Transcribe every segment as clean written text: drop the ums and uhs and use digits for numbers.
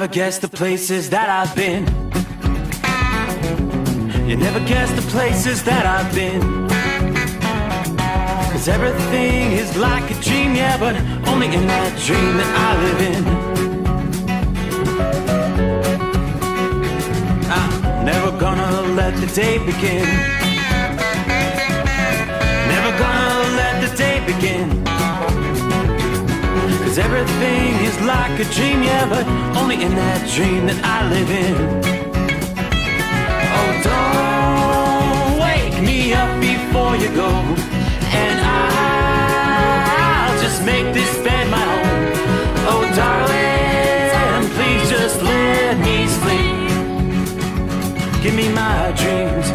never guess the places that I've been. You never guess the places that I've been. 'Cause everything is like a dream, yeah, but only in that dream that I live in. I'm never gonna let the day begin. Never gonna let the day begin. 'Cause everything is like a dream, yeah, but only in that dream that I live in. Oh, don't wake me up before you go, and I'll just make this bed my home. Oh, darling, please just let me sleep. Give me my dreams.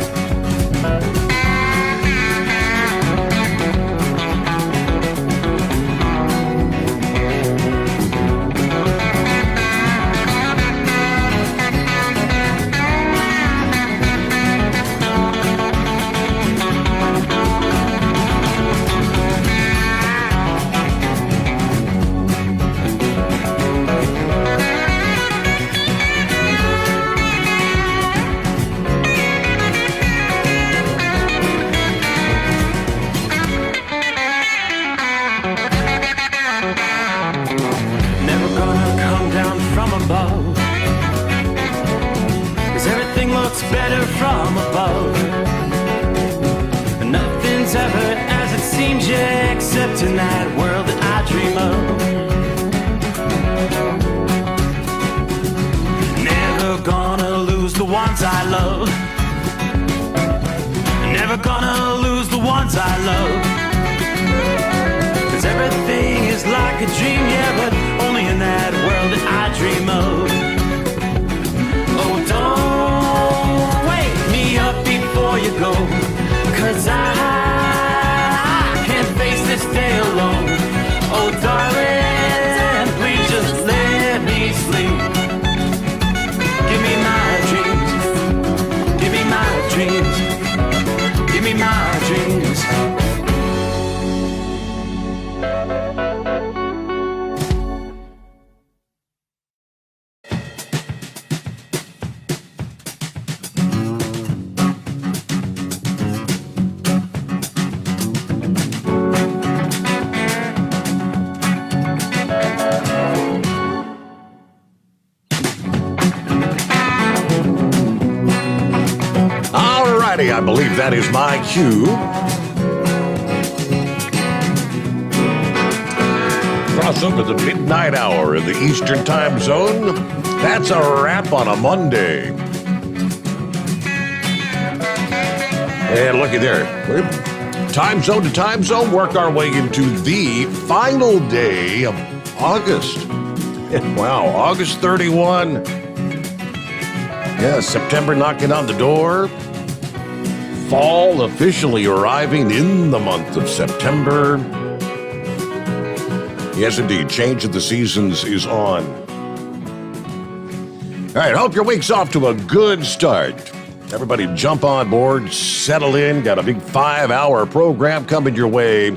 Better from above. Nothing's ever as it seems, yeah, except in that world that I dream of. Never gonna lose the ones I love. Never gonna lose the ones I love. 'Cause everything is like a dream, yeah, but only in that world that I dream of. Oh, don't wake me up before you go, 'cause I can't face this day alone. Oh, darling, please just let me sleep. Give me my dreams. Give me my dreams. Give me my dreams. I believe that is my cue. Cross over the midnight hour in the Eastern Time Zone. That's a wrap on a Monday. And looky there. Time zone to time zone, work our way into the final day of August. Wow, August 31. Yeah, September knocking on the door. Fall officially arriving in the month of September. Yes, indeed, change of the seasons is on. All right, hope your week's off to a good start. Everybody jump on board, settle in, got a big 5-hour program coming your way.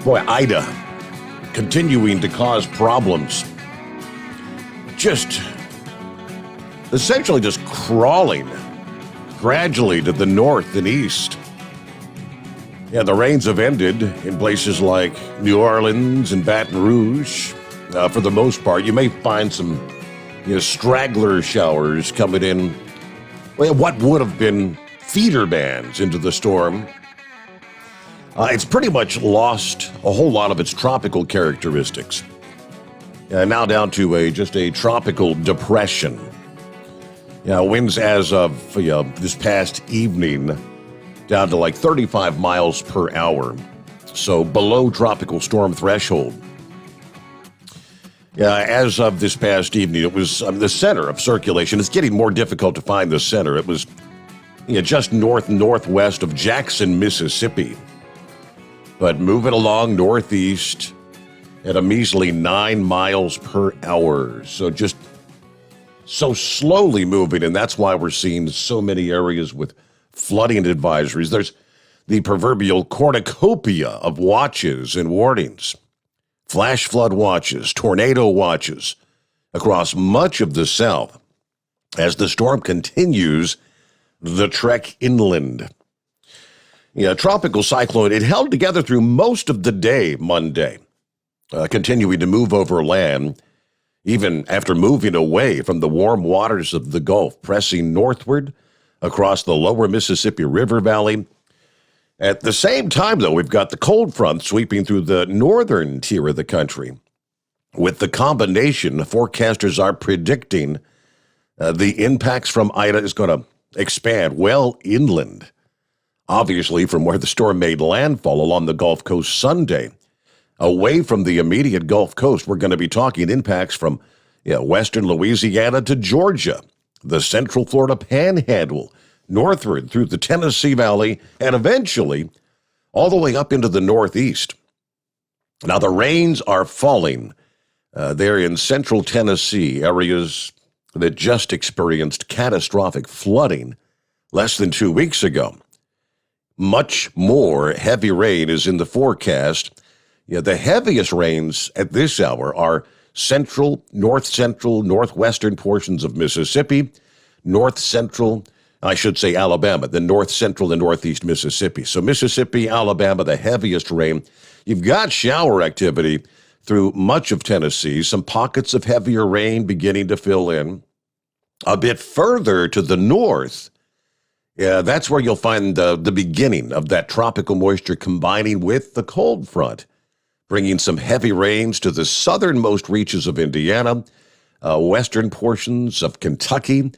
Boy, Ida, continuing to cause problems. Essentially just crawling gradually to the north and east. Yeah, the rains have ended in places like New Orleans and Baton Rouge. For the most part, you may find some straggler showers coming in. Well, what would have been feeder bands into the storm. It's pretty much lost a whole lot of its tropical characteristics. Now down to just a tropical depression. Winds as of this past evening down to like 35 miles per hour. So below tropical storm threshold. As of this past evening, it was the center of circulation. It's getting more difficult to find the center. It was just northwest of Jackson, Mississippi. But moving along northeast at a measly 9 miles per hour. So just so slowly moving, and that's why we're seeing so many areas with flooding advisories. There's the proverbial cornucopia of watches and warnings flash flood watches, tornado watches across much of the South as the storm continues the trek inland. Tropical cyclone, it held together through most of the day Monday, continuing to move over land, even after moving away from the warm waters of the Gulf, pressing northward across the lower Mississippi River Valley. At the same time, though, we've got the cold front sweeping through the northern tier of the country. With the combination, forecasters are predicting the impacts from Ida is going to expand well inland. Obviously, from where the storm made landfall along the Gulf Coast Sunday, away from the immediate Gulf Coast, we're going to be talking impacts from western Louisiana to Georgia, the central Florida Panhandle, northward through the Tennessee Valley, and eventually all the way up into the Northeast. Now, the rains are falling there in central Tennessee, areas that just experienced catastrophic flooding less than 2 weeks ago. Much more heavy rain is in the forecast. The heaviest rains at this hour are central, northwestern portions of Mississippi, Alabama, the north central and northeast Mississippi. So Mississippi, Alabama, the heaviest rain. You've got shower activity through much of Tennessee, some pockets of heavier rain beginning to fill in. A bit further to the north, that's where you'll find the beginning of that tropical moisture combining with the cold front, bringing some heavy rains to the southernmost reaches of Indiana, western portions of Kentucky.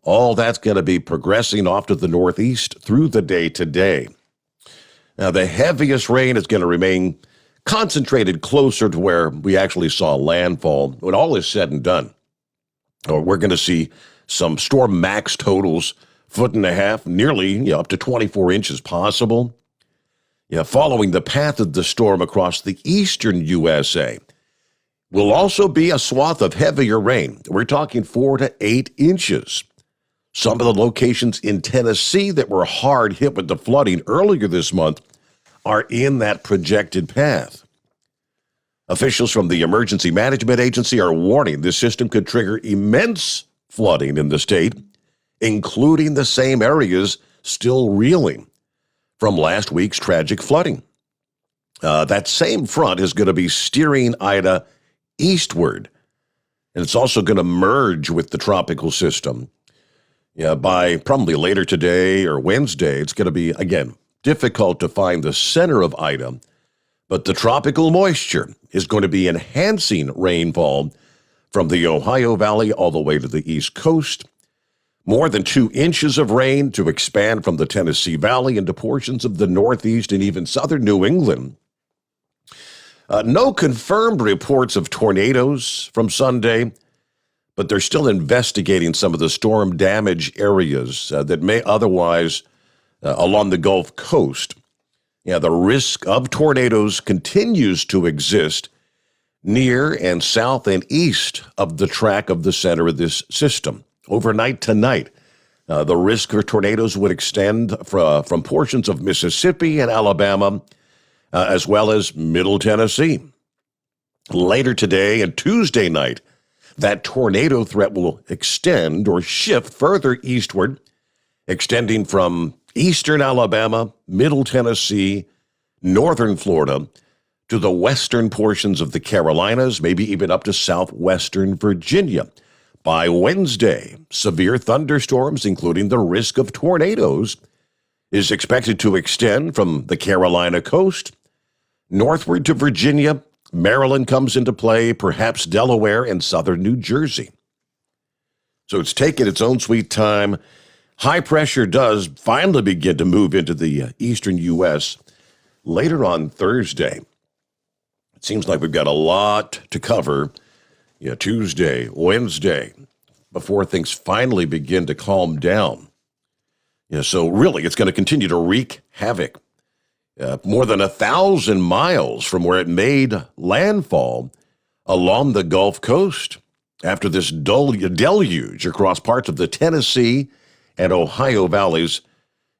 All that's going to be progressing off to the northeast through the day today. Now, the heaviest rain is going to remain concentrated closer to where we actually saw landfall when all is said and done. We're going to see some storm max totals, 1.5 feet, nearly up to 24 inches possible. Following the path of the storm across the eastern USA will also be a swath of heavier rain. We're talking 4 to 8 inches. Some of the locations in Tennessee that were hard hit with the flooding earlier this month are in that projected path. Officials from the Emergency Management Agency are warning this system could trigger immense flooding in the state, including the same areas still reeling from last week's tragic flooding. That same front is going to be steering Ida eastward, and it's also going to merge with the tropical system. By probably later today or Wednesday, it's going to be, again, difficult to find the center of Ida, but the tropical moisture is going to be enhancing rainfall from the Ohio Valley all the way to the East Coast. More than 2 inches of rain to expand from the Tennessee Valley into portions of the Northeast and even southern New England. No confirmed reports of tornadoes from Sunday, but they're still investigating some of the storm damage areas that may otherwise along the Gulf Coast. The risk of tornadoes continues to exist near and south and east of the track of the center of this system. Overnight tonight, the risk for tornadoes would extend from portions of Mississippi and Alabama, as well as Middle Tennessee. Later today and Tuesday night, that tornado threat will extend or shift further eastward, extending from eastern Alabama, Middle Tennessee, northern Florida, to the western portions of the Carolinas, maybe even up to southwestern Virginia. By Wednesday, severe thunderstorms, including the risk of tornadoes, is expected to extend from the Carolina coast northward to Virginia. Maryland comes into play, perhaps Delaware and southern New Jersey. So it's taken its own sweet time. High pressure does finally begin to move into the eastern U.S. later on Thursday. It seems like we've got a lot to cover. Tuesday, Wednesday, before things finally begin to calm down. So really, it's going to continue to wreak havoc. More than 1,000 miles from where it made landfall along the Gulf Coast after this deluge across parts of the Tennessee and Ohio valleys.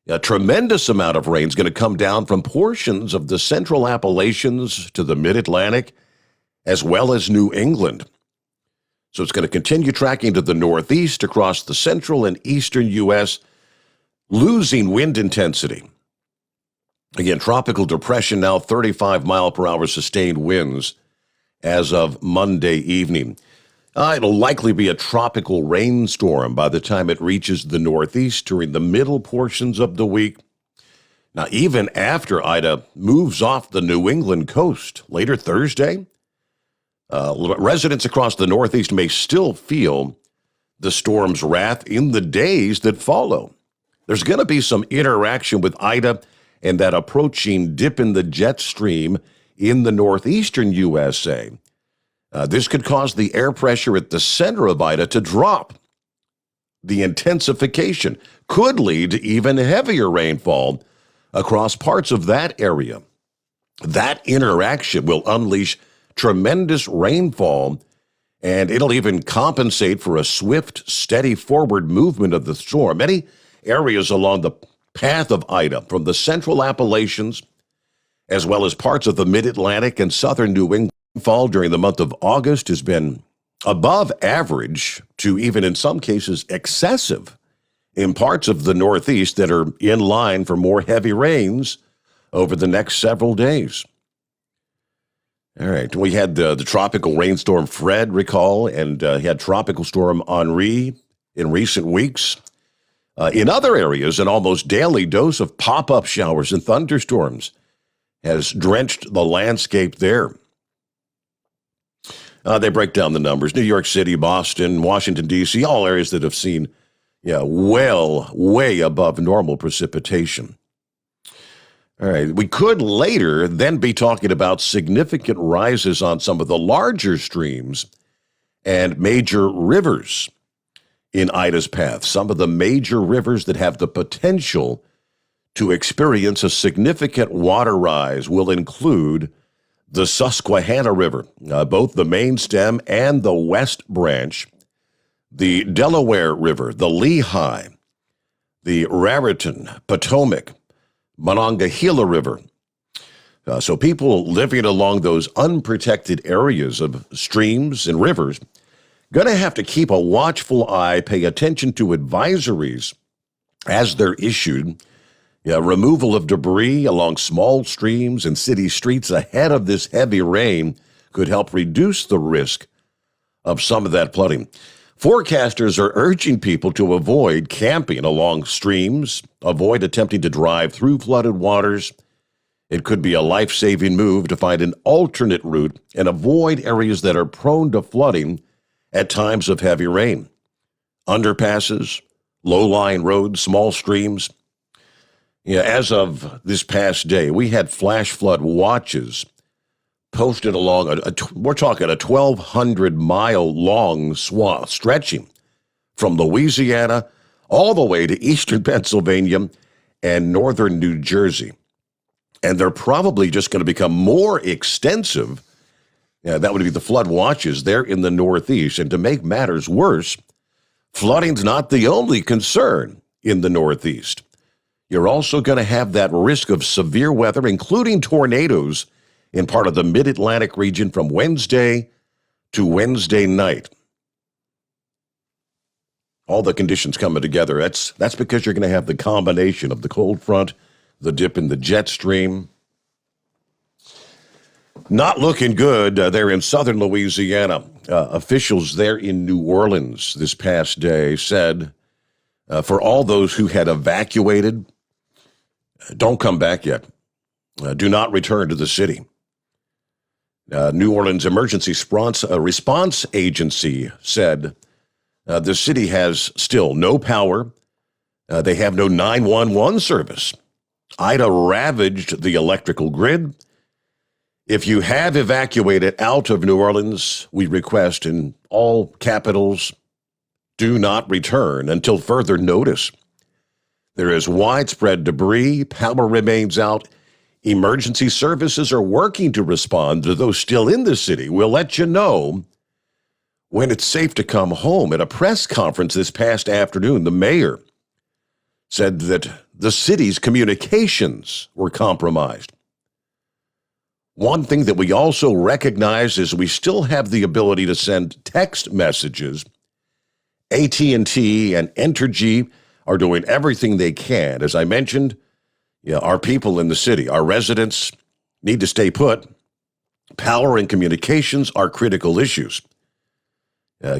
A tremendous amount of rain is going to come down from portions of the central Appalachians to the mid-Atlantic as well as New England. So it's going to continue tracking to the northeast across the central and eastern U.S., losing wind intensity. Again, tropical depression now 35-mile-per-hour sustained winds as of Monday evening. It'll likely be a tropical rainstorm by the time it reaches the northeast during the middle portions of the week. Now, even after Ida moves off the New England coast later Thursday, residents across the northeast may still feel the storm's wrath in the days that follow. There's going to be some interaction with Ida and that approaching dip in the jet stream in the northeastern USA. This could cause the air pressure at the center of Ida to drop. The intensification could lead to even heavier rainfall across parts of that area. That interaction will unleash tremendous rainfall, and it'll even compensate for a swift, steady forward movement of the storm. Many areas along the path of Ida, from the central Appalachians, as well as parts of the mid-Atlantic and southern New England, fall during the month of August has been above average to even in some cases excessive in parts of the Northeast that are in line for more heavy rains over the next several days. All right, we had the tropical rainstorm Fred, recall, and had tropical storm Henri in recent weeks. In other areas, an almost daily dose of pop-up showers and thunderstorms has drenched the landscape there. They break down the numbers. New York City, Boston, Washington, D.C., all areas that have seen way above normal precipitation. All right, we could later then be talking about significant rises on some of the larger streams and major rivers in Ida's path. Some of the major rivers that have the potential to experience a significant water rise will include the Susquehanna River, both the main stem and the west branch, the Delaware River, the Lehigh, the Raritan, Potomac, Monongahela River. So people living along those unprotected areas of streams and rivers going to have to keep a watchful eye, pay attention to advisories as they're issued. Removal of debris along small streams and city streets ahead of this heavy rain could help reduce the risk of some of that flooding. Forecasters are urging people to avoid camping along streams, avoid attempting to drive through flooded waters. It could be a life-saving move to find an alternate route and avoid areas that are prone to flooding at times of heavy rain. Underpasses, low-lying roads, small streams. As of this past day, we had flash flood watches posted along, we're talking a 1,200-mile-long swath stretching from Louisiana all the way to eastern Pennsylvania and northern New Jersey. And they're probably just going to become more extensive. That would be the flood watches there in the Northeast. And to make matters worse, flooding's not the only concern in the Northeast. You're also going to have that risk of severe weather, including tornadoes, in part of the mid-Atlantic region from Wednesday to Wednesday night. All the conditions coming together. That's because you're going to have the combination of the cold front, the dip in the jet stream. Not looking good there in southern Louisiana. Officials there in New Orleans this past day said for all those who had evacuated, don't come back yet. Do not return to the city. New Orleans Emergency Response Agency said the city has still no power. They have no 911 service. Ida ravaged the electrical grid. If you have evacuated out of New Orleans, we request in all capitals, do not return until further notice. There is widespread debris, power remains out. Emergency services are working to respond to those still in the city. We'll let you know when it's safe to come home. At a press conference this past afternoon, the mayor said that the city's communications were compromised. One thing that we also recognize is we still have the ability to send text messages. AT&T and Entergy are doing everything they can. As I mentioned, our people in the city, our residents need to stay put. Power and communications are critical issues.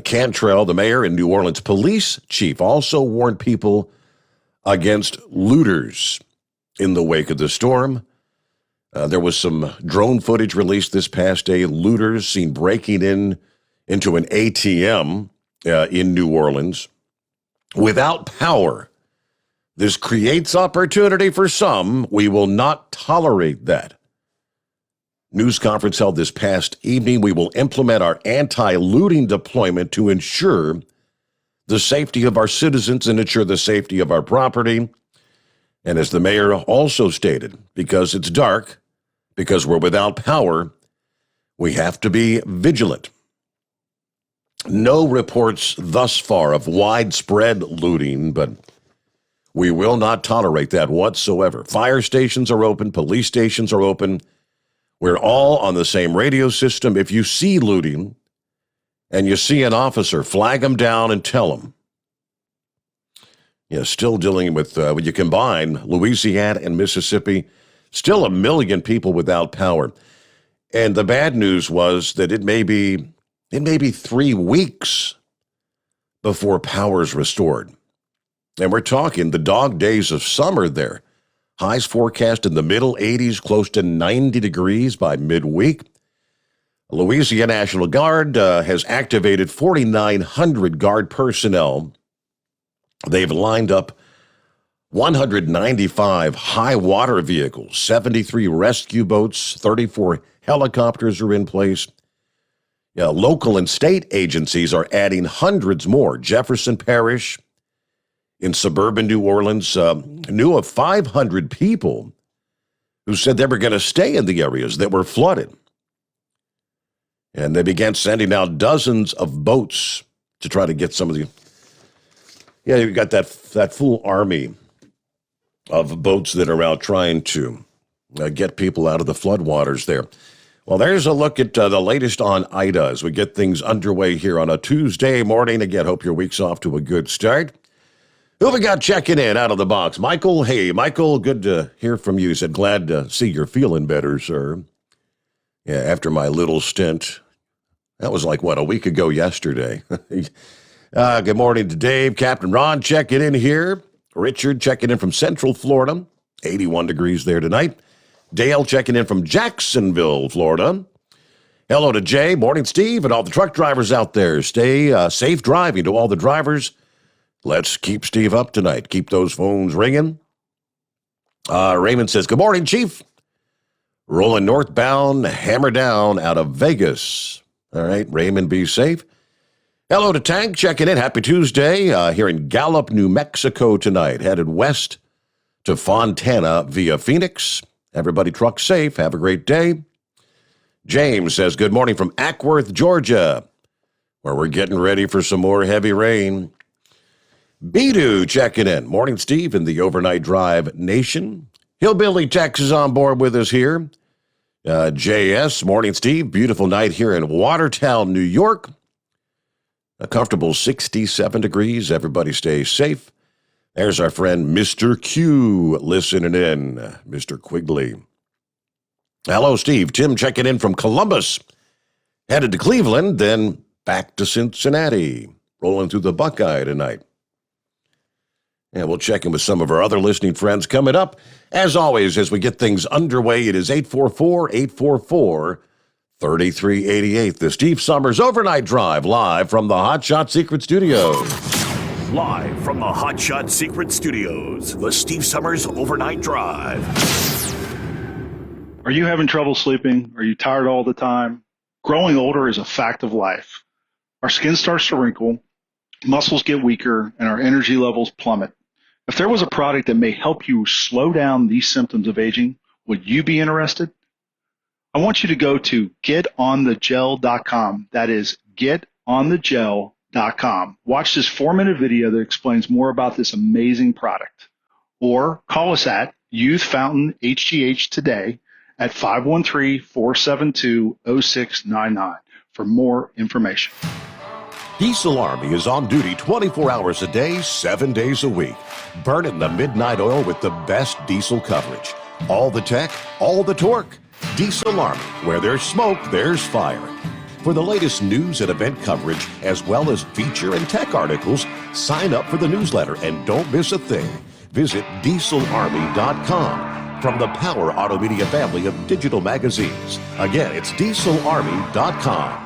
Cantrell, the mayor and New Orleans police chief, also warned people against looters in the wake of the storm. There was some drone footage released this past day. Looters seen breaking into an ATM in New Orleans. Without power, this creates opportunity for some. We will not tolerate that. News conference held this past evening. We will implement our anti-looting deployment to ensure the safety of our citizens and ensure the safety of our property. And as the mayor also stated, because it's dark, because we're without power, we have to be vigilant. No reports thus far of widespread looting, but we will not tolerate that whatsoever. Fire stations are open, police stations are open. We're all on the same radio system. If you see looting and you see an officer, flag them down and tell them. Still dealing with, when you combine Louisiana and Mississippi, still 1 million people without power. And the bad news was that it may be 3 weeks before power is restored. And we're talking the dog days of summer there. Highs forecast in the middle 80s, close to 90 degrees by midweek. Louisiana National Guard has activated 4,900 Guard personnel. They've lined up 195 high water vehicles, 73 rescue boats, 34 helicopters are in place. Local and state agencies are adding hundreds more. Jefferson Parish in suburban New Orleans knew of 500 people who said they were going to stay in the areas that were flooded. And they began sending out dozens of boats to try to get some of the... you've got that full army of boats that are out trying to get people out of the floodwaters there. Well, there's a look at the latest on Ida as we get things underway here on a Tuesday morning. Again, hope your week's off to a good start. Who we got checking in out of the box? Michael. Hey, Michael, good to hear from you. He said, glad to see you're feeling better, sir. Yeah, after my little stint. That was like, a week ago yesterday. Good morning to Dave. Captain Ron checking in here. Richard checking in from Central Florida. 81 degrees there tonight. Dale checking in from Jacksonville, Florida. Hello to Jay. Morning, Steve, and all the truck drivers out there. Stay safe driving to all the drivers. Let's keep Steve up tonight. Keep those phones ringing. Raymond says, good morning, Chief. Rolling northbound, hammer down out of Vegas. All right, Raymond, be safe. Hello to Tank, checking in. Happy Tuesday. Here in Gallup, New Mexico tonight. Headed west to Fontana via Phoenix. Everybody truck safe. Have a great day. James says, good morning from Ackworth, Georgia, where we're getting ready for some more heavy rain. Bidu checking in. Morning, Steve, in the Overnight Drive Nation. Hillbilly Tex is on board with us here. JS, morning, Steve. Beautiful night here in Watertown, New York. A comfortable 67 degrees. Everybody stay safe. There's our friend Mr. Q listening in. Mr. Quigley. Hello, Steve. Tim checking in from Columbus. Headed to Cleveland, then back to Cincinnati. Rolling through the Buckeye tonight. And we'll check in with some of our other listening friends coming up. As always, as we get things underway, it is 844-844-3388. The Steve Sommers Overnight Drive, live from the Hot Shot Secret Studios. Live from the Hot Shot Secret Studios, the Steve Sommers Overnight Drive. Are you having trouble sleeping? Are you tired all the time? Growing older is a fact of life. Our skin starts to wrinkle, muscles get weaker, and our energy levels plummet. If there was a product that may help you slow down these symptoms of aging, would you be interested? I want you to go to getonthegel.com. That is getonthegel.com. Watch this 4-minute video that explains more about this amazing product. Or call us at Youth Fountain HGH today at 513-472-0699 for more information. Diesel Army is on duty 24 hours a day, 7 days a week. Burning the midnight oil with the best diesel coverage. All the tech, all the torque. Diesel Army, where there's smoke, there's fire. For the latest news and event coverage, as well as feature and tech articles, sign up for the newsletter and don't miss a thing. Visit dieselarmy.com from the Power Auto Media family of digital magazines. Again, it's dieselarmy.com.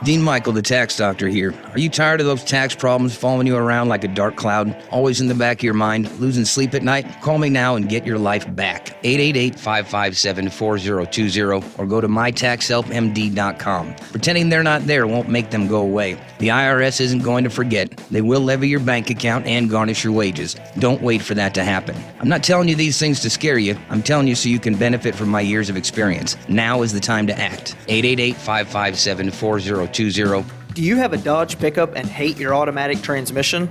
Dean Michael, the tax doctor here. Are you tired of those tax problems following you around like a dark cloud, always in the back of your mind, losing sleep at night? Call me now and get your life back. 888-557-4020 or go to mytaxhelpmd.com. Pretending they're not there won't make them go away. The IRS isn't going to forget. They will levy your bank account and garnish your wages. Don't wait for that to happen. I'm not telling you these things to scare you. I'm telling you so you can benefit from my years of experience. Now is the time to act. 888-557-4020. Do you have a Dodge pickup and hate your automatic transmission?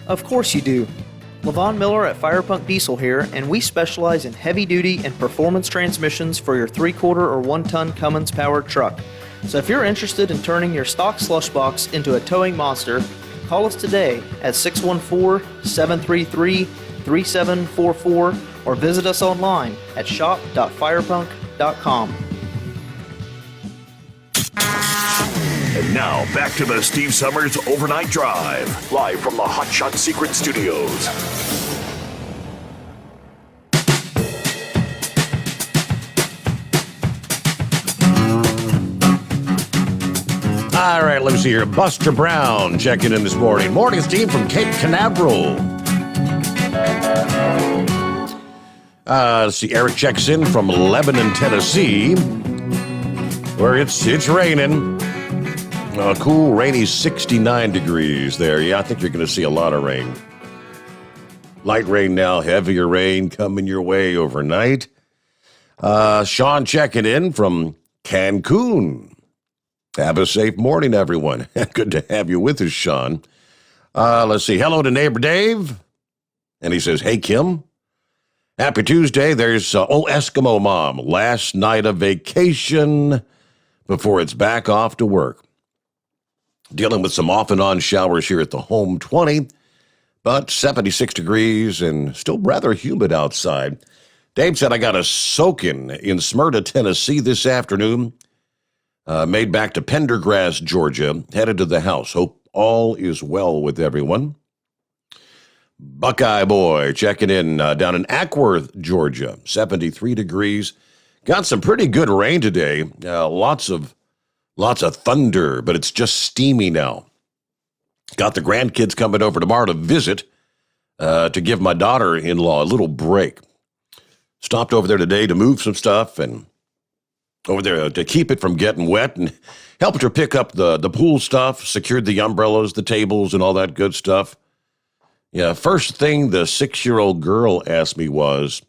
Of course you do. LaVon Miller at Firepunk Diesel here, and we specialize in heavy-duty and performance transmissions for your 3-quarter or 1-ton Cummins-powered truck. So if you're interested in turning your stock slush box into a towing monster, call us today at 614-733-3744 or visit us online at shop.firepunk.com. And now, back to the Steve Summers Overnight Drive, live from the Hot Shot Secret Studios. All right, let me see here. Buster Brown checking in this morning. Morning, Steve, from Cape Canaveral. Let's see. Eric checks in from Lebanon, Tennessee, where it's raining. Cool, rainy 69 degrees there. Yeah, I think you're going to see a lot of rain. Light rain now, heavier rain coming your way overnight. Sean checking in from Cancun. Have a safe morning, everyone. Good to have you with us, Sean. Let's see. Hello to neighbor Dave. And he says, hey, Kim. Happy Tuesday. There's Eskimo Mom. Last night of vacation before it's back off to work. Dealing with some off and on showers here at the home 20, but 76 degrees and still rather humid outside. Dave said I got a soaking in Smyrna, Tennessee this afternoon. Made back to Pendergrass, Georgia, headed to the house. Hope all is well with everyone. Buckeye Boy checking in down in Ackworth, Georgia, 73 degrees. Got some pretty good rain today. Lots of thunder, but it's just steamy now. Got the grandkids coming over tomorrow to visit to give my daughter-in-law a little break. Stopped over there today to move some stuff and over there to keep it from getting wet and helped her pick up the pool stuff, secured the umbrellas, the tables, and all that good stuff. Yeah, first thing the 6-year-old girl asked me was,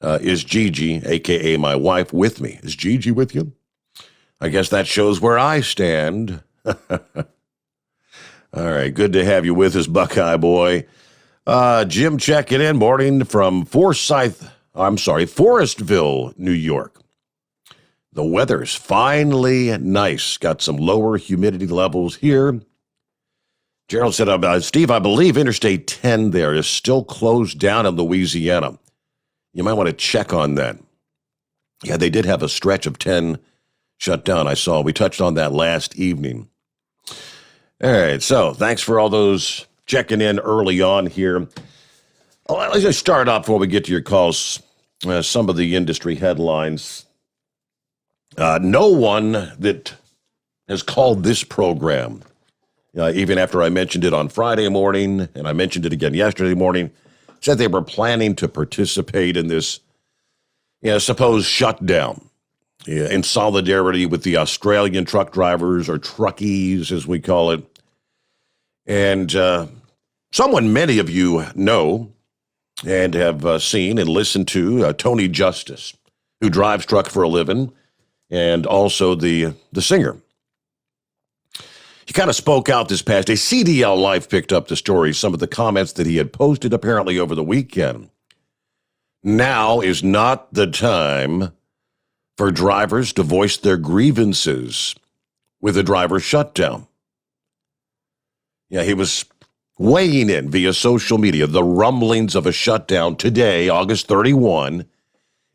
is Gigi, a.k.a. my wife, with me? Is Gigi with you? I guess that shows where I stand. All right, good to have you with us, Buckeye Boy. Jim checking in, morning from Forestville, New York. The weather's finally nice. Got some lower humidity levels here. Gerald said, Steve, I believe Interstate 10 there is still closed down in Louisiana. You might want to check on that. Yeah, they did have a stretch of 10 shut down, I saw. We touched on that last evening. All right, so thanks for all those checking in early on here. Let's just start off before we get to your calls. Some of the industry headlines. No one that has called this program, even after I mentioned it on Friday morning, and I mentioned it again yesterday morning, said they were planning to participate in this supposed shutdown. In solidarity with the Australian truck drivers, or truckies as we call it. And someone many of you know and have seen and listened to, Tony Justice, who drives truck for a living, and also the singer. He kind of spoke out this past day. CDL Life picked up the story, some of the comments that he had posted apparently over the weekend. Now is not the time for drivers to voice their grievances with a driver shutdown. Yeah, he was weighing in via social media the rumblings of a shutdown today, August 31,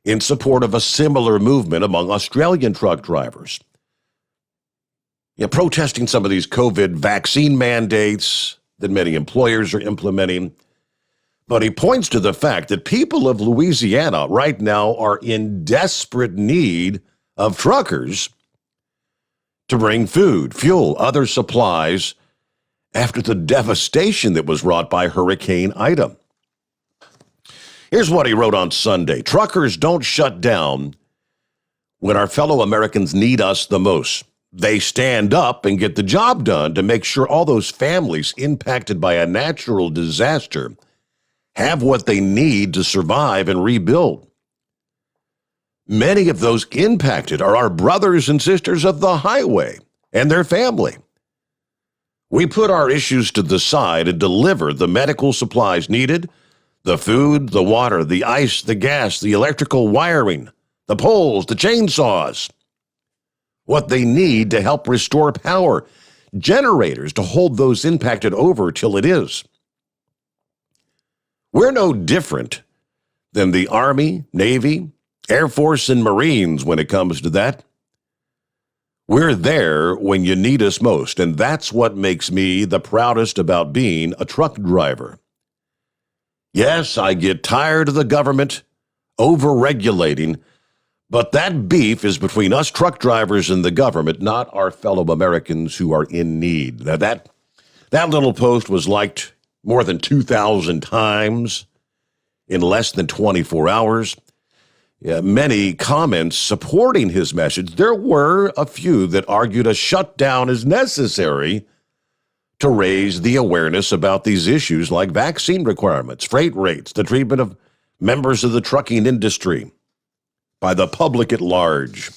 in support of a similar movement among Australian truck drivers. Yeah, protesting some of these COVID vaccine mandates that many employers are implementing. But he points to the fact that people of Louisiana right now are in desperate need of truckers to bring food, fuel, other supplies after the devastation that was wrought by Hurricane Ida. Here's what he wrote on Sunday. Truckers don't shut down when our fellow Americans need us the most. They stand up and get the job done to make sure all those families impacted by a natural disaster have what they need to survive and rebuild. Many of those impacted are our brothers and sisters of the highway and their family. We put our issues to the side and deliver the medical supplies needed, the food, the water, the ice, the gas, the electrical wiring, the poles, the chainsaws, what they need to help restore power, generators to hold those impacted over till it is. We're no different than the Army, Navy, Air Force, and Marines when it comes to that. We're there when you need us most, and that's what makes me the proudest about being a truck driver. Yes, I get tired of the government over-regulating, but that beef is between us truck drivers and the government, not our fellow Americans who are in need. Now, that little post was liked more than 2,000 times in less than 24 hours. Yeah, many comments supporting his message. There were a few that argued a shutdown is necessary to raise the awareness about these issues like vaccine requirements, freight rates, the treatment of members of the trucking industry by the public at large.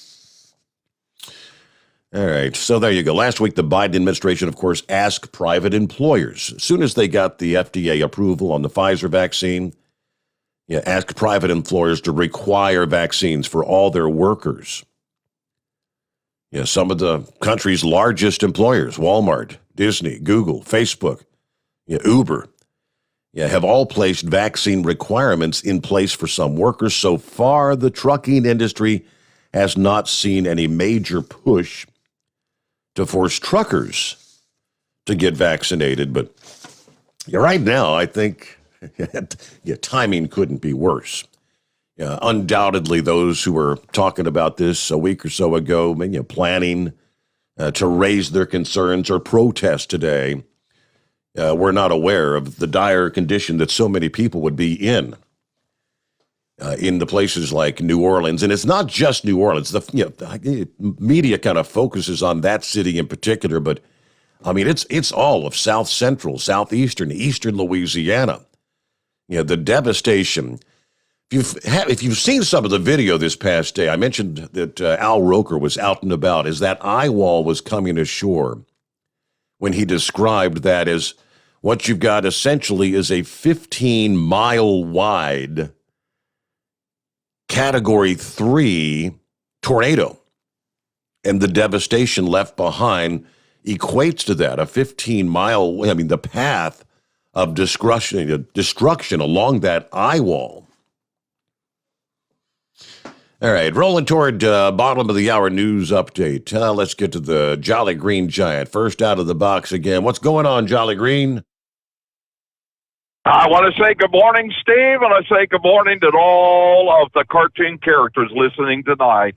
All right, so there you go. Last week, the Biden administration, of course, asked private employers, as soon as they got the FDA approval on the Pfizer vaccine, asked private employers to require vaccines for all their workers. Some of the country's largest employers, Walmart, Disney, Google, Facebook, Uber, have all placed vaccine requirements in place for some workers. So far, the trucking industry has not seen any major push to force truckers to get vaccinated. But right now, I think timing couldn't be worse. Undoubtedly, those who were talking about this a week or so ago, planning to raise their concerns or protest today, were not aware of the dire condition that so many people would be in the places like New Orleans. And it's not just New Orleans. The media kind of focuses on that city in particular, but I mean, it's all of South Central, Southeastern, Eastern Louisiana. The devastation. If you've seen some of the video this past day, I mentioned that Al Roker was out and about as that eye wall was coming ashore when he described that as what you've got essentially is a 15-mile wide Category 3 tornado. And the devastation left behind equates to that, a 15-mile, the path of destruction along that eye wall. All right, rolling toward bottom of the hour news update. Let's get to the Jolly Green Giant. First out of the box again. What's going on, Jolly Green? I want to say good morning, Steve, and I say good morning to all of the cartoon characters listening tonight.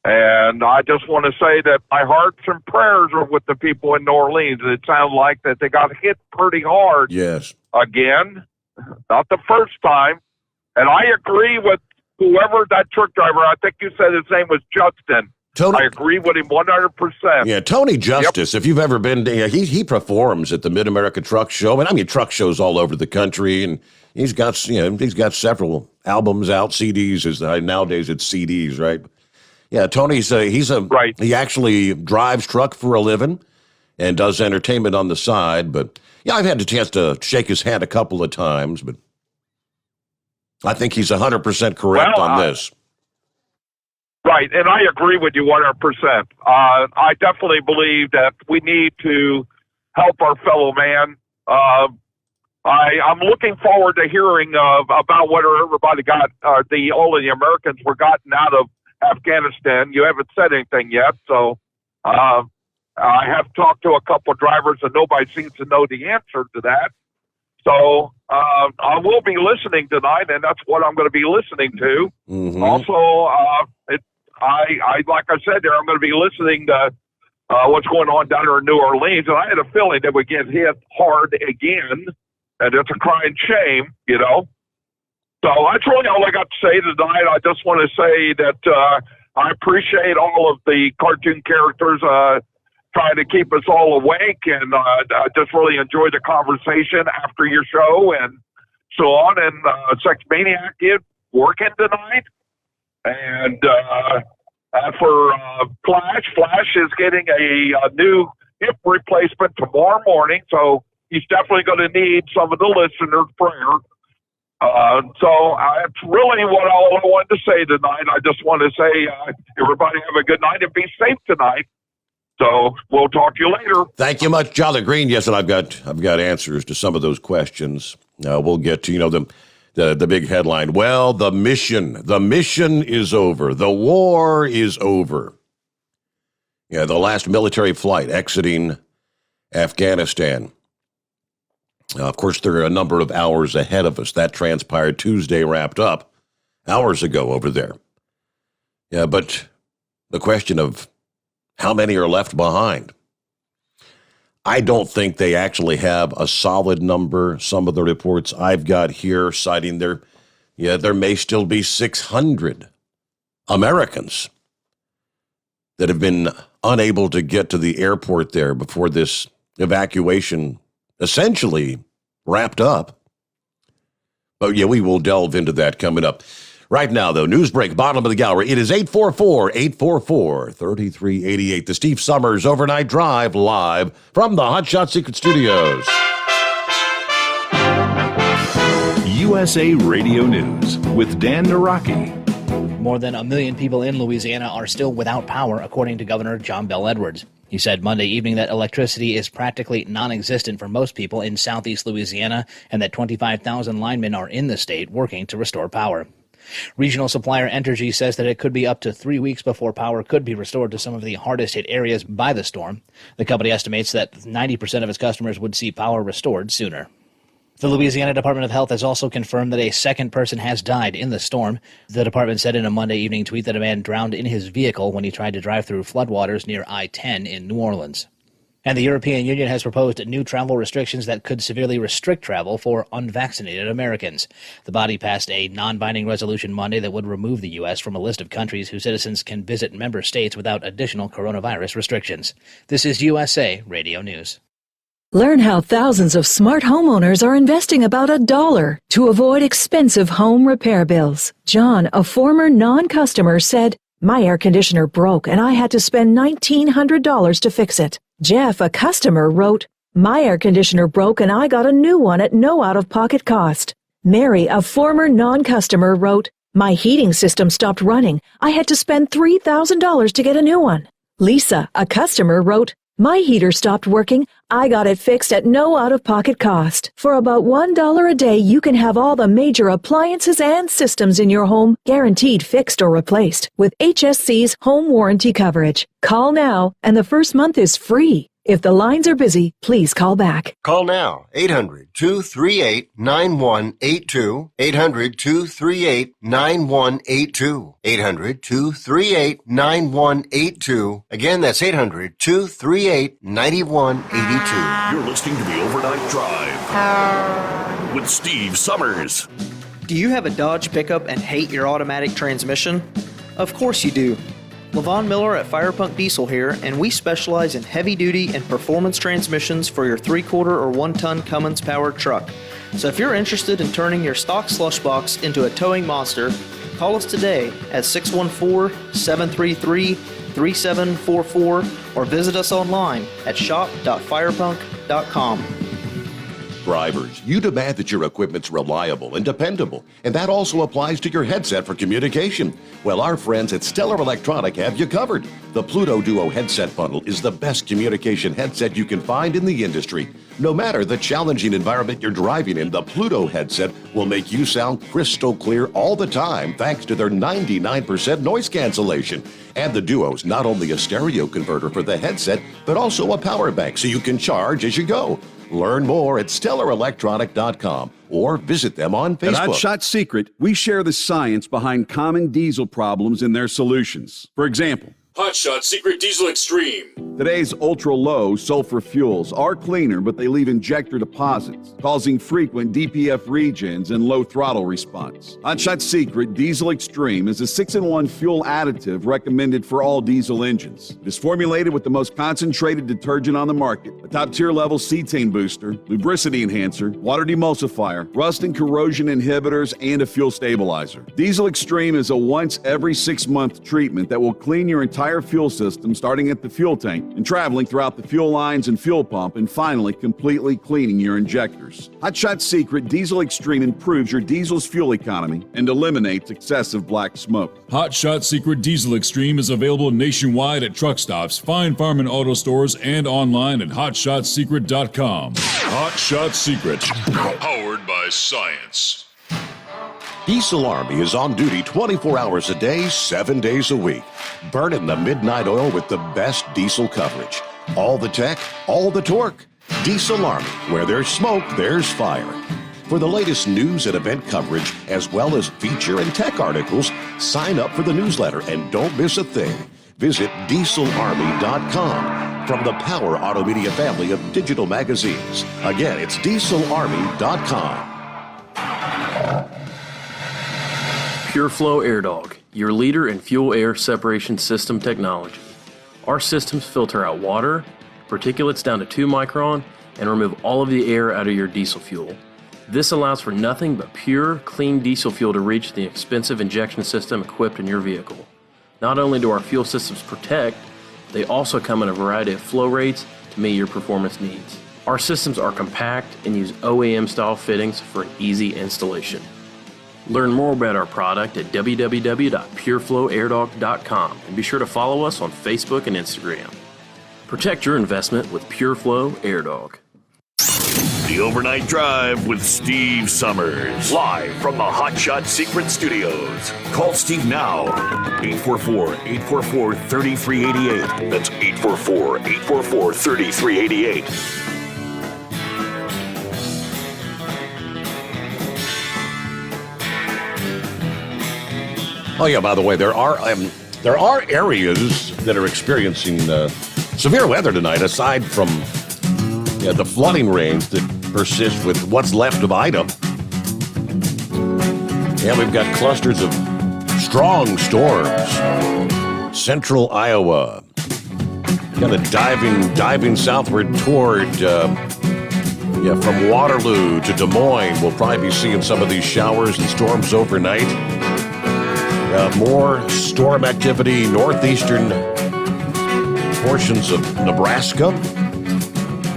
And I just want to say that my hearts and prayers are with the people in New Orleans. It sounds like that they got hit pretty hard. Yes. Again, not the first time. And I agree with whoever that truck driver, I think you said his name was Justin. I agree with him 100%. Yeah, Tony Justice, If you've ever been to, he performs at the Mid-America Truck Show. And truck shows all over the country. And he's got several albums out, CDs. Nowadays it's CDs, right? Yeah, Tony's right. He actually drives truck for a living and does entertainment on the side. But I've had the chance to shake his hand a couple of times, but I think he's 100% correct on this. Right, and I agree with you 100%. I definitely believe that we need to help our fellow man. I'm looking forward to hearing about whether everybody got all of the Americans were gotten out of Afghanistan. You haven't said anything yet, so I have talked to a couple of drivers, and nobody seems to know the answer to that. So I will be listening tonight, and that's what I'm going to be listening to. Mm-hmm. Also, I like I said there, I'm going to be listening to what's going on down there in New Orleans, and I had a feeling that we get hit hard again, and it's a crying shame, you know. So that's really all I got to say tonight. I just want to say that I appreciate all of the cartoon characters trying to keep us all awake, and I just really enjoyed the conversation after your show and so on. And Sex Maniac is working tonight. And for Flash is getting a new hip replacement tomorrow morning, so he's definitely going to need some of the listeners' prayer. So that's really what all I wanted to say tonight. I just want to say everybody have a good night and be safe tonight. So we'll talk to you later. Thank you much, Jolly Green. Yes, and I've got answers to some of those questions. We'll get to the big headline. Well, the mission is over. The war is over. Yeah, the last military flight exiting Afghanistan. Of course, there are a number of hours ahead of us. That transpired Tuesday, wrapped up hours ago over there. Yeah, but the question of how many are left behind? I don't think they actually have a solid number. Some of the reports I've got here citing there may still be 600 Americans that have been unable to get to the airport there before this evacuation essentially wrapped up. But yeah, we will delve into that coming up. Right now, though, news break, bottom of the gallery. It is 844-844-3388. The Steve Sommers Overnight Drive, live from the Hot Shot Secret Studios. USA Radio News with Dan Naraki. More than 1 million people in Louisiana are still without power, according to Governor John Bel Edwards. He said Monday evening that electricity is practically non-existent for most people in southeast Louisiana and that 25,000 linemen are in the state working to restore power. Regional supplier Entergy says that it could be up to 3 weeks before power could be restored to some of the hardest hit areas by the storm. The company estimates that 90% of its customers would see power restored sooner. The Louisiana Department of Health has also confirmed that a second person has died in the storm. The department said in a Monday evening tweet that a man drowned in his vehicle when he tried to drive through floodwaters near I-10 in New Orleans. And the European Union has proposed new travel restrictions that could severely restrict travel for unvaccinated Americans. The body passed a non-binding resolution Monday that would remove the U.S. from a list of countries whose citizens can visit member states without additional coronavirus restrictions. This is USA Radio News. Learn how thousands of smart homeowners are investing about $1 to avoid expensive home repair bills. John, a former non-customer, said, "My air conditioner broke and I had to spend $1,900 to fix it." Jeff, a customer, wrote, "My air conditioner broke and I got a new one at no out-of-pocket cost." Mary, a former non-customer, wrote, "My heating system stopped running. I had to spend $3,000 to get a new one." Lisa, a customer, wrote, "My heater stopped working. I got it fixed at no out-of-pocket cost. For about $1 a day, you can have all the major appliances and systems in your home guaranteed fixed or replaced with HSC's home warranty coverage. Call now, and the first month is free. If the lines are busy, please call back. Call now, 800-238-9182, 800-238-9182, 800-238-9182. Again, that's 800-238-9182. You're listening to the Overnight Drive with Steve Sommers. Do you have a Dodge pickup and hate your automatic transmission? Of course you do. Levon Miller at Firepunk Diesel here, and we specialize in heavy-duty and performance transmissions for your 3-quarter or 1-ton Cummins-powered truck. So if you're interested in turning your stock slush box into a towing monster, call us today at 614-733-3744 or visit us online at shop.firepunk.com. subscribers, you demand that your equipment's reliable and dependable, and that also applies to your headset for communication. Well, our friends at Stellar Electronic have you covered. The Pluto Duo headset bundle is the best communication headset you can find in the industry. No matter the challenging environment you're driving in, the Pluto headset will make you sound crystal clear all the time thanks to their 99% noise cancellation. And the Duo's not only a stereo converter for the headset, but also a power bank so you can charge as you go. Learn more at StellarElectronic.com or visit them on Facebook. At Hotshot Secret, we share the science behind common diesel problems and their solutions. For example, Hotshot Secret Diesel Extreme. Today's ultra-low sulfur fuels are cleaner, but they leave injector deposits, causing frequent DPF regens and low throttle response. Hotshot Secret Diesel Extreme is a 6-in-1 fuel additive recommended for all diesel engines. It is formulated with the most concentrated detergent on the market, a top-tier level cetane booster, lubricity enhancer, water demulsifier, rust and corrosion inhibitors, and a fuel stabilizer. Diesel Extreme is a once every 6-month treatment that will clean your entire fuel system, starting at the fuel tank and traveling throughout the fuel lines and fuel pump, and finally completely cleaning your injectors. Hotshot Secret Diesel Extreme improves your diesel's fuel economy and eliminates excessive black smoke. Hotshot Secret Diesel Extreme is available nationwide at truck stops, fine farm and auto stores, and online at hotshotsecret.com. Hotshot Secret, powered by science. Diesel Army is on duty 24 hours a day, 7 days a week. Burning the midnight oil with the best diesel coverage. All the tech, all the torque. Diesel Army, where there's smoke, there's fire. For the latest news and event coverage, as well as feature and tech articles, sign up for the newsletter and don't miss a thing. Visit dieselarmy.com from the Power Auto Media family of digital magazines. Again, it's dieselarmy.com. PureFlow Air Dog, your leader in fuel air separation system technology. Our systems filter out water, particulates down to 2 micron, and remove all of the air out of your diesel fuel. This allows for nothing but pure, clean diesel fuel to reach the expensive injection system equipped in your vehicle. Not only do our fuel systems protect, they also come in a variety of flow rates to meet your performance needs. Our systems are compact and use OEM-style fittings for an easy installation. Learn more about our product at www.pureflowairdog.com and be sure to follow us on Facebook and Instagram. Protect your investment with PureFlow Air Dog. The Overnight Drive with Steve Sommers. Live from the Hotshot Secret Studios. Call Steve now. 844-844-3388. That's 844-844-3388. Oh yeah, by the way, there are areas that are experiencing severe weather tonight, aside from the flooding rains that persist with what's left of Ida. Yeah, we've got clusters of strong storms. Central Iowa, kind of diving southward toward, from Waterloo to Des Moines. We'll probably be seeing some of these showers and storms overnight. More storm activity, northeastern portions of Nebraska.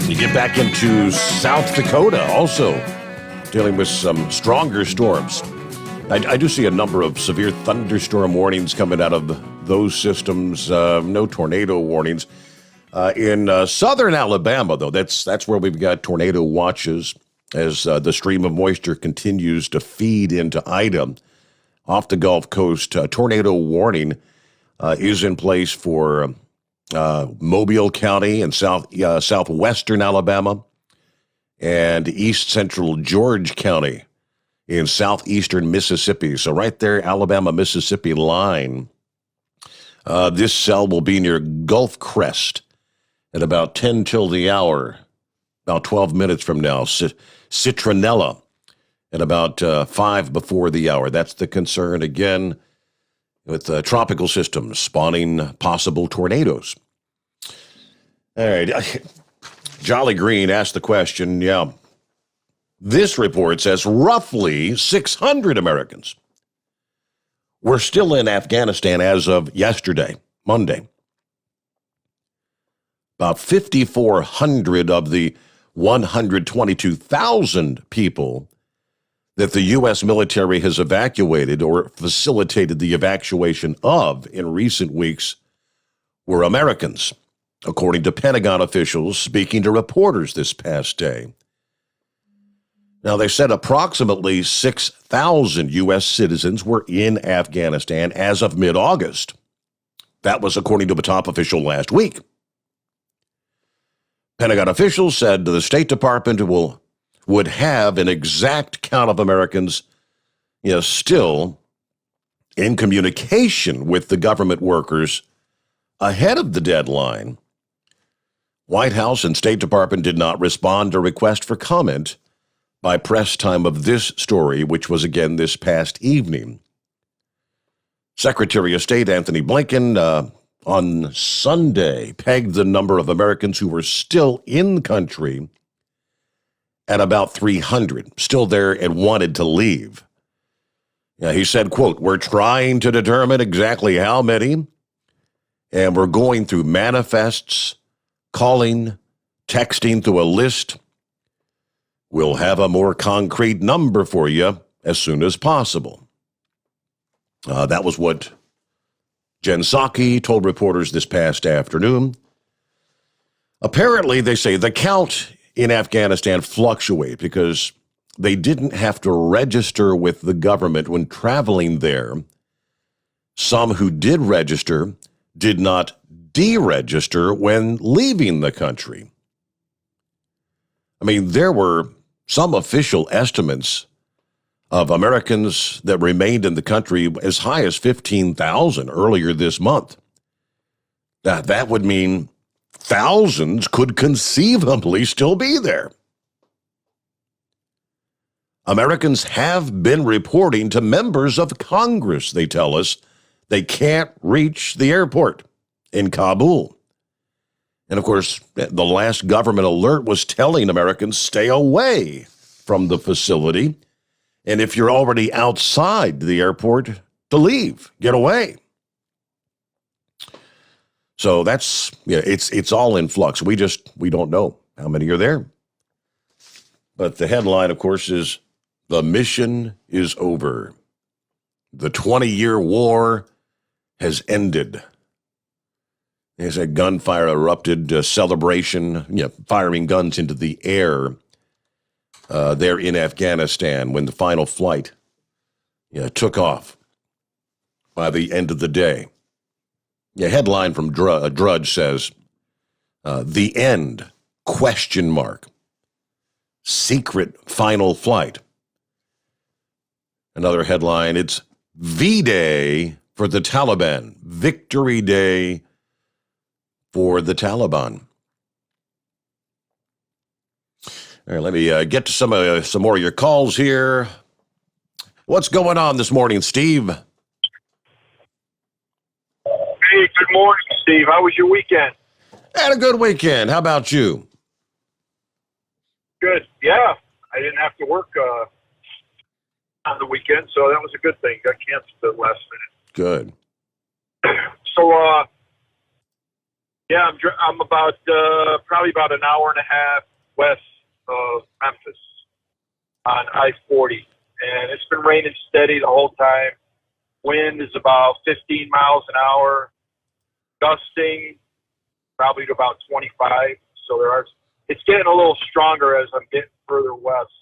You get back into South Dakota, also dealing with some stronger storms. I do see a number of severe thunderstorm warnings coming out of those systems. No tornado warnings. In southern Alabama, though, that's where we've got tornado watches as the stream of moisture continues to feed into Ida. Off the Gulf Coast, tornado warning is in place for Mobile County and southwestern Alabama and east central George County in southeastern Mississippi. So right there, Alabama-Mississippi line. This cell will be near Gulf Crest at about 10 till the hour, about 12 minutes from now. Citronella at about 5 before the hour. That's the concern, again, with tropical systems spawning possible tornadoes. All right. Jolly Green asked the question, this report says roughly 600 Americans were still in Afghanistan as of yesterday, Monday. About 5,400 of the 122,000 people that the U.S. military has evacuated or facilitated the evacuation of in recent weeks were Americans, according to Pentagon officials speaking to reporters this past day. Now, they said approximately 6,000 U.S. citizens were in Afghanistan as of mid-August. That was according to a top official last week. Pentagon officials said the State Department would have an exact count of Americans, still in communication with the government workers ahead of the deadline. White House and State Department did not respond to request for comment by press time of this story, which was again this past evening. Secretary of State Anthony Blinken on Sunday pegged the number of Americans who were still in the country at about 300, still there and wanted to leave. He said, quote, "We're trying to determine exactly how many, and we're going through manifests, calling, texting through a list. We'll have a more concrete number for you as soon as possible." That was what Jen Psaki told reporters this past afternoon. Apparently, they say the count in Afghanistan fluctuate because they didn't have to register with the government when traveling there. Some who did register did not deregister when leaving the country. I mean, there were some official estimates of Americans that remained in the country as high as 15,000 earlier this month. That would mean thousands could conceivably still be there. Americans have been reporting to members of Congress, they tell us, they can't reach the airport in Kabul. And of course, the last government alert was telling Americans stay away from the facility. And if you're already outside the airport, to leave, get away. So that's, it's all in flux. We don't know how many are there. But the headline, of course, is "The mission is over. The 20-year war has ended." As a gunfire erupted, celebration, firing guns into the air there in Afghanistan when the final flight took off by the end of the day. A headline from Drudge says, "The end, ? Secret final flight." Another headline, it's V-Day for the Taliban, Victory Day for the Taliban. All right, let me get to some more of your calls here. What's going on this morning, Steve? Hey, good morning, Steve. How was your weekend? Had a good weekend. How about you? Good. Yeah, I didn't have to work on the weekend, so that was a good thing. Got canceled at the last minute. Good. So, yeah, I'm about probably about an hour and a half west of Memphis on I-40, and it's been raining steady the whole time. Wind is about 15 miles an hour, gusting probably to about 25. So it's getting a little stronger as I'm getting further west.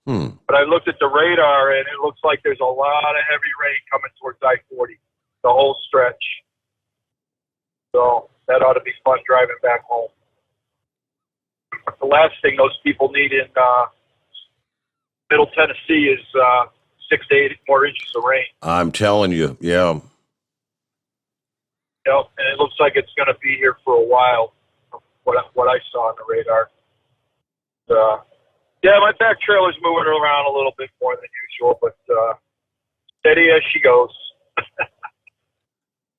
But I looked at the radar, and it looks like there's a lot of heavy rain coming towards I-40, the whole stretch. So that ought to be fun driving back home. The last thing those people need in Middle Tennessee is 6 to 8 more inches of rain. I'm telling you, yeah. Yep, and it looks like it's going to be here for a while, from what I saw on the radar. Yeah, my back trailer's moving around a little bit more than usual, but steady as she goes.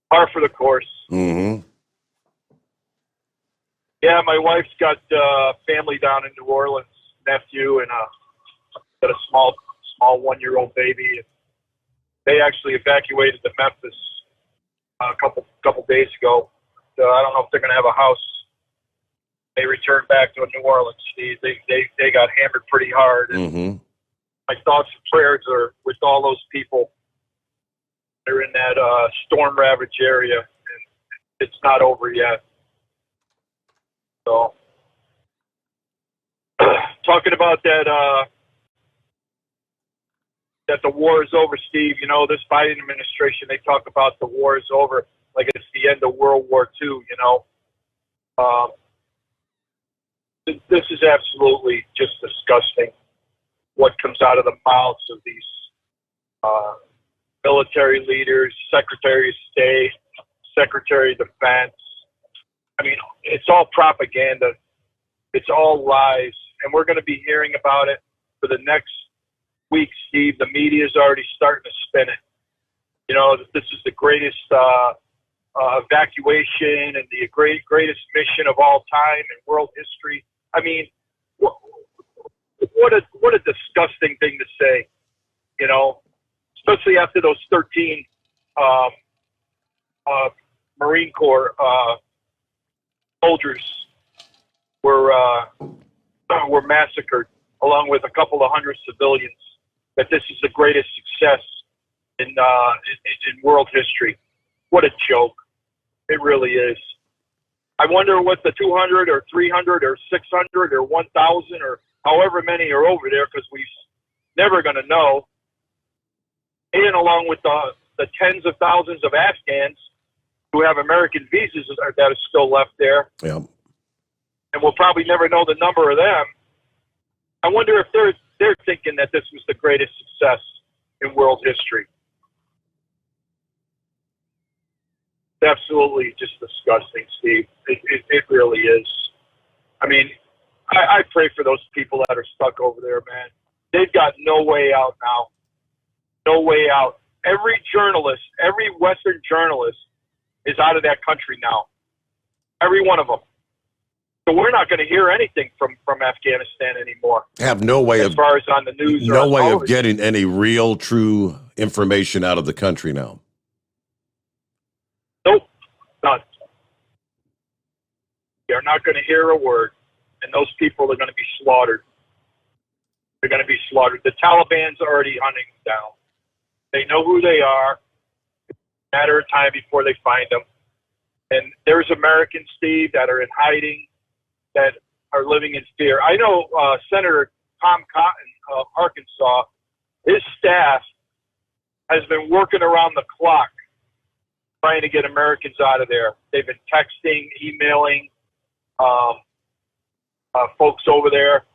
Par for the course. Mm-hmm. Yeah, my wife's got family down in New Orleans, nephew, and got a small 1-year-old baby. They actually evacuated to Memphis a couple days ago. I don't know if they're going to have a house they returned back to New Orleans, Steve. They got hammered pretty hard. And Mm-hmm. my thoughts and prayers are with all those people. They're in that storm-ravaged area, and it's not over yet. So, talking about that the war is over, Steve. You know, this Biden administration, they talk about the war is over like it's the end of World War II, you know. This is absolutely just disgusting what comes out of the mouths of these military leaders, Secretary of State, Secretary of Defense. I mean, it's all propaganda. It's all lies. And we're going to be hearing about it for the next week, Steve. The media is already starting to spin it. You know, this is the greatest evacuation and the greatest mission of all time in world history. I mean, what a disgusting thing to say, you know, especially after those 13 Marine Corps soldiers were massacred, along with a couple of hundred civilians. That this is the greatest success in world history. What a joke! It really is. I wonder what the 200 or 300 or 600 or 1,000 or however many are over there, because we're never going to know. And along with the tens of thousands of Afghans who have American visas that are still left there. Yeah. And we'll probably never know the number of them. I wonder if they're thinking that this was the greatest success in world history. It's absolutely just disgusting, Steve. It really is. I mean, I pray for those people that are stuck over there, man. They've got no way out now. No way out. Every journalist, every Western journalist is out of that country now. Every one of them. So we're not going to hear anything from Afghanistan anymore. Have no way as far as on the news. No or on way television. of getting any real, true information out of the country now. Nope, none. You're not going to hear a word, and those people are going to be slaughtered. They're going to be slaughtered. The Taliban's already hunting them down. They know who they are. It's a matter of time before they find them. And there's Americans, Steve, that are in hiding, that are living in fear. I know Senator Tom Cotton of Arkansas, his staff has been working around the clock trying to get Americans out of there. They've been texting, emailing folks over there.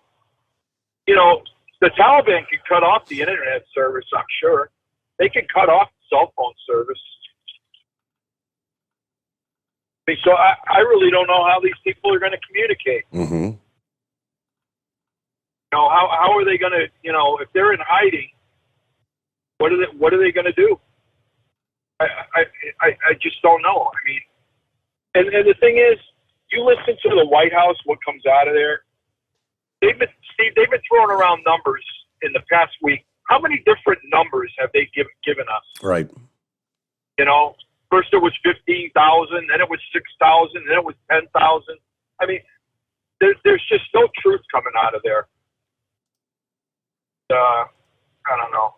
You know, the Taliban can cut off the internet service, I'm sure. They can cut off the cell phone service. So I really don't know how these people are going to communicate. Mm-hmm. You know, how are they going to, you know, if they're in hiding, what are they going to do? I just don't know. I mean, and the thing is, you listen to the White House, what comes out of there. They've been throwing around numbers in the past week. How many different numbers have they given us? Right. You know, first it was 15,000, then it was 6,000, then it was 10,000. I mean, there's just no truth coming out of there. I don't know.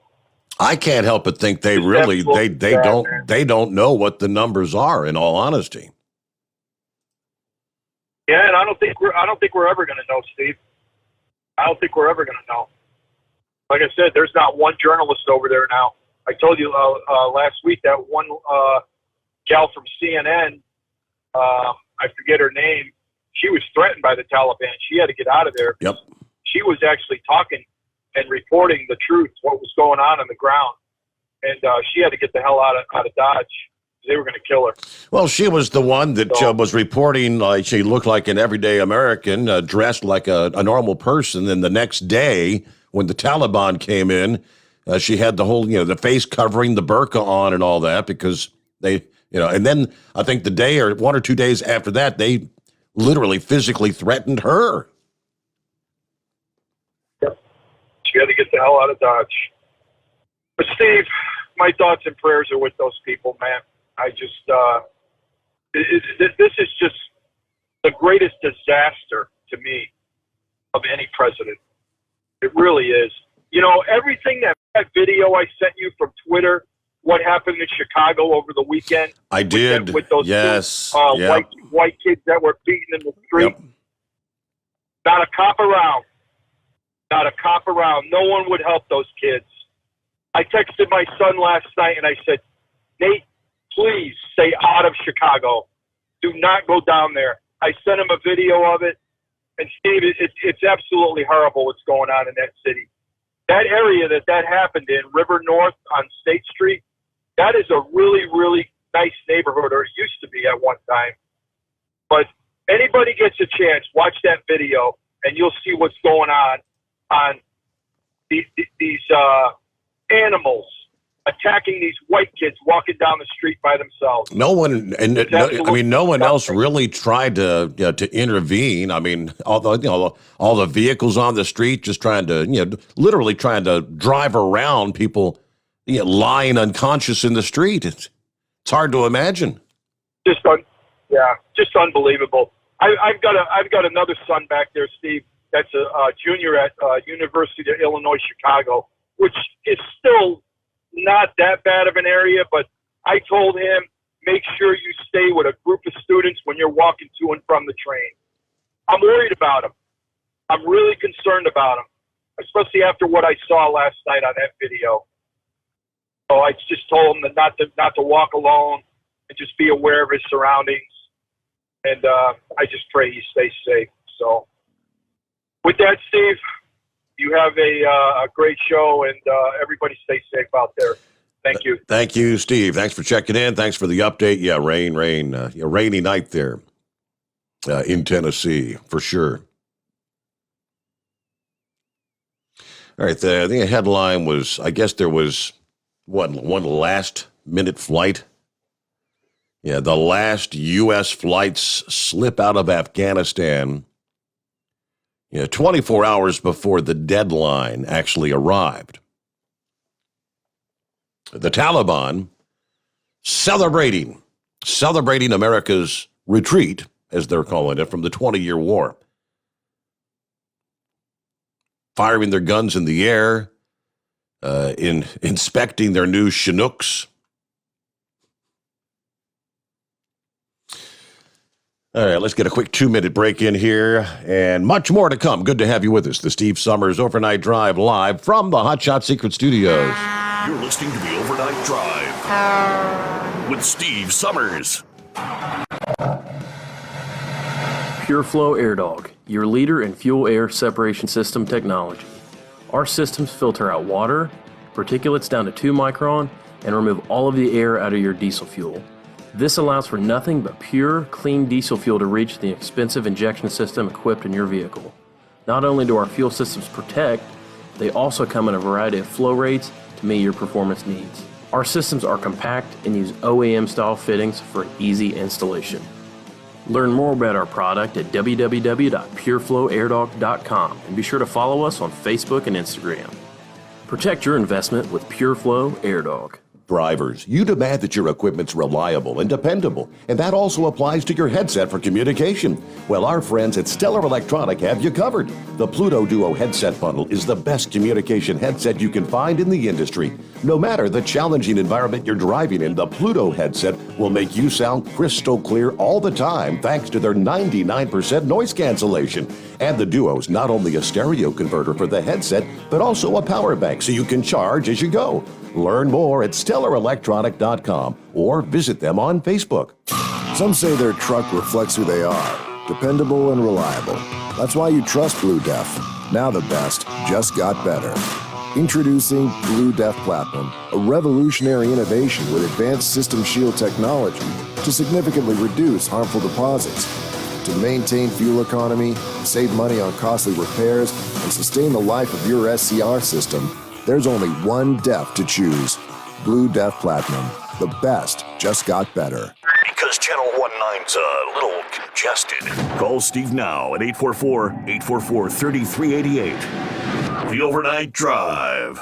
I can't help but think they really they don't know what the numbers are, in all honesty. Yeah, and I don't think we're ever going to know, Steve. I don't think we're ever going to know. Like I said, there's not one journalist over there now. I told you last week that one gal from CNN, I forget her name, she was threatened by the Taliban. She had to get out of there. Yep. She was actually talking and reporting the truth, what was going on the ground. And she had to get the hell out of Dodge. They were going to kill her. Well, she was the one that was reporting like she looked like an everyday American, dressed like a normal person. And the next day, when the Taliban came in, she had the whole, the face covering, the burqa on and all that, because they, and then I think the day or 1 or 2 days after that, they literally physically threatened her. Yep. She had to get the hell out of Dodge. But Steve, my thoughts and prayers are with those people, man. I just, this is just the greatest disaster to me of any president. It really is. You know, everything that video I sent you from Twitter, what happened in Chicago over the weekend. I did. With those yes. two, white kids that were beaten in the street. Yep. Not a cop around. Not a cop around. No one would help those kids. I texted my son last night and I said, Nate, please stay out of Chicago. Do not go down there. I sent him a video of it. And Steve, it's absolutely horrible what's going on in that city. That area that happened in, River North on State Street, that is a really, really nice neighborhood, or it used to be at one time. But anybody gets a chance, watch that video, and you'll see what's going on these animals attacking these white kids walking down the street by themselves. No one, no one else really tried to intervene. I mean, all the vehicles on the street just trying to, literally trying to drive around people, lying unconscious in the street. It's hard to imagine. Just unbelievable. I've got another son back there, Steve. That's a junior at University of Illinois Chicago, which is still not that bad of an area, but I told him, make sure you stay with a group of students when you're walking to and from the train. I'm worried about him. I'm really concerned about him, especially after what I saw last night on that video. So I just told him not to walk alone and just be aware of his surroundings. And I just pray he stays safe. So with that, Steve, you have a great show, and everybody stay safe out there. Thank you. Thank you, Steve. Thanks for checking in. Thanks for the update. Yeah, rain. A rainy night there in Tennessee, for sure. All right, I think the headline was, I guess there was, one last-minute flight? Yeah, the last U.S. flights slip out of Afghanistan 24 hours before the deadline actually arrived. The Taliban celebrating America's retreat, as they're calling it, from the 20-year war. Firing their guns in the air, inspecting their new Chinooks. All right, let's get a quick 2-minute break in here, and much more to come. Good to have you with us. The Steve Sommers Overnight Drive live from the Hot Shot Secret Studios. You're listening to the Overnight Drive with Steve Sommers. Pure Flow Air Dog, your leader in fuel air separation system technology. Our systems filter out water, particulates down to 2 micron, and remove all of the air out of your diesel fuel. This allows for nothing but pure, clean diesel fuel to reach the expensive injection system equipped in your vehicle. Not only do our fuel systems protect, they also come in a variety of flow rates to meet your performance needs. Our systems are compact and use OEM-style fittings for easy installation. Learn more about our product at www.pureflowairdog.com and be sure to follow us on Facebook and Instagram. Protect your investment with Pure Flow Air Dog. Drivers, you demand that your equipment's reliable and dependable, and that also applies to your headset for communication. Well, our friends at Stellar Electronic have you covered. The Pluto Duo headset bundle is the best communication headset you can find in the industry. No matter the challenging environment you're driving in, the Pluto headset will make you sound crystal clear all the time thanks to their 99% noise cancellation. And the Duo's not only a stereo converter for the headset, but also a power bank so you can charge as you go. Learn more at StellarElectronic.com or visit them on Facebook. Some say their truck reflects who they are, dependable and reliable. That's why you trust Blue Def. Now the best just got better. Introducing Blue Def Platinum, a revolutionary innovation with advanced system shield technology to significantly reduce harmful deposits. To maintain fuel economy, save money on costly repairs, and sustain the life of your SCR system, there's only one DEF to choose. Blue Def Platinum. The best just got better. Because Channel 19's a little congested. Call Steve now at 844-844-3388. The Overnight Drive.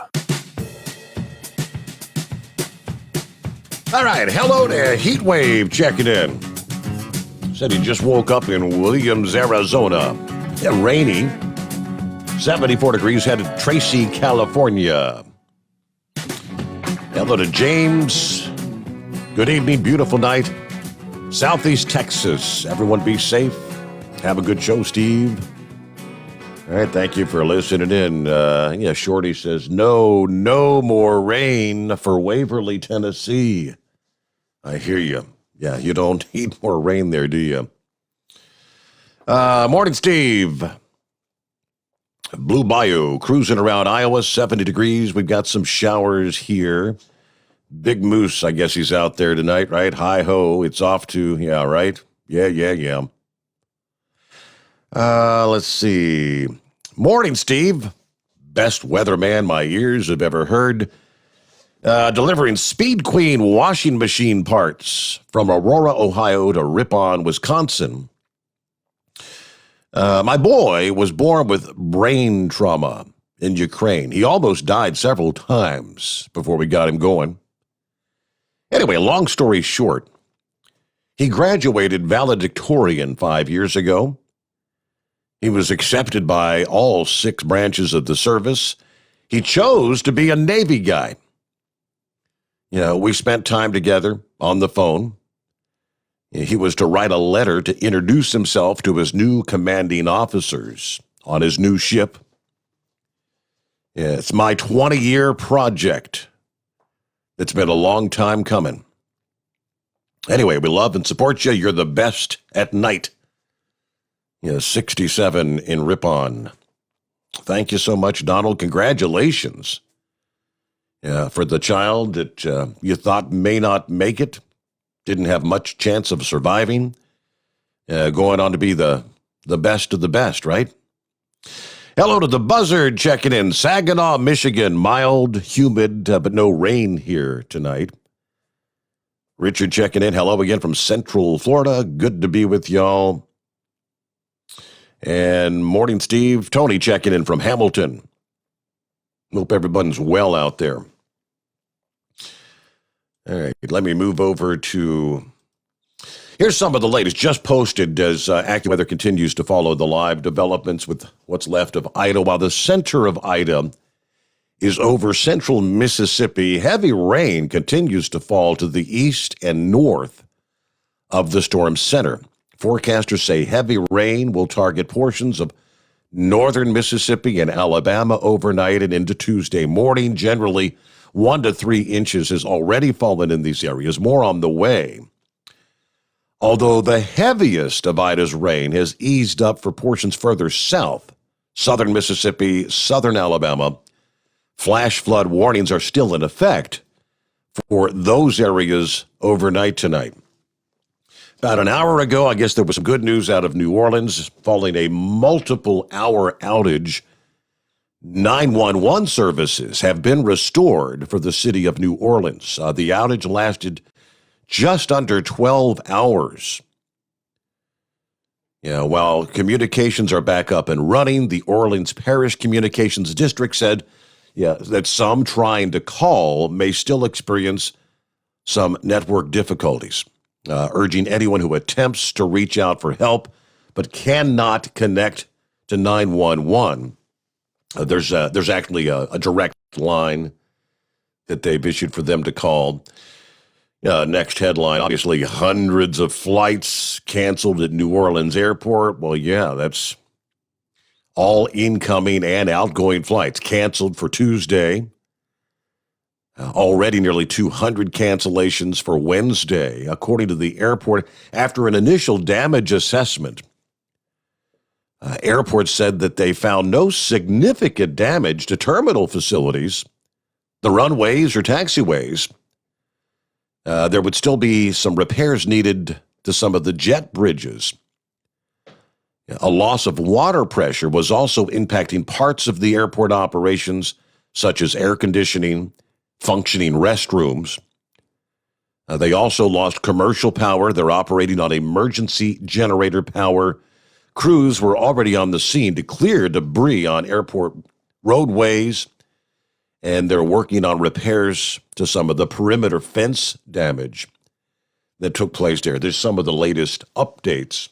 All right, hello there. Heatwave checking in. Said he just woke up in Williams, Arizona. Yeah, rainy. 74 degrees, headed to Tracy, California. Hello to James. Good evening, beautiful night. Southeast Texas. Everyone be safe. Have a good show, Steve. All right, thank you for listening in. Shorty says, no more rain for Waverly, Tennessee. I hear you. Yeah, you don't need more rain there, do you? Morning, Steve. Blue Bayou, cruising around Iowa, 70 degrees. We've got some showers here. Big Moose, I guess he's out there tonight, right? Hi-ho, it's off to, yeah, right? Yeah. Let's see. Morning, Steve. Best weatherman my ears have ever heard. Delivering Speed Queen washing machine parts from Aurora, Ohio to Ripon, Wisconsin. My boy was born with brain trauma in Ukraine. He almost died several times before we got him going. Anyway, long story short, he graduated valedictorian 5 years ago. He was accepted by all 6 branches of the service. He chose to be a Navy guy. We spent time together on the phone. He was to write a letter to introduce himself to his new commanding officers on his new ship. It's my 20-year project. It's been a long time coming. Anyway, we love and support you. You're the best at night. 67 in Ripon. Thank you so much, Donald. Congratulations. For the child that you thought may not make it. Didn't have much chance of surviving, going on to be the best of the best, right? Hello to the Buzzard checking in. Saginaw, Michigan. Mild, humid, but no rain here tonight. Richard checking in. Hello again from Central Florida. Good to be with y'all. And morning, Steve. Tony checking in from Hamilton. Hope everyone's well out there. All right, let me move over to, here's some of the latest just posted as AccuWeather continues to follow the live developments with what's left of Ida. While the center of Ida is over central Mississippi, heavy rain continues to fall to the east and north of the storm center. Forecasters say heavy rain will target portions of northern Mississippi and Alabama overnight and into Tuesday morning. Generally, 1 to 3 inches has already fallen in these areas, more on the way. Although the heaviest of Ida's rain has eased up for portions further south, southern Mississippi, southern Alabama, flash flood warnings are still in effect for those areas overnight tonight. About an hour ago, I guess there was some good news out of New Orleans following a multiple-hour outage. 911 services have been restored for the city of New Orleans. The outage lasted just under 12 hours. While communications are back up and running, the Orleans Parish Communications District said that some trying to call may still experience some network difficulties, urging anyone who attempts to reach out for help but cannot connect to 911. There's actually a direct line that they've issued for them to call. Next headline, obviously hundreds of flights canceled at New Orleans Airport. Well, yeah, that's all incoming and outgoing flights canceled for Tuesday. Already nearly 200 cancellations for Wednesday, according to the airport, after an initial damage assessment. Airports said that they found no significant damage to terminal facilities, the runways or taxiways. There would still be some repairs needed to some of the jet bridges. A loss of water pressure was also impacting parts of the airport operations, such as air conditioning, functioning restrooms. They also lost commercial power. They're operating on emergency generator power. Crews were already on the scene to clear debris on airport roadways, and they're working on repairs to some of the perimeter fence damage. that took place there. There's some of the latest updates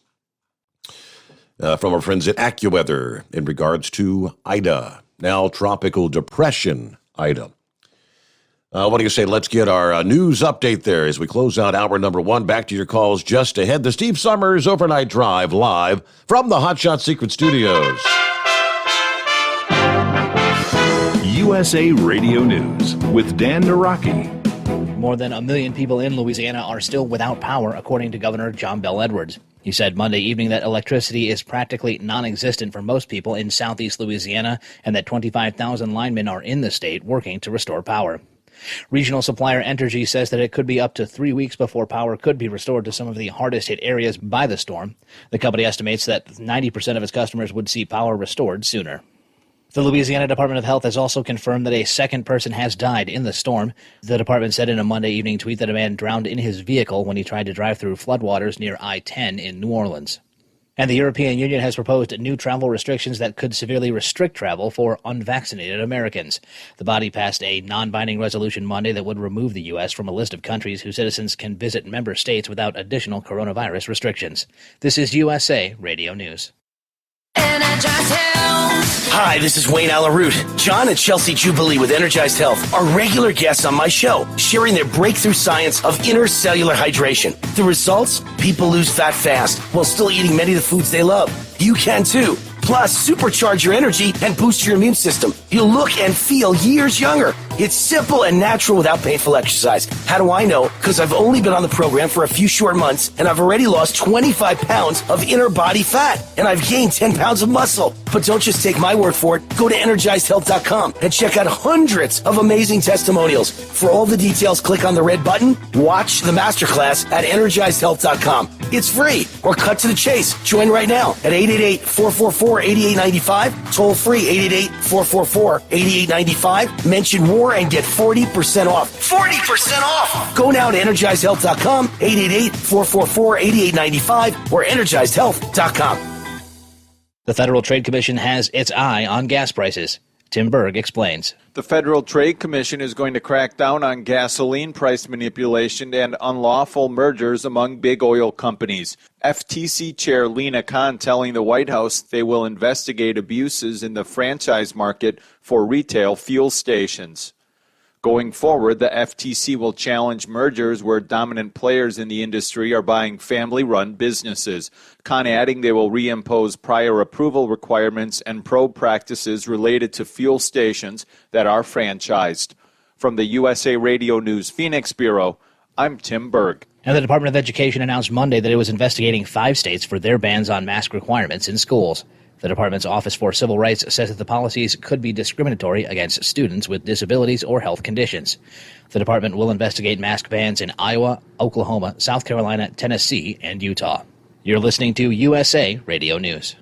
from our friends at AccuWeather in regards to Ida, now tropical depression Ida. What do you say? Let's get our news update there as we close out hour number 1. Back to your calls just ahead. The Steve Sommers Overnight Drive live from the Hotshot Secret Studios. USA Radio News with Dan Naraki. More than 1 million people in Louisiana are still without power, according to Governor John Bel Edwards. He said Monday evening that electricity is practically non-existent for most people in southeast Louisiana and that 25,000 linemen are in the state working to restore power. Regional supplier Entergy says that it could be up to 3 weeks before power could be restored to some of the hardest hit areas by the storm. The company estimates that 90% of its customers would see power restored sooner. The Louisiana Department of Health has also confirmed that a second person has died in the storm. The department said in a Monday evening tweet that a man drowned in his vehicle when he tried to drive through floodwaters near I-10 in New Orleans. And the European Union has proposed new travel restrictions that could severely restrict travel for unvaccinated Americans. The body passed a non-binding resolution Monday that would remove the U.S. from a list of countries whose citizens can visit member states without additional coronavirus restrictions. This is USA Radio News. Hi, this is Wayne Alaroot. John and Chelsea Jubilee with Energized Health are regular guests on my show, sharing their breakthrough science of intercellular hydration. The results? People lose fat fast while still eating many of the foods they love. You can too. Plus, supercharge your energy and boost your immune system. You'll look and feel years younger. It's simple and natural without painful exercise. How do I know? Because I've only been on the program for a few short months, and I've already lost 25 pounds of inner body fat, and I've gained 10 pounds of muscle. But don't just take my word for it. Go to EnergizedHealth.com and check out hundreds of amazing testimonials. For all the details, click on the red button, watch the masterclass at EnergizedHealth.com. It's free, or cut to the chase. Join right now at 888-444-8895, toll free 888-444-8895. Mention war and get 40% off. 40% off! Go now to EnergizedHealth.com, 888-444-8895, or EnergizedHealth.com. The Federal Trade Commission has its eye on gas prices. Tim Berg explains. The Federal Trade Commission is going to crack down on gasoline price manipulation and unlawful mergers among big oil companies. FTC Chair Lena Khan telling the White House they will investigate abuses in the franchise market for retail fuel stations. Going forward, the FTC will challenge mergers where dominant players in the industry are buying family-run businesses. Khan adding they will reimpose prior approval requirements and probe practices related to fuel stations that are franchised. From the USA Radio News Phoenix Bureau, I'm Tim Berg. And the Department of Education announced Monday that it was investigating 5 states for their bans on mask requirements in schools. The department's Office for Civil Rights says that the policies could be discriminatory against students with disabilities or health conditions. The department will investigate mask bans in Iowa, Oklahoma, South Carolina, Tennessee, and Utah. You're listening to USA Radio News.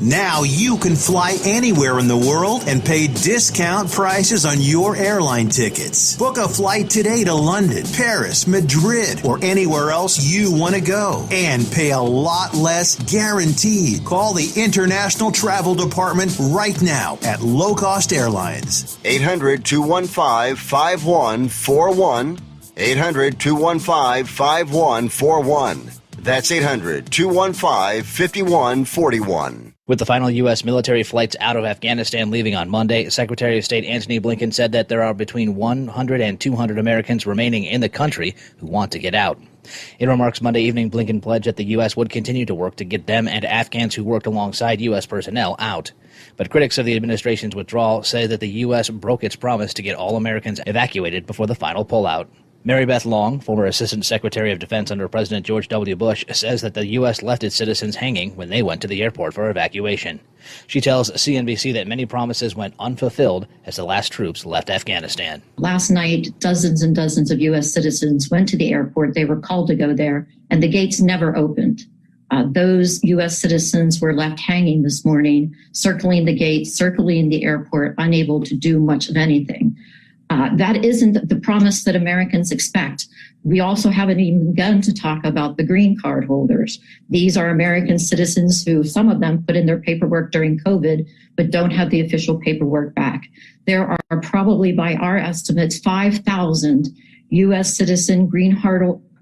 Now you can fly anywhere in the world and pay discount prices on your airline tickets. Book a flight today to London, Paris, Madrid, or anywhere else you want to go and pay a lot less guaranteed. Call the International Travel Department right now at Low Cost Airlines. 800-215-5141. 800-215-5141. That's 800-215-5141. With the final U.S. military flights out of Afghanistan leaving on Monday, Secretary of State Antony Blinken said that there are between 100 and 200 Americans remaining in the country who want to get out. In remarks Monday evening, Blinken pledged that the U.S. would continue to work to get them and Afghans who worked alongside U.S. personnel out. But critics of the administration's withdrawal say that the U.S. broke its promise to get all Americans evacuated before the final pullout. Mary Beth Long, former Assistant Secretary of Defense under President George W. Bush, says that the U.S. left its citizens hanging when they went to the airport for evacuation. She tells CNBC that many promises went unfulfilled as the last troops left Afghanistan. Last night, dozens and dozens of U.S. citizens went to the airport. They were called to go there, and the gates never opened. Those U.S. citizens were left hanging this morning, circling the gates, circling the airport, unable to do much of anything. That isn't the promise that Americans expect. We also haven't even begun to talk about the green card holders. These are American citizens who, some of them, put in their paperwork during COVID, but don't have the official paperwork back. There are probably, by our estimates, 5,000 U.S. citizen green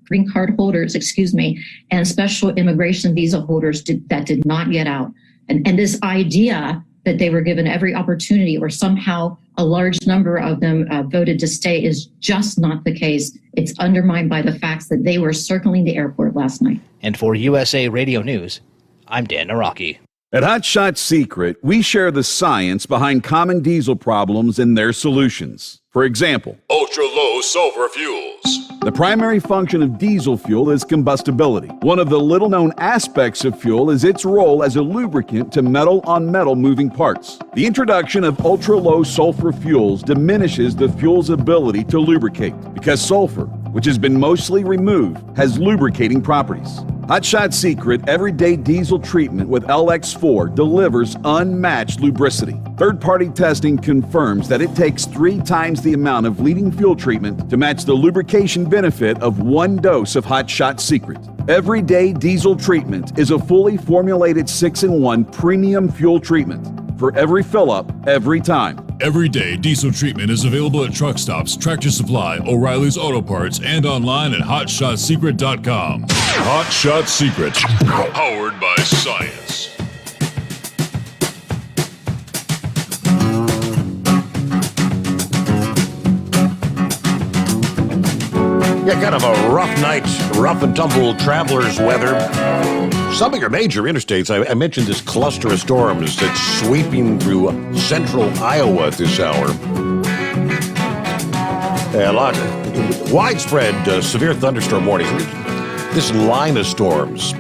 green card holders, and special immigration visa holders that did not get out. And this idea that they were given every opportunity or somehow a large number of them voted to stay is just not the case. It's undermined by the facts that they were circling the airport last night. And for USA Radio News, I'm Dan Naraki. At Hot Shot Secret, we share the science behind common diesel problems and their solutions. For example, ultra-low sulfur fuels. The primary function of diesel fuel is combustibility. One of the little-known aspects of fuel is its role as a lubricant to metal-on-metal moving parts. The introduction of ultra-low sulfur fuels diminishes the fuel's ability to lubricate because sulfur, which has been mostly removed, has lubricating properties. Hot Shot Secret Everyday Diesel Treatment with LX4 delivers unmatched lubricity. Third-party testing confirms that it takes 3 times the amount of leading fuel treatment to match the lubrication benefit of 1 dose of Hot Shot Secret. Everyday Diesel Treatment is a fully formulated 6-in-1 premium fuel treatment for every fill-up, every time. Everyday diesel treatment is available at truck stops, Tractor Supply, O'Reilly's Auto Parts, and online at HotShotSecret.com. Hot Shot Secret, powered by science. Yeah, kind of a rough night, rough and tumble traveler's weather. Some of your major interstates, I mentioned this cluster of storms that's sweeping through central Iowa at this hour. A lot widespread severe thunderstorm warnings. This line of storms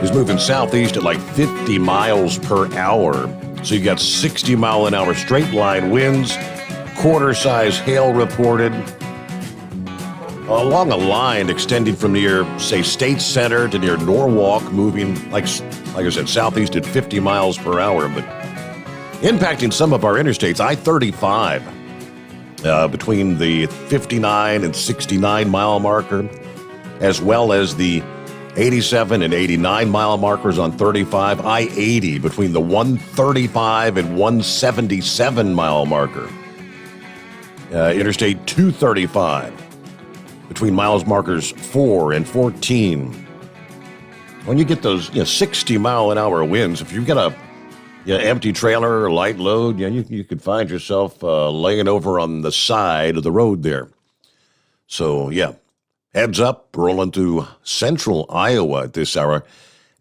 is moving southeast at like 50 miles per hour. So you've got 60 mile an hour straight line winds, quarter-size hail reported. Along a line extending from near, say, State Center to near Norwalk, moving, like I said, southeast at 50 miles per hour, but impacting some of our interstates. I-35 between the 59 and 69 mile marker, as well as the 87 and 89 mile markers on 35. I-80 between the 135 and 177 mile marker. Interstate 235. Between miles markers 4 and 14. When you get those 60 mile an hour winds, if you've got a empty trailer or light load, you could find yourself laying over on the side of the road there. So, heads up, rolling through central Iowa at this hour.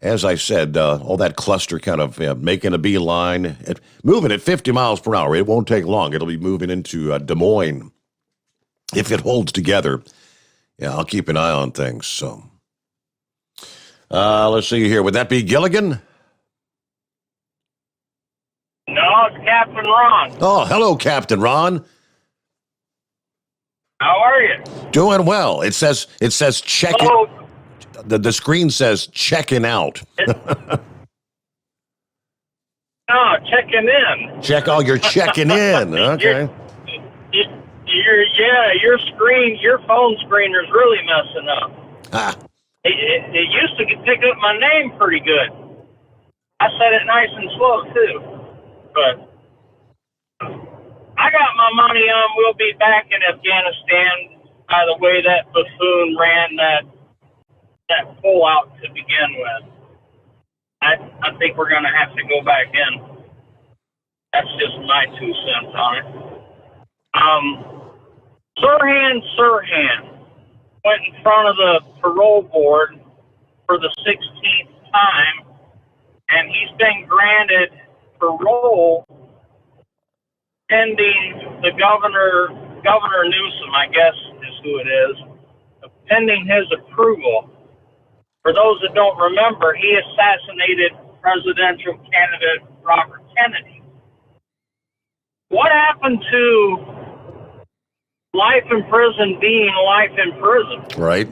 As I said, all that cluster kind of making a beeline, moving at 50 miles per hour. It won't take long. It'll be moving into Des Moines. If it holds together, I'll keep an eye on things. So, let's see here. Would that be Gilligan? No, it's Captain Ron. Oh, hello, Captain Ron. How are you? Doing well. It says checking. Oh. The screen says checking out. No, checking in. You're checking in. Okay. Your screen, your phone screener's really messing up. It used to pick up my name pretty good. I said it nice and slow too, but I got my money on we'll be back in Afghanistan by the way that buffoon ran that pullout to begin with. I think we're going to have to go back in. That's just my 2 cents on it. Sirhan went in front of the parole board for the 16th time, and he's been granted parole pending the Governor Newsom, I guess is who it is, pending his approval. For those that don't remember, he assassinated presidential candidate Robert Kennedy. What happened to life in prison being life in prison? Right.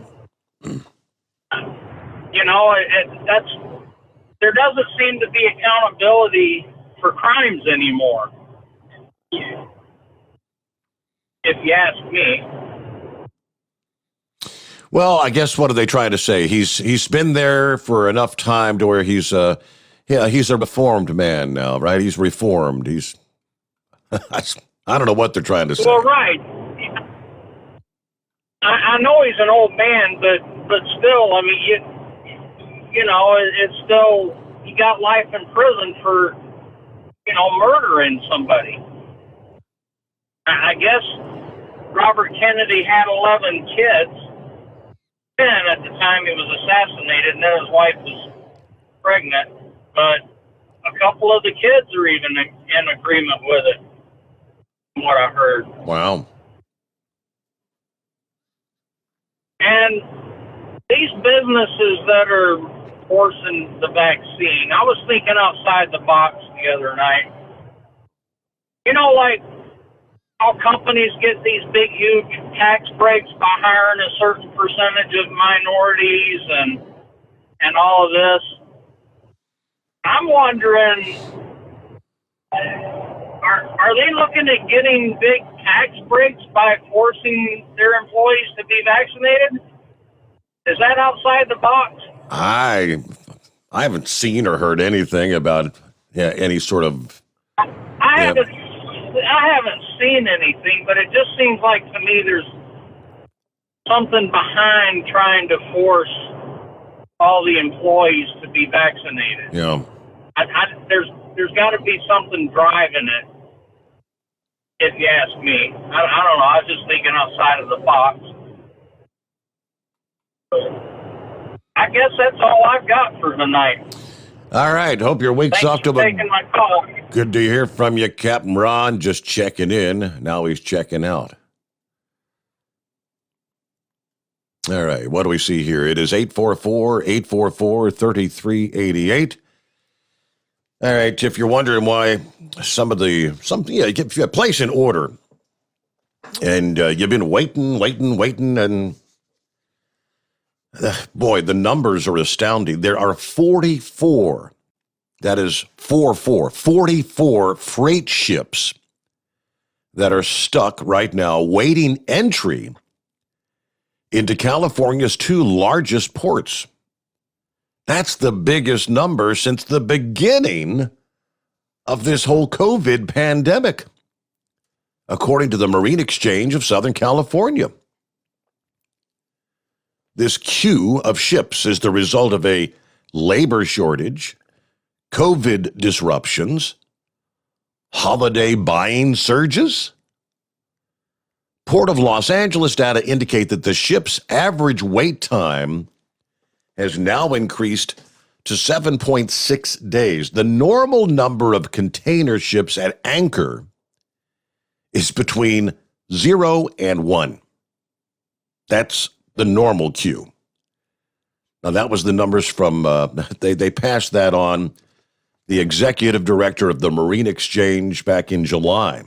There doesn't seem to be accountability for crimes anymore, if you ask me. Well, I guess what are they trying to say? He's been there for enough time to where he's a reformed man now, right? He's reformed. I don't know what they're trying to say. Well, right. I know he's an old man, but still, I mean, you know, it's still, he got life in prison for, you know, murdering somebody. I guess Robert Kennedy had 11 kids. And at the time he was assassinated, and then his wife was pregnant. But a couple of the kids are even in agreement with it, from what I heard. Wow. And these businesses that are forcing the vaccine, I was thinking outside the box the other night. You know, like how companies get these big, huge tax breaks by hiring a certain percentage of minorities and all of this. I'm wondering, are they looking at getting big tax breaks by forcing their employees to be vaccinated? Is that outside the box? I haven't seen or heard anything about any sort of. I haven't seen anything, but it just seems like to me there's something behind trying to force all the employees to be vaccinated. Yeah. There's got to be something driving it, if you ask me. I don't know. I was just thinking outside of the box. But I guess that's all I've got for tonight. All right. Hope your week's Thanks off to for taking my call. Good to hear from you, Captain Ron. Just checking in. Now he's checking out. All right. What do we see here? It is 844-844-3388. All right. If you're wondering why if you place an order and you've been waiting, and boy, the numbers are astounding. There are 44. That is 44 freight ships that are stuck right now waiting entry into California's two largest ports. That's the biggest number since the beginning of this whole COVID pandemic, according to the Marine Exchange of Southern California. This queue of ships is the result of a labor shortage, COVID disruptions, holiday buying surges. Port of Los Angeles data indicate that the ship's average wait time has now increased to 7.6 days. The normal number of container ships at anchor is between 0 and 1. That's the normal queue. Now, that was the numbers from, they passed that on the executive director of the Marine Exchange back in July.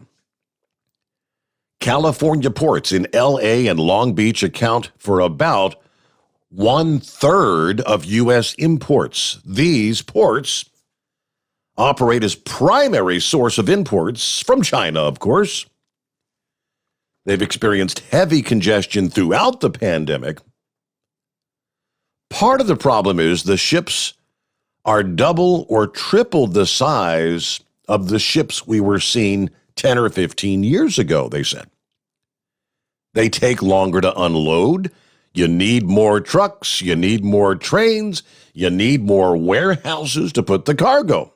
California ports in L.A. and Long Beach account for about 1/3 of U.S. imports. These ports operate as primary source of imports from China, of course. They've experienced heavy congestion throughout the pandemic. Part of the problem is the ships are double or triple the size of the ships we were seeing 10 or 15 years ago, they said. They take longer to unload. You need more trucks. You need more trains. You need more warehouses to put the cargo.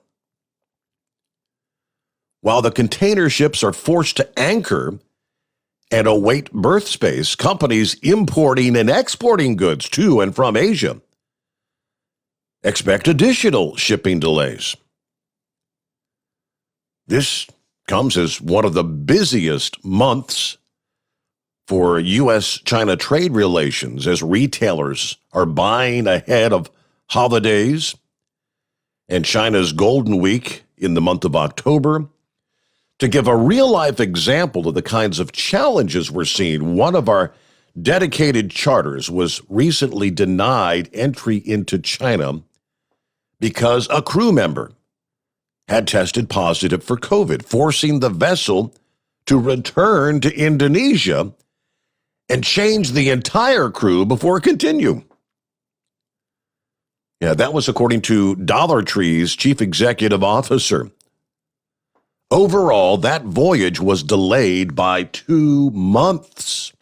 While the container ships are forced to anchor and await berth space, companies importing and exporting goods to and from Asia expect additional shipping delays. This comes as one of the busiest months for U.S.-China trade relations as retailers are buying ahead of holidays and China's Golden Week in the month of October. To give a real-life example of the kinds of challenges we're seeing, one of our dedicated charters was recently denied entry into China because a crew member had tested positive for COVID, forcing the vessel to return to Indonesia and change the entire crew before continue. Yeah, that was according to Dollar Tree's chief executive officer. Overall, that voyage was delayed by 2 months.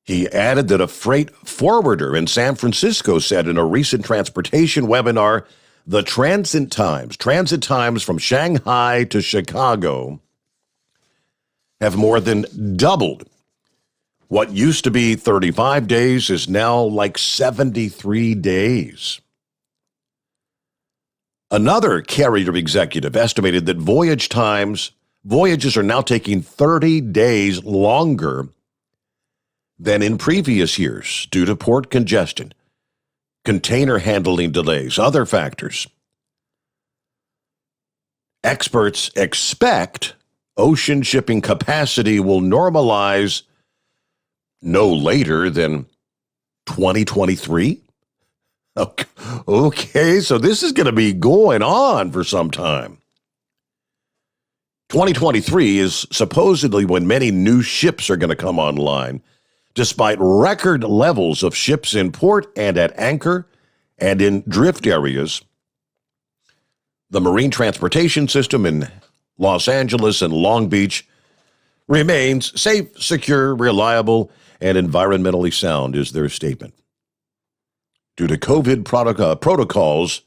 He added that a freight forwarder in San Francisco said in a recent transportation webinar, the transit times from Shanghai to Chicago have more than doubled. What used to be 35 days is now like 73 days. Another carrier executive estimated that voyages are now taking 30 days longer than in previous years due to port congestion, container handling delays, other factors. Experts expect ocean shipping capacity will normalize no later than 2023. Okay, so this is going to be going on for some time. 2023 is supposedly when many new ships are going to come online, despite record levels of ships in port and at anchor and in drift areas. The marine transportation system in Los Angeles and Long Beach remains safe, secure, reliable, and environmentally sound, is their statement. Due to COVID protocols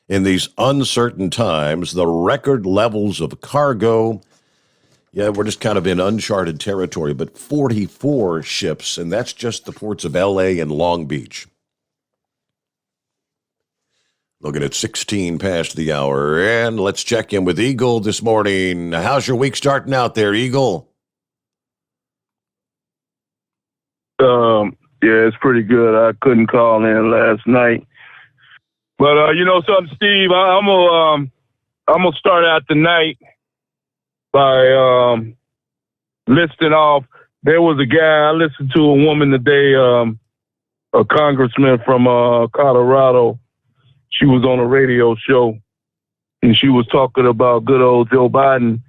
in these uncertain times, the record levels of cargo, we're just kind of in uncharted territory, but 44 ships, and that's just the ports of LA and Long Beach. Looking at 16 past the hour, and let's check in with Eagle this morning. How's your week starting out there, Eagle? Yeah, it's pretty good. I couldn't call in last night. But, you know something, Steve, I'm gonna start out the night by listing off. There was a guy, I listened to a woman today, a congressman from Colorado. She was on a radio show, and she was talking about good old Joe Biden.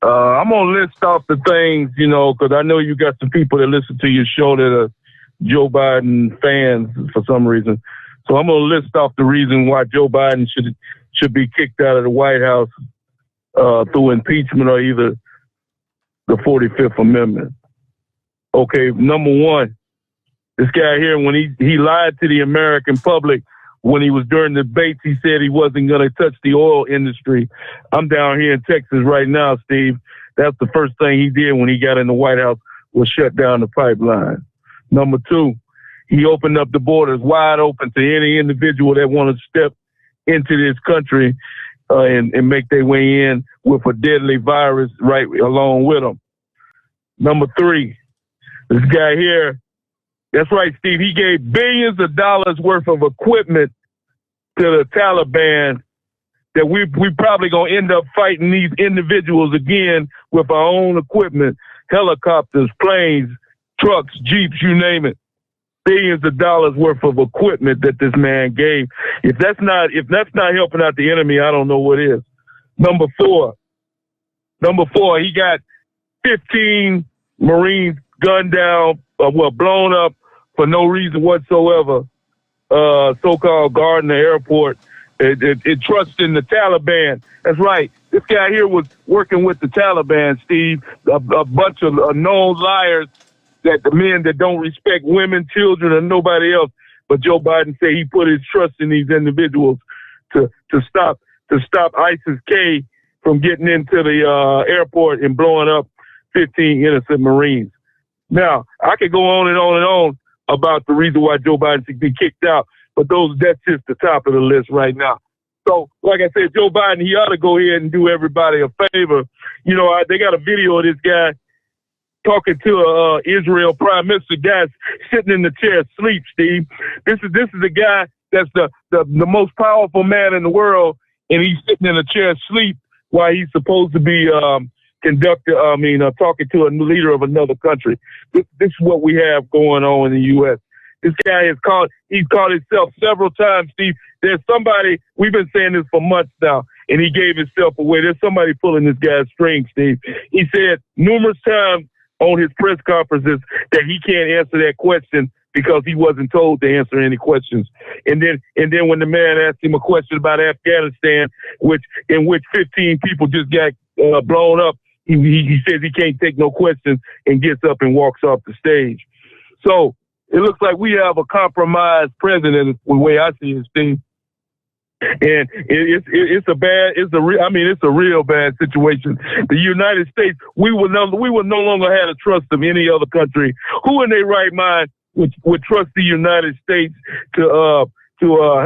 I'm going to list off the things, you know, because I know you got some people that listen to your show that are Joe Biden fans for some reason. So I'm going to list off the reason why Joe Biden should be kicked out of the White House through impeachment or either the 45th Amendment. Okay, number one, this guy here, when he lied to the American public when he was during the debates, he said he wasn't going to touch the oil industry. I'm down here in Texas right now, Steve. That's the first thing he did when he got in the White House was shut down the pipeline. Number two, he opened up the borders wide open to any individual that want to step into this country and make their way in with a deadly virus right along with them. Number three, this guy here, that's right, Steve, he gave billions of dollars worth of equipment to the Taliban that we probably going to end up fighting these individuals again with our own equipment, helicopters, planes, trucks, jeeps, you name it. Billions of dollars worth of equipment that this man gave. If that's not helping out the enemy, I don't know what is. Number four, he got 15 Marines gunned down, blown up for no reason whatsoever. So-called guard in the airport. It trusts in the Taliban. That's right. This guy here was working with the Taliban, Steve. A bunch of known liars, that the men that don't respect women, children, or nobody else. But Joe Biden said he put his trust in these individuals to stop ISIS-K from getting into the airport and blowing up 15 innocent Marines. Now, I could go on and on and on about the reason why Joe Biden should be kicked out, but that's just the top of the list right now. So, like I said, Joe Biden, he ought to go ahead and do everybody a favor. You know, they got a video of this guy talking to Israel Prime Minister, guy sitting in the chair asleep, Steve. This is a guy that's the most powerful man in the world, and he's sitting in a chair asleep while he's supposed to be talking to a leader of another country. This is what we have going on in the U.S. This guy he's called himself several times, Steve. There's somebody, we've been saying this for months now, and he gave himself away. There's somebody pulling this guy's string, Steve. He said numerous times on his press conferences that he can't answer that question because he wasn't told to answer any questions. And then when the man asked him a question about Afghanistan, in which 15 people just got blown up, he says he can't take no questions and gets up and walks off the stage. So it looks like we have a compromised president, the way I see it, Steve. And it's a real bad situation. The United States, we will no longer have to trust them any other country. Who in their right mind would trust the United States to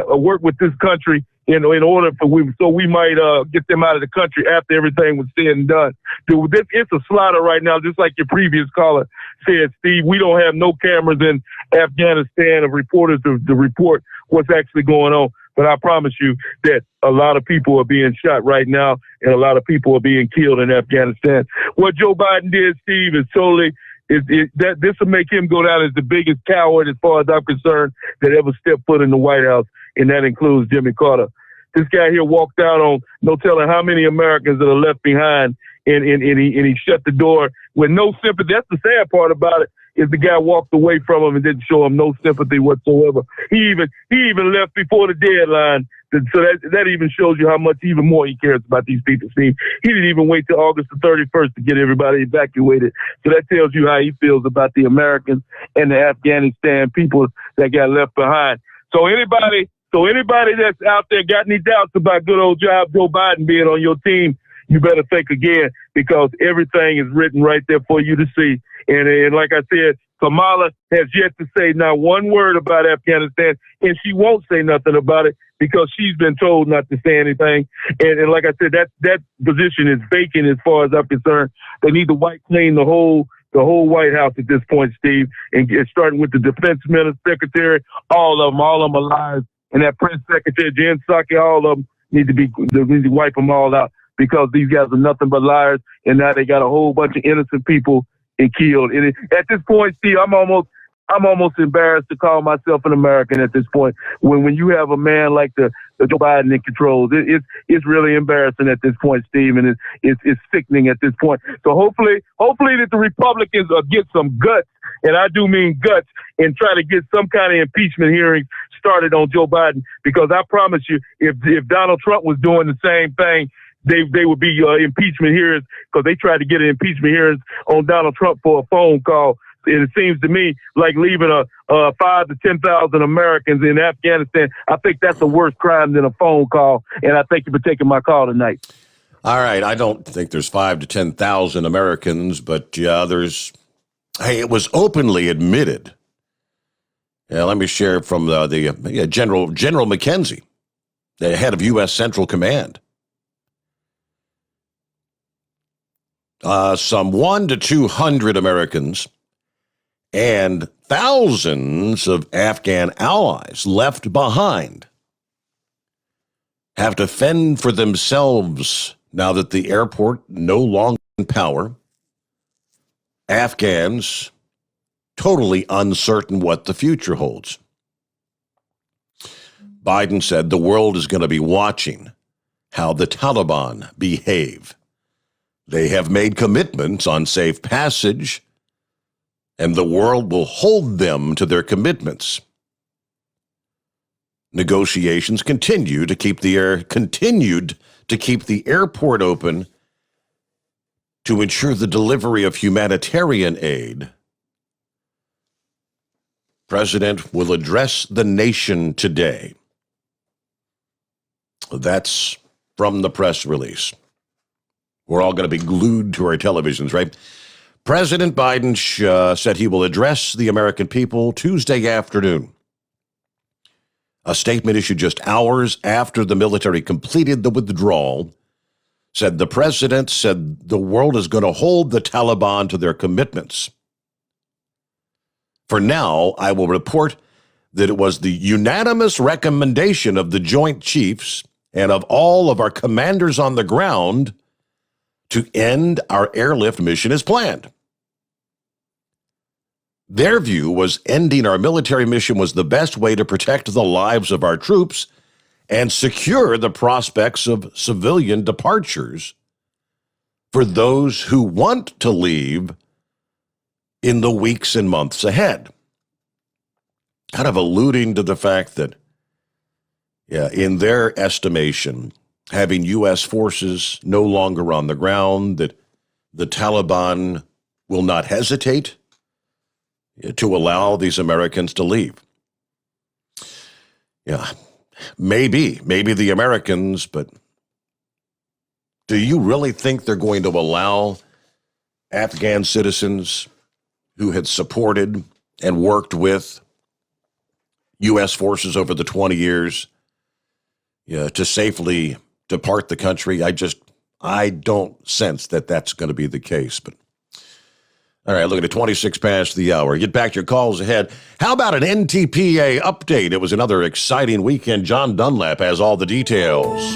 work with this country in order for we might get them out of the country after everything was said and done. Dude, it's a slaughter right now, just like your previous caller said, Steve. We don't have no cameras in Afghanistan of reporters to report what's actually going on. But I promise you that a lot of people are being shot right now, and a lot of people are being killed in Afghanistan. What Joe Biden did, Steve, is totally that this will make him go down as the biggest coward, as far as I'm concerned, that ever stepped foot in the White House, and that includes Jimmy Carter. This guy here walked out on no telling how many Americans that are left behind, and he shut the door with no sympathy. That's the sad part about it. Is the guy walked away from him and didn't show him no sympathy whatsoever. He even left before the deadline. So that even shows you how much even more he cares about these people, Steve. He didn't even wait till August the 31st to get everybody evacuated. So that tells you how he feels about the Americans and the Afghanistan people that got left behind. So anybody that's out there got any doubts about good old Joe Biden being on your team, you better think again, because everything is written right there for you to see. And like I said, Kamala has yet to say not one word about Afghanistan, and she won't say nothing about it because she's been told not to say anything. And like I said, that position is vacant as far as I'm concerned. They need to wipe clean the whole White House at this point, Steve, and starting with the defense minister, secretary, all of them are liars. And that press secretary, Jen Psaki, all of them need to wipe them all out, because these guys are nothing but liars, and now they got a whole bunch of innocent people and killed. And at this point, Steve, I'm almost embarrassed to call myself an American at this point. When you have a man like the Joe Biden in control, it's really embarrassing at this point, Steve, and it's sickening at this point. So hopefully that the Republicans get some guts, and I do mean guts, and try to get some kind of impeachment hearing started on Joe Biden, because I promise you, if Donald Trump was doing the same thing, they would be impeachment hearings, because they tried to get an impeachment hearings on Donald Trump for a phone call. And it seems to me like leaving 5 to 10,000 Americans in Afghanistan. I think that's a worse crime than a phone call. And I thank you for taking my call tonight. All right. I don't think there's 5 to 10,000 Americans, but it was openly admitted. Let me share from the General McKenzie, the head of U.S. Central Command. Some 100 to 200 Americans and thousands of Afghan allies left behind have to fend for themselves now that the airport no longer in power. Afghans totally uncertain what the future holds. Biden said the world is going to be watching how the Taliban behave. They have made commitments on safe passage, and the world will hold them to their commitments. Negotiations continued to keep the airport open to ensure the delivery of humanitarian aid. President will address the nation today. That's from the press release. We're all going to be glued to our televisions, right? President Biden said he will address the American people Tuesday afternoon. A statement issued just hours after the military completed the withdrawal said the president said the world is going to hold the Taliban to their commitments. For now, I will report that it was the unanimous recommendation of the Joint Chiefs and of all of our commanders on the ground to end our airlift mission as planned. Their view was ending our military mission was the best way to protect the lives of our troops and secure the prospects of civilian departures for those who want to leave in the weeks and months ahead. Kind of alluding to the fact that, in their estimation, having U.S. forces no longer on the ground, that the Taliban will not hesitate to allow these Americans to leave. Yeah, maybe the Americans, but do you really think they're going to allow Afghan citizens who had supported and worked with U.S. forces over the 20 years to safely depart the country? I don't sense that that's going to be the case. But all right, looking at 26 past the hour. Get back to your calls ahead. How about an Ntpa update? It was another exciting weekend. John Dunlap has all the details.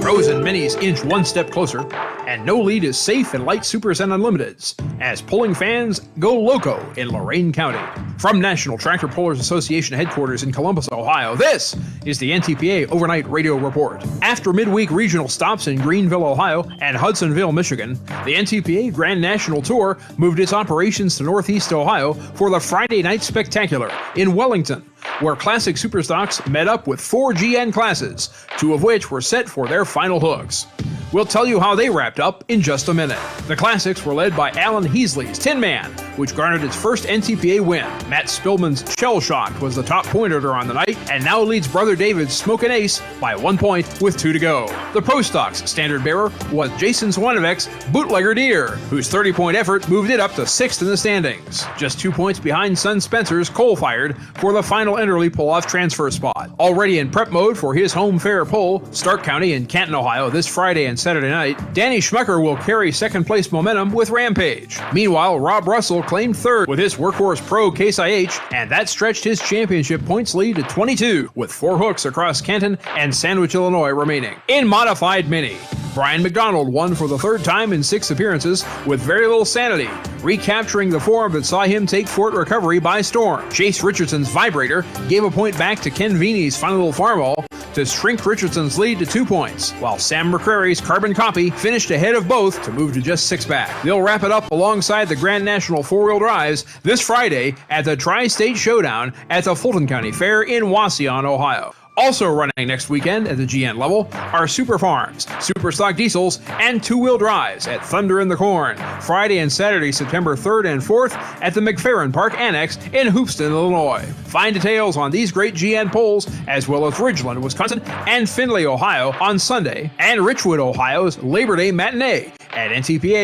Pros and minis inch one step closer, and no lead is safe in light supers and unlimiteds as pulling fans go loco in Lorain County. From National Tractor Pullers Association headquarters in Columbus, Ohio, this is the Ntpa Overnight Radio Report. After midweek regional stops in Greenville, Ohio and Hudsonville, Michigan, the Ntpa Grand National Tour moved its operations to Northeast Ohio for the Friday Night Spectacular in Wellington, where Classic Superstocks met up with 4 GN classes, 2 of which were set for their final hooks. We'll tell you how they wrapped up in just a minute. The Classics were led by Alan Heasley's Tin Man, which garnered its first Ntpa win. Matt Spillman's Shell Shocked was the top pointer on the night, and now leads Brother David's Smokin' Ace by 1 point with 2 to go. The Pro Stocks standard bearer was Jason Swanevek's Bootlegger Deer, whose 30-point effort moved it up to 6th in the standings, just 2 points behind Son Spencer's Coal Fired for the final Enderley pull-off transfer spot. Already in prep mode for his home fair pull, Stark County in Canton, Ohio, this Friday and Saturday night, Danny Schmucker will carry second-place momentum with Rampage. Meanwhile, Rob Russell claimed third with his Workhorse Pro Case IH, and that stretched his championship points lead to 22, with 4 hooks across Canton and Sandwich, Illinois remaining. In Modified Mini, Brian McDonald won for the 3rd time in 6 appearances with very little sanity, recapturing the form that saw him take Fort Recovery by storm. Chase Richardson's Vibrator gave a point back to Ken Veeney's Final Little Farmall to shrink Richardson's lead to 2 points, while Sam McCrary's Carbon Copy finished ahead of both to move to just 6 back. They'll wrap it up alongside the Grand National 4-wheel drives this Friday at the Tri-State Showdown at the Fulton County Fair in Wauseon, Ohio. Also running next weekend at the GN level are Super Farms, Super Stock Diesels, and 2-wheel drives at Thunder in the Corn, Friday and Saturday, September 3rd and 4th at the McFerrin Park Annex in Hoopeston, Illinois. Find details on these great GN polls, as well as Ridgeland, Wisconsin, and Findlay, Ohio on Sunday, and Richwood, Ohio's Labor Day Matinee at ntpapull.com.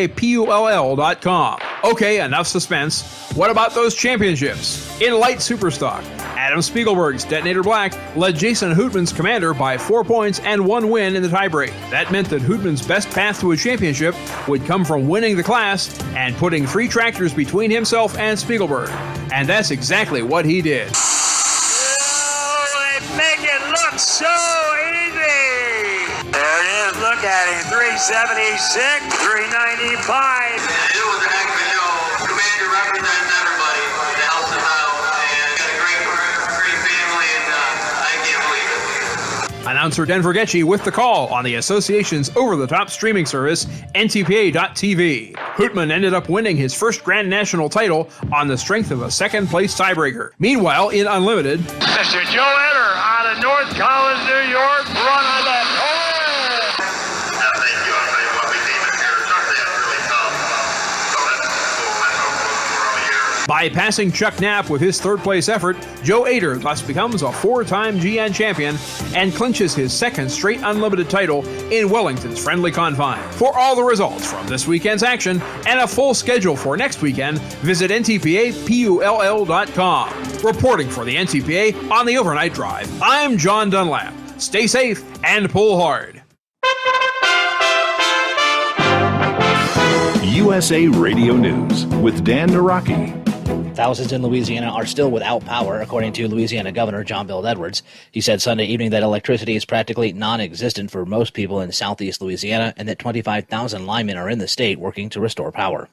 Okay, enough suspense. What about those championships? In light superstock, Adam Spiegelberg's Detonator Black led Jason Hootman's Commander by 4 points and 1 win in the tiebreak. That meant that Hootman's best path to a championship would come from winning the class and putting 3 tractors between himself and Spiegelberg. And that's exactly what he did. Oh, they make it look so easy. There it is. Look at him. 376, 395. It was an heck of a show. Commander representing everybody that helps us out. And got a great family, and I can't believe it. Announcer Denver Getchy with the call on the association's over-the-top streaming service, Ntpa.tv. Hootman ended up winning his first Grand National title on the strength of a second-place tiebreaker. Meanwhile, in Unlimited, Mr. Joe Eder out of North College, New York, run on that. Thank you. I'll tell you what, we came in here. Chuck, that's really tough. So that's cool. I know we're all here. by passing Chuck Knapp with his third-place effort, Joe Eder thus becomes a 4-time GN champion and clinches his second straight unlimited title in Wellington's friendly confine. For all the results from this weekend's action and a full schedule for next weekend, visit ntpapull.com. Reporting for the Ntpa on the Overnight Drive, I'm John Dunlap. Stay safe and pull hard. USA Radio News with Dan Naraki. Thousands in Louisiana are still without power, according to Louisiana Governor John Bel Edwards. He said Sunday evening that electricity is practically non-existent for most people in southeast Louisiana and that 25,000 linemen are in the state working to restore power.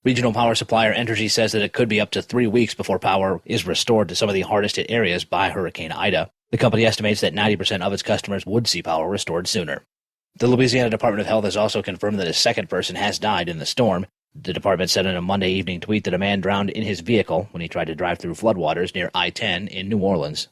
Regional power supplier Entergy says that it could be up to 3 weeks before power is restored to some of the hardest hit areas by Hurricane Ida. The company estimates that 90% of its customers would see power restored sooner. The Louisiana Department of Health has also confirmed that a second person has died in the storm. The department said in a Monday evening tweet that a man drowned in his vehicle when he tried to drive through floodwaters near I-10 in New Orleans.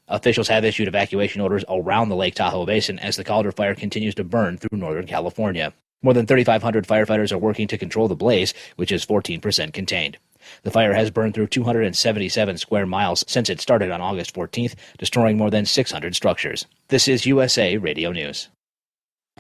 Officials have issued evacuation orders around the Lake Tahoe Basin as the Calder Fire continues to burn through Northern California. More than 3,500 firefighters are working to control the blaze, which is 14% contained. The fire has burned through 277 square miles since it started on August 14th, destroying more than 600 structures. This is USA Radio News.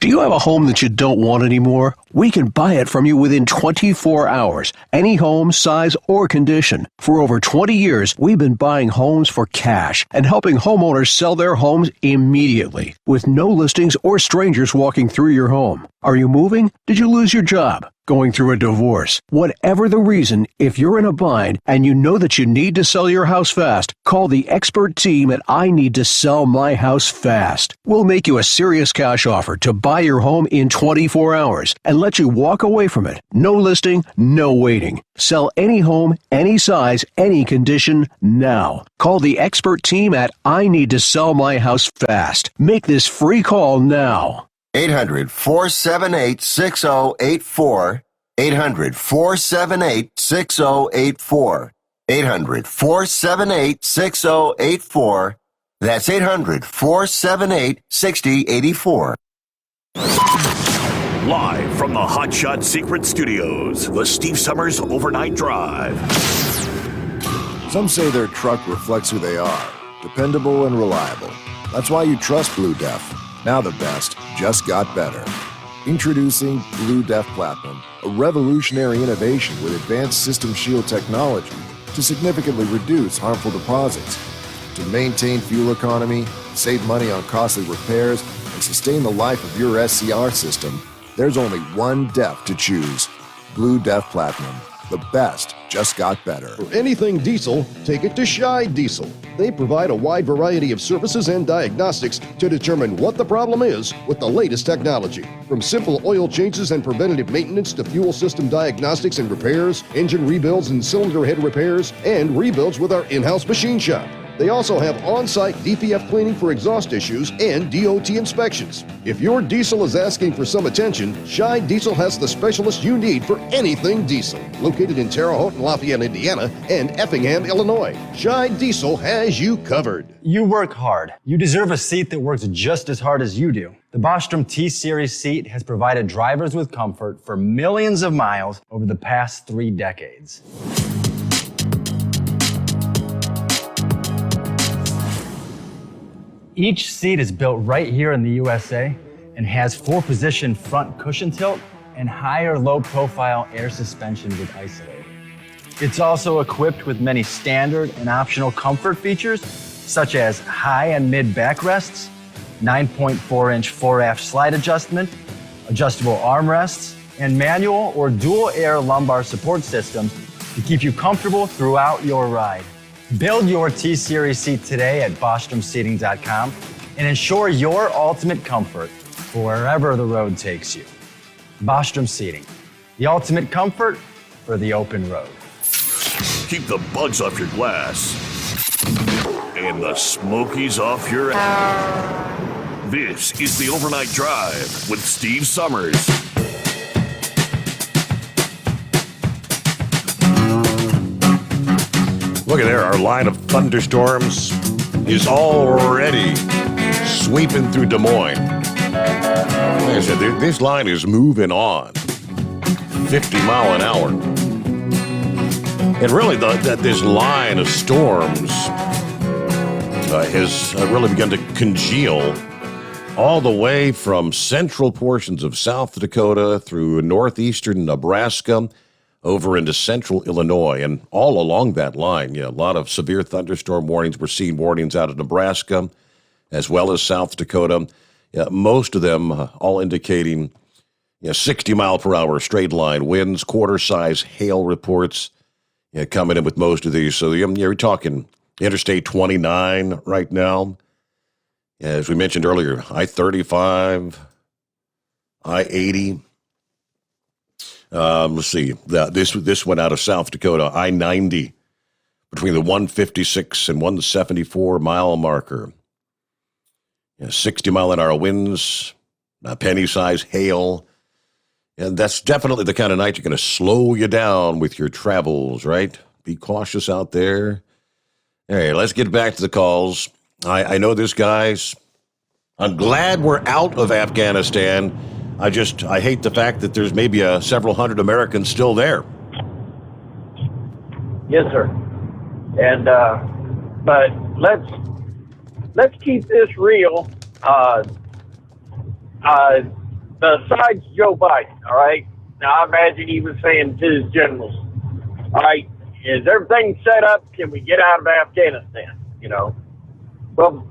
Do you have a home that you don't want anymore? We can buy it from you within 24 hours. Any home, size, or condition. For over 20 years, we've been buying homes for cash and helping homeowners sell their homes immediately, with no listings or strangers walking through your home. Are you moving? Did you lose your job? Going through a divorce? Whatever the reason, if you're in a bind and you know that you need to sell your house fast, call the expert team at I Need to Sell My House Fast. We'll make you a serious cash offer to buy your home in 24 hours and let you walk away from it. No listing, no waiting. Sell any home, any size, any condition now. Call the expert team at I Need to Sell My House Fast. Make this free call now. 800-478-6084. 800-478-6084. 800-478-6084. That's 800-478-6084. Live from the Hot Shot Secret Studios, the Steve Summers Overnight Drive. Some say their truck reflects who they are, dependable and reliable. That's why you trust Blue Def. Now the best just got better. Introducing Blue Def Platinum, a revolutionary innovation with advanced system shield technology to significantly reduce harmful deposits. To maintain fuel economy, save money on costly repairs, and sustain the life of your SCR system, there's only one DEF to choose. Blue Def Platinum. The best just got better. For anything diesel, take it to Scheid Diesel. They provide a wide variety of services and diagnostics to determine what the problem is with the latest technology. From simple oil changes and preventative maintenance to fuel system diagnostics and repairs, engine rebuilds and cylinder head repairs, and rebuilds with our in-house machine shop. They also have on-site DPF cleaning for exhaust issues and DOT inspections. If your diesel is asking for some attention, Scheid Diesel has the specialist you need for anything diesel. Located in Terre Haute and Lafayette, Indiana, and Effingham, Illinois, Scheid Diesel has you covered. You work hard. You deserve a seat that works just as hard as you do. The Bostrom T-Series seat has provided drivers with comfort for millions of miles over the past 3 decades. Each seat is built right here in the USA and has 4-position front cushion tilt and higher low-profile air suspension with Isolator. It's also equipped with many standard and optional comfort features, such as high and mid backrests, 9.4-inch fore-aft slide adjustment, adjustable armrests, and manual or dual air lumbar support systems to keep you comfortable throughout your ride. Build your T-Series seat today at BostromSeating.com and ensure your ultimate comfort for wherever the road takes you. Bostrom Seating, the ultimate comfort for the open road. Keep the bugs off your glass and the smokies off your ass. This is the Overnight Drive with Steve Summers. Look at there, our line of thunderstorms is already sweeping through Des Moines. Like I said, this line is moving on 50 mile an hour. And really, this line of storms has really begun to congeal all the way from central portions of South Dakota through northeastern Nebraska, over into central Illinois, and all along that line, a lot of severe thunderstorm warnings. We're seeing warnings out of Nebraska as well as South Dakota. Most of them all indicating 60-mile-per-hour straight-line winds, quarter-size hail reports coming in with most of these. So you're talking Interstate 29 right now. As we mentioned earlier, I-35, I-80. Let's see. This went out of South Dakota, I-90, between the 156 and 174 mile marker. 60-mile-an-hour winds, penny-size hail. And that's definitely the kind of night you're going to slow you down with your travels, right? Be cautious out there. All right, let's get back to the calls. I know this, guys. I'm glad we're out of Afghanistan. I hate the fact that there's maybe several hundred Americans still there. Yes, sir. And but let's keep this real. Besides Joe Biden, all right. Now I imagine he was saying to his generals, all right, is everything set up? Can we get out of Afghanistan? You know. Well,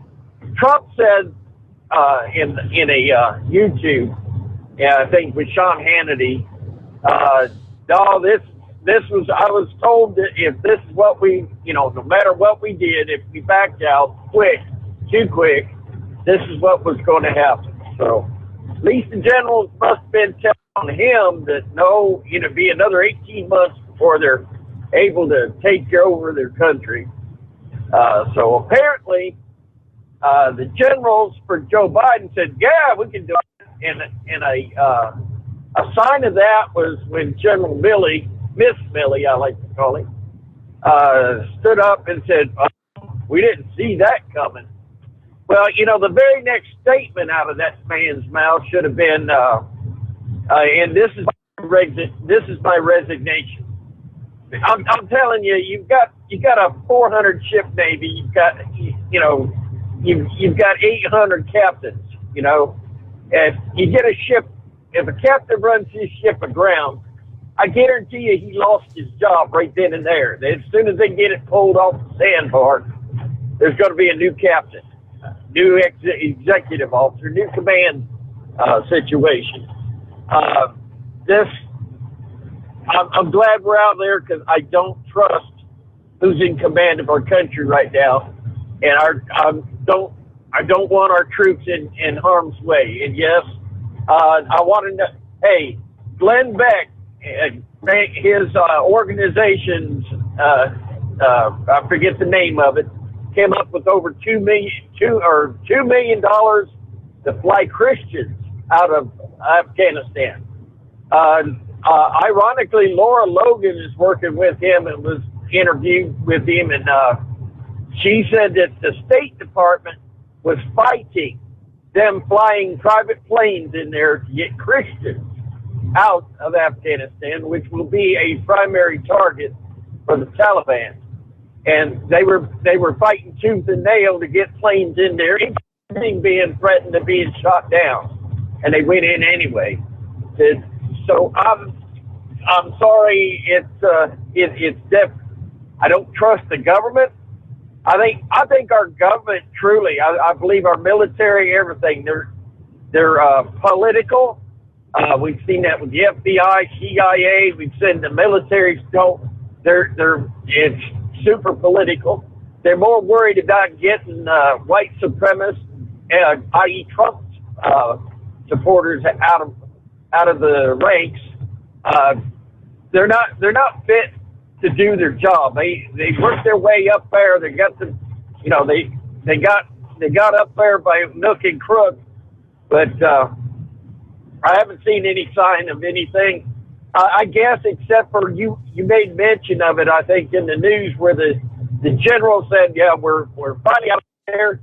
Trump said in a YouTube, I think with Sean Hannity, no, this was, I was told that if this is what we, no matter what we did, if we backed out too quick, this is what was going to happen. So at least the generals must have been telling him that no, be another 18 months before they're able to take over their country. So apparently, the generals for Joe Biden said, yeah, we can do it. And a sign of that was when General Milley, Miss Milley, I like to call him, stood up and said, we didn't see that coming. Well, the very next statement out of that man's mouth should have been, and this is my resignation. I'm telling you, you've got a 400 ship navy. You've got you've got 800 captains. If you get a ship, if a captain runs his ship aground, I guarantee you he lost his job right then and there. As soon as they get it pulled off the sandbar, there's going to be a new captain, new executive officer, new command situation. I'm glad we're out there because I don't trust who's in command of our country right now, and I don't want our troops in harm's way. And yes, I want to know. Hey, Glenn Beck, his organization's I forget the name of it, came up with over $2 million to fly Christians out of Afghanistan. Ironically, Laura Logan is working with him and was interviewed with him, and she said that the State Department was fighting them flying private planes in there to get Christians out of Afghanistan, which will be a primary target for the Taliban. And they were fighting tooth and nail to get planes in there, including being threatened of being shot down, and they went in anyway. So I'm sorry. It's I don't trust the government. I think our government truly. I believe our military, everything. They're political. We've seen that with the FBI, CIA. We've seen the militaries don't. It's super political. They're more worried about getting white supremacists, i.e., Trump supporters out of the ranks. They're not fit to do their job. They work their way up there. They got they got up there by nook and crook, but I haven't seen any sign of anything. I guess except for you made mention of it, I think, in the news where the general said, yeah, we're finally out there.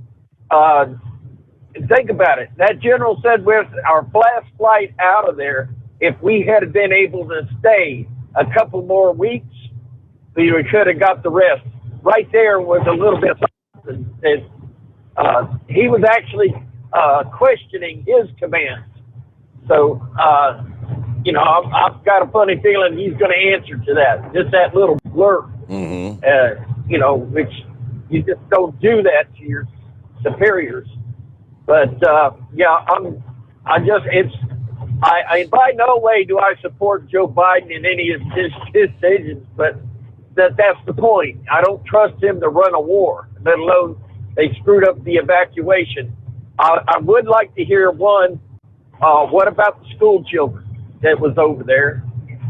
Think about it. That general said with our last flight out of there, if we had been able to stay a couple more weeks, we could have got the rest. Right there was a little bit of something that he was actually questioning his commands. So, I've got a funny feeling he's going to answer to that. Just that little blurb, which you just don't do that to your superiors. But I by no way do I support Joe Biden in any of his decisions, but that's the point. I don't trust him to run a war, let alone they screwed up the evacuation. I would like to hear one. What about the school children that was over there?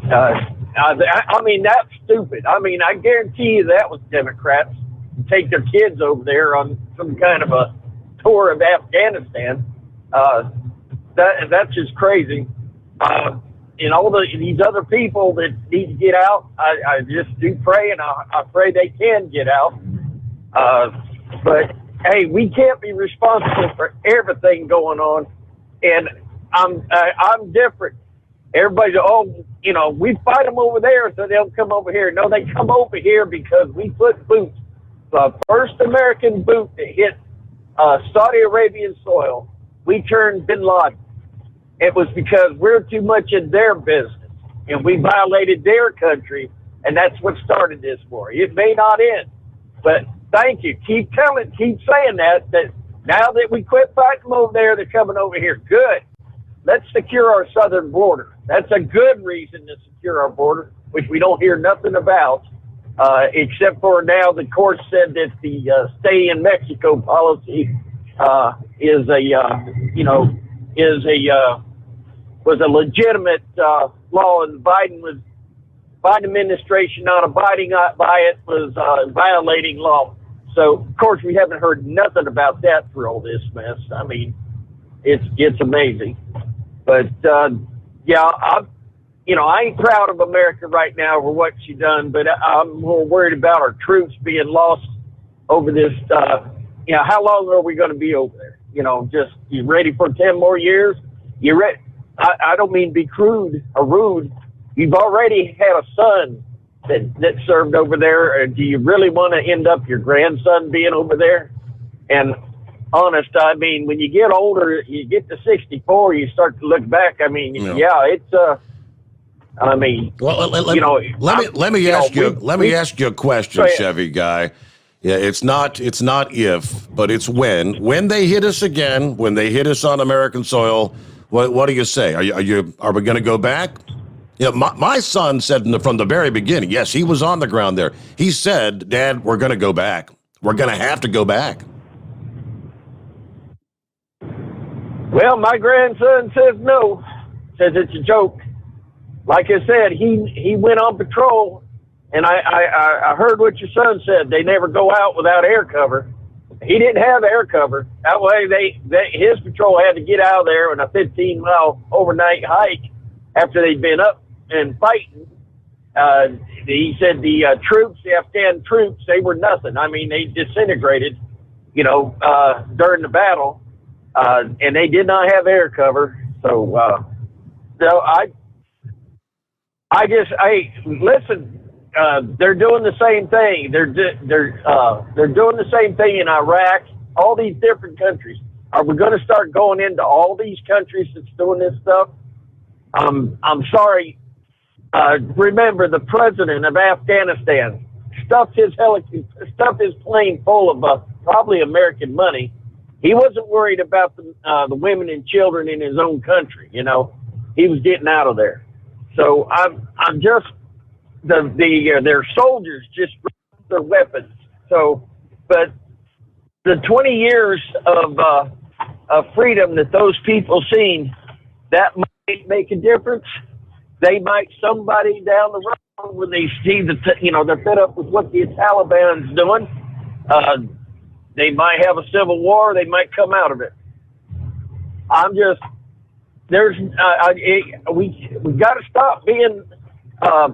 I mean, that's stupid. I mean, I guarantee you that was Democrats to take their kids over there on some kind of a tour of Afghanistan. That's just crazy. And all these other people that need to get out, I just do pray, and I pray they can get out. But hey, we can't be responsible for everything going on. And I'm different. Everybody's, we fight them over there so they'll come over here. No, they come over here because we put boots. The first American boot that hit Saudi Arabian soil, we turned bin Laden. It was because we're too much in their business, and we violated their country, and that's what started this war. It may not end, but thank you. Keep saying that now that we quit fighting them over there, they're coming over here. Good. Let's secure our southern border. That's a good reason to secure our border, which we don't hear nothing about, except for now the court said that the stay in Mexico policy was a legitimate law, and Biden administration not abiding by it was violating law. So of course we haven't heard nothing about that through all this mess. I mean, it's amazing. But I ain't proud of America right now for what she done, but I'm more worried about our troops being lost over this. How long are we going to be over there? You ready for 10 more years? You ready? I don't mean to be crude or rude. You've already had a son that served over there. Do you really want to end up your grandson being over there? And honest, I mean, when you get older, you get to 64, you start to look back. I mean, it's I mean, well, let me ask you a question, Chevy guy. Yeah, it's not if, but it's when. When they hit us again, when they hit us on American soil, what do you say? Are we going to go back? My son said from the very beginning, yes, he was on the ground there. He said, Dad, we're going to go back. We're going to have to go back. Well, my grandson says no. Says it's a joke. Like I said, he went on patrol, and I heard what your son said. They never go out without air cover. He didn't have air cover. That way, his patrol had to get out of there on a 15-mile overnight hike after they'd been up and fighting. He said the Afghan troops, they were nothing. I mean, they disintegrated, during the battle, and they did not have air cover. So listen. They're doing the same thing. They're doing the same thing in Iraq. All these different countries. Are we going to start going into all these countries that's doing this stuff? I'm sorry. Remember, the president of Afghanistan stuffed his plane full of probably American money. He wasn't worried about the women and children in his own country. He was getting out of there. So I'm just. Their soldiers just their weapons. So, but the 20 years of freedom that those people seen, that might make a difference. They might, somebody down the road, when they see they're fed up with what the Taliban's doing, they might have a civil war. They might come out of it. We got to stop being.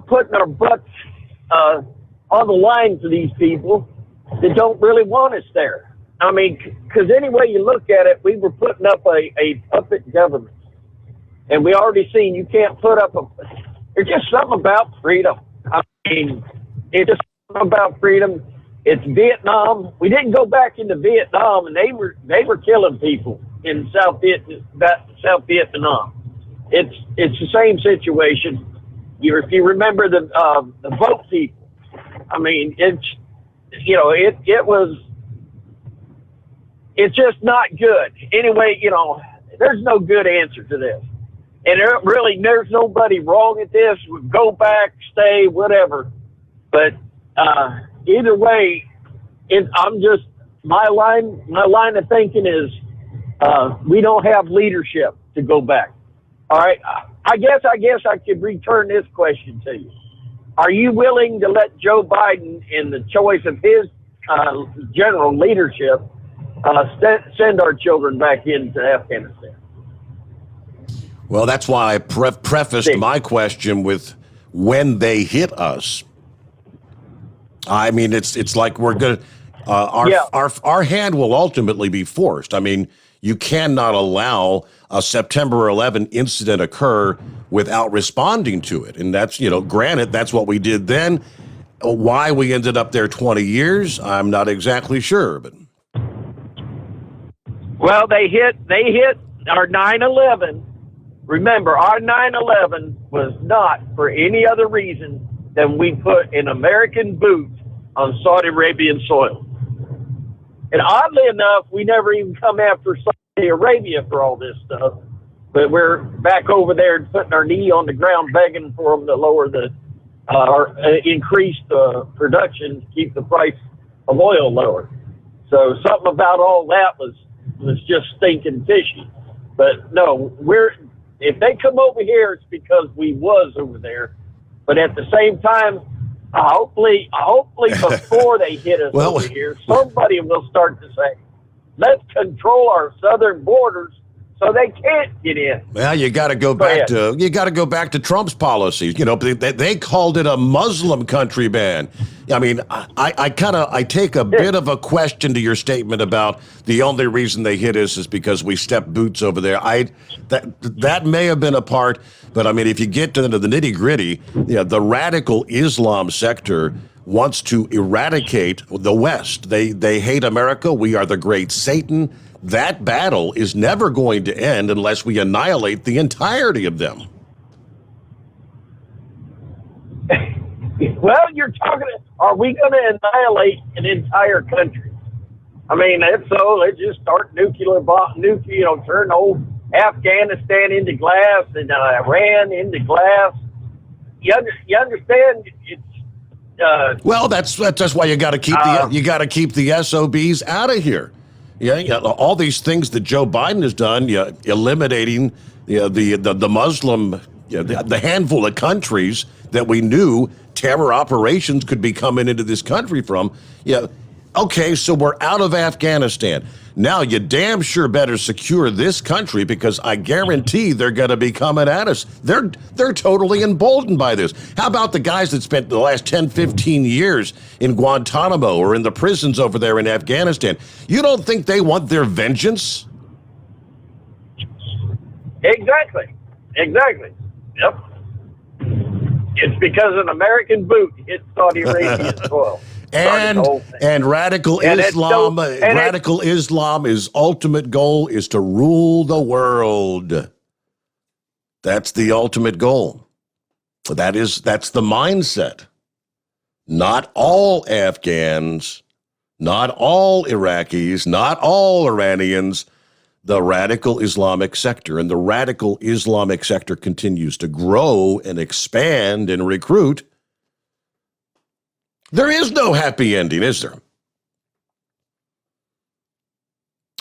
Putting our butts on the line for these people that don't really want us there. I mean, because any way you look at it, we were putting up a puppet government. And we already seen you can't put up there's just something about freedom. I mean, it's just something about freedom. It's Vietnam. We didn't go back into Vietnam, and they were killing people in South Vietnam. It's the same situation. If you remember the vote people, I mean, it's just not good. Anyway, there's no good answer to this. And there's nobody wrong at this. Go back, stay, whatever. But either way, my line of thinking is we don't have leadership to go back. All right. I guess I could return this question to you. Are you willing to let Joe Biden, in the choice of his general leadership, send our children back into Afghanistan? Well, that's why I prefaced my question with when they hit us. I mean, it's like we're going to, our hand will ultimately be forced. I mean, You cannot allow a September 11 incident occur without responding to it. And that's, granted, that's what we did then. Why we ended up there 20 years, I'm not exactly sure. But well, they hit our 9/11. Remember, our 9/11 was not for any other reason than we put an American boot on Saudi Arabian soil. And oddly enough, we never even come after Saudi Arabia for all this stuff. But we're back over there and putting our knee on the ground begging for them to lower or increase the production to keep the price of oil lower. So something about all that was just stinking fishy. But no, if they come over here, it's because we was over there. But at the same time, hopefully before they hit us over here, somebody will start to say, let's control our southern borders so they can't get in. Well, you got to go back to Trump's policies. They called it a Muslim country ban. I mean, I take a bit of a question to your statement about the only reason they hit us is because we stepped boots over there. That may have been a part, but I mean, if you get to the nitty gritty, the radical Islam sector wants to eradicate the West. They hate America. We are the great Satan. That battle is never going to end unless we annihilate the entirety of them. Well, you're talking, are we going to annihilate an entire country? I mean, if so, let's just start turn old Afghanistan into glass and Iran into glass. You understand? It's well, that's why you got to keep the SOBs out of here. Yeah, all these things that Joe Biden has done, eliminating the Muslim, the handful of countries that we knew terror operations could be coming into this country from. Okay, so we're out of Afghanistan. Now you damn sure better secure this country because I guarantee they're going to be coming at us. They're totally emboldened by this. How about the guys that spent the last 10, 15 years in Guantanamo or in the prisons over there in Afghanistan? You don't think they want their vengeance? Exactly. Yep. It's because an American boot hit Saudi Arabian soil. And radical Islam's ultimate goal is to rule the world. That's the ultimate goal. That's the mindset. Not all Afghans, not all Iraqis, not all Iranians, the radical Islamic sector. And the radical Islamic sector continues to grow and expand and recruit. There is no happy ending, is there?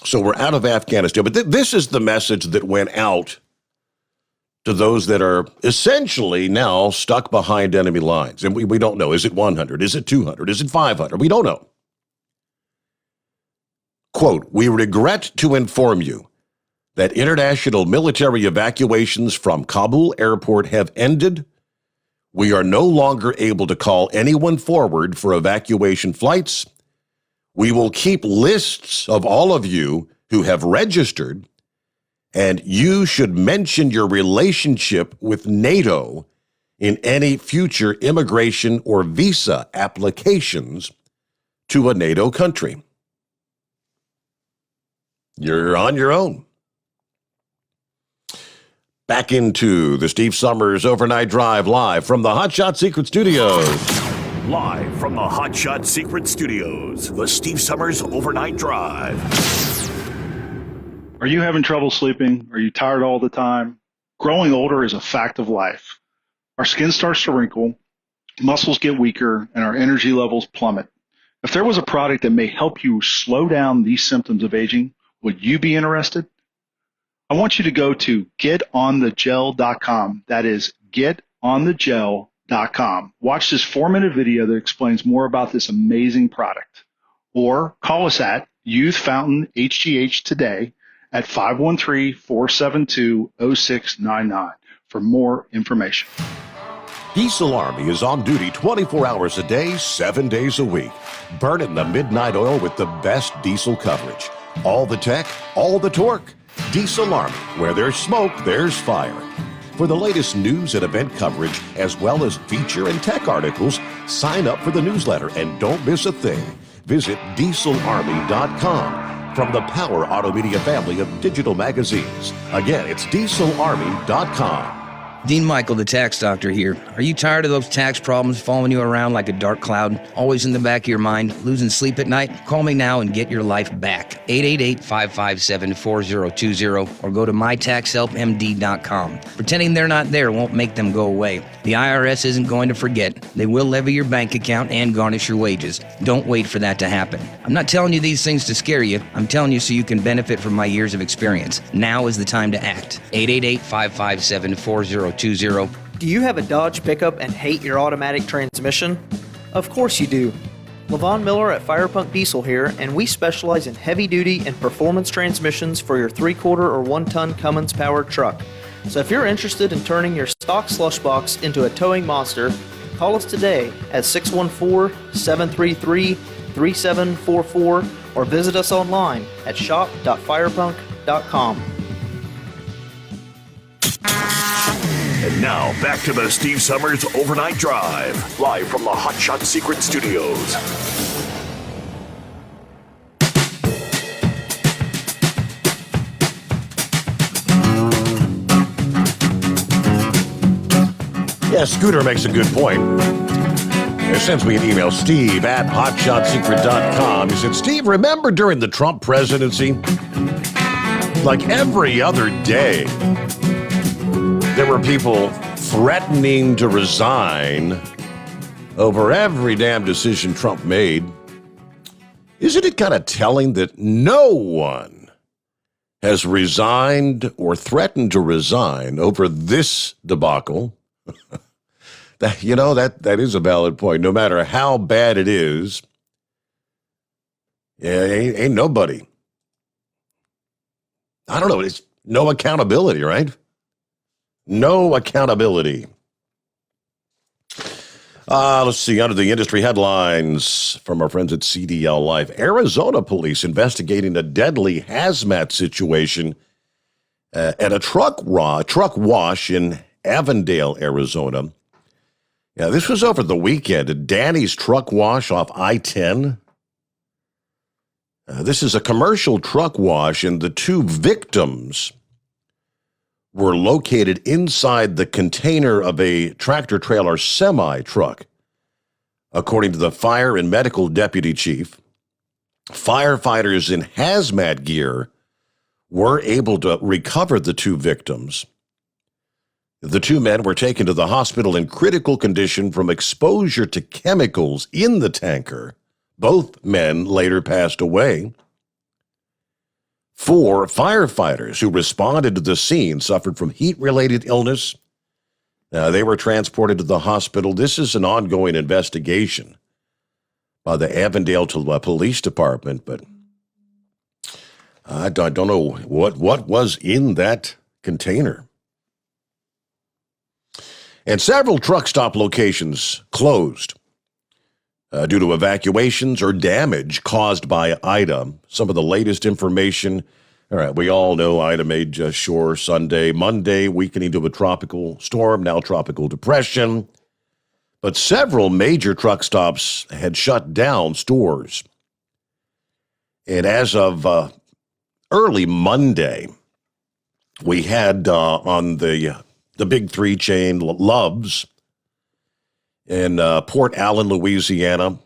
So we're out of Afghanistan. But this is the message that went out to those that are essentially now stuck behind enemy lines. And we don't know. Is it 100? Is it 200? Is it 500? We don't know. Quote, "We regret to inform you that international military evacuations from Kabul airport have ended. We are no longer able to call anyone forward for evacuation flights. We will keep lists of all of you who have registered, and you should mention your relationship with NATO in any future immigration or visa applications to a NATO country." You're on your own. Back into the Steve Sommers Overnight Drive live from the Hot Shot Secret Studios. Live from the Hot Shot Secret Studios, the Steve Sommers Overnight Drive. Are you having trouble sleeping? Are you tired all the time? Growing older is a fact of life. Our skin starts to wrinkle, muscles get weaker, and our energy levels plummet. If there was a product that may help you slow down these symptoms of aging, would you be interested? I want you to go to getonthegel.com. That is getonthegel.com. Watch this 4-minute video that explains more about this amazing product. Or call us at Youth Fountain HGH today at 513-472-0699 for more information. Diesel Army is on duty 24 hours a day, 7 days a week. Burning the midnight oil with the best diesel coverage. All the tech, all the torque. Diesel Army, where there's smoke, there's fire. For the latest news and event coverage, as well as feature and tech articles, sign up for the newsletter and don't miss a thing. Visit dieselarmy.com from the Power Auto Media family of digital magazines. Again, it's dieselarmy.com. Dean Michael, the tax doctor here. Are you tired of those tax problems following you around like a dark cloud, always in the back of your mind, losing sleep at night? Call me now and get your life back. 888-557-4020 or go to mytaxhelpmd.com. Pretending they're not there won't make them go away. The IRS isn't going to forget. They will levy your bank account and garnish your wages. Don't wait for that to happen. I'm not telling you these things to scare you. I'm telling you so you can benefit from my years of experience. Now is the time to act. 888-557-4020. Do you have a Dodge pickup and hate your automatic transmission? Of course you do. LaVon Miller at Firepunk Diesel here, and we specialize in heavy-duty and performance transmissions for your 3/4 or 1-ton Cummins-powered truck. So if you're interested in turning your stock slush box into a towing monster, call us today at 614-733-3744 or visit us online at shop.firepunk.com. And now, back to the Steve Sommers Overnight Drive, live from the Hot Shot Secret Studios. Yeah, Scooter makes a good point. He sends me an email, Steve at hotshotsecret.com. He said, Steve, remember during the Trump presidency, like every other day, there were people threatening to resign over every damn decision Trump made. Isn't it kind of telling that no one has resigned or threatened to resign over this debacle? That is a valid point. No matter how bad it is, yeah, ain't nobody. I don't know. It's no accountability, right? No accountability. Let's see. Under the industry headlines from our friends at CDL Life, Arizona police investigating a deadly hazmat situation at a truck wash in Avondale, Arizona. Yeah, this was over the weekend at Danny's Truck Wash off I-10. This is a commercial truck wash, and the two victims were located inside the container of a tractor-trailer semi-truck. According to the fire and medical deputy chief, firefighters in hazmat gear were able to recover the two victims. The two men were taken to the hospital in critical condition from exposure to chemicals in the tanker. Both men later passed away. 4 firefighters who responded to the scene suffered from heat-related illness. They were transported to the hospital. This is an ongoing investigation by the Avondale Police Department, but I don't know what was in that container. And several truck stop locations closed due to evacuations or damage caused by Ida. Some of the latest information. All right, we all know Ida made shore Sunday, Monday, weakening to a tropical storm, now tropical depression. But several major truck stops had shut down stores. And as of early Monday, we had on the big 3 chain, Love's, in Port Allen, Louisiana.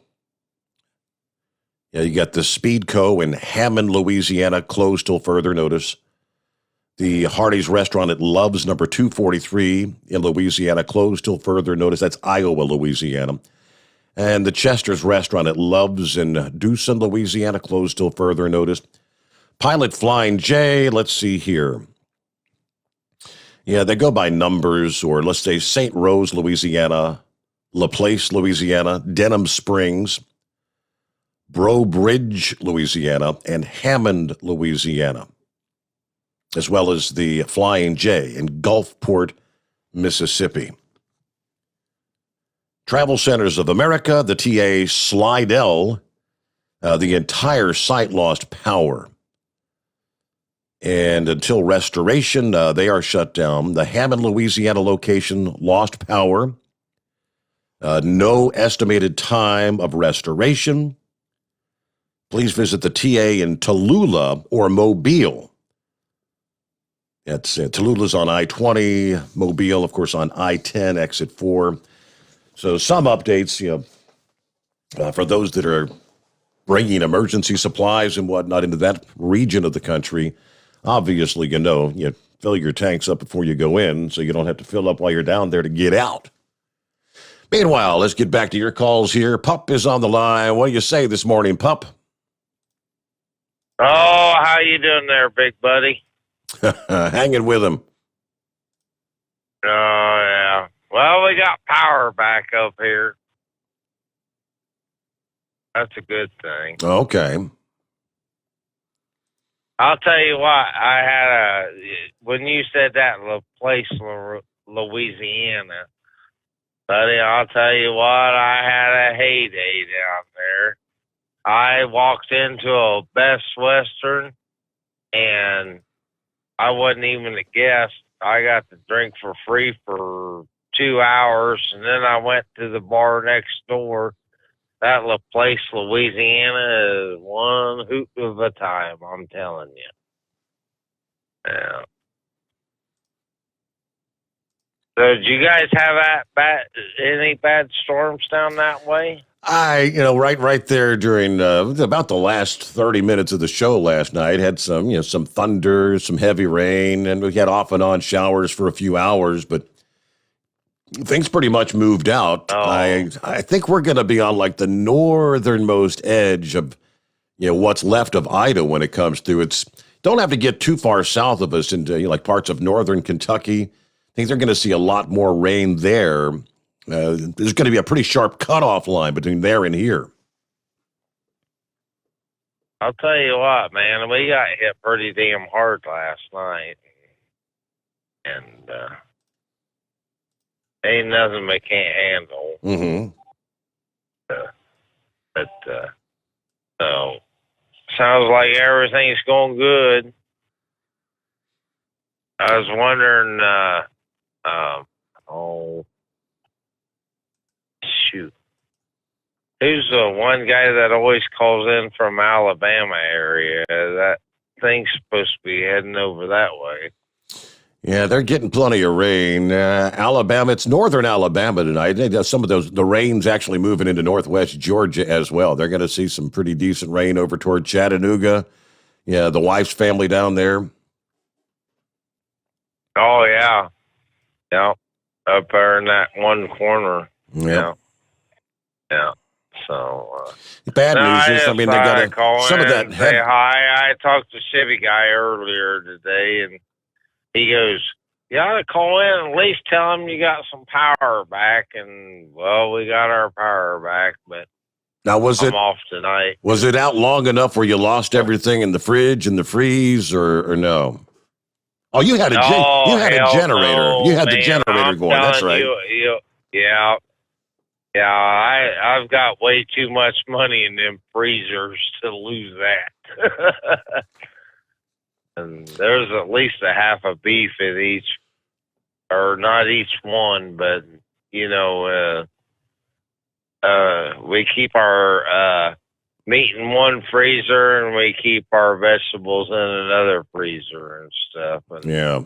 Yeah, you got the Speedco in Hammond, Louisiana, closed till further notice. The Hardee's restaurant at Love's, number 243 in Louisiana, closed till further notice. That's Iowa, Louisiana. And the Chester's restaurant at Love's in Dewson, Louisiana, closed till further notice. Pilot Flying J, let's see here. Yeah, they go by numbers, or let's say St. Rose, Louisiana, LaPlace, Louisiana, Denham Springs, Breaux Bridge, Louisiana, and Hammond, Louisiana, as well as the Flying J in Gulfport, Mississippi. Travel Centers of America, the TA Slidell, the entire site lost power And until restoration, they are shut down. The Hammond, Louisiana location lost power. No estimated time of restoration. Please visit the TA in Tallulah or Mobile. Tallulah's on I-20, Mobile, of course, on I-10, exit 4. So some updates, for those that are bringing emergency supplies and whatnot into that region of the country. Obviously, you fill your tanks up before you go in so you don't have to fill up while you're down there to get out. Meanwhile, let's get back to your calls here. Pup is on the line. What do you say this morning, Pup? Oh, how you doing there, big buddy? Hanging with him. Oh, yeah. Well, we got power back up here. That's a good thing. Okay. I'll tell you what, when you said that place, Louisiana, buddy, I'll tell you what, I had a heyday down there. I walked into a Best Western, and I wasn't even a guest. I got to drink for free for 2 hours, and then I went to the bar next door. That place, Louisiana, is one hoot of a time, I'm telling you. Yeah. So, did you guys have any bad storms down that way? Right there during about the last 30 minutes of the show last night, had some thunder, some heavy rain, and we had off and on showers for a few hours, but things pretty much moved out. Oh. I think we're going to be on like the northernmost edge of what's left of Ida when it comes through. Don't have to get too far south of us into like parts of northern Kentucky. I think they're going to see a lot more rain there. There's going to be a pretty sharp cutoff line between there and here. I'll tell you what, man, we got hit pretty damn hard last night. And ain't nothing we can't handle. Mm-hmm. So, sounds like everything's going good. I was wondering, who's the one guy that always calls in from Alabama area? That thing's supposed to be heading over that way. Yeah, they're getting plenty of rain. Alabama, it's northern Alabama tonight. Some of the rain's actually moving into northwest Georgia as well. They're going to see some pretty decent rain over toward Chattanooga. Yeah, the wife's family down there. Oh, yeah. Yeah. Up there in that one corner. Yeah. Yeah. So, bad news is, they got some of that. Say hi. I talked to Chevy guy earlier today, and he goes, "You ought to call in and at least tell him you got some power back." And well, we got our power back, but now I'm off tonight. Was it out long enough where you lost everything in the fridge and the freeze, or no? Oh, you had a generator. No, you had man, the generator going. That's right. Yeah. I've got way too much money in them freezers to lose that. And there's at least a half a beef in each, or not each one, but we keep our meat in one freezer and we keep our vegetables in another freezer and stuff. And yeah.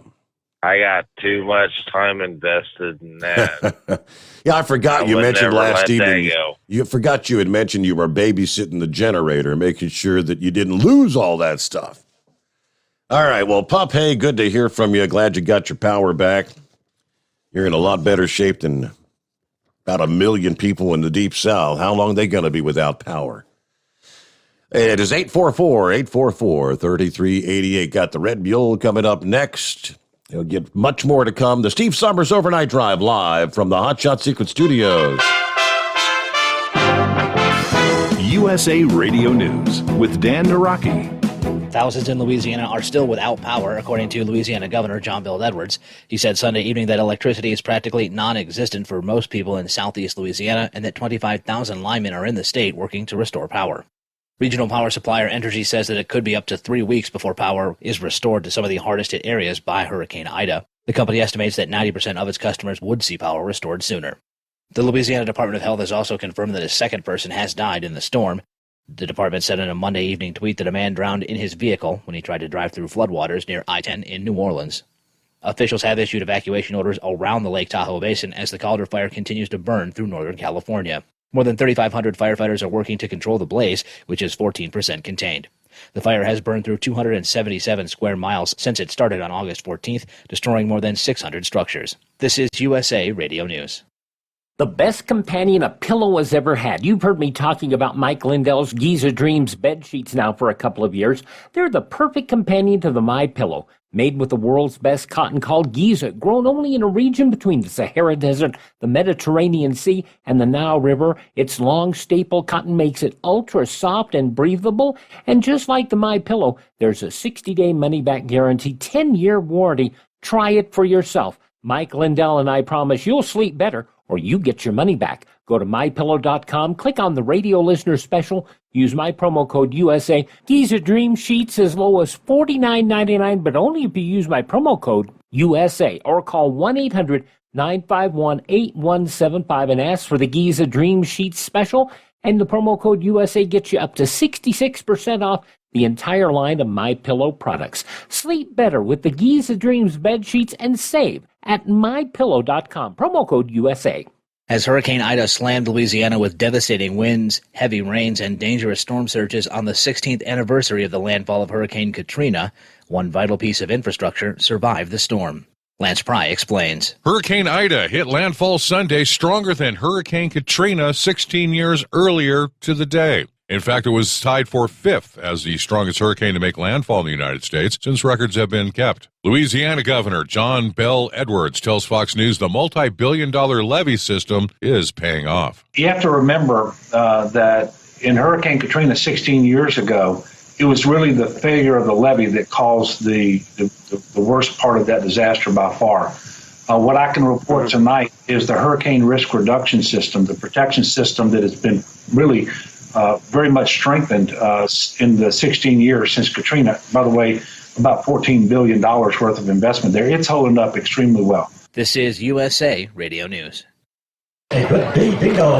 I got too much time invested in that. Yeah, I forgot you mentioned last evening. You forgot you had mentioned you were babysitting the generator, making sure that you didn't lose all that stuff. All right, well, Pup, hey, good to hear from you. Glad you got your power back. You're in a lot better shape than about 1 million people in the Deep South. How long are they going to be without power? It is 844-844-3388. Got the Red Mule coming up next. You'll get much more to come. The Steve Sommers Overnight Drive live from the Hot Shot Secret Studios. USA Radio News with Dan Naraki. Thousands in Louisiana are still without power, according to Louisiana Governor John Bel Edwards. He said Sunday evening that electricity is practically non-existent for most people in southeast Louisiana and that 25,000 linemen are in the state working to restore power. Regional power supplier Entergy says that it could be up to 3 weeks before power is restored to some of the hardest hit areas by Hurricane Ida. The company estimates that 90% of its customers would see power restored sooner. The Louisiana Department of Health has also confirmed that a second person has died in the storm. The department said in a Monday evening tweet that a man drowned in his vehicle when he tried to drive through floodwaters near I-10 in New Orleans. Officials have issued evacuation orders around the Lake Tahoe Basin as the Calder fire continues to burn through Northern California. More than 3,500 firefighters are working to control the blaze, which is 14% contained. The fire has burned through 277 square miles since it started on August 14th, destroying more than 600 structures. This is USA Radio News. The best companion a pillow has ever had. You've heard me talking about Mike Lindell's Giza Dreams bed sheets now for a couple of years. They're the perfect companion to the MyPillow. Made with the world's best cotton called Giza, grown only in a region between the Sahara Desert, the Mediterranean Sea, and the Nile River. Its long staple cotton makes it ultra soft and breathable. And just like the MyPillow, there's a 60-day money-back guarantee, 10-year warranty. Try it for yourself. Mike Lindell and I promise you'll sleep better or you get your money back. Go to MyPillow.com, click on the radio listener special, use my promo code USA. Giza Dream Sheets as low as $49.99, but only if you use my promo code USA, or call 1-800-951-8175 and ask for the Giza Dream Sheets special, and the promo code USA gets you up to 66% off the entire line of MyPillow products. Sleep better with the Giza Dreams bed sheets and save at MyPillow.com, promo code USA. As Hurricane Ida slammed Louisiana with devastating winds, heavy rains, and dangerous storm surges on the 16th anniversary of the landfall of Hurricane Katrina, one vital piece of infrastructure survived the storm. Lance Pry explains. Hurricane Ida hit landfall Sunday stronger than Hurricane Katrina 16 years earlier to the day. In fact, it was tied for fifth as the strongest hurricane to make landfall in the United States since records have been kept. Louisiana Governor John Bell Edwards tells Fox News the multi-billion-dollar levee system is paying off. You have to remember that in Hurricane Katrina 16 years ago, it was really the failure of the levee that caused the worst part of that disaster by far. What I can report tonight is the hurricane risk reduction system, the protection system that has been really very much strengthened in the 16 years since Katrina. By the way, about $14 billion worth of investment there. It's holding up extremely well. This is USA Radio News. Bingo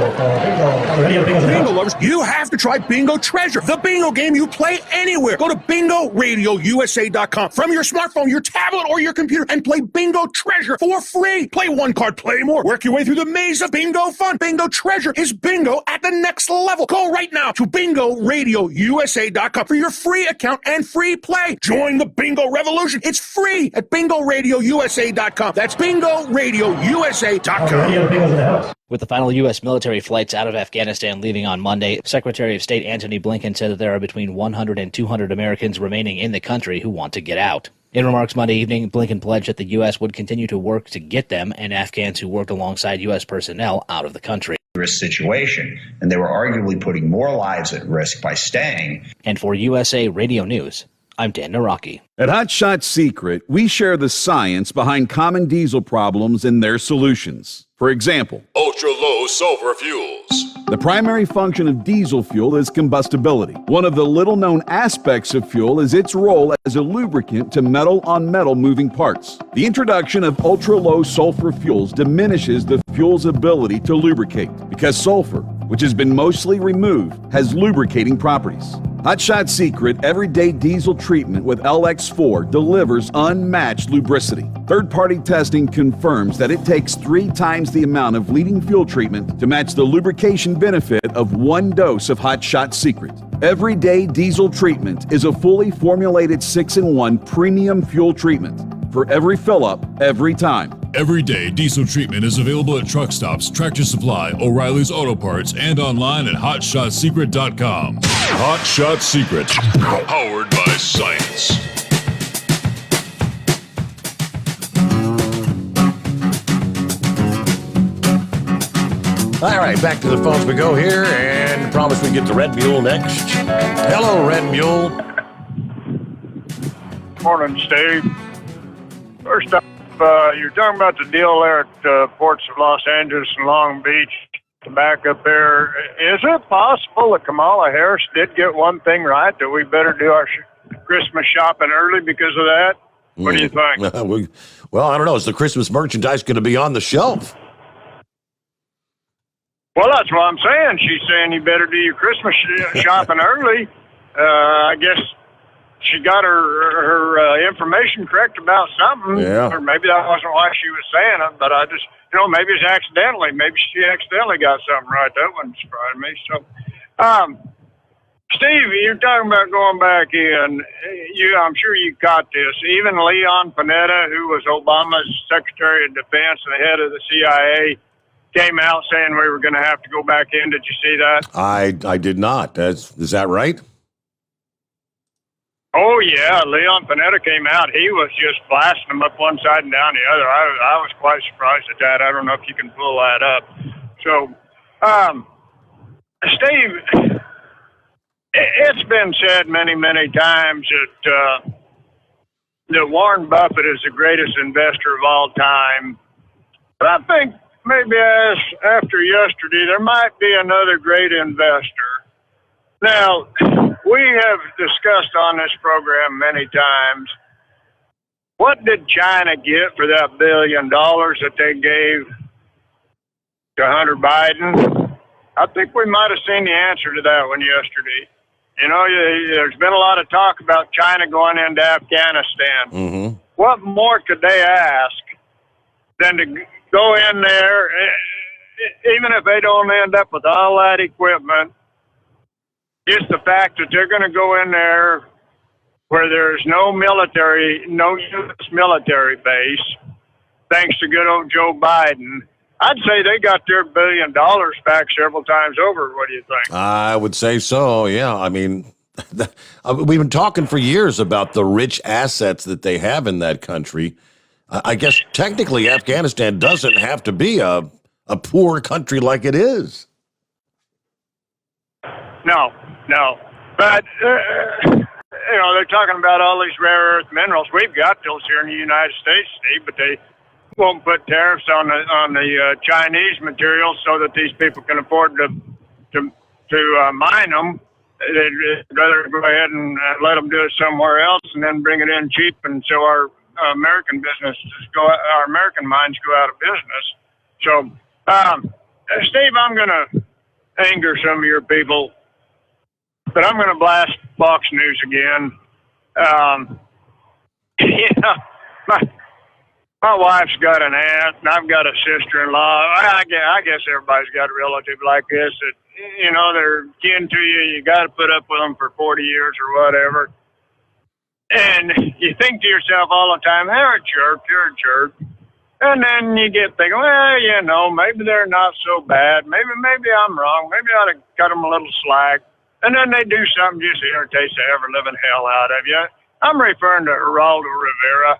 lovers, you have to try Bingo Treasure, the bingo game you play anywhere. Go to BingoRadioUSA.com from your smartphone, your tablet, or your computer and play Bingo Treasure for free. Play one card, play more. Work your way through the maze of bingo fun. Bingo Treasure is bingo at the next level. Go right now to BingoRadioUSA.com for your free account and free play. Join the bingo revolution. It's free at BingoRadioUSA.com. That's BingoRadioUSA.com. With the final U.S. military flights out of Afghanistan leaving on Monday, Secretary of State Antony Blinken said that there are between 100 and 200 Americans remaining in the country who want to get out. In remarks Monday evening, Blinken pledged that the U.S. would continue to work to get them and Afghans who worked alongside U.S. personnel out of the country. Situation, and they were arguably putting more lives at risk by staying. And for USA Radio News, I'm Dan Naraki. At Hot Shot Secret, we share the science behind common diesel problems and their solutions. For example, ultra-low sulfur fuels. The primary function of diesel fuel is combustibility. One of the little-known aspects of fuel is its role as a lubricant to metal-on-metal moving parts. The introduction of ultra-low sulfur fuels diminishes the fuel's ability to lubricate because sulfur, which has been mostly removed, has lubricating properties. Hot Shot Secret Everyday Diesel Treatment with LX4 delivers unmatched lubricity. Third-party testing confirms that it takes 3 times the amount of leading fuel treatment to match the lubrication benefit of 1 dose of Hot Shot Secret. Everyday Diesel Treatment is a fully formulated 6-in-1 premium fuel treatment for every fill-up, every time. Everyday Diesel Treatment is available at truck stops, Tractor Supply, O'Reilly's Auto Parts, and online at HotShotSecret.com. Hot Shot Secret, powered by science. All right, back to the phones we go here, and promise we get to Red Mule next. Hello, Red Mule. Morning, Steve. First up, you're talking about the deal there at the ports of Los Angeles and Long Beach. back up there. Is it possible that Kamala Harris did get one thing right, that we better do our Christmas shopping early because of that? What do you think? Well, I don't know. Is the Christmas merchandise going to be on the shelf? Well, that's what I'm saying. She's saying you better do your Christmas shopping early. I guess she got her information correct about something. Yeah. Or maybe that wasn't why she was saying it, but I just, maybe it's accidentally. Maybe she accidentally got something right. That wouldn't surprise me. So, Steve, you're talking about going back in. I'm sure you caught this. Even Leon Panetta, who was Obama's Secretary of Defense and the head of the CIA, came out saying we were going to have to go back in. Did you see that? I did not. Is that right? Oh, yeah. Leon Panetta came out. He was just blasting them up one side and down the other. I was quite surprised at that. I don't know if you can pull that up. So, Steve, it's been said many, many times that Warren Buffett is the greatest investor of all time. But I think maybe after yesterday, there might be another great investor. Now, we have discussed on this program many times, what did China get for that $1 billion that they gave to Hunter Biden? I think we might have seen the answer to that one yesterday. There's been a lot of talk about China going into Afghanistan. Mm-hmm. What more could they ask than to go in there, even if they don't end up with all that equipment? Just the fact that they're going to go in there where there's no U.S. military base, thanks to good old Joe Biden. I'd say they got their $1 billion back several times over. What do you think? I would say so, yeah. I mean, we've been talking for years about the rich assets that they have in that country. I guess technically Afghanistan doesn't have to be a poor country like it is. No. But, they're talking about all these rare earth minerals. We've got those here in the United States, Steve, but they won't put tariffs on the Chinese materials so that these people can afford to mine them. They'd rather go ahead and let them do it somewhere else and then bring it in cheap, and so our American mines go out of business. So, Steve, I'm going to anger some of your people, but I'm going to blast Fox News again. My wife's got an aunt, and I've got a sister-in-law. I guess everybody's got a relative like this that, they're kin to you. You got to put up with them for 40 years or whatever. And you think to yourself all the time, they're a jerk. And then you get thinking, well, maybe they're not so bad. Maybe I'm wrong. Maybe I ought to cut them a little slack. And then they do something just irritates the ever-living hell out of you. I'm referring to Geraldo Rivera.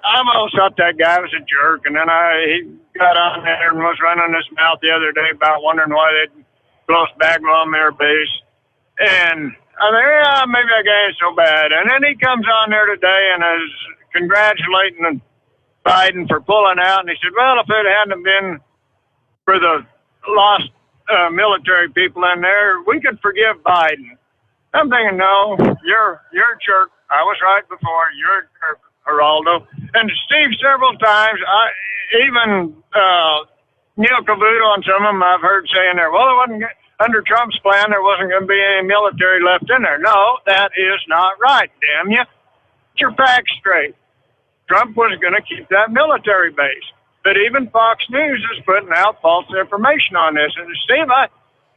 I almost thought that guy was a jerk, and then he got on there and was running his mouth the other day about wondering why they'd close Bagram Air Base. And I think, maybe that guy ain't so bad. And then he comes on there today and is congratulating Biden for pulling out, and he said, well, if it hadn't been for the lost military people in there, we could forgive Biden. I'm thinking, no, you're a jerk. I was right before. You're a jerk, Geraldo. And Steve, several times, even Neil Cavuto and some of them I've heard saying there, well, it wasn't under Trump's plan, there wasn't going to be any military left in there. No, that is not right, damn you. Get your facts straight. Trump was going to keep that military base. But even Fox News is putting out false information on this. And Steve, I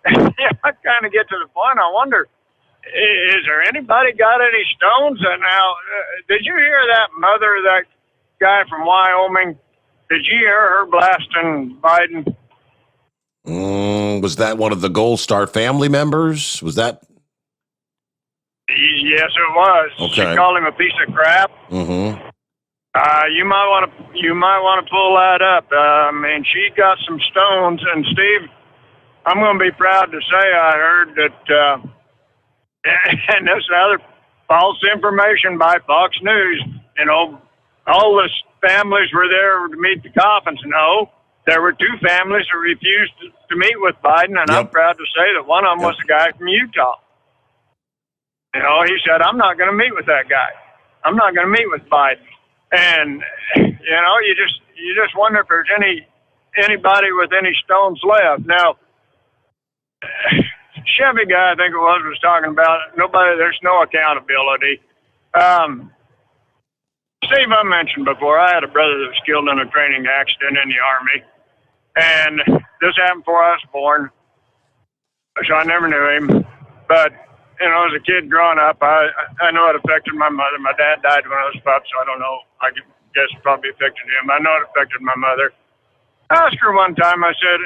kind of get to the point, I wonder, is there anybody got any stones? And now, did you hear that mother of that guy from Wyoming? Did you hear her blasting Biden? Was that one of the Gold Star family members? Was that? Yes, it was. Okay. She called him a piece of crap. Mm-hmm. You might want to pull that up. She got some stones, and Steve, I'm going to be proud to say I heard that. And this other false information by Fox News. All the families were there to meet the coffins. No, there were two families that refused to meet with Biden, and I'm proud to say that one of them was a guy from Utah. You know, he said, I'm not going to meet with that guy. I'm not going to meet with Biden. And, you know, you just wonder if there's anybody with any stones left. Now, Chevy guy, I think it was talking about there's no accountability. Steve, I mentioned before, I had a brother that was killed in a training accident in the Army. And this happened before I was born, so I never knew him. But, you know, as a kid growing up, I know it affected my mother. My dad died when I was 5, so I don't know. I guess it probably affected him. I know it affected my mother. I asked her one time, I said,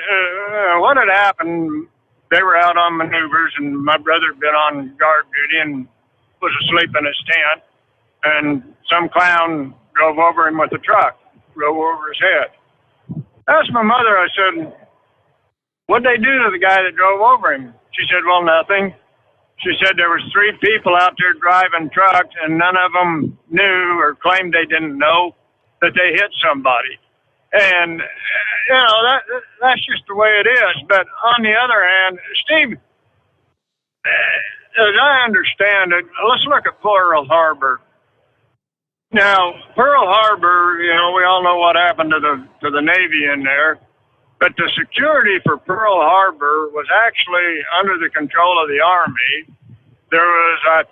what had happened? They were out on maneuvers, and my brother had been on guard duty and was asleep in his tent. And some clown drove over him with a truck, drove over his head. I asked my mother, I said, what'd they do to the guy that drove over him? She said, well, nothing. She said there was 3 people out there driving trucks, and none of them knew or claimed they didn't know that they hit somebody. And, you know, that's just the way it is. But on the other hand, Steve, as I understand it, let's look at Pearl Harbor. Now, Pearl Harbor, you know, we all know what happened to the Navy in there, but the security for Pearl Harbor was actually under the control of the Army. There was, I'm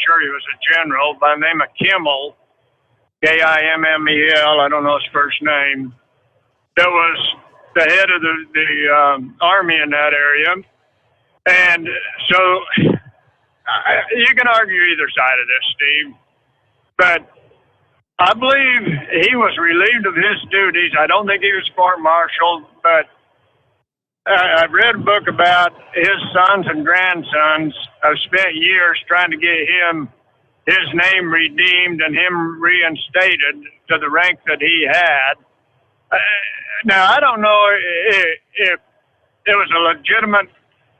sure he was a general by the name of Kimmel, Kimmel, I don't know his first name, that was the head of the Army in that area. And so you can argue either side of this, Steve, but I believe he was relieved of his duties. I don't think he was court-martialed, but I've read a book about his sons and grandsons have spent years trying to get his name redeemed and him reinstated to the rank that he had. Now, I don't know if it was a legitimate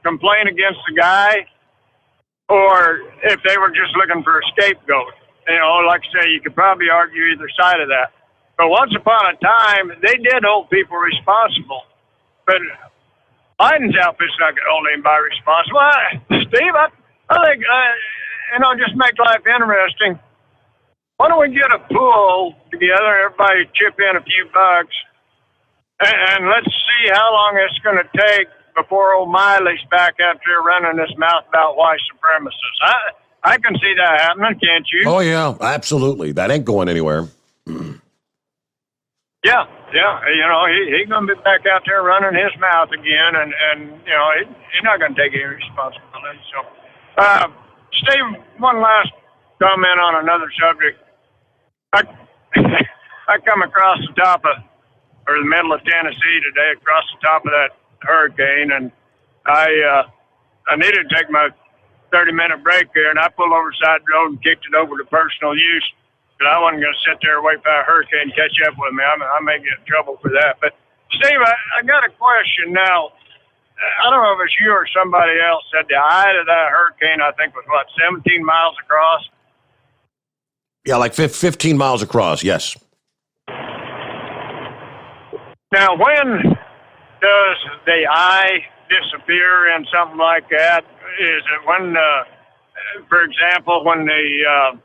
complaint against the guy or if they were just looking for a scapegoat. You know, like I say, you could probably argue either side of that. But once upon a time, they did hold people responsible. But Biden's outfit's not going to hold anybody responsible. Steve, I think, you know, just make life interesting. Why don't we get a pool together, everybody chip in a few bucks, and let's see how long it's going to take before old Miley's back out there running his mouth about white supremacists. I can see that happening, can't you? Oh, yeah, absolutely. That ain't going anywhere. Yeah. You know, he's going to be back out there running his mouth again, and you know, he's not going to take any responsibility. So, Steve, one last comment on another subject. I come across the top of, or the middle of Tennessee today, across the top of that hurricane, and I needed to take my 30-minute break here, and I pulled over the side road and kicked it over to personal use, because I wasn't going to sit there and wait for a hurricane to catch up with me. I may get in trouble for that. But, Steve, I got a question now. I don't know if it's you or somebody else said the height of that hurricane, I think, was, 17 miles across? Yeah, like 15 miles across, yes. Now, when does the eye disappear in something like that? Is it when, for example, when the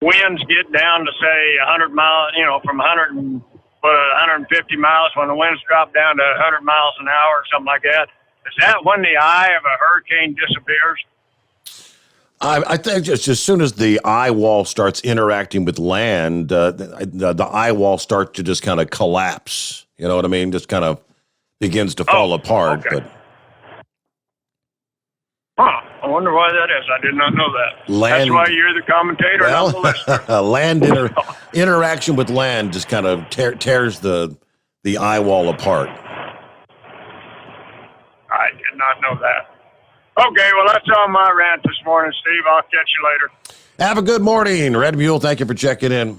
winds get down to, say, 100 miles, you know, from 150 miles, when the winds drop down to 100 miles an hour or something like that? Is that when the eye of a hurricane disappears? I think just as soon as the eye wall starts interacting with land, the eye wall starts to just kind of collapse. You know what I mean? Just kind of begins to fall apart. Okay. But I wonder why that is. I did not know that. Land, that's why you're the commentator. Well, and I'm the listener. land interaction with land just kind of tears the eye wall apart. I did not know that. Okay, well, that's all my rant this morning, Steve. I'll catch you later. Have a good morning, Red Mule. Thank you for checking in.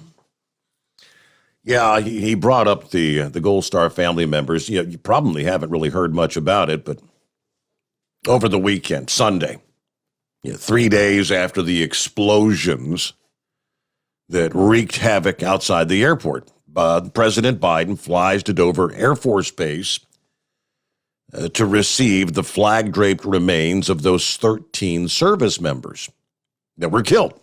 Yeah, he brought up the Gold Star family members. You probably haven't really heard much about it, but over the weekend, Sunday, 3 days after the explosions that wreaked havoc outside the airport, President Biden flies to Dover Air Force Base to receive the flag-draped remains of those 13 service members that were killed.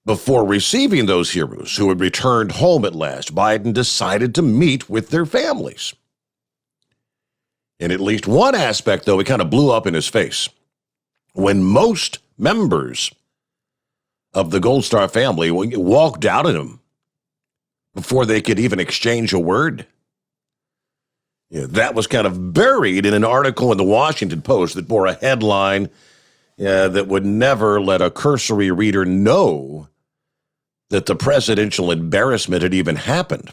Before receiving those heroes who had returned home at last, Biden decided to meet with their families. In at least one aspect, though, it kind of blew up in his face. When most members of the Gold Star family walked out at him before they could even exchange a word. That was kind of buried in an article in the Washington Post that bore a headline that would never let a cursory reader know that the presidential embarrassment had even happened.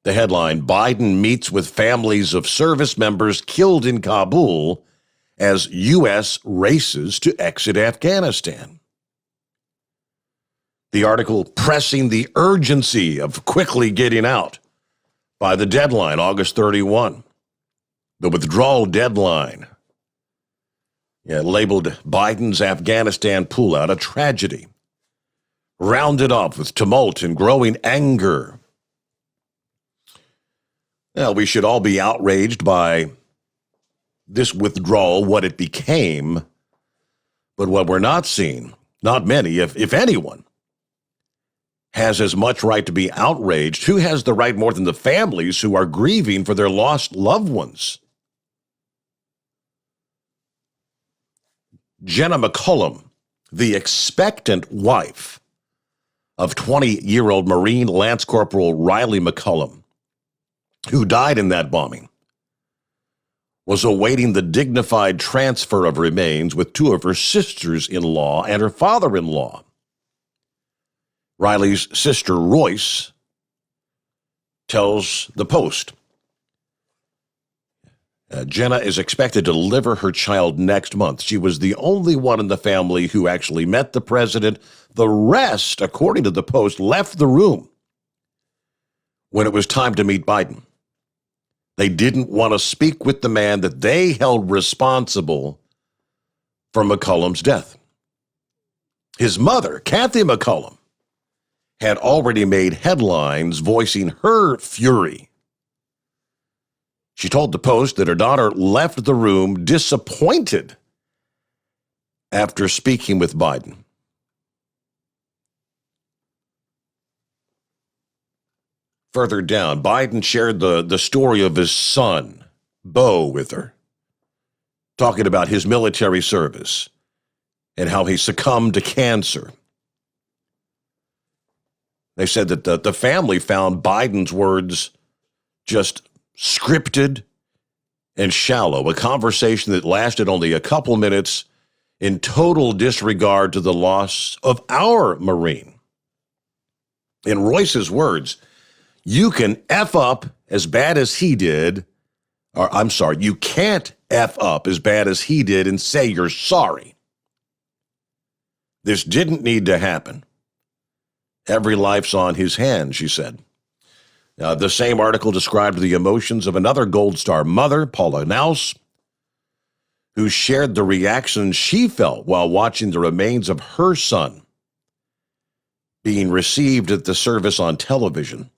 The headline, Biden meets with families of service members killed in Kabul as U.S. races to exit Afghanistan. The article pressing the urgency of quickly getting out by the deadline, August 31. The withdrawal deadline, labeled Biden's Afghanistan pullout a tragedy, rounded up with tumult and growing anger. Well, we should all be outraged by this withdrawal, what it became, but what we're not seeing, not many, if anyone, has as much right to be outraged. Who has the right more than the families who are grieving for their lost loved ones? Jenna Mccullum, the expectant wife of 20-year-old Marine Lance Corporal Riley McCullum, who died in that bombing, was awaiting the dignified transfer of remains with two of her sisters-in-law and her father-in-law. Riley's sister, Royce, tells the Post, Jenna is expected to deliver her child next month. She was the only one in the family who actually met the president. The rest, according to the Post, left the room when it was time to meet Biden. They didn't want to speak with the man that they held responsible for McCullum's death. His mother, Kathy McCullum, had already made headlines voicing her fury. She told the Post that her daughter left the room disappointed after speaking with Biden. Further down, Biden shared the story of his son, Beau, with her, talking about his military service and how he succumbed to cancer. They said that the family found Biden's words just scripted and shallow, a conversation that lasted only a couple minutes in total disregard to the loss of our Marine. In Royce's words, you can F up as bad as he did, or I'm sorry, you can't F up as bad as he did and say you're sorry. This didn't need to happen. Every life's on his hands, she said. The same article described the emotions of another Gold Star mother, Paula Naus, who shared the reaction she felt while watching the remains of her son being received at the service on television.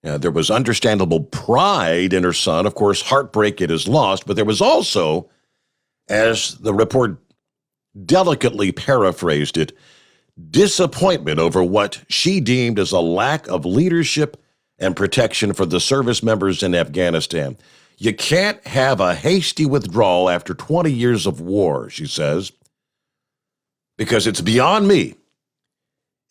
There was understandable pride in her son, of course, heartbreak at his loss, but there was also, as the report delicately paraphrased it, disappointment over what she deemed as a lack of leadership and protection for the service members in Afghanistan. You can't have a hasty withdrawal after 20 years of war, she says, because it's beyond me.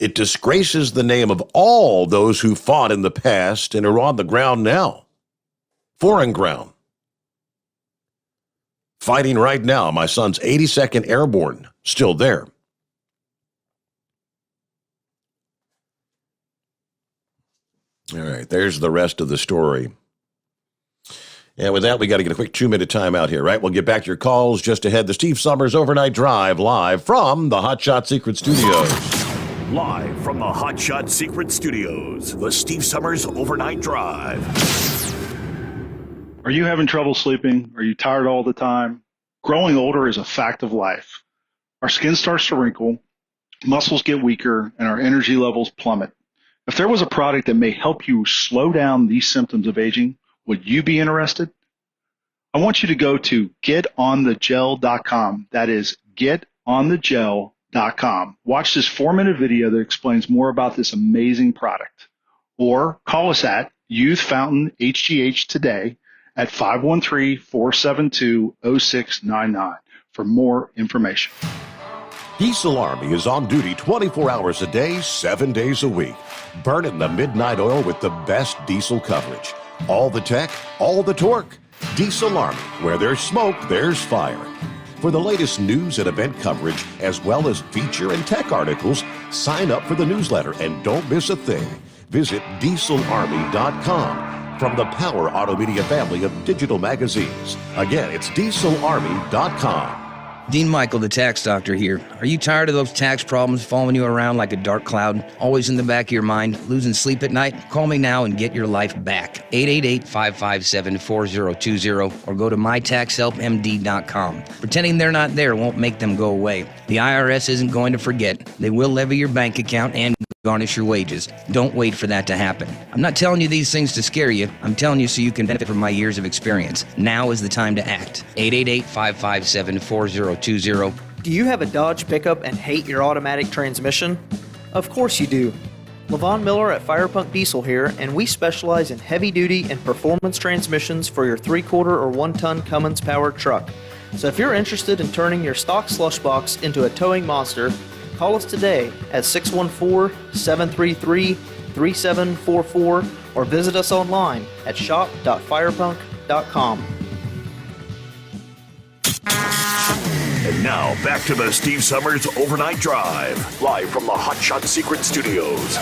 It disgraces the name of all those who fought in the past and are on the ground now, foreign ground. Fighting right now, my son's 82nd Airborne, still there. All right, there's the rest of the story. And with that, we got to get a quick 2-minute time out here, right? We'll get back to your calls just ahead. The Steve Sommers Overnight Drive live from the Hot Shot Secret Studios. Live from the Hot Shot Secret Studios, the Steve Sommers Overnight Drive. Are you having trouble sleeping? Are you tired all the time? Growing older is a fact of life. Our skin starts to wrinkle, muscles get weaker, and our energy levels plummet. If there was a product that may help you slow down these symptoms of aging, would you be interested? I want you to go to getonthegel.com. That is getonthegel.com. Watch this 4-minute video that explains more about this amazing product. Or call us at Youth Fountain HGH today at 513-472-0699 for more information. Diesel Army is on duty 24 hours a day, 7 days a week. Burning the midnight oil with the best diesel coverage. All the tech, all the torque. Diesel Army, where there's smoke, there's fire. For the latest news and event coverage, as well as feature and tech articles, sign up for the newsletter and don't miss a thing. Visit dieselarmy.com from the Power Auto Media family of digital magazines. Again, it's dieselarmy.com. Dean Michael, the tax doctor here. Are you tired of those tax problems following you around like a dark cloud, always in the back of your mind, losing sleep at night? Call me now and get your life back. 888-557-4020 or go to mytaxhelpmd.com. Pretending they're not there won't make them go away. The IRS isn't going to forget. They will levy your bank account and garnish your wages. Don't wait for that to happen. I'm not telling you these things to scare you. I'm telling you so you can benefit from my years of experience. Now is the time to act. 888-557-4020. Do you have a Dodge pickup and hate your automatic transmission? Of course you do. Levon Miller at Firepunk Diesel here, and we specialize in heavy-duty and performance transmissions for your 3-quarter or 1-ton Cummins-powered truck. So if you're interested in turning your stock slush box into a towing monster, call us today at 614-733-3744 or visit us online at shop.firepunk.com. And now, back to the Steve Sommers Overnight Drive, live from the Hot Shot Secret Studios.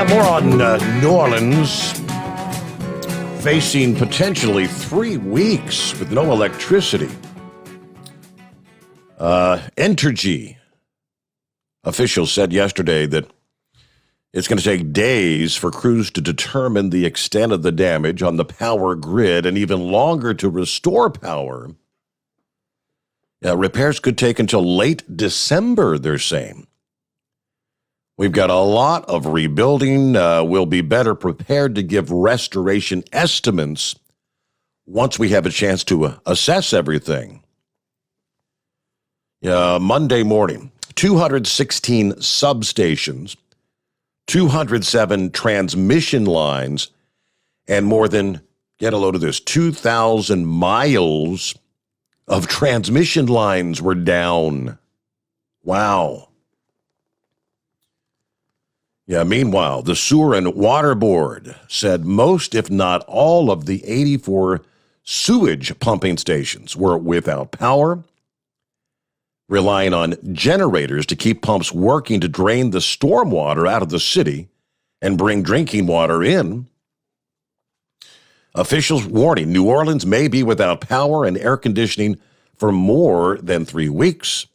More on New Orleans facing potentially 3 weeks with no electricity. Entergy officials said yesterday that it's going to take days for crews to determine the extent of the damage on the power grid and even longer to restore power. Repairs could take until late December, they're saying. We've got a lot of rebuilding. We'll be better prepared to give restoration estimates once we have a chance to assess everything. Monday morning, 216 substations, 207 transmission lines, and more than, get a load of this, 2,000 miles of transmission lines were down. Wow. Meanwhile, the Sewer and Water Board said most, if not all, of the 84 sewage pumping stations were without power, relying on generators to keep pumps working to drain the stormwater out of the city and bring drinking water in. Officials warning New Orleans may be without power and air conditioning for more than 3 weeks.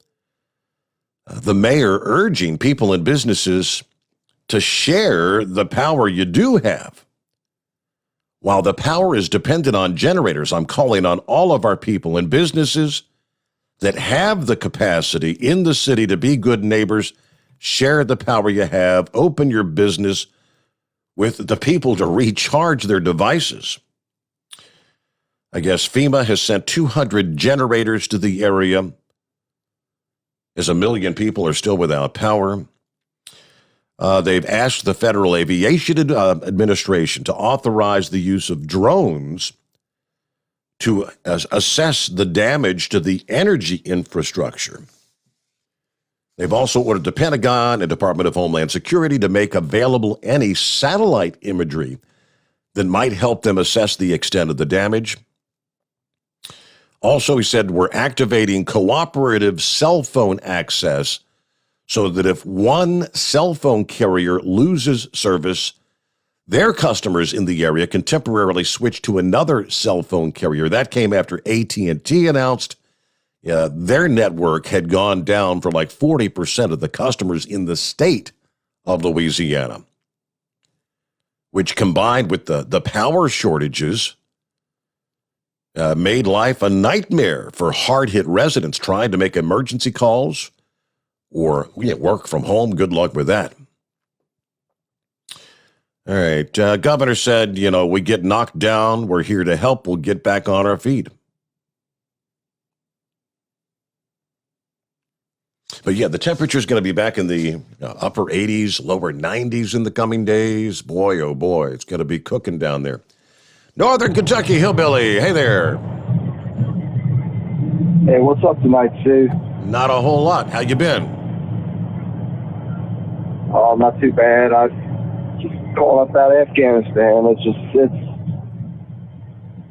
The mayor urging people and businesses to share the power you do have. While the power is dependent on generators, I'm calling on all of our people and businesses that have the capacity in the city to be good neighbors. Share the power you have. Open your business with the people to recharge their devices. I guess FEMA has sent 200 generators to the area as 1 million people are still without power. They've asked the Federal Aviation Administration to authorize the use of drones to assess the damage to the energy infrastructure. They've also ordered the Pentagon and Department of Homeland Security to make available any satellite imagery that might help them assess the extent of the damage. Also, he said, we're activating cooperative cell phone access so that if one cell phone carrier loses service, Their customers in the area can temporarily switch to another cell phone carrier. That came after AT&T announced their network had gone down for like 40% of the customers in the state of Louisiana, which combined with the power shortages made life a nightmare for hard-hit residents trying to make emergency calls or work from home. Good luck with that. All right. Governor said, we get knocked down. We're here to help. We'll get back on our feet. But yeah, the temperature is going to be back in the upper 80s, lower 90s in the coming days. Boy, oh boy, it's going to be cooking down there. Northern Kentucky Hillbilly, hey there. Hey, what's up tonight, Stu? Not a whole lot. How you been? Oh, not too bad. I just calling up that Afghanistan. It's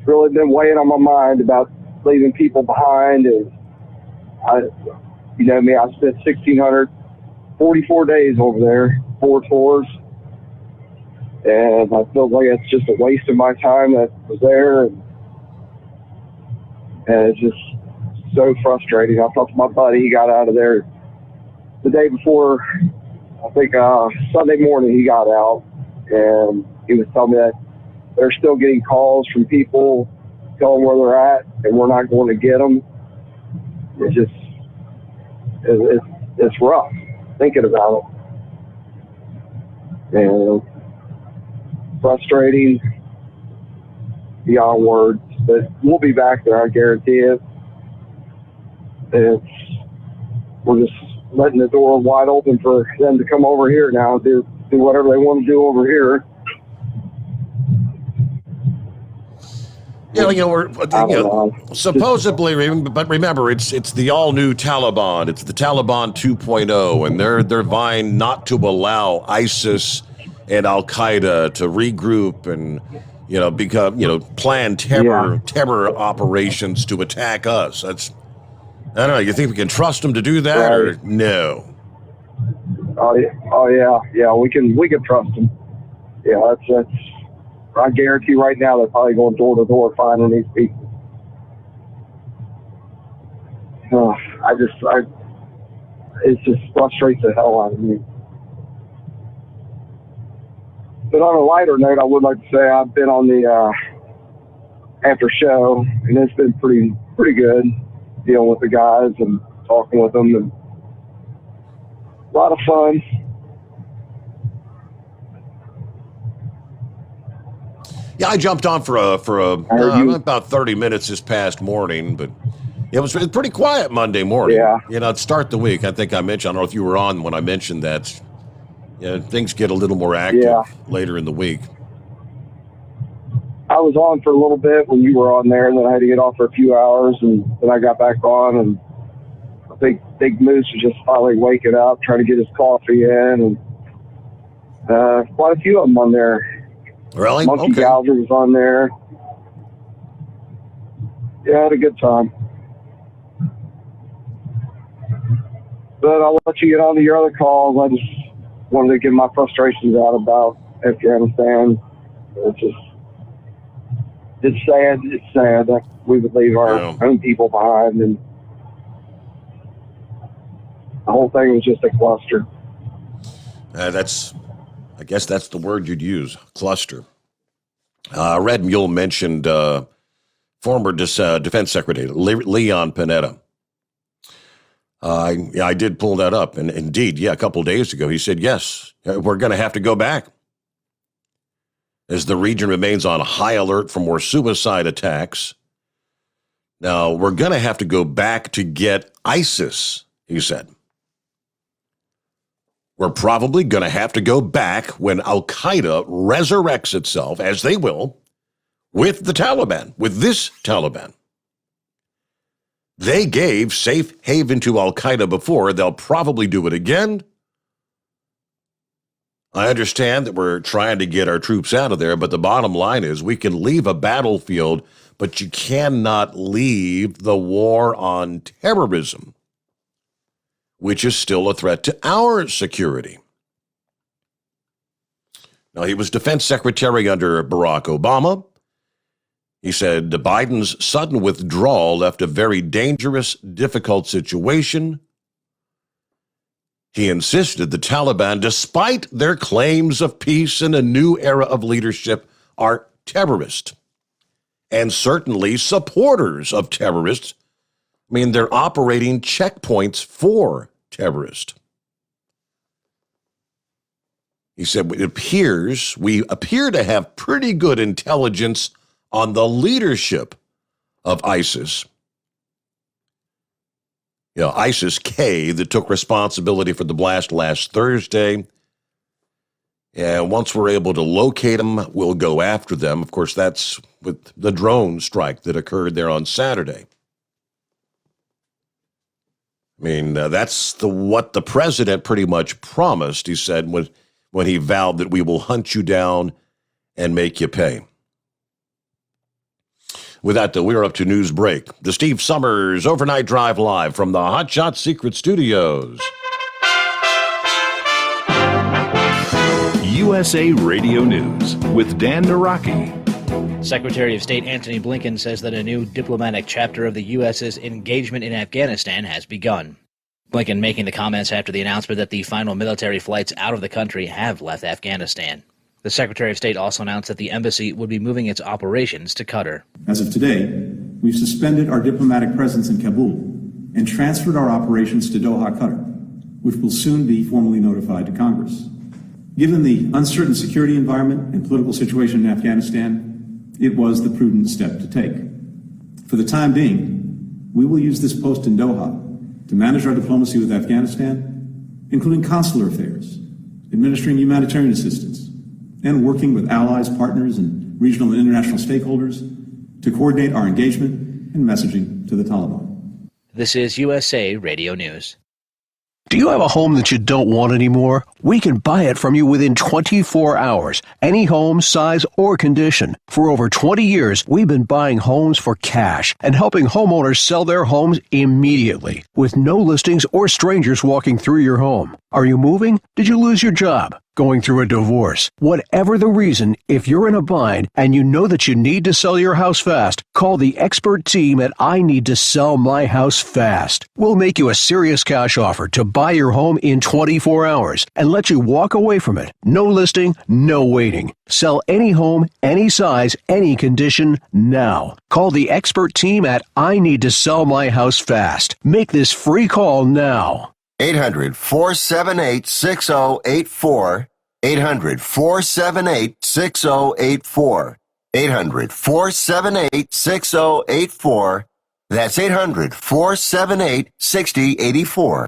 really been weighing on my mind about leaving people behind. And you know me, I spent 1,644 days over there, 4 tours. And I feel like it's just a waste of my time that was there. And it's just so frustrating. I talked to my buddy. He got out of there the day before, I think Sunday morning he got out. And he was telling me that they're still getting calls from people telling where they're at, and we're not going to get them. It's rough thinking about it. And frustrating beyond words, but we'll be back there, I guarantee it. We're just letting the door wide open for them to come over here now and do whatever they want to do over here. Supposedly, but remember, it's the all-new Taliban. It's the Taliban 2.0, and they're vying not to allow ISIS and Al-Qaeda to regroup and, plan terror operations to attack us. I don't know. You think we can trust them to do that, or no? Oh yeah. We can trust them. Yeah, that's. I guarantee right now they're probably going door to door finding these people. It just frustrates the hell out of me. But on a lighter note, I would like to say I've been on the after show, and it's been pretty good dealing with the guys and talking with them, and a lot of fun. Yeah, I jumped on for about 30 minutes this past morning, but it was pretty quiet Monday morning. Yeah. To start the week, I think I mentioned, I don't know if you were on when I mentioned that, things get a little more active later in the week. I was on for a little bit when you were on there, and then I had to get off for a few hours, and then I got back on, and I think Big Moose was just finally waking up, trying to get his coffee in, and quite a few of them on there. Really? Monkey Okay. Gouger was on there. Yeah, I had a good time. But I'll let you get on to your other calls. I just wanted to get my frustrations out about Afghanistan. It's sad. It's sad that we would leave our own people behind, and the whole thing was just a cluster. I guess that's the word you'd use, cluster. Red Mule mentioned former Defense Secretary Leon Panetta. I did pull that up, and indeed, a couple of days ago, he said, yes, we're going to have to go back as the region remains on high alert for more suicide attacks. Now, we're going to have to go back to get ISIS, he said. We're probably going to have to go back when Al-Qaeda resurrects itself, as they will, with the Taliban, with this Taliban. They gave safe haven to Al-Qaeda before. They'll probably do it again. I understand that we're trying to get our troops out of there, but the bottom line is we can leave a battlefield, but you cannot leave the war on terrorism, which is still a threat to our security. Now, he was defense secretary under Barack Obama. He said Biden's sudden withdrawal left a very dangerous, difficult situation. He insisted the Taliban, despite their claims of peace and a new era of leadership, are terrorists and certainly supporters of terrorists. I mean, they're operating checkpoints for terrorists. He said, we appear to have pretty good intelligence on the leadership of ISIS. You know, ISIS-K that took responsibility for the blast last Thursday. And once we're able to locate them, we'll go after them. Of course, that's with the drone strike that occurred there on Saturday. I mean, that's what the president pretty much promised, he said, when he vowed that we will hunt you down and make you pay. With that, though, we're up to news break. The Steve Sommers Overnight Drive live from the Hot Shot Secret Studios. USA Radio News with Dan Naraki. Secretary of State Antony Blinken says that a new diplomatic chapter of the U.S.'s engagement in Afghanistan has begun. Blinken making the comments after the announcement that the final military flights out of the country have left Afghanistan. The Secretary of State also announced that the embassy would be moving its operations to Qatar. As of today, we've suspended our diplomatic presence in Kabul and transferred our operations to Doha, Qatar, which will soon be formally notified to Congress. Given the uncertain security environment and political situation in Afghanistan, it was the prudent step to take. For the time being, we will use this post in Doha to manage our diplomacy with Afghanistan, including consular affairs, administering humanitarian assistance, and working with allies, partners, and regional and international stakeholders to coordinate our engagement and messaging to the Taliban. This is USA Radio News. Do you have a home that you don't want anymore? We can buy it from you within 24 hours. Any home, size, or condition. For over 20 years, we've been buying homes for cash and helping homeowners sell their homes immediately, with no listings or strangers walking through your home. Are you moving? Did you lose your job? Going through a divorce? Whatever the reason, if you're in a bind and you know that you need to sell your house fast, call the expert team at I Need to Sell My House Fast. We'll make you a serious cash offer to buy your home in 24 hours and let you walk away from it. No listing, no waiting. Sell any home, any size, any condition, now. Call the expert team at I Need to Sell My House Fast. Make this free call now. 800-478-6084. 800-478-6084. 800-478-6084. That's 800-478-6084.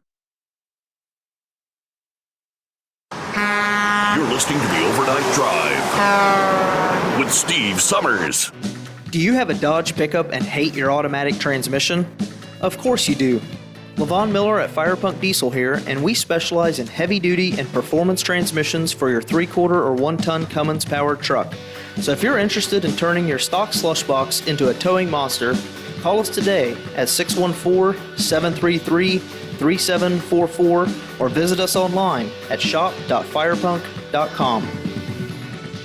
You're listening to the Overnight Drive with Steve Sommers. Do you have a Dodge pickup and hate your automatic transmission? Of course you do. Levon Miller at Firepunk Diesel here, and we specialize in heavy-duty and performance transmissions for your 3/4 or 1-ton Cummins-powered truck. So if you're interested in turning your stock slush box into a towing monster, call us today at 614-733-3744 or visit us online at shop.firepunk.com.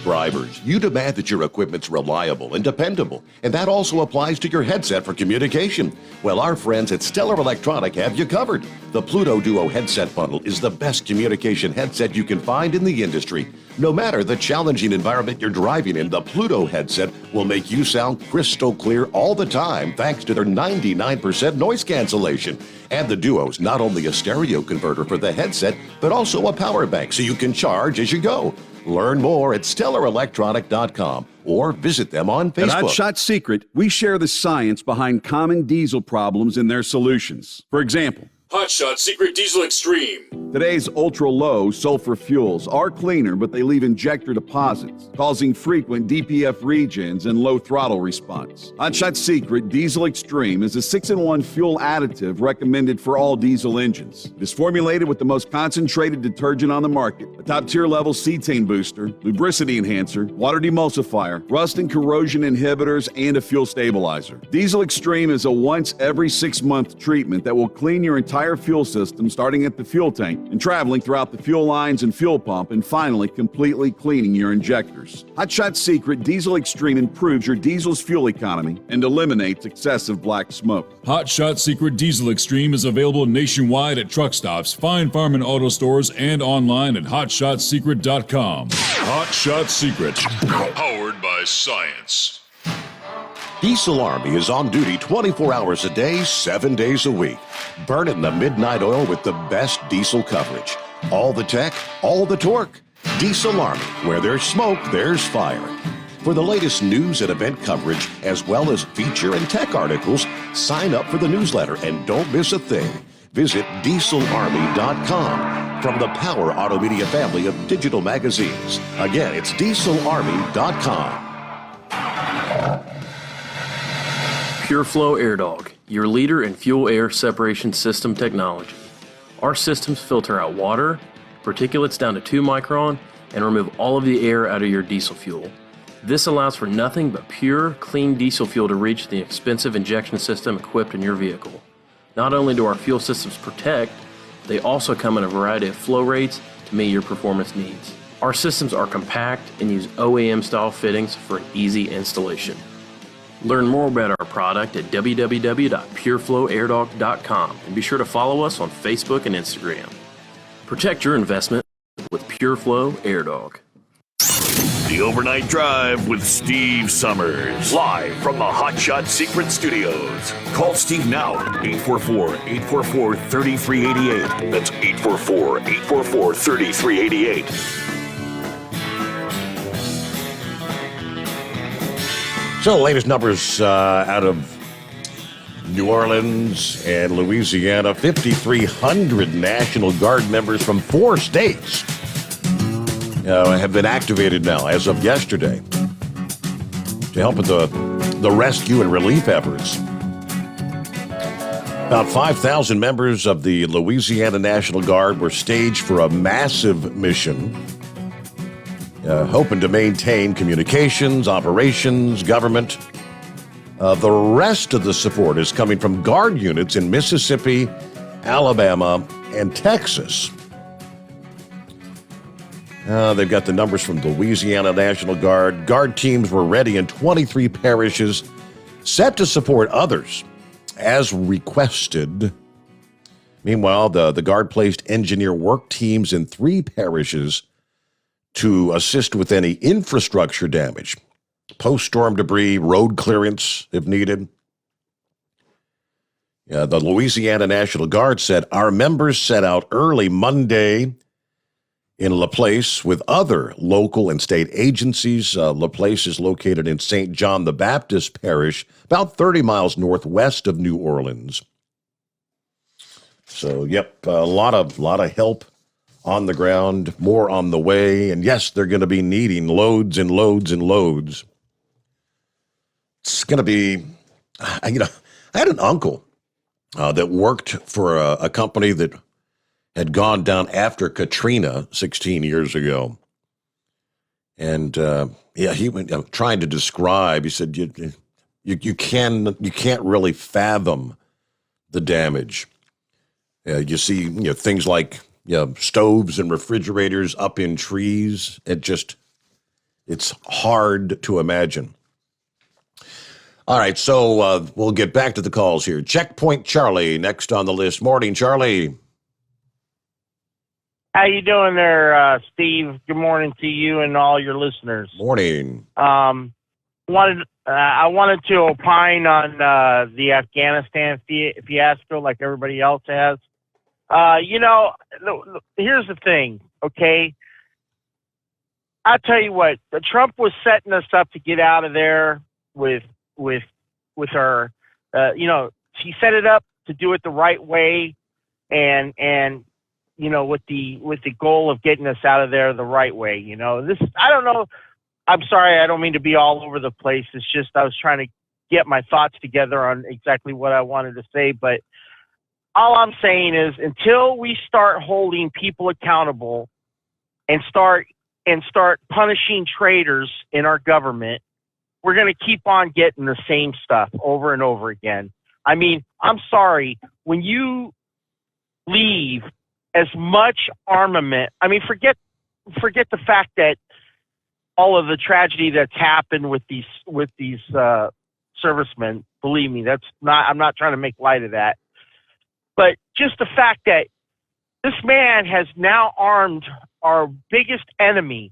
Drivers, you demand that your equipment's reliable and dependable, and that also applies to your headset for communication. Well, our friends at Stellar Electronic have you covered. The Pluto Duo headset bundle is the best communication headset you can find in the industry. No matter the challenging environment you're driving in, the Pluto headset will make you sound crystal clear all the time thanks to their 99% noise cancellation. And the Duo's not only a stereo converter for the headset, but also a power bank so you can charge as you go. Learn more at StellarElectronic.com or visit them on Facebook. At Hot Shot Secret, we share the science behind common diesel problems and their solutions. For example, Hot Shot Secret Diesel Extreme. Today's ultra-low sulfur fuels are cleaner, but they leave injector deposits, causing frequent DPF regens and low throttle response. Hot Shot Secret Diesel Extreme is a 6-in-1 fuel additive recommended for all diesel engines. It is formulated with the most concentrated detergent on the market, a top-tier level cetane booster, lubricity enhancer, water demulsifier, rust and corrosion inhibitors, and a fuel stabilizer. Diesel Extreme is a once every 6-month treatment that will clean your entire entire fuel system, starting at the fuel tank and traveling throughout the fuel lines and fuel pump, and finally completely cleaning your injectors. Hot Shot Secret Diesel Extreme improves your diesel's fuel economy and eliminates excessive black smoke. Hot Shot Secret Diesel Extreme is available nationwide at truck stops, fine farm and auto stores, and online at hotshotsecret.com. Hot Shot Secret, powered by science. Diesel Army is on duty 24 hours a day, 7 days a week. Burning the midnight oil with the best diesel coverage. All the tech, all the torque. Diesel Army, where there's smoke, there's fire. For the latest news and event coverage, as well as feature and tech articles, sign up for the newsletter and don't miss a thing. Visit dieselarmy.com from the Power Auto Media family of digital magazines. Again, it's dieselarmy.com. PureFlow AirDog, your leader in fuel air separation system technology. Our systems filter out water, particulates down to 2 micron, and remove all of the air out of your diesel fuel. This allows for nothing but pure, clean diesel fuel to reach the expensive injection system equipped in your vehicle. Not only do our fuel systems protect, they also come in a variety of flow rates to meet your performance needs. Our systems are compact and use OEM-style fittings for an easy installation. Learn more about our product at www.pureflowairdog.com and be sure to follow us on Facebook and Instagram. Protect your investment with PureFlow AirDog. The Overnight Drive with Steve Sommers. Live from the Hot Shot Secret Studios. Call Steve now, 844-844-3388. That's 844-844-3388. So the latest numbers out of New Orleans and Louisiana, 5,300 National Guard members from 4 states have been activated now as of yesterday to help with the rescue and relief efforts. About 5,000 members of the Louisiana National Guard were staged for a massive mission, hoping to maintain communications, operations, government. The rest of the support is coming from Guard units in Mississippi, Alabama, and Texas. They've got the numbers from the Louisiana National Guard. Guard teams were ready in 23 parishes, set to support others as requested. Meanwhile, the Guard placed engineer work teams in 3 parishes to assist with any infrastructure damage, post-storm debris, road clearance if needed. The Louisiana National Guard said, our members set out early Monday in LaPlace with other local and state agencies. LaPlace is located in St. John the Baptist Parish, about 30 miles northwest of New Orleans. So, a lot of help on the ground, more on the way, and yes, they're going to be needing loads and loads and loads. It's going to be, I had an uncle that worked for a company that had gone down after Katrina 16 years ago. And he went trying to describe, he said, you can't really fathom the damage. You see, things like stoves and refrigerators up in trees. It's hard to imagine. All right, so we'll get back to the calls here. Checkpoint Charlie next on the list. Morning, Charlie. How you doing there, Steve? Good morning to you and all your listeners. Morning. I wanted to opine on the Afghanistan fiasco like everybody else has. Here's the thing, okay? I'll tell you what, Trump was setting us up to get out of there with our, he set it up to do it the right way and with the goal of getting us out of there the right way. I don't know. I'm sorry. I don't mean to be all over the place. It's just, I was trying to get my thoughts together on exactly what I wanted to say, but all I'm saying is until we start holding people accountable and start punishing traitors in our government, we're going to keep on getting the same stuff over and over again. I mean, I'm sorry. When you leave as much armament. I mean, forget the fact that all of the tragedy that's happened with these servicemen. Believe me, I'm not trying to make light of that. But just the fact that this man has now armed our biggest enemy.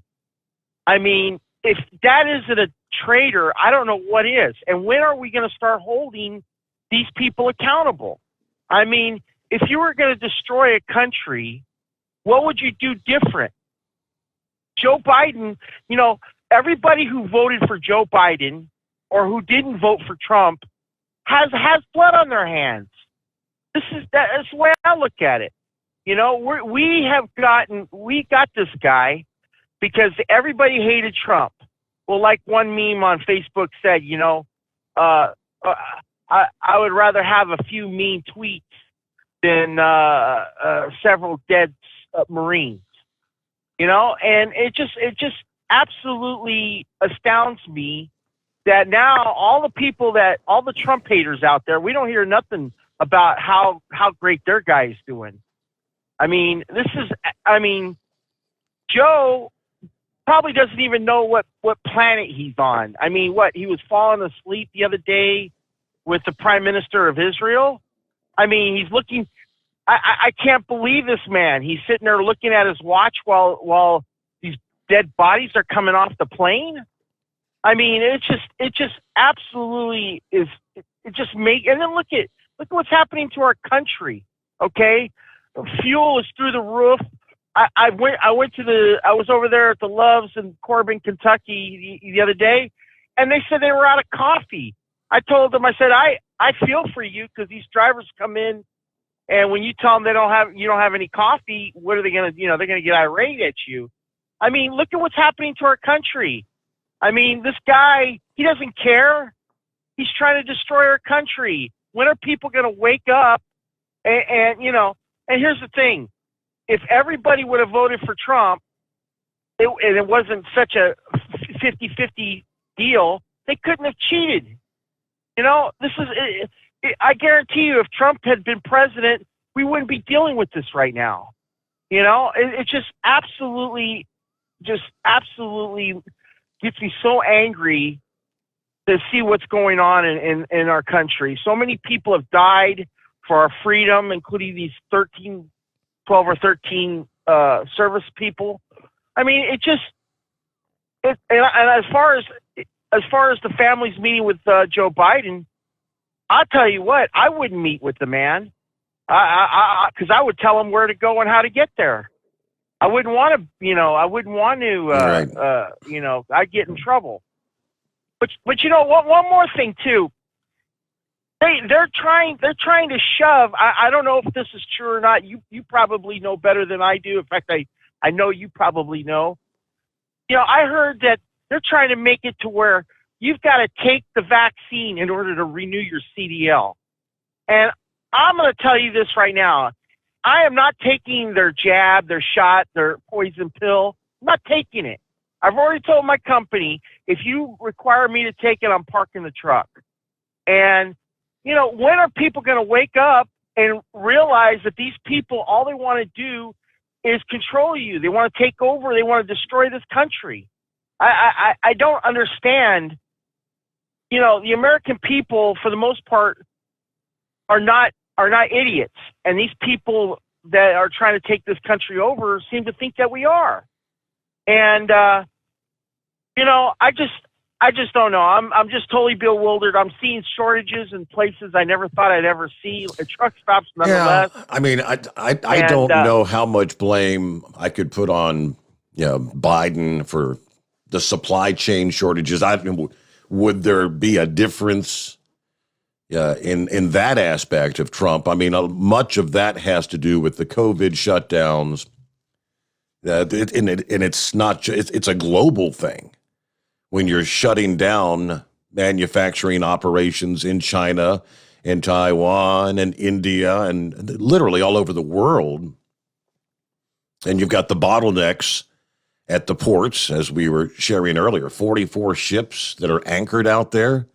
I mean, if that isn't a traitor, I don't know what is. And when are we going to start holding these people accountable? I mean, if you were going to destroy a country, what would you do different? Joe Biden, everybody who voted for Joe Biden or who didn't vote for Trump has blood on their hands. That's the way I look at it. We got this guy because everybody hated Trump. Well, like one meme on Facebook said, I would rather have a few mean tweets than several dead Marines. And it just absolutely astounds me that now all the Trump haters out there, we don't hear nothing about how great their guy is doing. I mean, Joe probably doesn't even know what planet he's on. I mean, he was falling asleep the other day with the Prime Minister of Israel. I mean, he's looking. I can't believe this man. He's sitting there looking at his watch while these dead bodies are coming off the plane. I mean, it just absolutely is. It just and then look at what's happening to our country. Okay, fuel is through the roof. I was over there at the Loves in Corbin, Kentucky the other day, and they said they were out of coffee. I told them, I said, I feel for you because these drivers come in, and when you tell them you don't have any coffee, what are they going to, they're going to get irate at you. I mean, look at what's happening to our country. I mean, this guy, he doesn't care. He's trying to destroy our country. When are people going to wake up? And here's the thing. If everybody would have voted for Trump, and it wasn't such a 50-50 deal, they couldn't have cheated. I guarantee you, if Trump had been president, we wouldn't be dealing with this right now. It just absolutely gets me so angry to see what's going on in our country. So many people have died for our freedom, including these 12 or 13 service people. I mean, and as far as the families meeting with Joe Biden, I'll tell you what, I wouldn't meet with the man, because I would tell him where to go and how to get there. I wouldn't want to. I'd get in trouble. But one more thing too. They're trying to shove. I don't know if this is true or not. You probably know better than I do. In fact, I know you probably know. I heard that they're trying to make it to where you've got to take the vaccine in order to renew your CDL. And I'm going to tell you this right now. I am not taking their jab, their shot, their poison pill. I'm not taking it. I've already told my company, if you require me to take it, I'm parking the truck. And when are people going to wake up and realize that these people, all they want to do is control you? They want to take over. They want to destroy this country. I don't understand. The American people, for the most part, are not idiots. And these people that are trying to take this country over seem to think that we are. And, I just don't know. I'm just totally bewildered. I'm seeing shortages in places I never thought I'd ever see. Truck stops, nonetheless. Yeah, I mean, I don't know how much blame I could put on Biden for the supply chain shortages. Would there be a difference in that aspect of Trump? I mean, much of that has to do with the COVID shutdowns. And it's not. It's a global thing. When you're shutting down manufacturing operations in China and Taiwan and India and literally all over the world, and you've got the bottlenecks at the ports, as we were sharing earlier, 44 ships that are anchored out there,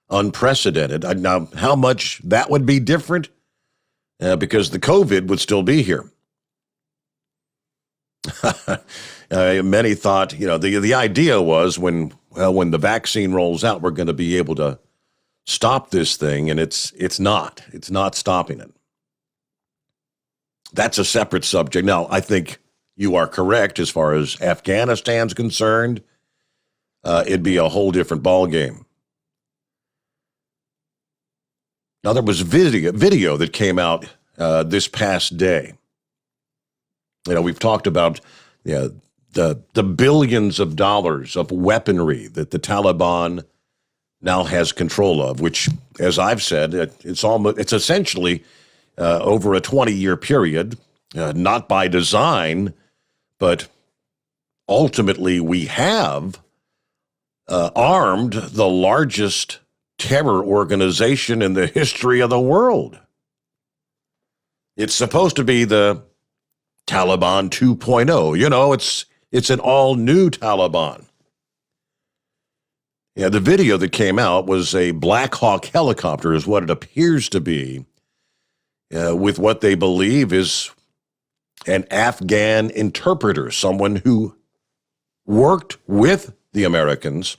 unprecedented. Now, how much that would be different because the COVID would still be here. Many thought, the idea was when the vaccine rolls out, we're going to be able to stop this thing, and it's not. It's not stopping it. That's a separate subject. Now, I think you are correct as far as Afghanistan's concerned. It'd be a whole different ballgame. Now, there was video that came out this past day. We've talked about the billions of dollars of weaponry that the Taliban now has control of, which, as I've said, it's essentially over a 20-year period, not by design, but ultimately we have armed the largest terror organization in the history of the world. It's supposed to be the Taliban 2.0. It's an all-new Taliban. Yeah, the video that came out was a Black Hawk helicopter, is what it appears to be, with what they believe is an Afghan interpreter, someone who worked with the Americans,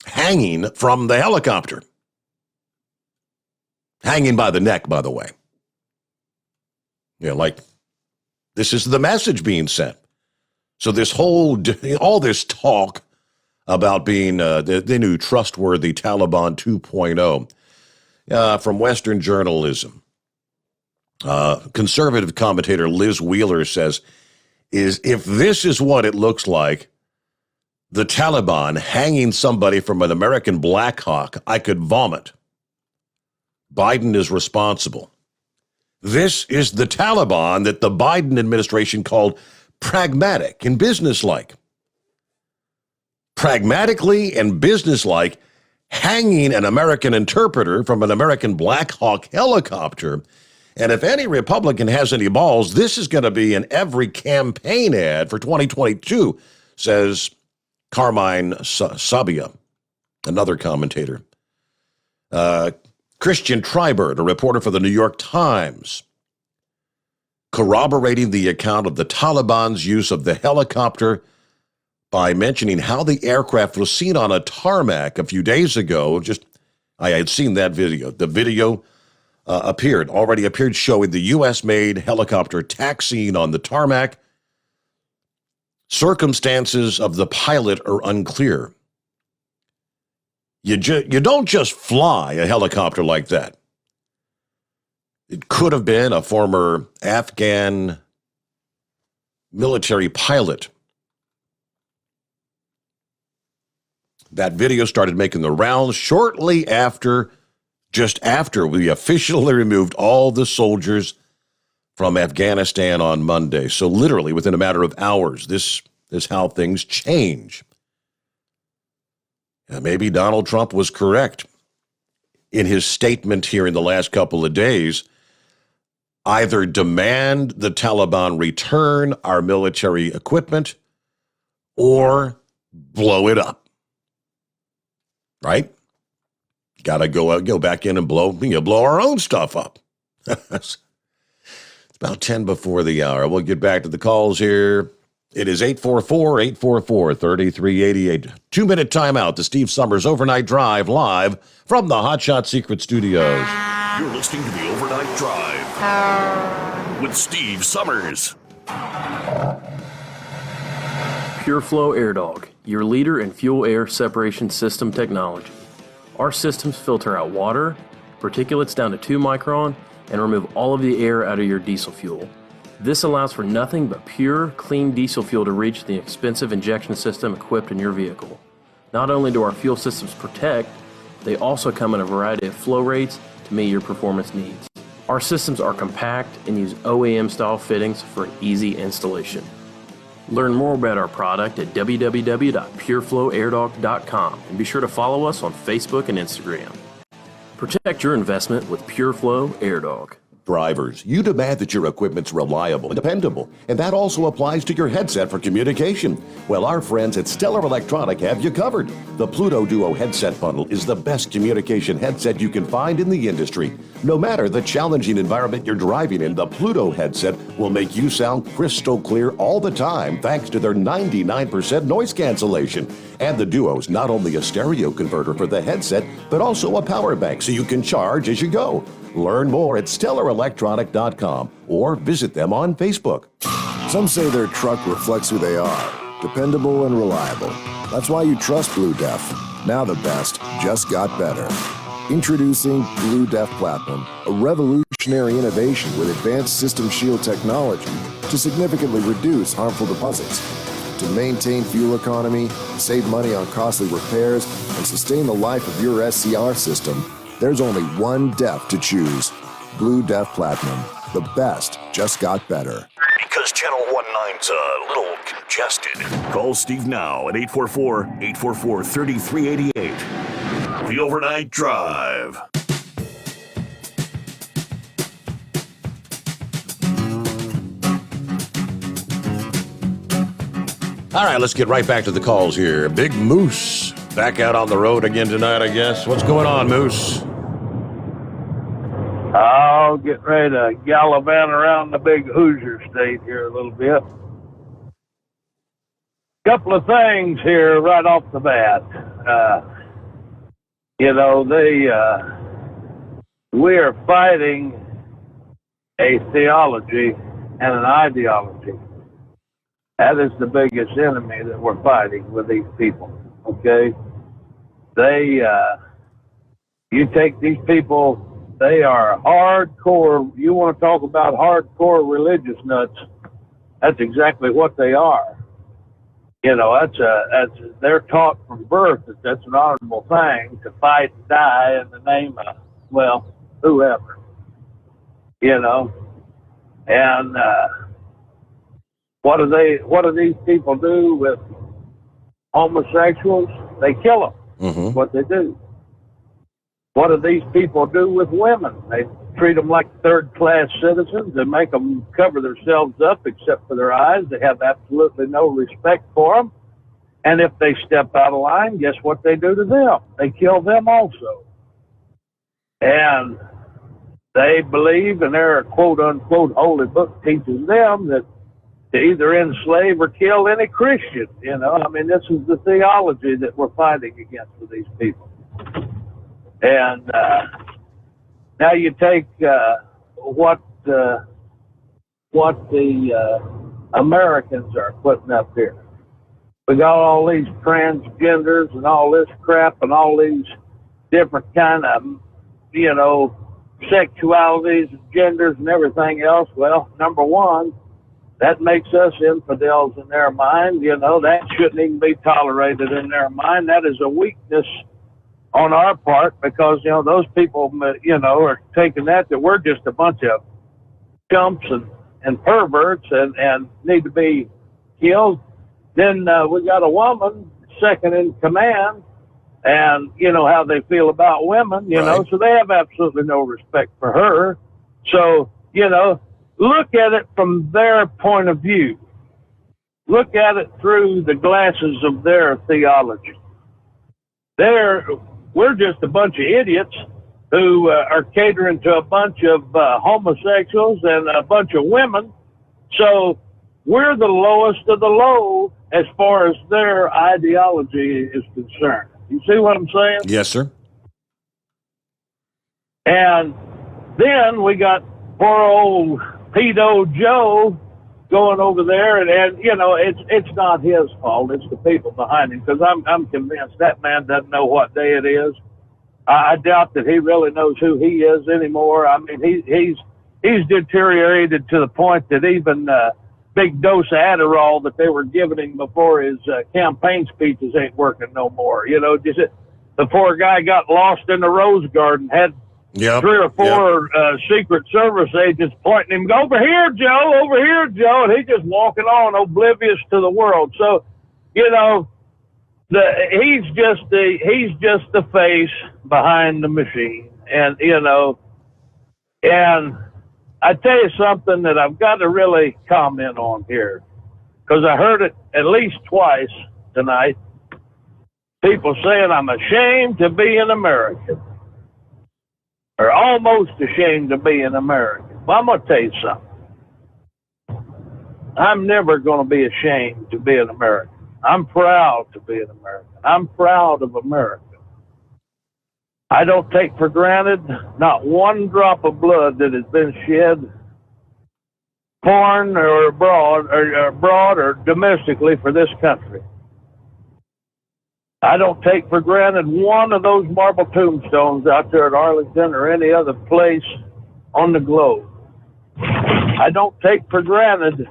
hanging from the helicopter. Hanging by the neck, by the way. Like, this is the message being sent. So all this talk about being the new trustworthy Taliban 2.0 from Western journalism. Conservative commentator Liz Wheeler says, if this is what it looks like, the Taliban hanging somebody from an American Black Hawk, I could vomit. Biden is responsible. This is the Taliban that the Biden administration called pragmatic and businesslike. Pragmatically and businesslike, hanging an American interpreter from an American Black Hawk helicopter. And if any Republican has any balls, this is going to be in every campaign ad for 2022, says Carmine Sabia, another commentator. Christian Tribert, a reporter for the New York Times, corroborating the account of the Taliban's use of the helicopter by mentioning how the aircraft was seen on a tarmac a few days ago. I had seen that video. The video already appeared showing the U.S.-made helicopter taxiing on the tarmac. Circumstances of the pilot are unclear. You don't just fly a helicopter like that. It could have been a former Afghan military pilot. That video started making the rounds shortly just after we officially removed all the soldiers from Afghanistan on Monday. So literally within a matter of hours, this is how things change. Maybe Donald Trump was correct in his statement here in the last couple of days. Either demand the Taliban return our military equipment or blow it up. Right? Got to go back in and blow our own stuff up. It's about 10 before the hour. We'll get back to the calls here. It is 844-844-3388. 2-minute timeout. The Steve Sommers Overnight Drive live from the Hotshot Secret Studios. You're listening to the Overnight Drive with Steve Sommers. Pure Flow Air Dog, your leader in fuel air separation system technology. Our systems filter out water, particulates down to 2 micron, and remove all of the air out of your diesel fuel. This allows for nothing but pure, clean diesel fuel to reach the expensive injection system equipped in your vehicle. Not only do our fuel systems protect, they also come in a variety of flow rates to meet your performance needs. Our systems are compact and use OEM-style fittings for an easy installation. Learn more about our product at www.pureflowairdog.com and be sure to follow us on Facebook and Instagram. Protect your investment with Pure Flow Air Dog. Drivers, you demand that your equipment's reliable and dependable, and that also applies to your headset for communication. Well, our friends at Stellar Electronic have you covered. The Pluto Duo headset bundle is the best communication headset you can find in the industry. No matter the challenging environment you're driving in, the Pluto headset will make you sound crystal clear all the time thanks to their 99% noise cancellation. And the Duo's not only a stereo converter for the headset, but also a power bank so you can charge as you go. Learn more at StellarElectronic.com or visit them on Facebook. Some say their truck reflects who they are, dependable and reliable. That's why you trust Blue Def. Now the best just got better. Introducing Blue Def Platinum, a revolutionary innovation with advanced system shield technology to significantly reduce harmful deposits. To maintain fuel economy, save money on costly repairs, and sustain the life of your SCR system, there's only one DEF to choose. Blue Def Platinum. The best just got better. Because Channel 19's a little congested. Call Steve now at 844-844-3388. The Overnight Drive. All right, let's get right back to the calls here. Big Moose back out on the road again tonight, I guess. What's going on, Moose? I'll get ready to gallivant around the big Hoosier state here a little bit. Couple of things here right off the bat. We are fighting a theology and an ideology. That is the biggest enemy that we're fighting with these people, okay? You take these people, they are hardcore. You want to talk about hardcore religious nuts? That's exactly what they are. They're taught from birth that that's an honorable thing to fight and die in the name of, whoever. And what do these people do with homosexuals? They kill them. Mm-hmm. What they do. What do these people do with women? They treat them like third-class citizens and make them cover themselves up except for their eyes. They have absolutely no respect for them. And if they step out of line, guess what they do to them? They kill them also. And they believe, and their quote-unquote holy book teaches them that to either enslave or kill any Christian. This is the theology that we're fighting against with these people. And now you take what the Americans are putting up here. We got all these transgenders and all this crap and all these different kind of, sexualities and genders and everything else. Well, number one, that makes us infidels in their mind. That shouldn't even be tolerated in their mind. That is a weakness on our part because, those people, are taking that we're just a bunch of chumps and perverts and need to be killed. Then we got a woman second in command and, how they feel about women, so they have absolutely no respect for her. So, look at it from their point of view. Look at it through the glasses of their theology. We're just a bunch of idiots who are catering to a bunch of homosexuals and a bunch of women. So we're the lowest of the low as far as their ideology is concerned. You see what I'm saying? Yes, sir. And then we got poor old pedo Joe going over there, and it's not his fault. It's the people behind him, because I'm convinced that man doesn't know what day it is. I doubt that he really knows who he is anymore. I mean, he's deteriorated to the point that even big dose of Adderall that they were giving him before his campaign speeches ain't working no more. The poor guy got lost in the Rose Garden, had three or four Secret Service agents pointing him, over here, Joe, and he's just walking on oblivious to the world. So, he's just the face behind the machine, and I tell you something that I've got to really comment on here, because I heard it at least twice tonight. People saying I'm ashamed to be an American, or almost ashamed to be an American. Well, I'm going to tell you something. I'm never going to be ashamed to be an American. I'm proud to be an American. I'm proud of America. I don't take for granted not one drop of blood that has been shed, foreign or abroad or domestically, for this country. I don't take for granted one of those marble tombstones out there at Arlington or any other place on the globe. I don't take for granted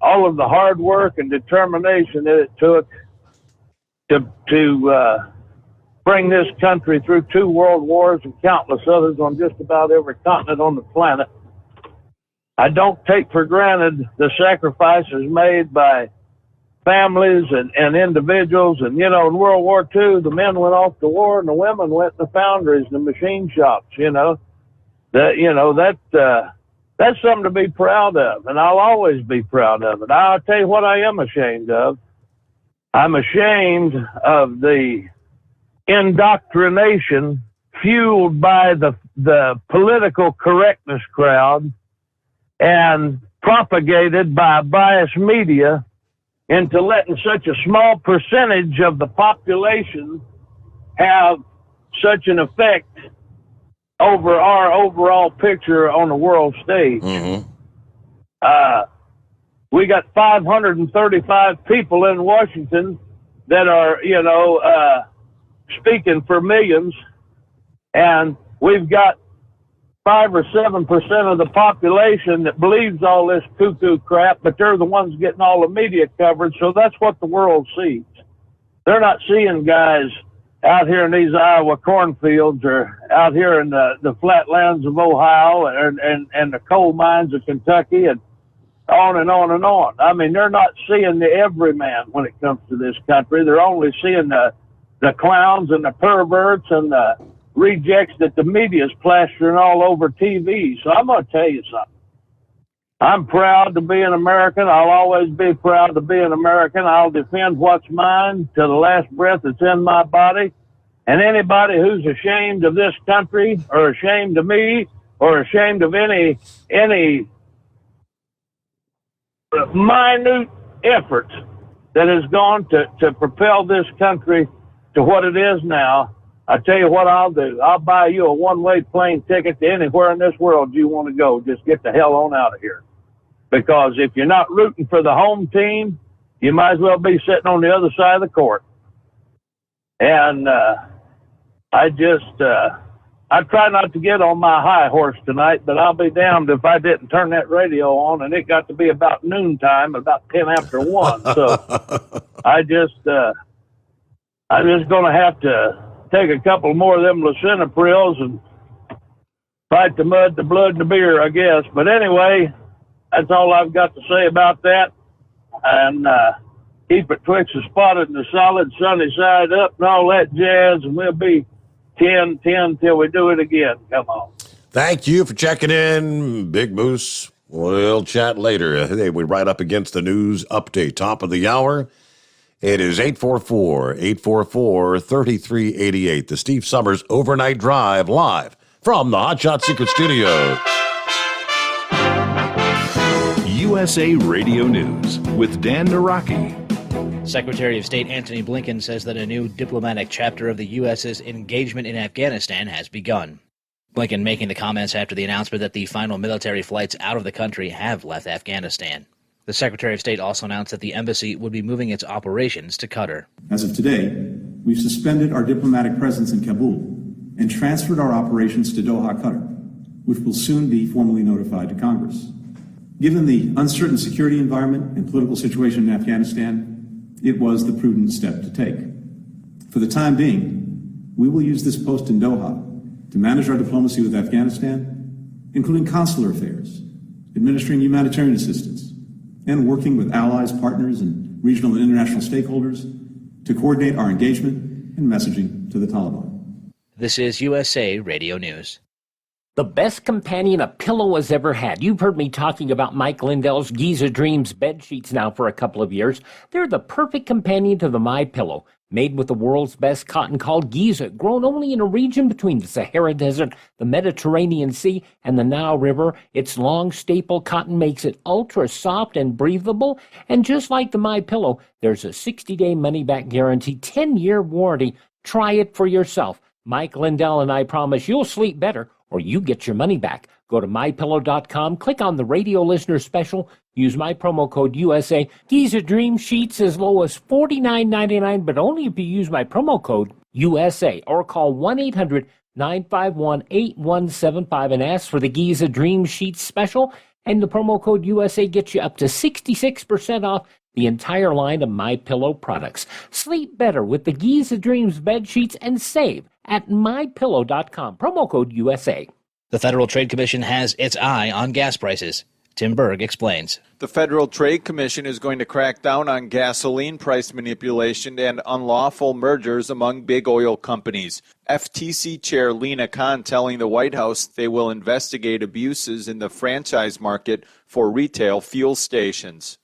all of the hard work and determination that it took to bring this country through 2 world wars and countless others on just about every continent on the planet. I don't take for granted the sacrifices made by families and individuals. And, in World War II, the men went off to war and the women went in the foundries and the machine shops, that's something to be proud of, and I'll always be proud of it. I'll tell you what I am ashamed of. I'm ashamed of the indoctrination fueled by the political correctness crowd and propagated by biased media into letting such a small percentage of the population have such an effect over our overall picture on the world stage. Mm-hmm. We got 535 people in Washington that are, speaking for millions, and we've got 5 or 7% of the population that believes all this cuckoo crap, but they're the ones getting all the media coverage, so that's what the world sees. They're not seeing guys out here in these Iowa cornfields or out here in the flatlands of Ohio and the coal mines of Kentucky and on and on and on. I mean, they're not seeing the everyman when it comes to this country. They're only seeing the clowns and the perverts and the rejects that the media's plastering all over TV. So I'm going to tell you something. I'm proud to be an American. I'll always be proud to be an American. I'll defend what's mine to the last breath that's in my body. And anybody who's ashamed of this country or ashamed of me or ashamed of any minute effort that has gone to propel this country to what it is now, I tell you what I'll do. I'll buy you a one-way plane ticket to anywhere in this world you want to go. Just get the hell on out of here. Because if you're not rooting for the home team, you might as well be sitting on the other side of the court. And I try not to get on my high horse tonight, but I'll be damned if I didn't turn that radio on, and it got to be about noontime, about 10 after 1. So I'm just going to have to take a couple more of them lisinoprils and fight the mud, the blood, and the beer, I guess. But anyway, that's all I've got to say about that. And keep it twixt and spotted in the solid sunny side up and all that jazz, and we'll be 10-10 till we do it again. Come on. Thank you for checking in, Big Moose. We'll chat later. Hey, we're right up against the news update, top of the hour. It is 844-844-3388, the Steve Sommers Overnight Drive, live from the Hot Shot Secret Studio. USA Radio News with Dan Naraki. Secretary of State Antony Blinken says that a new diplomatic chapter of the U.S.'s engagement in Afghanistan has begun. Blinken making the comments after the announcement that the final military flights out of the country have left Afghanistan. The Secretary of State also announced that the embassy would be moving its operations to Qatar. As of today, we've suspended our diplomatic presence in Kabul and transferred our operations to Doha, Qatar, which will soon be formally notified to Congress. Given the uncertain security environment and political situation in Afghanistan, it was the prudent step to take. For the time being, we will use this post in Doha to manage our diplomacy with Afghanistan, including consular affairs, administering humanitarian assistance, and working with allies, partners, and regional and international stakeholders to coordinate our engagement and messaging to the Taliban. This is USA Radio News. The best companion a pillow has ever had. You've heard me talking about Mike Lindell's Giza Dreams bed sheets now for a couple of years. They're the perfect companion to the MyPillow. Made with the world's best cotton called Giza, grown only in a region between the Sahara Desert, the Mediterranean Sea, and the Nile River. Its long staple cotton makes it ultra soft and breathable. And just like the MyPillow, there's a 60-day money-back guarantee, 10-year warranty. Try it for yourself. Mike Lindell and I promise you'll sleep better, or you get your money back. Go to MyPillow.com, click on the radio listener special, use my promo code USA. Giza Dream Sheets as low as $49.99, but only if you use my promo code USA, or call 1-800-951-8175 and ask for the Giza Dream Sheets special, and the promo code USA gets you up to 66% off the entire line of MyPillow products. Sleep better with the Giza Dreams bed sheets and save at MyPillow.com. Promo code USA. The Federal Trade Commission has its eye on gas prices. Tim Berg explains. The Federal Trade Commission is going to crack down on gasoline price manipulation and unlawful mergers among big oil companies. FTC Chair Lena Khan telling the White House they will investigate abuses in the franchise market for retail fuel stations.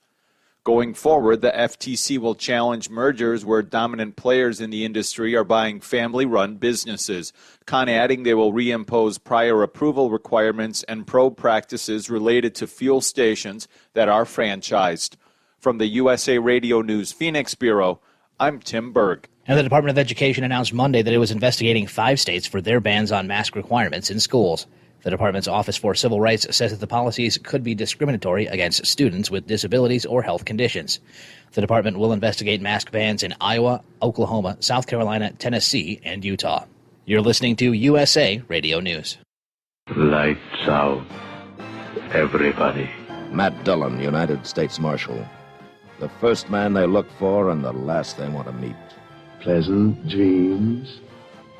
Going forward, the FTC will challenge mergers where dominant players in the industry are buying family-run businesses. Khan adding they will reimpose prior approval requirements and probe practices related to fuel stations that are franchised. From the USA Radio News Phoenix Bureau, I'm Tim Berg. And the Department of Education announced Monday that it was investigating 5 states for their bans on mask requirements in schools. The department's Office for Civil Rights says that the policies could be discriminatory against students with disabilities or health conditions. The department will investigate mask bans in Iowa, Oklahoma, South Carolina, Tennessee, and Utah. You're listening to USA Radio News. Lights out, everybody. Matt Dillon, United States Marshal. The first man they look for and the last they want to meet. Pleasant dreams.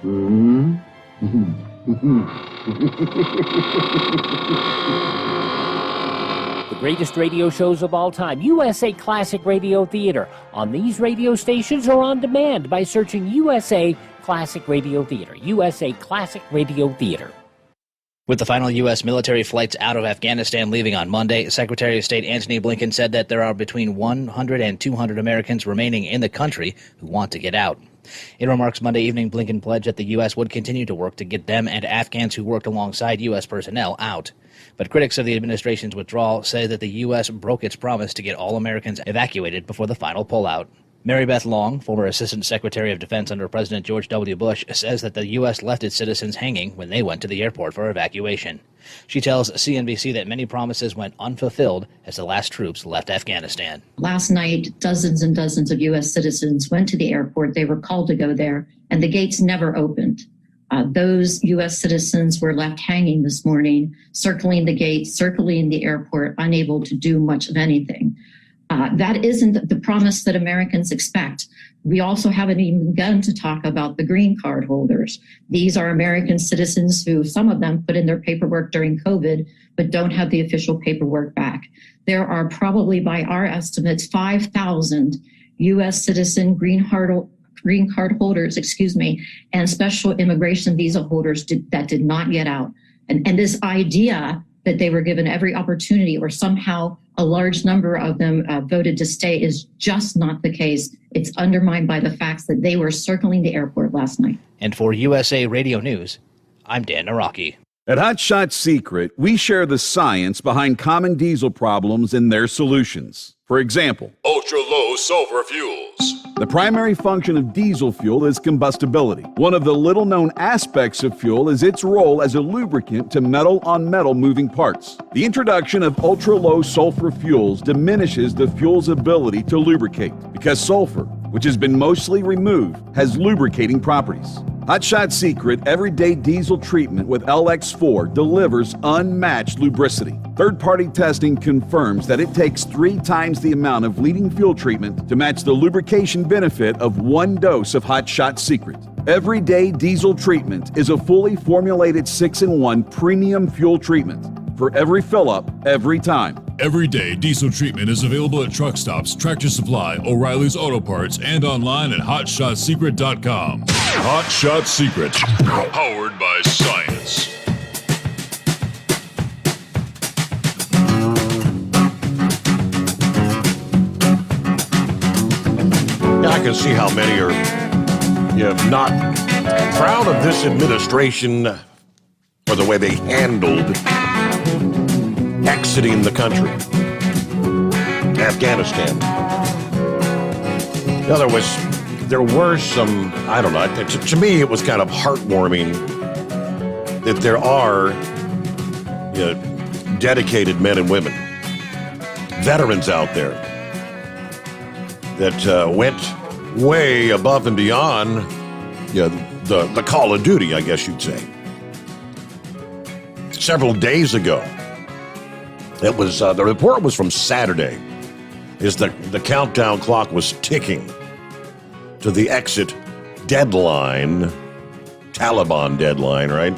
The greatest radio shows of all time, USA Classic Radio Theater, on these radio stations or on demand by searching USA Classic Radio Theater. USA Classic Radio Theater. With the final U.S. military flights out of Afghanistan leaving on Monday, Secretary of State Antony Blinken said that there are between 100 and 200 Americans remaining in the country who want to get out. In remarks Monday evening, Blinken pledged that the U.S. would continue to work to get them and Afghans who worked alongside U.S. personnel out. But critics of the administration's withdrawal say that the U.S. broke its promise to get all Americans evacuated before the final pullout. Mary Beth Long, former Assistant Secretary of Defense under President George W. Bush, says that the U.S. left its citizens hanging when they went to the airport for evacuation. She tells CNBC that many promises went unfulfilled as the last troops left Afghanistan. Last night, dozens and dozens of U.S. citizens went to the airport. They were called to go there, and the gates never opened. Those U.S. citizens were left hanging this morning, circling the gates, circling the airport, unable to do much of anything. That isn't the promise that Americans expect. We also haven't even begun to talk about the green card holders. These are American citizens who, some of them, put in their paperwork during COVID, but don't have the official paperwork back. There are probably, by our estimates, 5,000 U.S. citizen green card holders, and special immigration visa holders that did not get out. And this idea that they were given every opportunity or somehow a large number of them voted to stay is just not the case. It's undermined by the facts that they were circling the airport last night. And for USA Radio News, I'm Dan Naraki. At Hot Shot Secret, we share the science behind common diesel problems and their solutions. For example, ultra-low sulfur fuels. The primary function of diesel fuel is combustibility. One of the little-known aspects of fuel is its role as a lubricant to metal-on-metal moving parts. The introduction of ultra-low sulfur fuels diminishes the fuel's ability to lubricate because sulfur, which has been mostly removed, has lubricating properties. Hot Shot Secret Everyday Diesel Treatment with LX4 delivers unmatched lubricity. Third-party testing confirms that it takes 3 times the amount of leading fuel treatment to match the lubrication benefit of 1 dose of Hot Shot Secret. Everyday Diesel Treatment is a fully formulated 6-in-1 premium fuel treatment for every fill-up, every time. Everyday Diesel Treatment is available at truck stops, Tractor Supply, O'Reilly's Auto Parts, and online at HotShotSecret.com. Hot Shot Secret, powered by science. can see how many are not proud of this administration for the way they handled exiting the country. Afghanistan. Now, there were some, I don't know, to me it was kind of heartwarming that there are dedicated men and women, veterans out there that went way above and beyond the call of duty, I guess you'd say. Several days ago, it was the report was from Saturday, is the countdown clock was ticking to the exit deadline, Taliban deadline, right?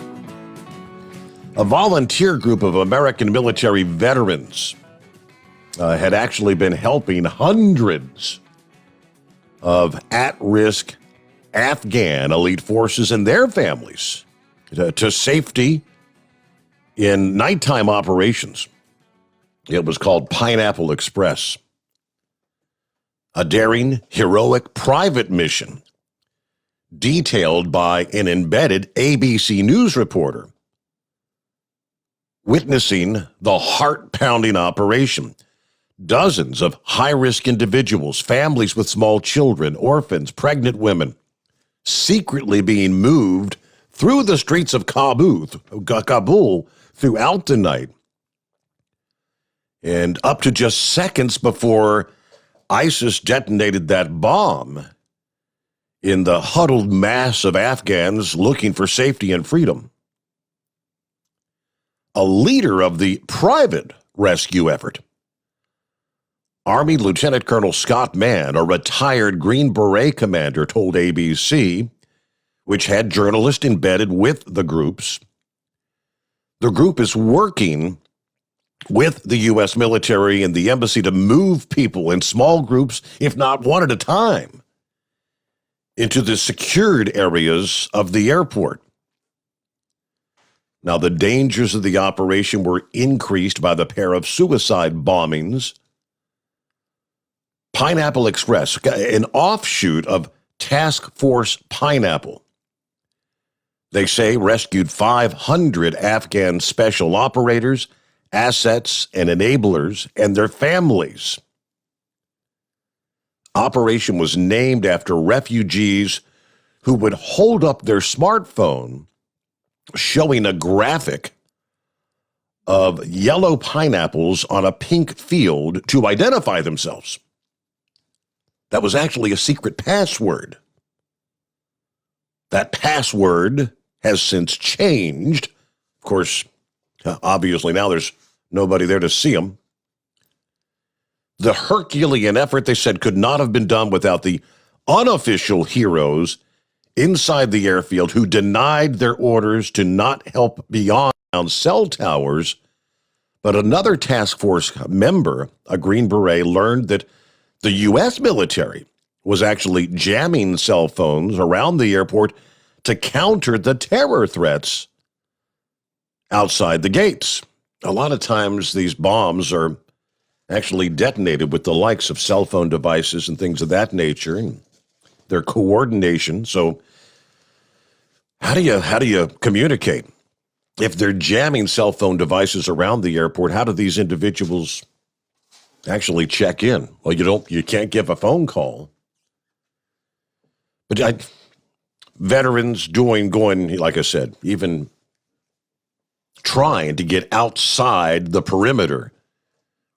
A volunteer group of American military veterans had actually been helping hundreds of at-risk Afghan elite forces and their families to safety in nighttime operations. It was called Pineapple Express, a daring, heroic private mission detailed by an embedded ABC News reporter witnessing the heart-pounding operation. Dozens of high-risk individuals, families with small children, orphans, pregnant women, secretly being moved through the streets of Kabul throughout the night, and up to just seconds before ISIS detonated that bomb in the huddled mass of Afghans looking for safety and freedom. A leader of the private rescue effort, Army Lieutenant Colonel Scott Mann, a retired Green Beret commander, told ABC, which had journalists embedded with the groups. The group is working with the U.S. military and the embassy to move people in small groups, if not one at a time, into the secured areas of the airport. Now, the dangers of the operation were increased by the pair of suicide bombings. Pineapple Express, an offshoot of Task Force Pineapple, they say rescued 500 Afghan special operators, assets, and enablers, and their families. Operation was named after refugees who would hold up their smartphone showing a graphic of yellow pineapples on a pink field to identify themselves. That was actually a secret password. That password has since changed. Of course, obviously now there's nobody there to see them. The Herculean effort, they said, could not have been done without the unofficial heroes inside the airfield who denied their orders to not help beyond cell towers. But another task force member, a Green Beret, learned that the U.S. military was actually jamming cell phones around the airport to counter the terror threats outside the gates. A lot of times these bombs are actually detonated with the likes of cell phone devices and things of that nature, and their coordination. So how do you communicate? If they're jamming cell phone devices around the airport, how do these individuals actually check in? Well, you can't give a phone call. But veterans going, like I said, even trying to get outside the perimeter,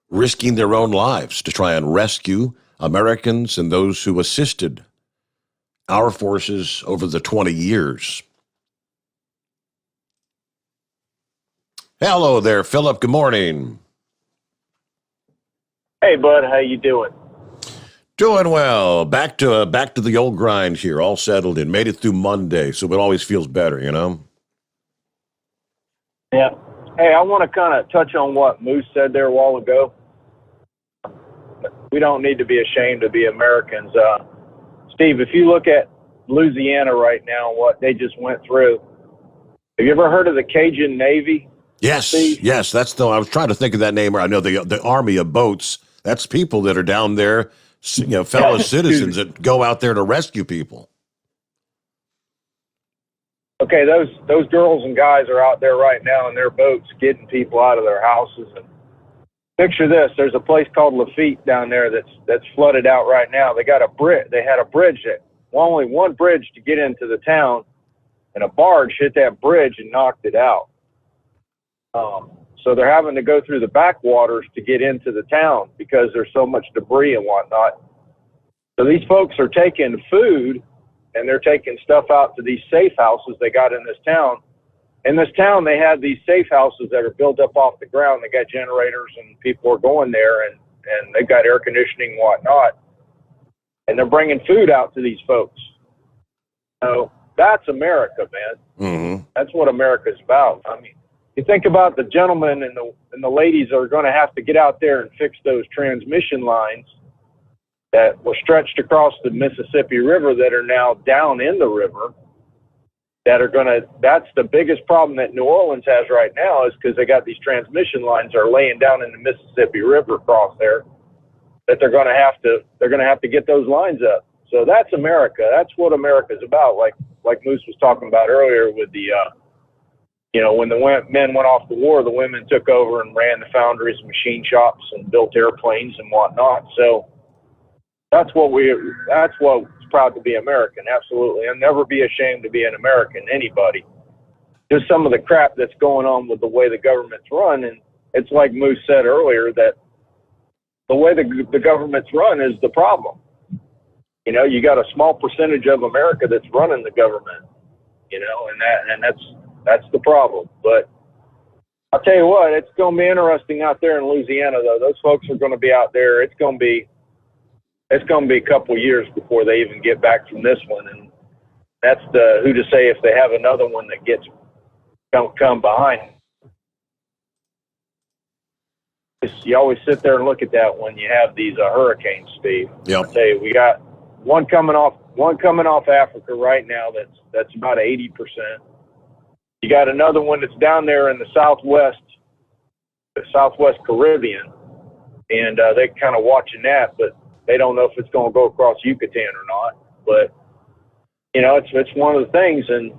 risking their own lives to try and rescue Americans and those who assisted our forces over the 20 years. Hello there, Philip. Good morning. Hey, bud. How you doing? Doing well. Back to the old grind here. All settled in. Made it through Monday, so it always feels better, you know? Yeah. Hey, I want to kind of touch on what Moose said there a while ago. We don't need to be ashamed to be Americans. Steve, if you look at Louisiana right now, what they just went through, have you ever heard of the Cajun Navy? Yes, Steve? yes. I was trying to think of that name. I know the Army of Boats. That's people that are down there fellow citizens that go out there to rescue people. Okay, those girls and guys are out there right now in their boats getting people out of their houses. And picture this: there's a place called Lafitte down there that's flooded out right now. They got a bridge. They had a bridge only one bridge to get into the town, and a barge hit that bridge and knocked it out. So they're having to go through the backwaters to get into the town because there's so much debris and whatnot. So these folks are taking food and they're taking stuff out to these safe houses they got in this town. In this town, they have these safe houses that are built up off the ground. They got generators and people are going there and they've got air conditioning and whatnot. And they're bringing food out to these folks. So that's America, man. Mm-hmm. That's what America's about. I mean, you think about the gentlemen and the ladies that are going to have to get out there and fix those transmission lines that were stretched across the Mississippi River that are now down in the river. That's the biggest problem that New Orleans has right now, is because they got these transmission lines that are laying down in the Mississippi River across there that they're going to have to get those lines up. So that's America. That's what America's about. Like Moose was talking about earlier with the, when the men went off to war, the women took over and ran the foundries and machine shops and built airplanes and whatnot. So that's what's proud to be American. Absolutely. And never be ashamed to be an American, anybody. Just some of the crap that's going on with the way the government's run. And it's like Moose said earlier, that the way the government's run is the problem. You got a small percentage of America that's running the government, and that's the problem. But I'll tell you what, it's going to be interesting out there in Louisiana, though. Those folks are going to be out there. It's going to be a couple of years before they even get back from this one. And that's who to say if they have another one that come behind. You always sit there and look at that when you have these hurricanes, Steve. Yep. I tell you, we got one coming off Africa right now that's about 80%. You got another one that's down there in the Southwest Caribbean, and they're kind of watching that, but they don't know if it's going to go across Yucatan or not. But it's one of the things, and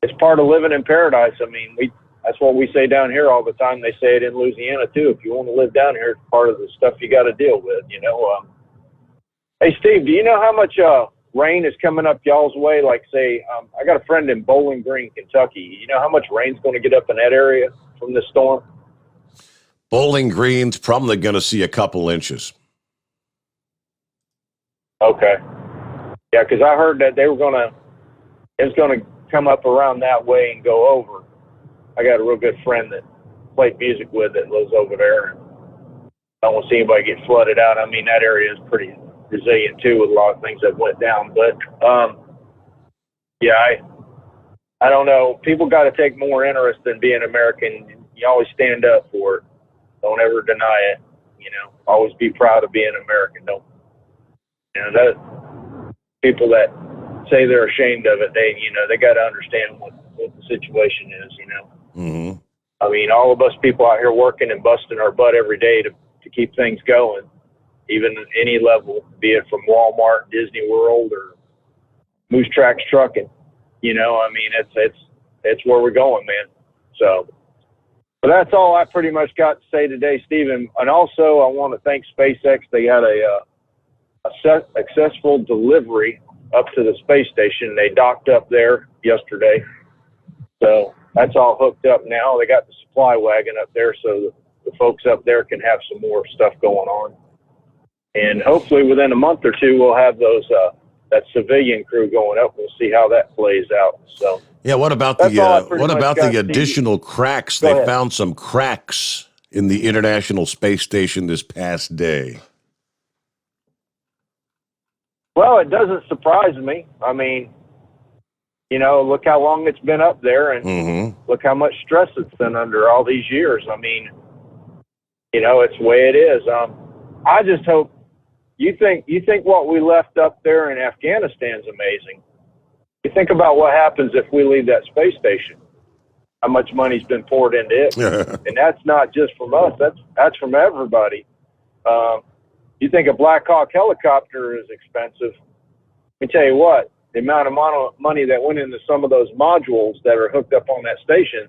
it's part of living in paradise. I mean, that's what we say down here all the time. They say it in Louisiana too. If you want to live down here, it's part of the stuff you got to deal with. Hey, Steve, do you know how much rain is coming up y'all's way? Like, say, I got a friend in Bowling Green, Kentucky. You know how much rain's going to get up in that area from this storm? Bowling Green's probably going to see a couple inches. Okay. Yeah, because I heard that it was going to come up around that way and go over. I got a real good friend that played music with that lives over there, and I don't see anybody get flooded out. I mean, that area is pretty resilient too, with a lot of things that went down. But I don't know. People got to take more interest in being American. You always stand up for it. Don't ever deny it. Always be proud of being American. Don't. That people that say they're ashamed of it, they got to understand what the situation is. Mm-hmm. I mean, all of us people out here working and busting our butt every day to keep things going, even at any level, be it from Walmart, Disney World, or Moose Tracks Trucking. I mean, it's where we're going, man. So, but that's all I pretty much got to say today, Stephen. And also, I want to thank SpaceX. They got a successful delivery up to the space station. They docked up there yesterday. So that's all hooked up now. They got the supply wagon up there so the folks up there can have some more stuff going on. And hopefully within a month or two, we'll have that civilian crew going up. We'll see how that plays out. So yeah, what about the additional cracks? They found some cracks in the International Space Station this past day. Well, it doesn't surprise me. I mean, look how long it's been up there, and look how much stress it's been under all these years. I mean, it's the way it is. I just hope you think what we left up there in Afghanistan's amazing. You think about what happens if we leave that space station. How much money's been poured into it, and that's not just from us. That's from everybody. You think a Black Hawk helicopter is expensive. Let me tell you what, the amount of money that went into some of those modules that are hooked up on that station,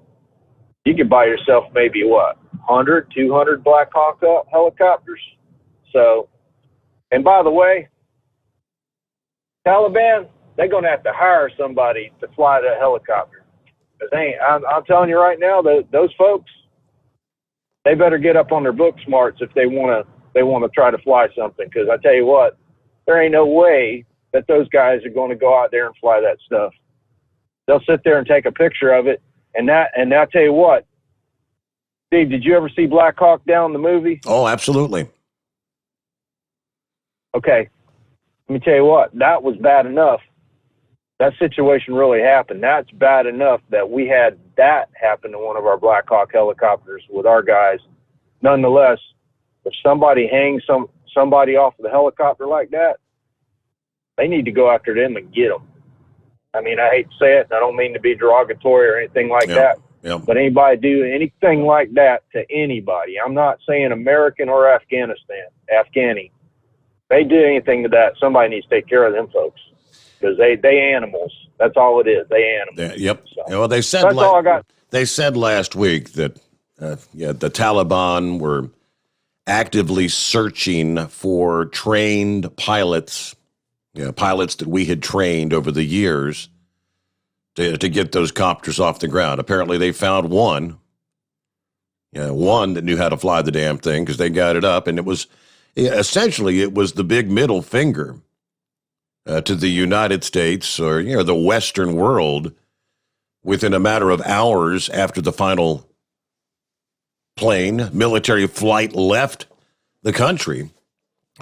you could buy yourself maybe, 100, 200 Black Hawk helicopters. So, and by the way, Taliban, they're going to have to hire somebody to fly that helicopter. I'm telling you right now, those folks, they better get up on their book smarts if they want to try to fly something. Because I tell you what, there ain't no way that those guys are going to go out there and fly that stuff. They'll sit there and take a picture of it. And I'll tell you what, Steve, did you ever see Black Hawk Down, the movie? Oh, absolutely. Okay. Let me tell you what, that was bad enough. That situation really happened. That's bad enough that we had that happen to one of our Black Hawk helicopters with our guys. Nonetheless, if somebody hangs somebody off of the helicopter like that, they need to go after them and get them. I mean, I hate to say it, and I don't mean to be derogatory or anything like that, but anybody do anything like that to anybody, I'm not saying American or Afghani, they do anything to that, somebody needs to take care of them folks, because they animals. That's all it is. They animals. Yep. So, Well, they said that's all I got. They said last week that the Taliban were actively searching for trained pilots, pilots that we had trained over the years to get those copters off the ground. Apparently, they found one that knew how to fly the damn thing, because they got it up, and it was essentially the big middle finger to the United States, or the Western world, within a matter of hours after the final military flight left the country,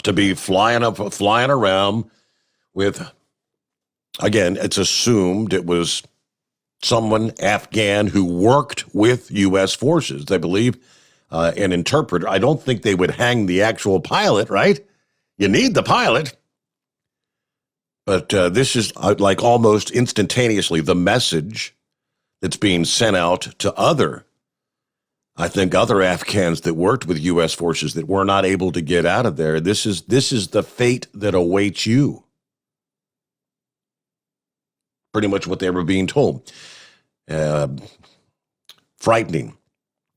to be flying around with, again, it's assumed it was someone Afghan who worked with U.S. forces. They believe an interpreter. I don't think they would hang the actual pilot, right? You need the pilot. But this is like almost instantaneously the message that's being sent out to other Afghans that worked with U.S. forces that were not able to get out of there. This is the fate that awaits you. Pretty much what they were being told. Frightening.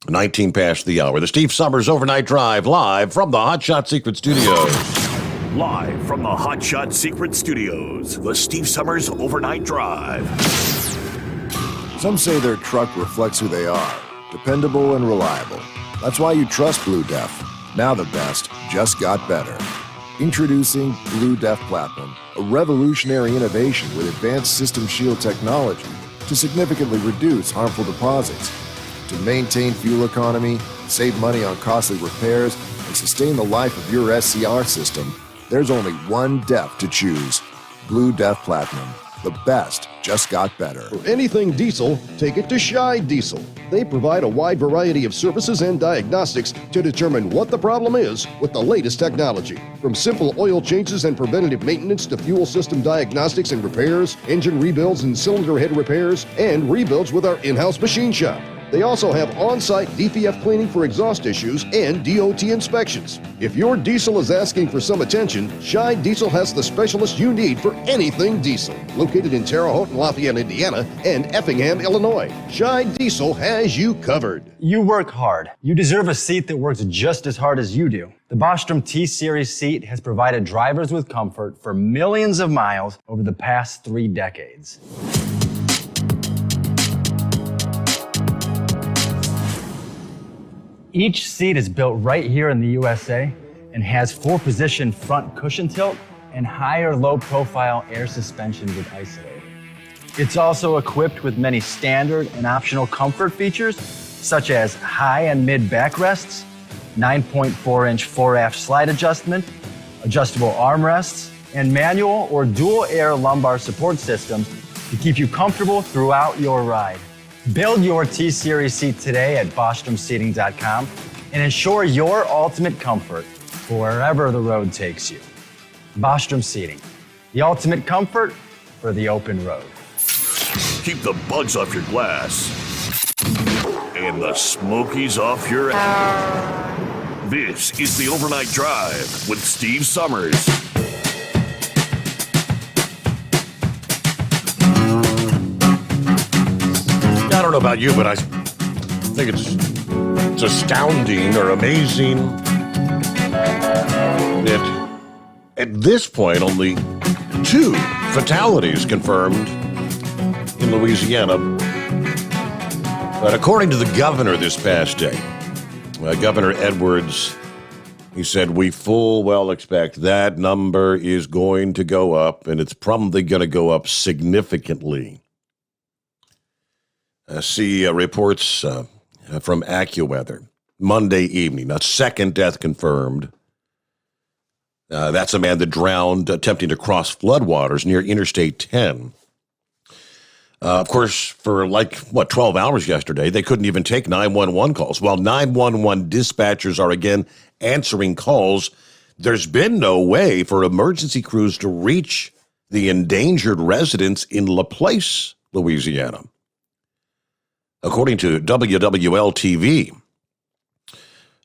19 past the hour. The Steve Sommers Overnight Drive, live from the Hot Shot Secret Studios. Live from the Hot Shot Secret Studios, the Steve Sommers Overnight Drive. Some say their truck reflects who they are. Dependable and reliable. That's why you trust Blue Def. Now the best just got better. Introducing Blue Def Platinum, a revolutionary innovation with advanced system shield technology to significantly reduce harmful deposits, to maintain fuel economy, save money on costly repairs, and sustain the life of your SCR system. There's only one DEF to choose. Blue Def Platinum. The best just got better. For anything diesel, take it to Shy Diesel. They provide a wide variety of services and diagnostics to determine what the problem is with the latest technology. From simple oil changes and preventative maintenance to fuel system diagnostics and repairs, engine rebuilds and cylinder head repairs, and rebuilds with our in-house machine shop. They also have on-site DPF cleaning for exhaust issues and DOT inspections. If your diesel is asking for some attention, Shy Diesel has the specialist you need for anything diesel. Located in Terre Haute and Lafayette, Indiana, and Effingham, Illinois, Shy Diesel has you covered. You work hard. You deserve a seat that works just as hard as you do. The Bostrom T-Series seat has provided drivers with comfort for millions of miles over the past 3 decades. Each seat is built right here in the USA and has 4-position front cushion tilt and higher low-profile air suspension with Isolate. It's also equipped with many standard and optional comfort features, such as high and mid backrests, 9.4-inch 4-aft slide adjustment, adjustable armrests, and manual or dual air lumbar support systems to keep you comfortable throughout your ride. Build your T-Series seat today at BostromSeating.com and ensure your ultimate comfort for wherever the road takes you. Bostrom Seating, the ultimate comfort for the open road. Keep the bugs off your glass and the smokies off your ass. This is the Overnight Drive with Steve Sommers. I don't know about you, but I think it's astounding or amazing that at this point only 2 fatalities confirmed in Louisiana. But according to the governor this past day, Governor Edwards, he said, we full well expect that number is going to go up, and it's probably going to go up significantly. See reports from AccuWeather. Monday evening, a second death confirmed. That's a man that drowned attempting to cross floodwaters near Interstate 10. Of course, for 12 hours yesterday, they couldn't even take 911 calls. While 911 dispatchers are again answering calls, there's been no way for emergency crews to reach the endangered residents in LaPlace, Louisiana. According to WWL-TV,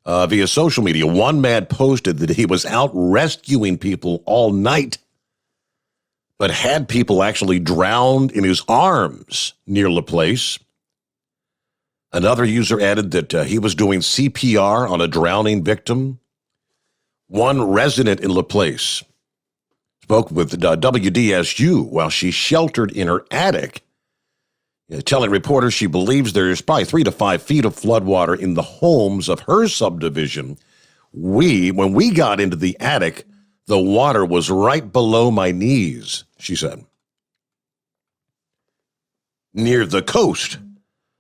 via social media, one man posted that he was out rescuing people all night, but had people actually drowned in his arms near LaPlace. Another user added that he was doing CPR on a drowning victim. One resident in LaPlace spoke with WDSU while she sheltered in her attic, telling reporters she believes there's probably 3 to 5 feet of floodwater in the homes of her subdivision. When we got into the attic, the water was right below my knees, she said. Near the coast,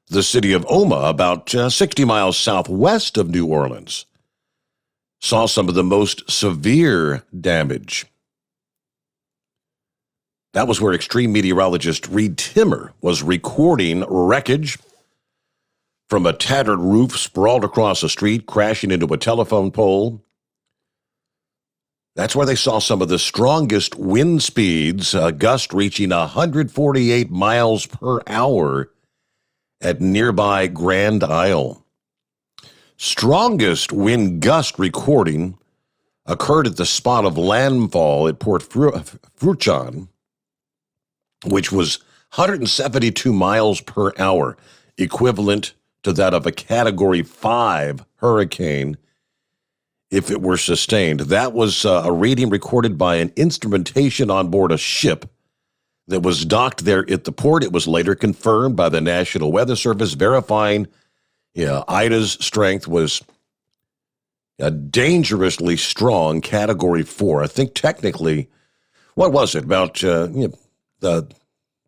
the city of Oma, about 60 miles southwest of New Orleans, saw some of the most severe damage. That was where extreme meteorologist Reed Timmer was recording wreckage from a tattered roof sprawled across a street, crashing into a telephone pole. That's where they saw some of the strongest wind speeds, gust reaching 148 miles per hour at nearby Grand Isle. Strongest wind gust recording occurred at the spot of landfall at Port Fruchon, which was 172 miles per hour, equivalent to that of a Category 5 hurricane if it were sustained. That was a reading recorded by an instrumentation on board a ship that was docked there at the port. It was later confirmed by the National Weather Service, verifying Ida's strength was a dangerously strong Category 4. I think technically, what was it, about the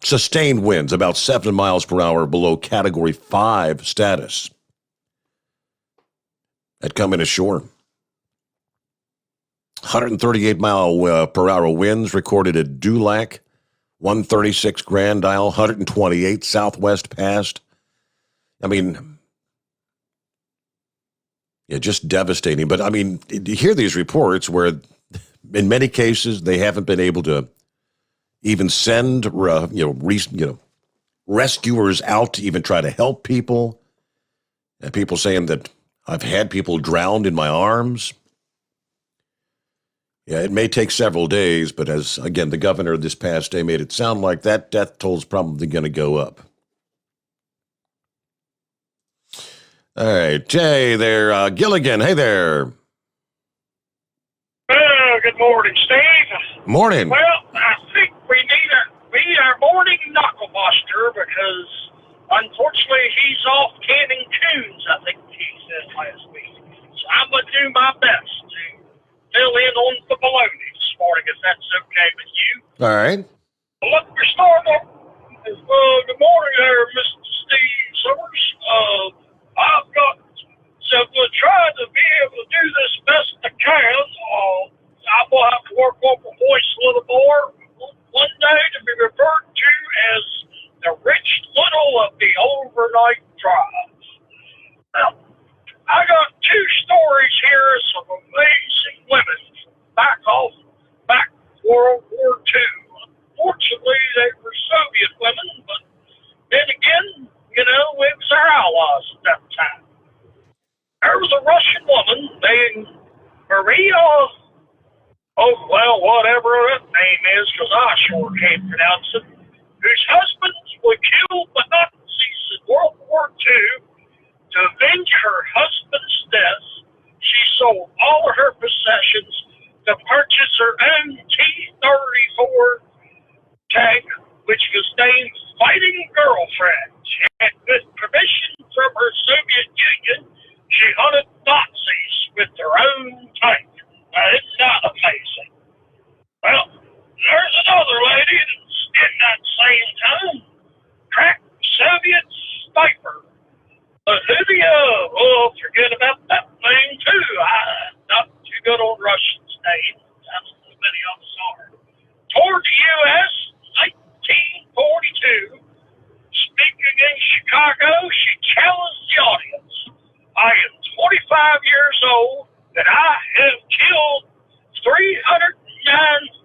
sustained winds, about 7 miles per hour below Category 5 status had come in ashore. 138 mile per hour winds recorded at Dulac, 136 Grand Isle, 128 Southwest Past. I mean, just devastating. But I mean, you hear these reports where in many cases they haven't been able to even send rescuers out to even try to help people. And people saying that I've had people drowned in my arms. Yeah, it may take several days, but as, again, the governor this past day made it sound like that death toll is probably going to go up. All right, Jay there, Gilligan, hey there. Good morning, Steve. Morning. Well, I think we need our morning knucklebuster because, unfortunately, he's off canning coons, I think he said last week. So I'm going to do my best to fill in on the baloney this morning, if that's okay with you. All right. Well, look, we're starting off. Good morning there, Mr. Steve Sommers. I've got to try to be able to do this best I can. I will have to work on my voice a little more one day to be referred to as the Rich Little of the Overnight Drive. Now, I got 2 stories here of some amazing women back World War II. Unfortunately, they were so saying Maria, whatever that name is, because I sure can't pronounce it, whose husband was killed by Nazis in World War II. To avenge her husband's death, she sold all of her possessions to purchase her own T-34 tank, which was named Fighting Girlfriend. And with permission from her Soviet Union, she hunted Nazis with her own tank. Now, isn't that amazing? Well, there's another lady that's in that same time, cracked Soviet sniper. But Lydia, forget about that thing too. I'm not too good on Russian's names. That's as many of us are. Toward the U.S., 1942, speaking in Chicago, she challenged the audience. I am 25 years old, and I have killed 309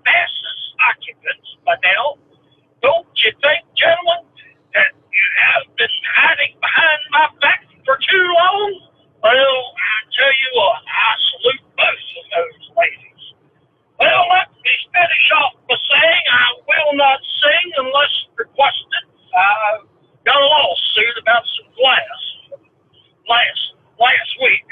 fastest occupants by now. Don't you think, gentlemen, that you have been hiding behind my back for too long? Well, I tell you what, I salute both of those ladies. Well, let me finish off by saying I will not sing unless requested. I got a lawsuit about some glass last week.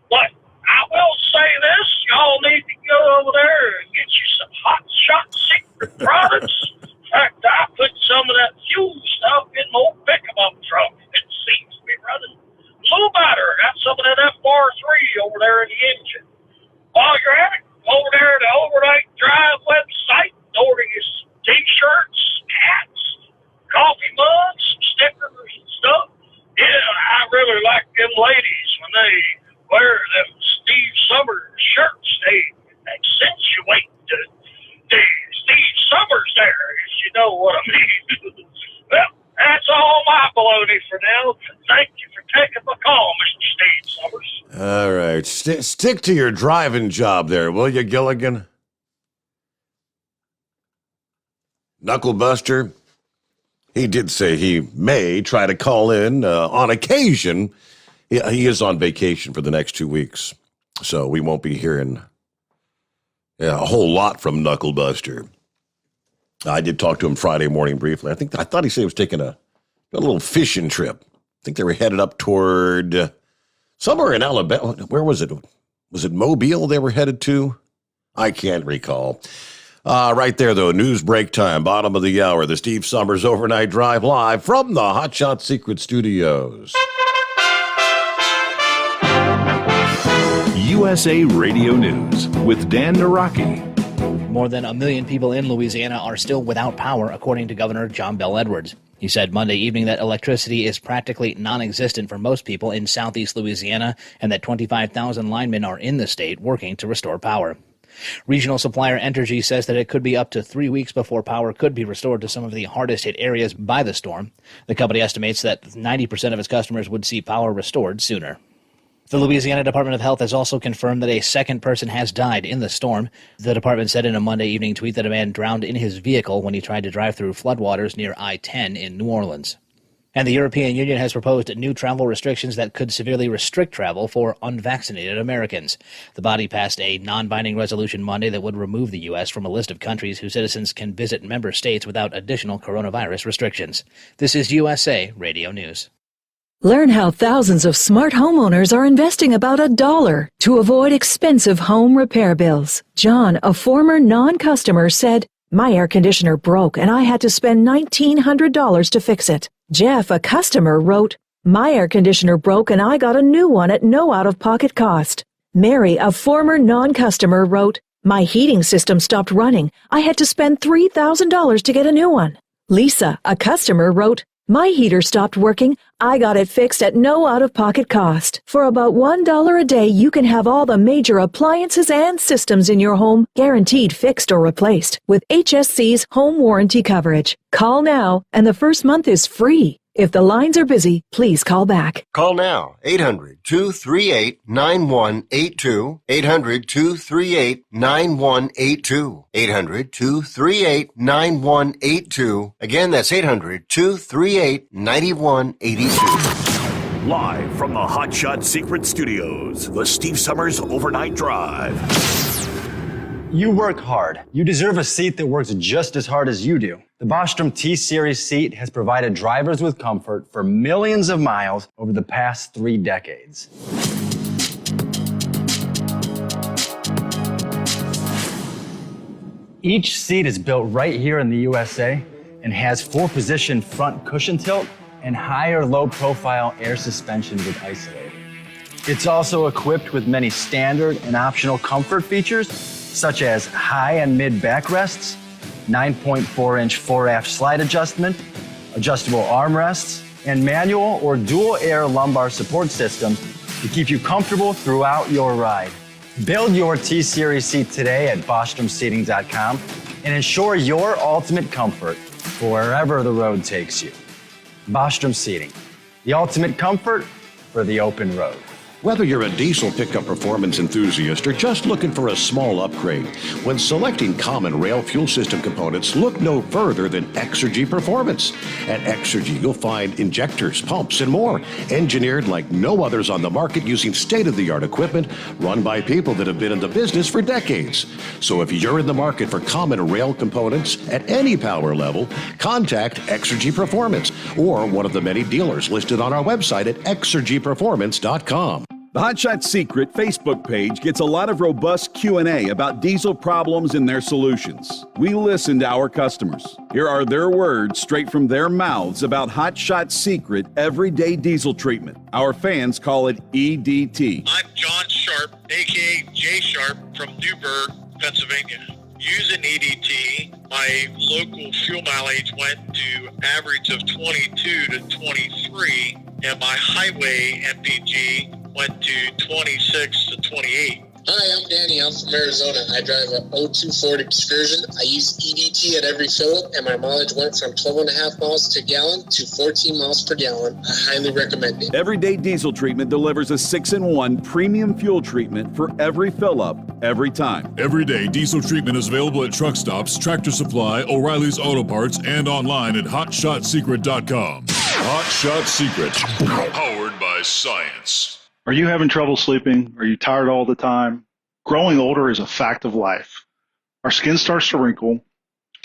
But I will say this, y'all need to go over there and get you some Hot Shot Secret products. In fact, I put some of that fuel stuff in my old pickup truck. It seems to be running a little better. Got some of that FR3 over there in the engine. While you're at it, over there at the Overnight Drive website, order you some T-shirts, hats, coffee mugs, some stickers and stuff. Yeah, I really like them ladies when they wear them Steve Sommers shirts. They accentuate the Steve Sommers there, if you know what I mean. Well, that's all my baloney for now. Thank you for taking my call, Mr. Steve Sommers. All right. Stick to your driving job there, will you, Gilligan? Knucklebuster, he did say he may try to call in on occasion. He is on vacation for the next 2 weeks, so we won't be hearing a whole lot from Knucklebuster. I did talk to him Friday morning briefly. I thought he said he was taking a little fishing trip. I think they were headed up toward somewhere in Alabama. Where was it? Was it Mobile they were headed to? I can't recall. Right there, though, news break time, bottom of the hour, the Steve Sommers Overnight Drive live from the Hot Shot Secret Studios. USA Radio News with Dan Naraki. More than 1 million people in Louisiana are still without power, according to Governor John Bel Edwards. He said Monday evening that electricity is practically non-existent for most people in southeast Louisiana and that 25,000 linemen are in the state working to restore power. Regional supplier Entergy says that it could be up to 3 weeks before power could be restored to some of the hardest hit areas by the storm. The company estimates that 90% of its customers would see power restored sooner. The Louisiana Department of Health has also confirmed that a second person has died in the storm. The department said in a Monday evening tweet that a man drowned in his vehicle when he tried to drive through floodwaters near I-10 in New Orleans. And the European Union has proposed new travel restrictions that could severely restrict travel for unvaccinated Americans. The body passed a non-binding resolution Monday that would remove the U.S. from a list of countries whose citizens can visit member states without additional coronavirus restrictions. This is USA Radio News. Learn how thousands of smart homeowners are investing about $1 to avoid expensive home repair bills. John, a former non-customer, said, "My air conditioner broke and I had to spend $1,900 to fix it." Jeff, a customer, wrote, "My air conditioner broke and I got a new one at no out-of-pocket cost." Mary, a former non-customer, wrote, "My heating system stopped running. I had to spend $3,000 to get a new one." Lisa, a customer, wrote, "My heater stopped working. I got it fixed at no out-of-pocket cost. For about $1 a day, you can have all the major appliances and systems in your home guaranteed fixed or replaced with HSC's home warranty coverage. Call now, and the first month is free. If the lines are busy, please call back. Call now, 800-238-9182, 800-238-9182, 800-238-9182. Again, that's 800-238-9182. Live from the Hot Shot Secret Studios, the Steve Sommers Overnight Drive. You work hard. You deserve a seat that works just as hard as you do. The Bostrom T-Series seat has provided drivers with comfort for millions of miles over the past 3 decades. Each seat is built right here in the USA and has 4-position front cushion tilt and higher low-profile air suspension with Isolate. It's also equipped with many standard and optional comfort features, such as high and mid backrests, 9.4-inch fore-aft slide adjustment, adjustable armrests, and manual or dual air lumbar support systems to keep you comfortable throughout your ride. Build your T-Series seat today at BostromSeating.com and ensure your ultimate comfort for wherever the road takes you. Bostrom Seating, the ultimate comfort for the open road. Whether you're a diesel pickup performance enthusiast or just looking for a small upgrade, when selecting common rail fuel system components, look no further than Exergy Performance. At Exergy, you'll find injectors, pumps, and more, engineered like no others on the market using state-of-the-art equipment run by people that have been in the business for decades. So if you're in the market for common rail components at any power level, contact Exergy Performance or one of the many dealers listed on our website at exergyperformance.com. The Hot Shot Secret Facebook page gets a lot of robust Q&A about diesel problems and their solutions. We listen to our customers. Here are their words straight from their mouths about Hot Shot Secret everyday diesel treatment. Our fans call it EDT. I'm John Sharp, a.k.a. Jay Sharp from Newburgh, Pennsylvania. Using EDT, my local fuel mileage went to average of 22 to 23, and my highway MPG went to 26 to 28. Hi, I'm Danny. I'm from Arizona. I drive a 02 Ford Excursion. I use EDT at every fill-up, and my mileage went from 12.5 miles per gallon to 14 miles per gallon. I highly recommend it. Everyday diesel treatment delivers a 6-in-1 premium fuel treatment for every fill-up, every time. Everyday diesel treatment is available at truck stops, Tractor Supply, O'Reilly's Auto Parts, and online at HotShotSecret.com. Hot Shot Secret, powered by science. Are you having trouble sleeping? Are you tired all the time? Growing older is a fact of life. Our skin starts to wrinkle,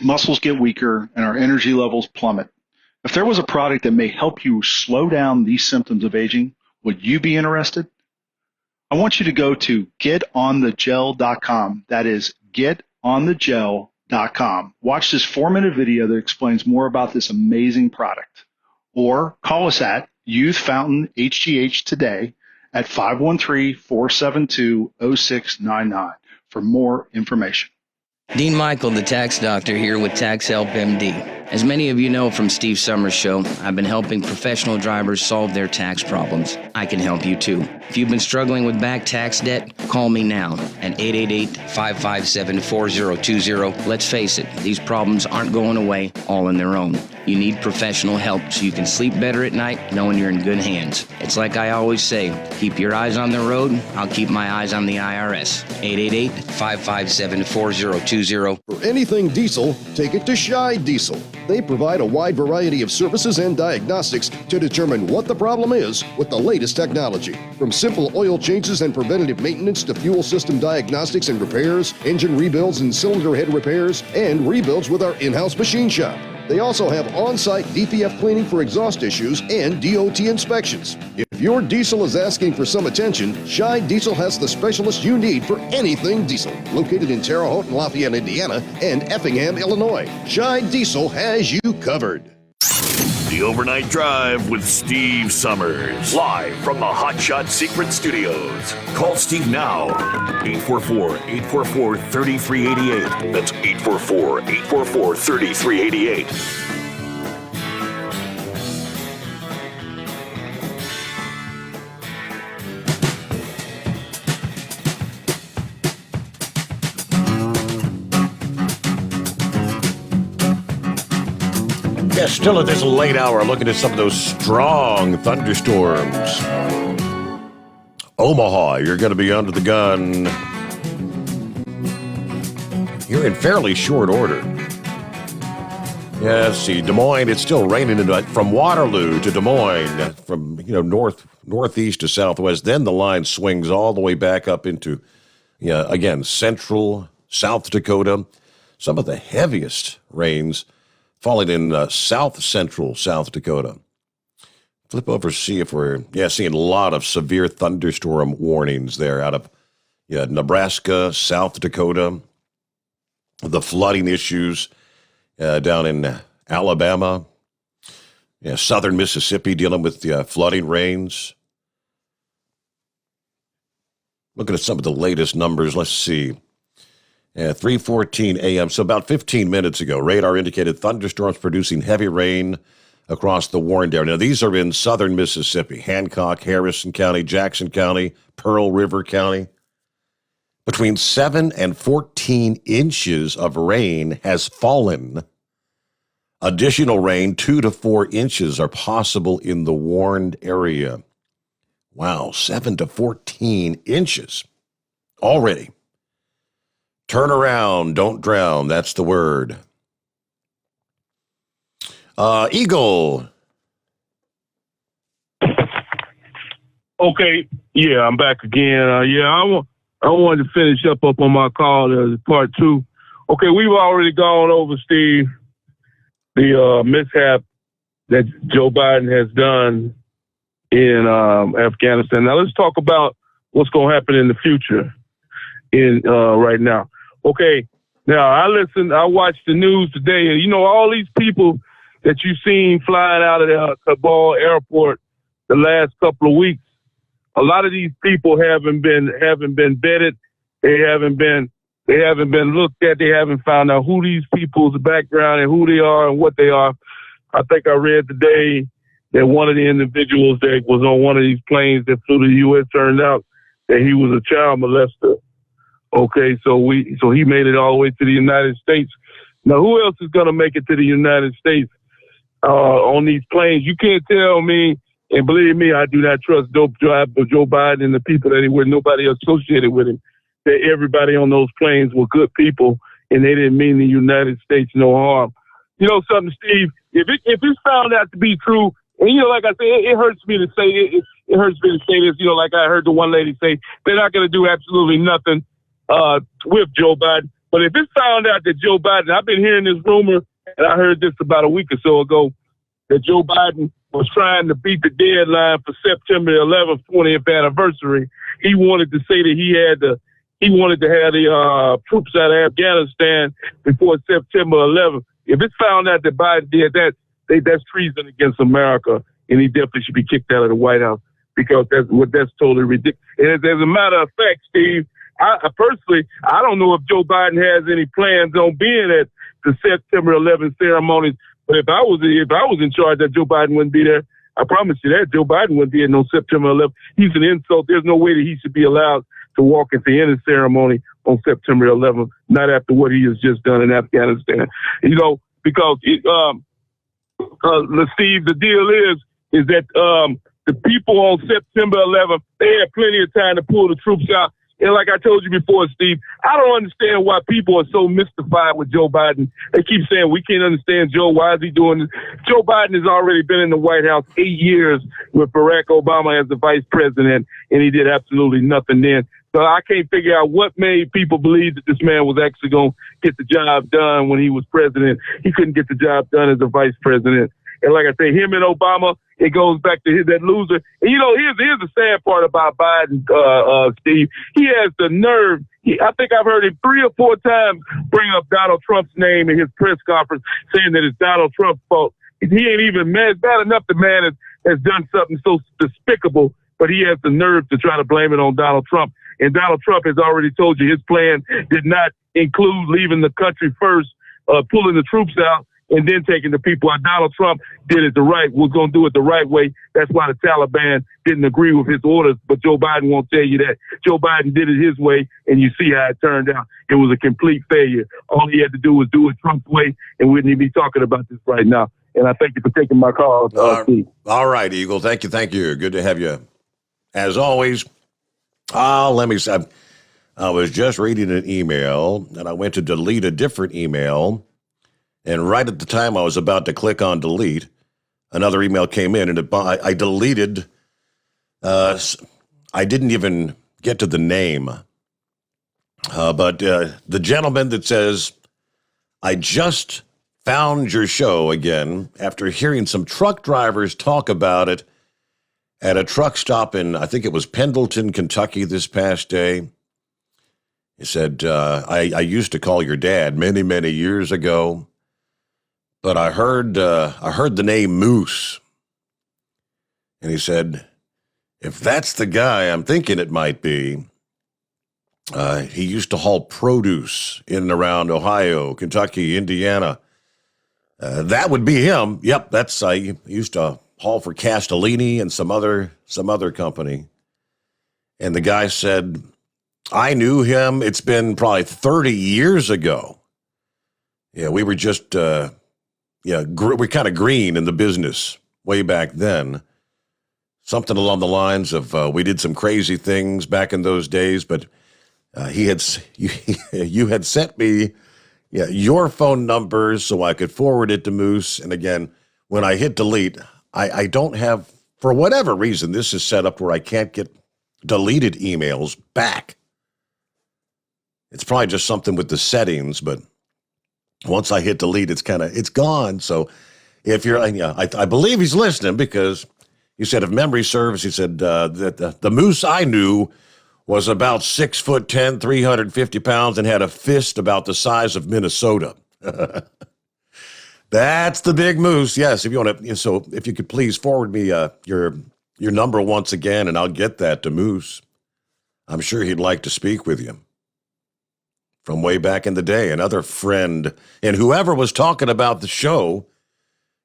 muscles get weaker, and our energy levels plummet. If there was a product that may help you slow down these symptoms of aging, would you be interested? I want you to go to getonthegel.com. That is getonthegel.com. Watch this 4-minute video that explains more about this amazing product. Or call us at Youth Fountain HGH today at 513-472-0699 for more information. Dean Michael, the tax doctor, here with Tax Help MD. As many of you know from Steve Sommers' show, I've been helping professional drivers solve their tax problems. I can help you too. If you've been struggling with back tax debt, call me now at 888-557-4020. Let's face it, these problems aren't going away all on their own. You need professional help so you can sleep better at night knowing you're in good hands. It's like I always say, keep your eyes on the road, I'll keep my eyes on the IRS. 888-557-4020. For anything diesel, take it to Shy Diesel. They provide a wide variety of services and diagnostics to determine what the problem is with the latest technology. From simple oil changes and preventative maintenance to fuel system diagnostics and repairs, engine rebuilds and cylinder head repairs, and rebuilds with our in-house machine shop. They also have on-site DPF cleaning for exhaust issues and DOT inspections. If your diesel is asking for some attention, Shy Diesel has the specialist you need for anything diesel. Located in Terre Haute and Lafayette, Indiana, and Effingham, Illinois, Shy Diesel has you covered. The Overnight Drive with Steve Sommers. Live from the Hot Shot Secret Studios. Call Steve now. 844-844-3388. That's 844-844-3388. Yeah, still at this late hour, looking at some of those strong thunderstorms. Omaha, you're going to be under the gun here in fairly short order. Yeah, let's see. Des Moines, it's still raining from Waterloo to Des Moines, from northeast to southwest. Then the line swings all the way back up into, again, central South Dakota. Some of the heaviest rains falling in south central South Dakota. Flip over, see if we're seeing a lot of severe thunderstorm warnings there out of Nebraska, South Dakota. The flooding issues down in Alabama, southern Mississippi dealing with the flooding rains. Looking at some of the latest numbers, let's see. 3:14 a.m., so about 15 minutes ago, radar indicated thunderstorms producing heavy rain across the Warren area. Now, these are in southern Mississippi, Hancock, Harrison County, Jackson County, Pearl River County. Between 7 and 14 inches of rain has fallen. Additional rain, 2 to 4 inches, are possible in the warned area. Wow, 7 to 14 inches already. Turn around, don't drown. That's the word. Eagle. Okay, yeah, I'm back again. I wanted to finish up on my call as part two. Okay, we've already gone over, Steve, the mishap that Joe Biden has done in Afghanistan. Now let's talk about what's going to happen in the future right now. Okay, now I watched the news today, and all these people that you've seen flying out of the Kabul airport the last couple of weeks, a lot of these people haven't been vetted. They haven't been looked at. They haven't found out who these people's background and who they are and what they are. I think I read today that one of the individuals that was on one of these planes that flew to the U.S. turned out that he was a child molester. Okay, so he made it all the way to the United States. Now, who else is going to make it to the United States on these planes? You can't tell me. And believe me, I do not trust Joe Biden and the people that he with, nobody associated with him, that everybody on those planes were good people and they didn't mean the United States no harm. You know something, Steve? If it's found out to be true, and like I said, it hurts me to say it. It hurts me to say this. Like I heard the one lady say, they're not going to do absolutely nothing with Joe Biden. But if it's found out that Joe Biden, I've been hearing this rumor, and I heard this about a week or so ago, that Joe Biden was trying to beat the deadline for September 11th, 20th anniversary. He wanted to say that he wanted to have the troops out of Afghanistan before September 11th. If it's found out that Biden did that, that's treason against America, and he definitely should be kicked out of the White House because that's totally ridiculous. And as a matter of fact, Steve, I personally, I don't know if Joe Biden has any plans on being at the September 11th ceremonies. But if I was in charge, that Joe Biden wouldn't be there. I promise you that Joe Biden wouldn't be at no September 11th. He's an insult. There's no way that he should be allowed to walk into any ceremony on September 11th, not after what he has just done in Afghanistan. Because Steve, the deal is that the people on September 11th, they had plenty of time to pull the troops out. And like I told you before, Steve, I don't understand why people are so mystified with Joe Biden. They keep saying, we can't understand Joe. Why is he doing this? Joe Biden has already been in the White House 8 years with Barack Obama as the vice president, and he did absolutely nothing then. So I can't figure out what made people believe that this man was actually going to get the job done when he was president. He couldn't get the job done as a vice president. And like I say, him and Obama, it goes back to that loser. And here's the sad part about Biden, Steve. He has the nerve. I think I've heard him 3 or 4 times bring up Donald Trump's name in his press conference, saying that it's Donald Trump's fault. He ain't even mad. It's bad enough the man has done something so despicable, but he has the nerve to try to blame it on Donald Trump. And Donald Trump has already told you his plan did not include leaving the country first, pulling the troops out, and then taking the people out. Donald Trump was going to do it the right way. That's why the Taliban didn't agree with his orders, but Joe Biden won't tell you that. Joe Biden did it his way, and you see how it turned out. It was a complete failure. All he had to do was do it Trump's way, and we wouldn't even be talking about this right now. And I thank you for taking my call. All right, Eagle. Thank you. Good to have you. As always, let me say, I was just reading an email, and I went to delete a different email, And right at the time I was about to click on delete, another email came in, and I deleted. I didn't even get to the name. But the gentleman that says, I just found your show again after hearing some truck drivers talk about it at a truck stop in, I think it was Pendleton, Kentucky this past day. He said, I used to call your dad many, many years ago, but I heard the name Moose. And he said, if that's the guy I'm thinking it might be, he used to haul produce in and around Ohio, Kentucky, Indiana. That would be him. Yep, he used to haul for Castellini and some other company. And the guy said, I knew him. It's been probably 30 years ago. Yeah, we were just, we're kind of green in the business way back then. Something along the lines of we did some crazy things back in those days, but you had sent me your phone numbers so I could forward it to Moose. And again, when I hit delete, I don't have, for whatever reason, this is set up where I can't get deleted emails back. It's probably just something with the settings, but once I hit delete, it's gone. So if you're, I believe he's listening, because he said, if memory serves, he said that the Moose I knew was about 6'10", 350 pounds, and had a fist about the size of Minnesota. That's the big Moose. Yes, if you want to, so if you could please forward me your number once again, and I'll get that to Moose. I'm sure he'd like to speak with you. From way back in the day, another friend, and whoever was talking about the show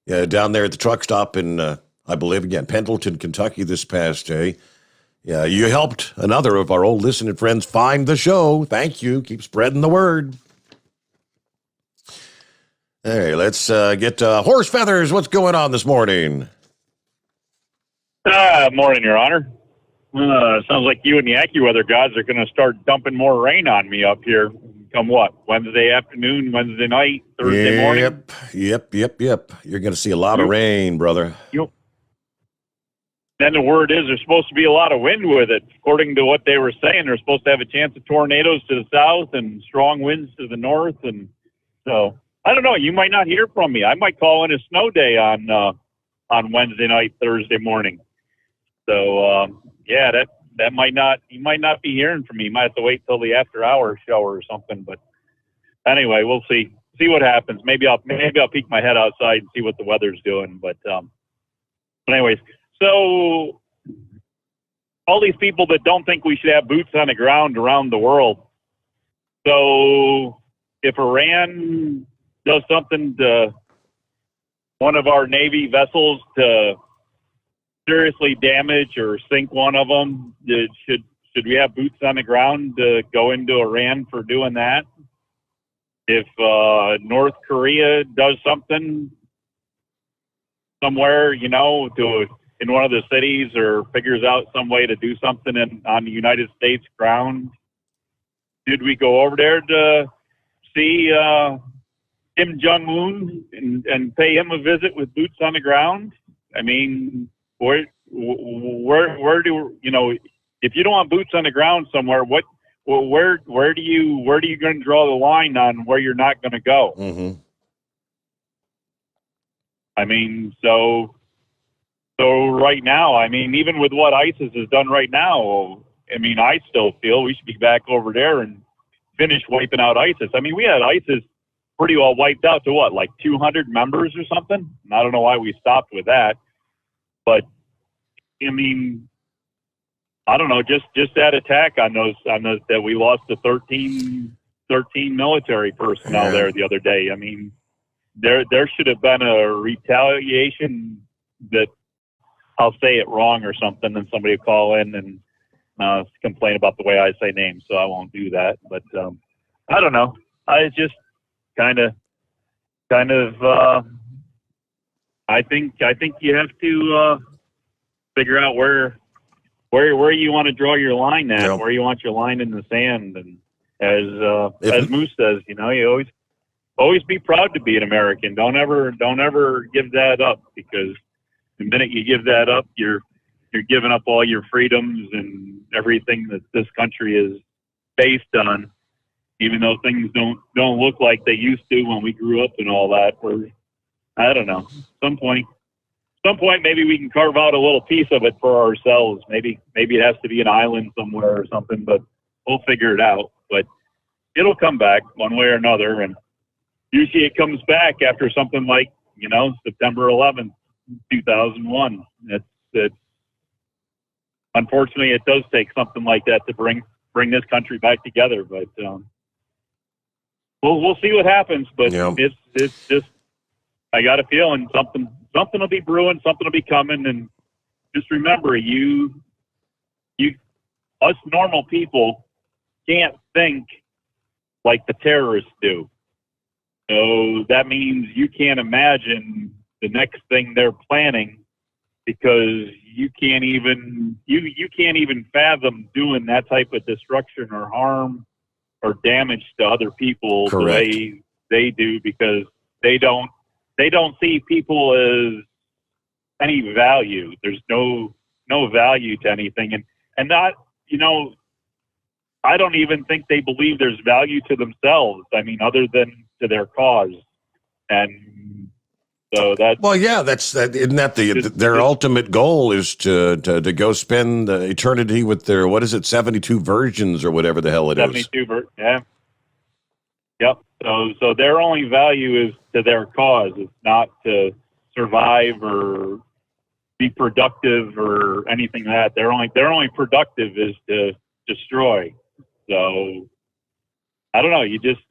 down there at the truck stop in, I believe, again, Pendleton, Kentucky this past day. Yeah, you helped another of our old listening friends find the show. Thank you. Keep spreading the word. Hey, let's get Horse Feathers. What's going on this morning? Morning, Your Honor. Sounds like you and the AccuWeather gods are going to start dumping more rain on me up here. Come what? Wednesday afternoon, Wednesday night, Thursday morning? Yep. You're going to see a lot of rain, brother. Then the word is there's supposed to be a lot of wind with it. According to what they were saying, they're supposed to have a chance of tornadoes to the south and strong winds to the north. And so, I don't know. You might not hear from me. I might call in a snow day on Wednesday night, Thursday morning. So, that might not, you might not be hearing from me. You might have to wait till the after hours show or something. But anyway, we'll see what happens. Maybe I'll peek my head outside and see what the weather's doing. But anyways, so all these people that don't think we should have boots on the ground around the world. So if Iran does something to one of our Navy vessels to seriously damage or sink one of them, should we have boots on the ground to go into Iran for doing that? If North Korea does something somewhere, in one of the cities, or figures out some way to do something on the United States ground, did we go over there to see Kim Jong-un and pay him a visit with boots on the ground? I mean, where do if you don't want boots on the ground somewhere, where are you going to draw the line on where you're not going to go? Mm-hmm. I mean, so right now, I mean, even with what ISIS has done right now, I mean, I still feel we should be back over there and finish wiping out ISIS. I mean, we had ISIS pretty well wiped out to what, like 200 members or something? And I don't know why we stopped with that. But, I mean, I don't know, just that attack on those that we lost to 13 military personnel there the other day. I mean, there should have been a retaliation that, I'll say it wrong or something, and somebody will call in and complain about the way I say names, so I won't do that. But I don't know. I just kind of. I think you have to figure out where you want to draw your line at, where you want your line in the sand, and as Moose says, you always be proud to be an American. Don't ever give that up, because the minute you give that up, you're giving up all your freedoms and everything that this country is based on. Even though things don't look like they used to when we grew up and all that. I don't know. Some point, maybe we can carve out a little piece of it for ourselves. Maybe it has to be an island somewhere or something, but we'll figure it out. But it'll come back one way or another, and usually it comes back after something like, September 11th, 2001. It's unfortunately, it does take something like that to bring this country back together. But we'll see what happens. But it's just, I got a feeling something will be brewing, something will be coming. And just remember, us normal people can't think like the terrorists do. So that means you can't imagine the next thing they're planning, because you can't even fathom doing that type of destruction or harm or damage to other people. Correct. The way they do, because they don't see people as any value. There's no value to anything, and not, I don't even think they believe there's value to themselves. I mean, other than to their cause. And so that's... Well, yeah, isn't that their ultimate goal is to go spend eternity with their, 72 virgins or whatever the hell it is. 72, yeah. Yep. So their only value is to their cause. It's not to survive or be productive or anything like that. Their only productive is to destroy. So I don't know. You just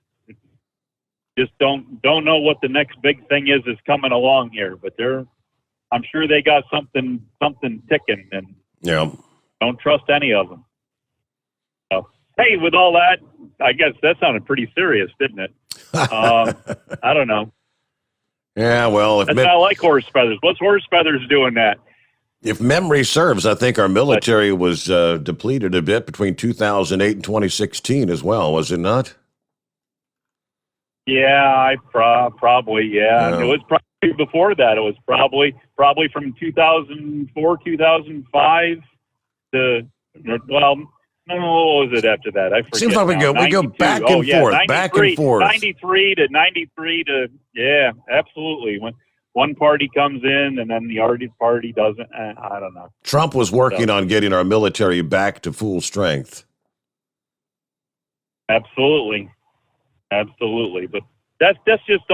don't know what the next big thing is coming along here. But I'm sure they got something ticking, and don't trust any of them. So, hey, with all that, I guess that sounded pretty serious, didn't it? I don't know. Yeah, well, that's not like horse feathers. What's horse feathers doing that? If memory serves, I think our military was depleted a bit between 2008 and 2016 as well, was it not? Yeah, probably, yeah. It was probably before that. It was probably from 2004, 2005 to, well, no, what was it after that? I forget. Seems like we go back and forth, back and forth. 93 to, yeah, absolutely. When one party comes in and then the other party doesn't, I don't know. Trump was working on getting our military back to full strength. Absolutely. But that's just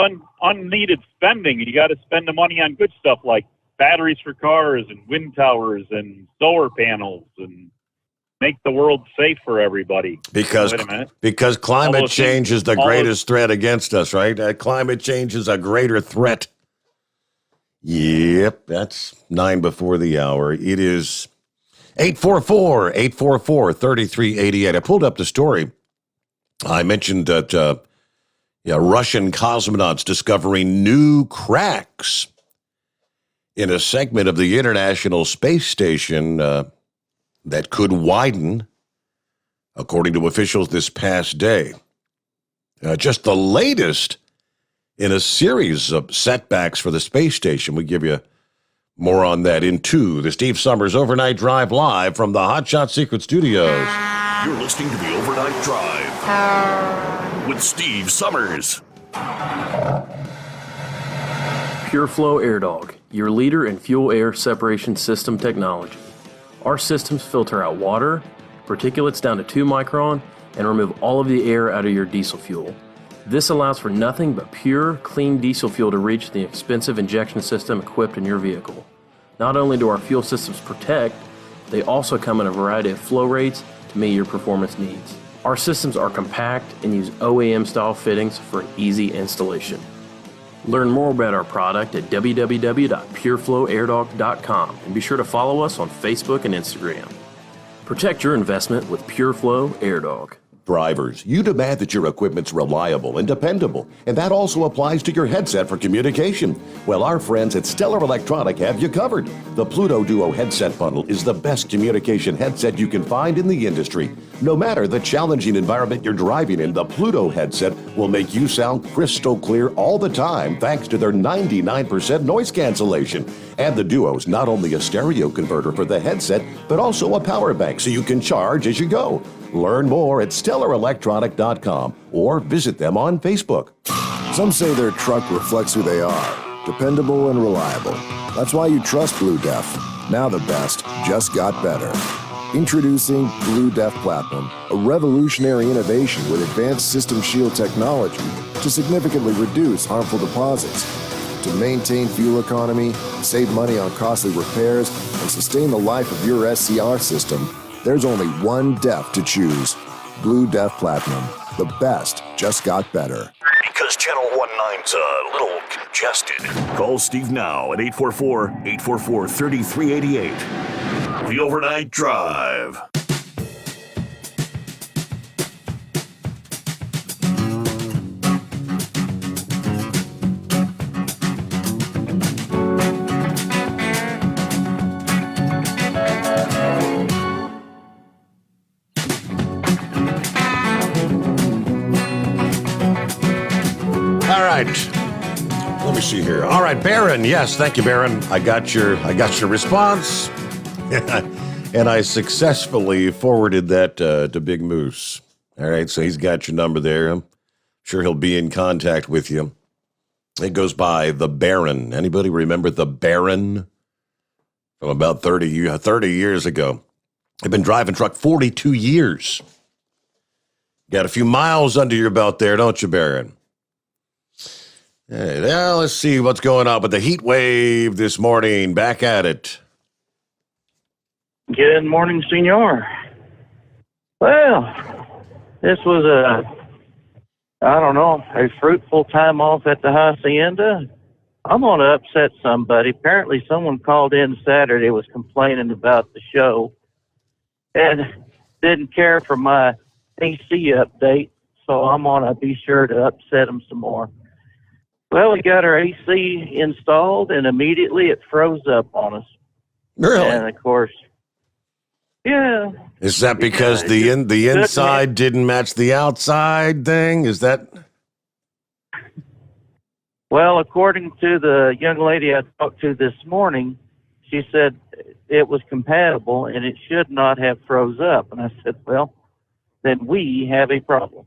unneeded spending. You got to spend the money on good stuff like batteries for cars and wind towers and solar panels and make the world safe for everybody. Because climate change is the greatest threat against us, right? Climate change is a greater threat. Yep, that's 9 before the hour. It is 844-3388. I pulled up the story. I mentioned that Russian cosmonauts discovering new cracks in a segment of the International Space Station that could widen, according to officials this past day. Just the latest in a series of setbacks for the space station. We give you more on that in 2. The Steve Sommers Overnight Drive live from the Hot Shot Secret Studios. You're listening to the Overnight Drive with Steve Sommers. PureFlow Air Dog, your leader in fuel air separation system technology. Our systems filter out water, particulates down to 2 micron, and remove all of the air out of your diesel fuel. This allows for nothing but pure, clean diesel fuel to reach the expensive injection system equipped in your vehicle. Not only do our fuel systems protect, they also come in a variety of flow rates to meet your performance needs. Our systems are compact and use OEM-style fittings for an easy installation. Learn more about our product at www.pureflowairdog.com and be sure to follow us on Facebook and Instagram. Protect your investment with PureFlow Air Dog. Drivers, you demand that your equipment's reliable and dependable, and that also applies to your headset for communication. Well, our friends at Stellar Electronic have you covered. The Pluto Duo headset bundle is the best communication headset you can find in the industry. No matter the challenging environment you're driving in, the Pluto headset will make you sound crystal clear all the time thanks to their 99% noise cancellation. And the Duo's not only a stereo converter for the headset, but also a power bank so you can charge as you go. Learn more at StellarElectronic.com or visit them on Facebook. Some say their truck reflects who they are, dependable and reliable. That's why you trust Blue Def. Now the best just got better. Introducing Blue Def Platinum, a revolutionary innovation with advanced system shield technology to significantly reduce harmful deposits. To maintain fuel economy, save money on costly repairs, and sustain the life of your SCR system, there's only one DEF to choose. Blue Def Platinum. The best just got better. Because Channel 19's a little congested. Call Steve now at 844-844-3388. The Overnight Drive. Let me see here. All right, Baron. Yes, thank you, Baron. I got your response, and I successfully forwarded that to Big Moose. All right, so he's got your number there. I'm sure he'll be in contact with you. It goes by the Baron. Anybody remember the Baron from about 30 years ago? I've been driving truck 42 years. Got a few miles under your belt there, don't you, Baron? Hey, now let's see what's going on with the heat wave this morning. Back at it. Good morning, senor. Well, this was a fruitful time off at the hacienda. I'm going to upset somebody. Apparently someone called in Saturday, was complaining about the show, and didn't care for my AC update, so I'm going to be sure to upset them some more. Well, we got our AC installed, and immediately it froze up on us. Really? And, of course, yeah. Is that because the inside didn't match the outside thing? Is that? Well, according to the young lady I talked to this morning, she said it was compatible, and it should not have froze up. And I said, well, then we have a problem.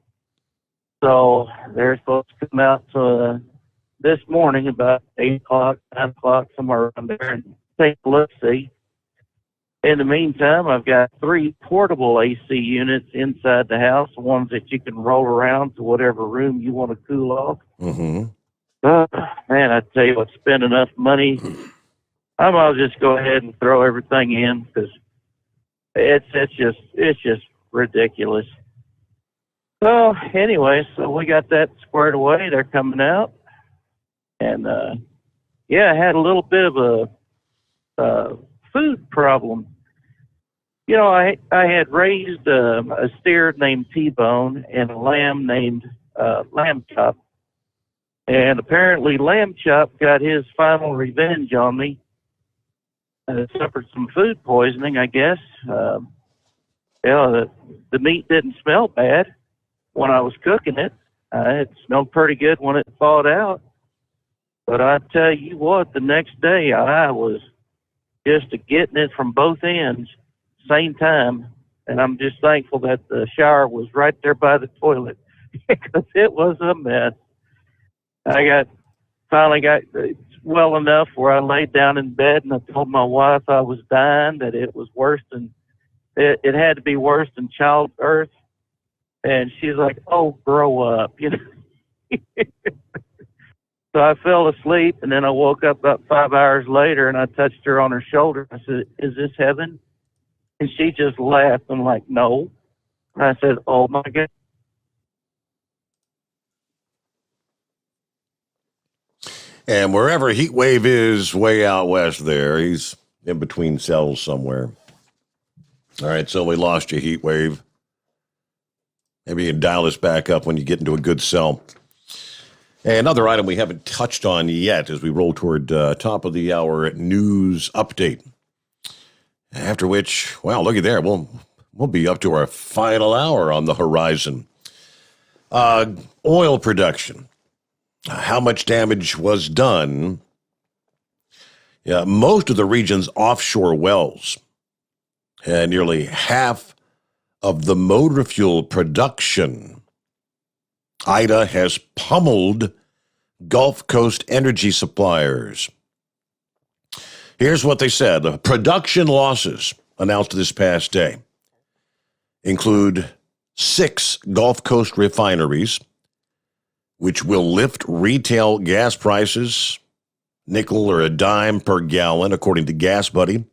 So they're supposed to come out this morning about 8 o'clock, 9 o'clock, somewhere around there, and take a look-see. In the meantime, I've got 3 portable AC units inside the house, ones that you can roll around to whatever room you want to cool off. Mm-hmm. Man, I tell you what, spend enough money, I might as well just go ahead and throw everything in, because it's just ridiculous. So anyway, so we got that squared away. They're coming out. And, I had a little bit of a food problem. You know, I had raised a steer named T-Bone and a lamb named Lamb Chop. And apparently Lamb Chop got his final revenge on me. Suffered some food poisoning, I guess. The meat didn't smell bad when I was cooking it. It smelled pretty good when it thawed out. But I tell you what, the next day I was just getting it from both ends, same time. And I'm just thankful that the shower was right there by the toilet, because it was a mess. I finally got well enough where I laid down in bed and I told my wife I was dying, that it was worse than, it had to be worse than childbirth. And she's like, oh, grow up, you know. So I fell asleep, and then I woke up about 5 hours later, and I touched her on her shoulder. I said, is this heaven? And she just laughed. I'm like, no. And I said, oh, my God. And wherever Heat Wave is way out west there, he's in between cells somewhere. All right, so we lost you, Heat Wave. Maybe you can dial us back up when you get into a good sell. Another item we haven't touched on yet as we roll toward top of the hour news update. After which, well, looky there, we'll be up to our final hour on the horizon. Oil production. How much damage was done? Yeah, most of the region's offshore wells, and nearly half of the motor fuel production. Ida has pummeled Gulf Coast energy suppliers. Here's what they said. Production losses announced this past day include 6 Gulf Coast refineries, which will lift retail gas prices, nickel or a dime per gallon, according to Gas Buddy.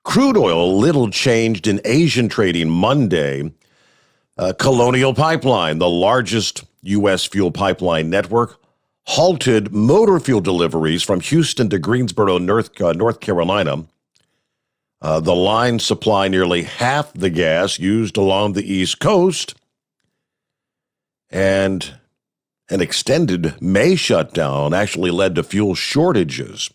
Crude oil little changed in Asian trading Monday. Colonial Pipeline, the largest U.S. fuel pipeline network, halted motor fuel deliveries from Houston to Greensboro, North Carolina. The lines supply nearly half the gas used along the East Coast. And an extended May shutdown actually led to fuel shortages.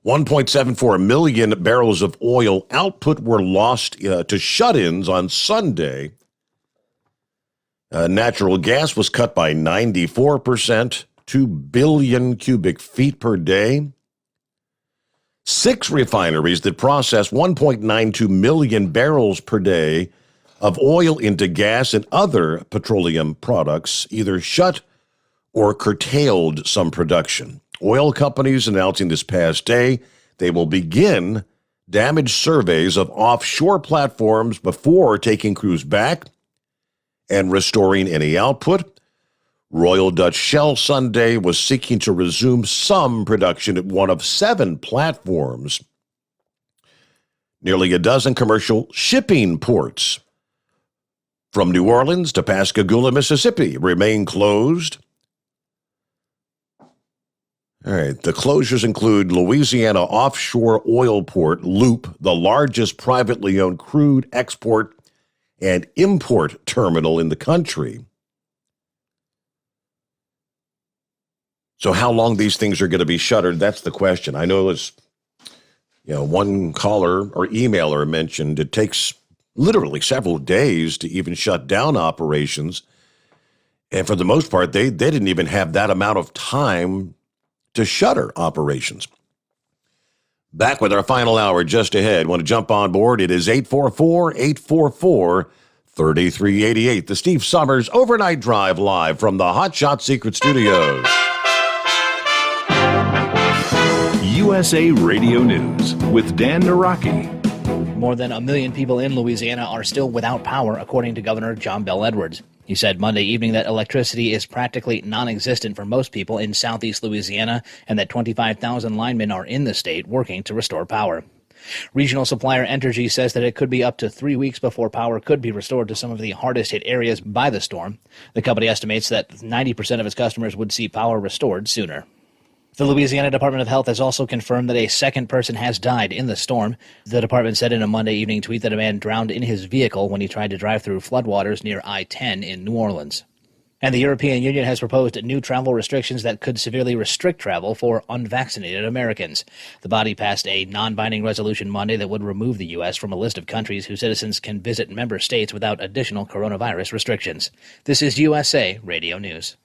1.74 million barrels of oil output were lost to shut-ins on Sunday. Natural gas was cut by 94%, 2 billion cubic feet per day. 6 refineries that process 1.92 million barrels per day of oil into gas and other petroleum products either shut or curtailed some production. Oil companies announcing this past day they will begin damage surveys of offshore platforms before taking crews back and restoring any output. Royal Dutch Shell Sunday was seeking to resume some production at one of 7 platforms. Nearly a dozen commercial shipping ports from New Orleans to Pascagoula, Mississippi remain closed. All right, the closures include Louisiana offshore oil port Loop, the largest privately owned crude export and import terminal in the country. So how long these things are going to be shuttered, that's the question. I know as one caller or emailer mentioned it takes literally several days to even shut down operations. And for the most part, they didn't even have that amount of time to shutter operations. Back with our final hour just ahead. Want to jump on board? It is 844-844-3388. The Steve Sommers Overnight Drive live from the Hot Shot Secret Studios. USA Radio News with Dan Naraki. More than 1 million people in Louisiana are still without power, according to Governor John Bel Edwards. He said Monday evening that electricity is practically non-existent for most people in southeast Louisiana and that 25,000 linemen are in the state working to restore power. Regional supplier Ntpa says that it could be up to 3 weeks before power could be restored to some of the hardest hit areas by the storm. The company estimates that 90% of its customers would see power restored sooner. The Louisiana Department of Health has also confirmed that a second person has died in the storm. The department said in a Monday evening tweet that a man drowned in his vehicle when he tried to drive through floodwaters near I-10 in New Orleans. And the European Union has proposed new travel restrictions that could severely restrict travel for unvaccinated Americans. The body passed a non-binding resolution Monday that would remove the U.S. from a list of countries whose citizens can visit member states without additional coronavirus restrictions. This is USA Radio News.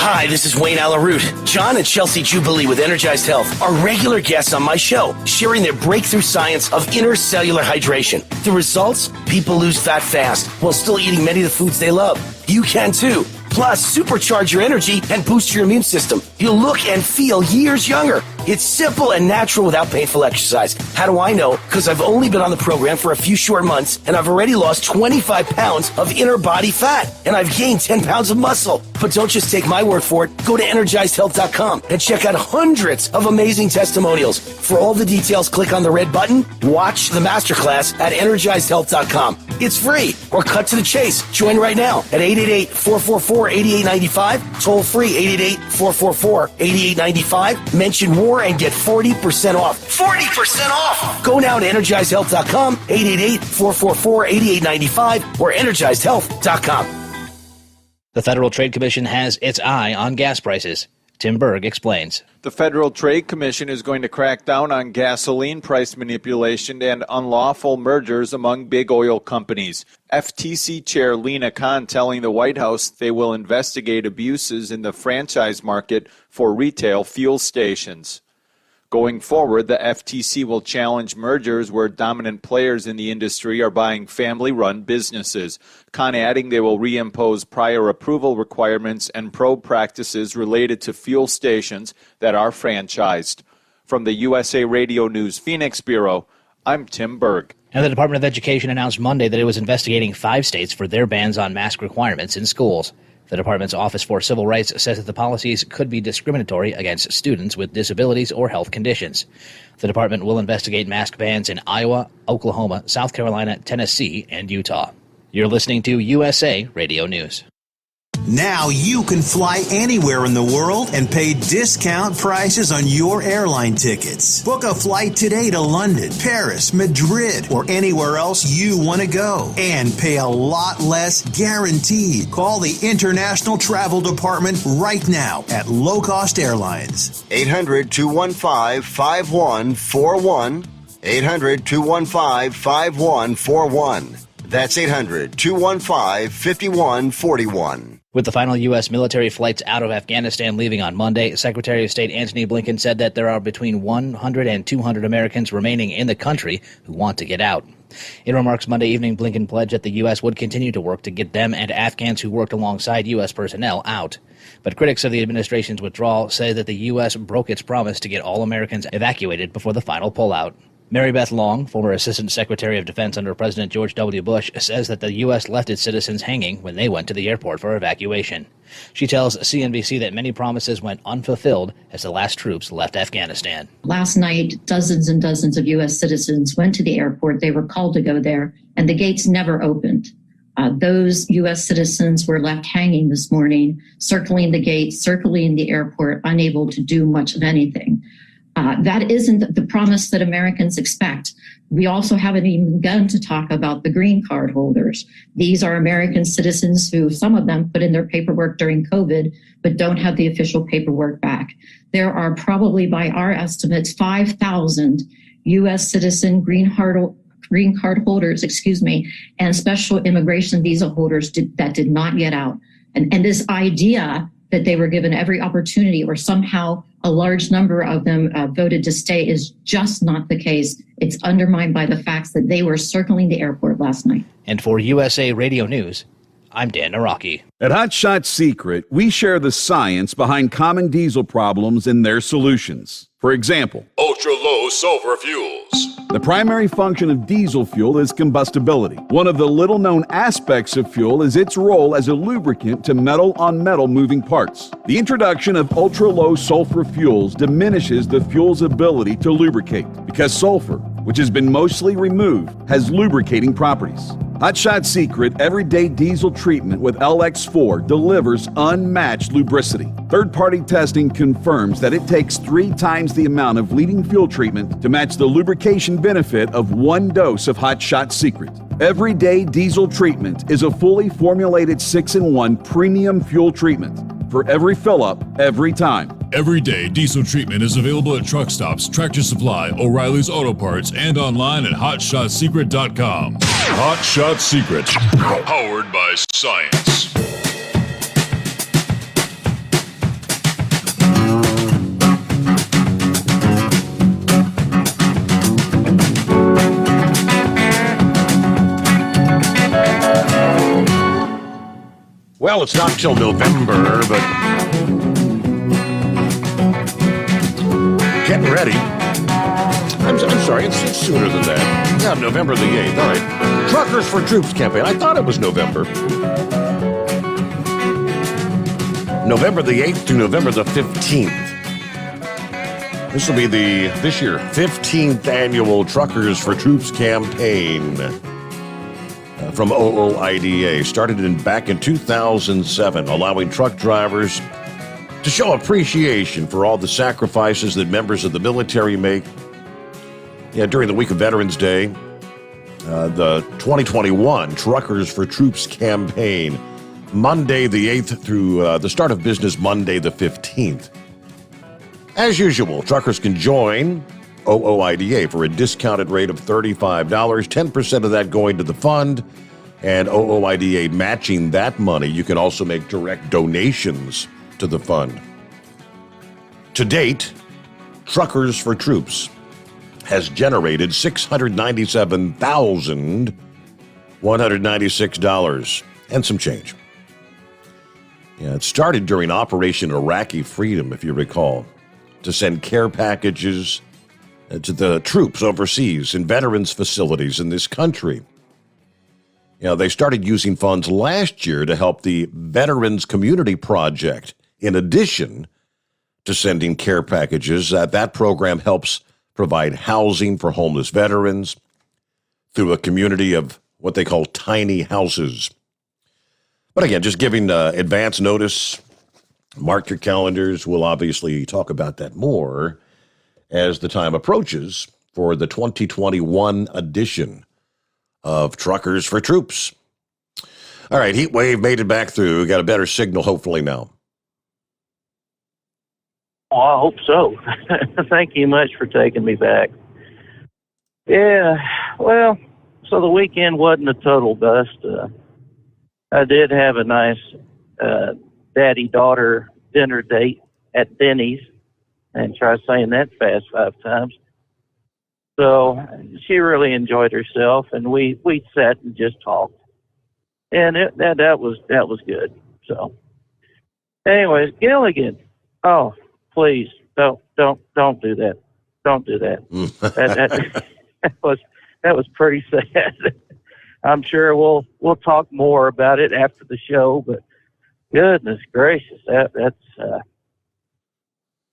Hi, this is Wayne Alaroot. John and Chelsea Jubilee with Energized Health are regular guests on my show, sharing their breakthrough science of intercellular hydration. The results? People lose fat fast while still eating many of the foods they love. You can too. Plus, supercharge your energy and boost your immune system. You'll look and feel years younger. It's simple and natural without painful exercise. How do I know? Because I've only been on the program for a few short months, and I've already lost 25 pounds of inner body fat, and I've gained 10 pounds of muscle. But don't just take my word for it. Go to EnergizedHealth.com and check out hundreds of amazing testimonials. For all the details, click on the red button. Watch the masterclass at EnergizedHealth.com. It's free, or cut to the chase. Join right now at 888-444-8895. Toll free 888-444-8895. Mention War 444 and get 40% off. 40% off! Go now to EnergizedHealth.com, 888-444-8895, or EnergizedHealth.com. The Federal Trade Commission has its eye on gas prices. Tim Berg explains. The Federal Trade Commission is going to crack down on gasoline price manipulation and unlawful mergers among big oil companies. FTC Chair Lena Khan telling the White House they will investigate abuses in the franchise market for retail fuel stations. Going forward, the FTC will challenge mergers where dominant players in the industry are buying family-run businesses. Khan adding they will reimpose prior approval requirements and probe practices related to fuel stations that are franchised. From the USA Radio News Phoenix Bureau, I'm Tim Berg. And the Department of Education announced Monday that it was investigating 5 states for their bans on mask requirements in schools. The department's Office for Civil Rights says that the policies could be discriminatory against students with disabilities or health conditions. The department will investigate mask bans in Iowa, Oklahoma, South Carolina, Tennessee, and Utah. You're listening to USA Radio News. Now you can fly anywhere in the world and pay discount prices on your airline tickets. Book a flight today to London, Paris, Madrid, or anywhere else you want to go. And pay a lot less guaranteed. Call the International Travel Department right now at Low Cost Airlines. 800-215-5141. 800-215-5141. That's 800-215-5141. With the final U.S. military flights out of Afghanistan leaving on Monday, Secretary of State Antony Blinken said that there are between 100 and 200 Americans remaining in the country who want to get out. In remarks Monday evening, Blinken pledged that the U.S. would continue to work to get them and Afghans who worked alongside U.S. personnel out. But critics of the administration's withdrawal say that the U.S. broke its promise to get all Americans evacuated before the final pullout. Mary Beth Long, former Assistant Secretary of Defense under President George W. Bush, says that the U.S. left its citizens hanging when they went to the airport for evacuation. She tells CNBC that many promises went unfulfilled as the last troops left Afghanistan. Last night, dozens and dozens of U.S. citizens went to the airport. They were called to go there, and the gates never opened. Those U.S. citizens were left hanging this morning, circling the gates, circling the airport, unable to do much of anything. That isn't the promise that Americans expect. We also haven't even begun to talk about the green card holders. These are American citizens who, some of them, put in their paperwork during COVID, but don't have the official paperwork back. There are probably, by our estimates, 5,000 U.S. citizen green card holders, and special immigration visa holders that did not get out. And this idea that they were given every opportunity or somehow a large number of them voted to stay is just not the case. It's undermined by the facts that they were circling the airport last night. And for USA Radio News, I'm Dan Naraki. At Hot Shot Secret, we share the science behind common diesel problems and their solutions. For example, ultra-low sulfur fuels. The primary function of diesel fuel is combustibility. One of the little-known aspects of fuel is its role as a lubricant to metal-on-metal moving parts. The introduction of ultra-low sulfur fuels diminishes the fuel's ability to lubricate because sulfur, which has been mostly removed, has lubricating properties. Hot Shot Secret Everyday Diesel Treatment with LX4 delivers unmatched lubricity. Third-party testing confirms that it takes 3 times the amount of leading fuel treatment to match the lubrication benefit of 1 dose of Hot Shot Secret. Everyday Diesel Treatment is a fully formulated 6-in-1 premium fuel treatment for every fill-up, every time. Everyday Diesel Treatment is available at truck stops, Tractor Supply, O'Reilly's Auto Parts, and online at HotShotSecret.com. Hot Shot Secret, powered by science. Well, it's not till November, but getting ready. I'm sorry, it's sooner than that. Yeah, November the 8th. All right. Truckers for Troops campaign. I thought it was November. November the 8th to November the 15th. This will be this year, 15th annual Truckers for Troops campaign. From OOIDA, started back in 2007, allowing truck drivers To show appreciation for all the sacrifices that members of the military make, during the week of Veterans Day, the 2021 Truckers for Troops campaign, Monday the 8th through the start of business Monday the 15th. As usual, truckers can join OOIDA for a discounted rate of $35, 10% of that going to the fund, and OOIDA matching that money. You can also make direct donations to the fund. To date, Truckers for Troops has generated $697,196 and some change. It started during Operation Iraqi Freedom, if you recall, to send care packages to the troops overseas in veterans facilities in this country. They started using funds last year to help the Veterans Community Project. In addition to sending care packages, that program helps provide housing for homeless veterans through a community of what they call tiny houses. But again, just giving advance notice, mark your calendars. We'll obviously talk about that more as the time approaches for the 2021 edition of Truckers for Troops. All right, heat wave made it back through. We got a better signal hopefully now. Oh, I hope so. Thank you much for taking me back. Yeah, well, so the weekend wasn't a total bust. I did have a nice daddy-daughter dinner date at Denny's, and try saying that fast 5 times. So she really enjoyed herself, and we sat and just talked, and that was good. So, anyways, Gilligan, oh, please don't do that. Don't do that. that was pretty sad. I'm sure we'll talk more about it after the show, but goodness gracious, that's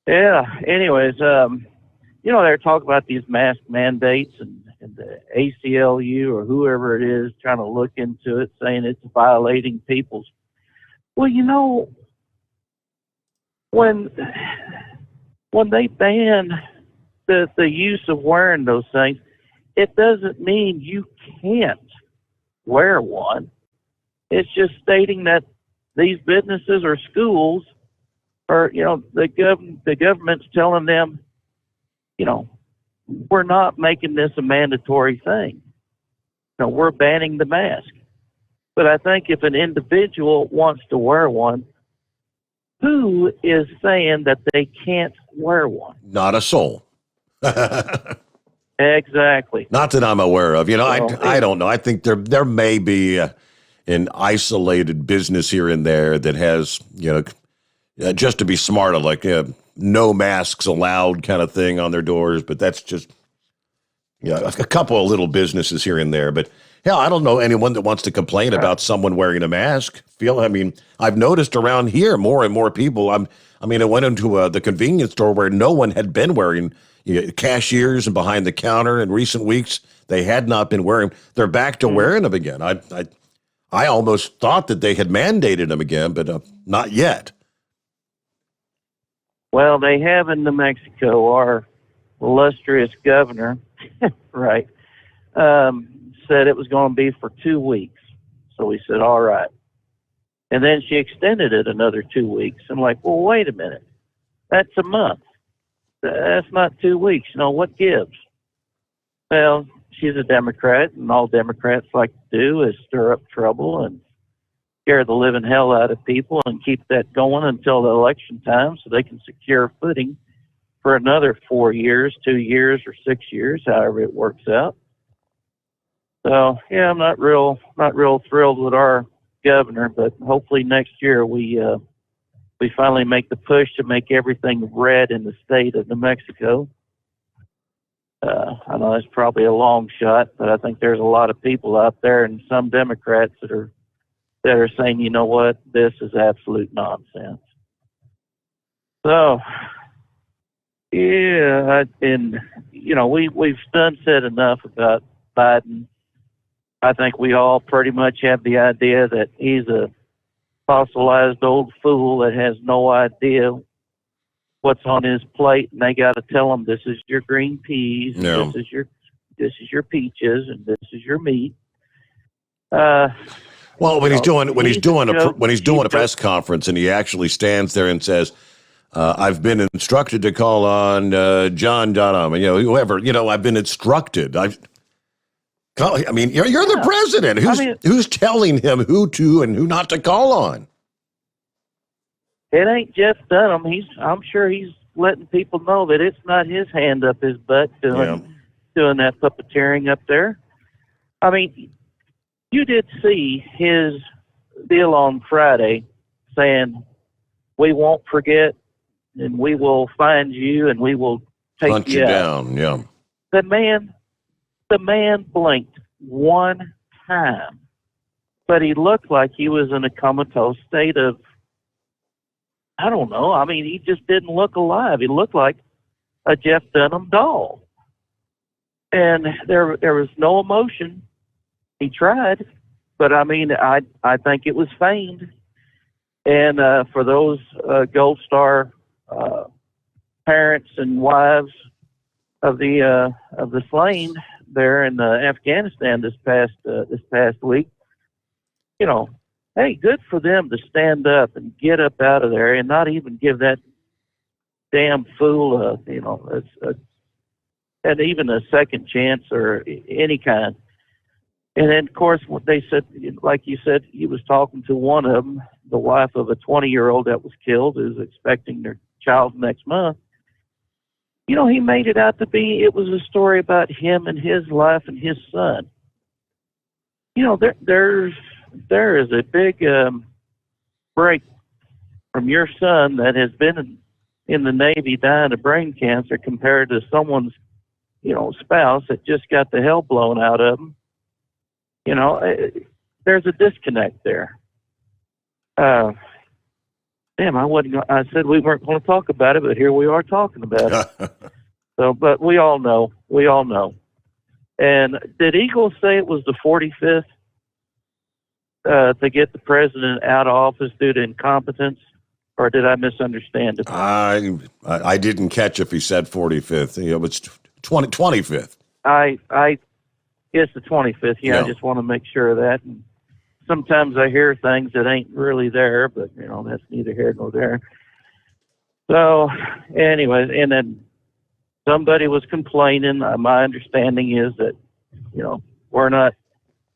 yeah. Anyways, they're talking about these mask mandates and the ACLU or whoever it is trying to look into it, saying it's violating people's. Well, when they ban the use of wearing those things, it doesn't mean you can't wear one. It's just stating that these businesses or schools or, the government's telling them, we're not making this a mandatory thing. We're banning the mask. But I think if an individual wants to wear one, who is saying that they can't wear one? Not a soul. Exactly. Not that I'm aware of. I don't know. I think there may be an isolated business here and there that has, just to be smart, like no masks allowed kind of thing on their doors. But that's just, a couple of little businesses here and there. But hell, I don't know anyone that wants to complain about someone wearing a mask. I've noticed around here more and more people. I went into the convenience store where no one had been wearing. Cashiers and behind the counter in recent weeks, they had not been wearing. They're back to wearing them again. I almost thought that they had mandated them again, but not yet. Well, they have in New Mexico. Our illustrious governor, right, said it was going to be for 2 weeks. So we said, all right. And then she extended it another 2 weeks. I'm like, well, wait a minute. That's a month. That's not 2 weeks. What gives? Well, she's a Democrat, and all Democrats like to do is stir up trouble and scare the living hell out of people and keep that going until the election time so they can secure footing for another 4 years, 2 years, or 6 years, however it works out. So, yeah, I'm not real thrilled with our governor, but hopefully next year we finally make the push to make everything red in the state of New Mexico. I know that's probably a long shot, but I think there's a lot of people out there and some Democrats that are saying, you know what, this is absolute nonsense. So, yeah, we've said enough about Biden. I think we all pretty much have the idea that he's a fossilized old fool that has no idea what's on his plate, and they got to tell him this is your green peas, and Yeah. this is your peaches, and this is your meat. Well, when he's doing a joke. press conference and he actually stands there and says, "I've been instructed to call on John Dunham," and whoever, I've been instructed. You're the president. Who's telling him who to and who not to call on? It ain't Jeff Dunham. I'm sure he's letting people know that it's not his hand up his butt doing that puppeteering up there. I mean, you did see his deal on Friday saying, "We won't forget, and we will find you, and we will take Hunt you out." down. Yeah. The man blinked one time, but he looked like he was in a comatose state of, I don't know. I mean, he just didn't look alive. He looked like a Jeff Dunham doll. And there was no emotion. He tried, but I mean, I think it was feigned. And for those Gold Star parents and wives of the slain there in Afghanistan this past week, hey, good for them to stand up and get up out of there and not even give that damn fool and even a second chance or any kind. And then, of course, what they said, like you said, he was talking to one of them, the wife of a 20-year-old that was killed, who's expecting their child next month. He made it out to be, it was a story about him and his life and his son. There is a big break from your son that has been in the Navy dying of brain cancer compared to someone's, spouse that just got the hell blown out of him. There's a disconnect there. I said we weren't going to talk about it, but here we are talking about it. So, but we all know. And did Eagle say it was the 45th to get the president out of office due to incompetence, or did I misunderstand it? I didn't catch if he said 45th. It's 25th. It's the 25th. Yeah, I just want to make sure of that. And sometimes I hear things that ain't really there, but that's neither here nor there. So, anyway, and then somebody was complaining. My understanding is that we're not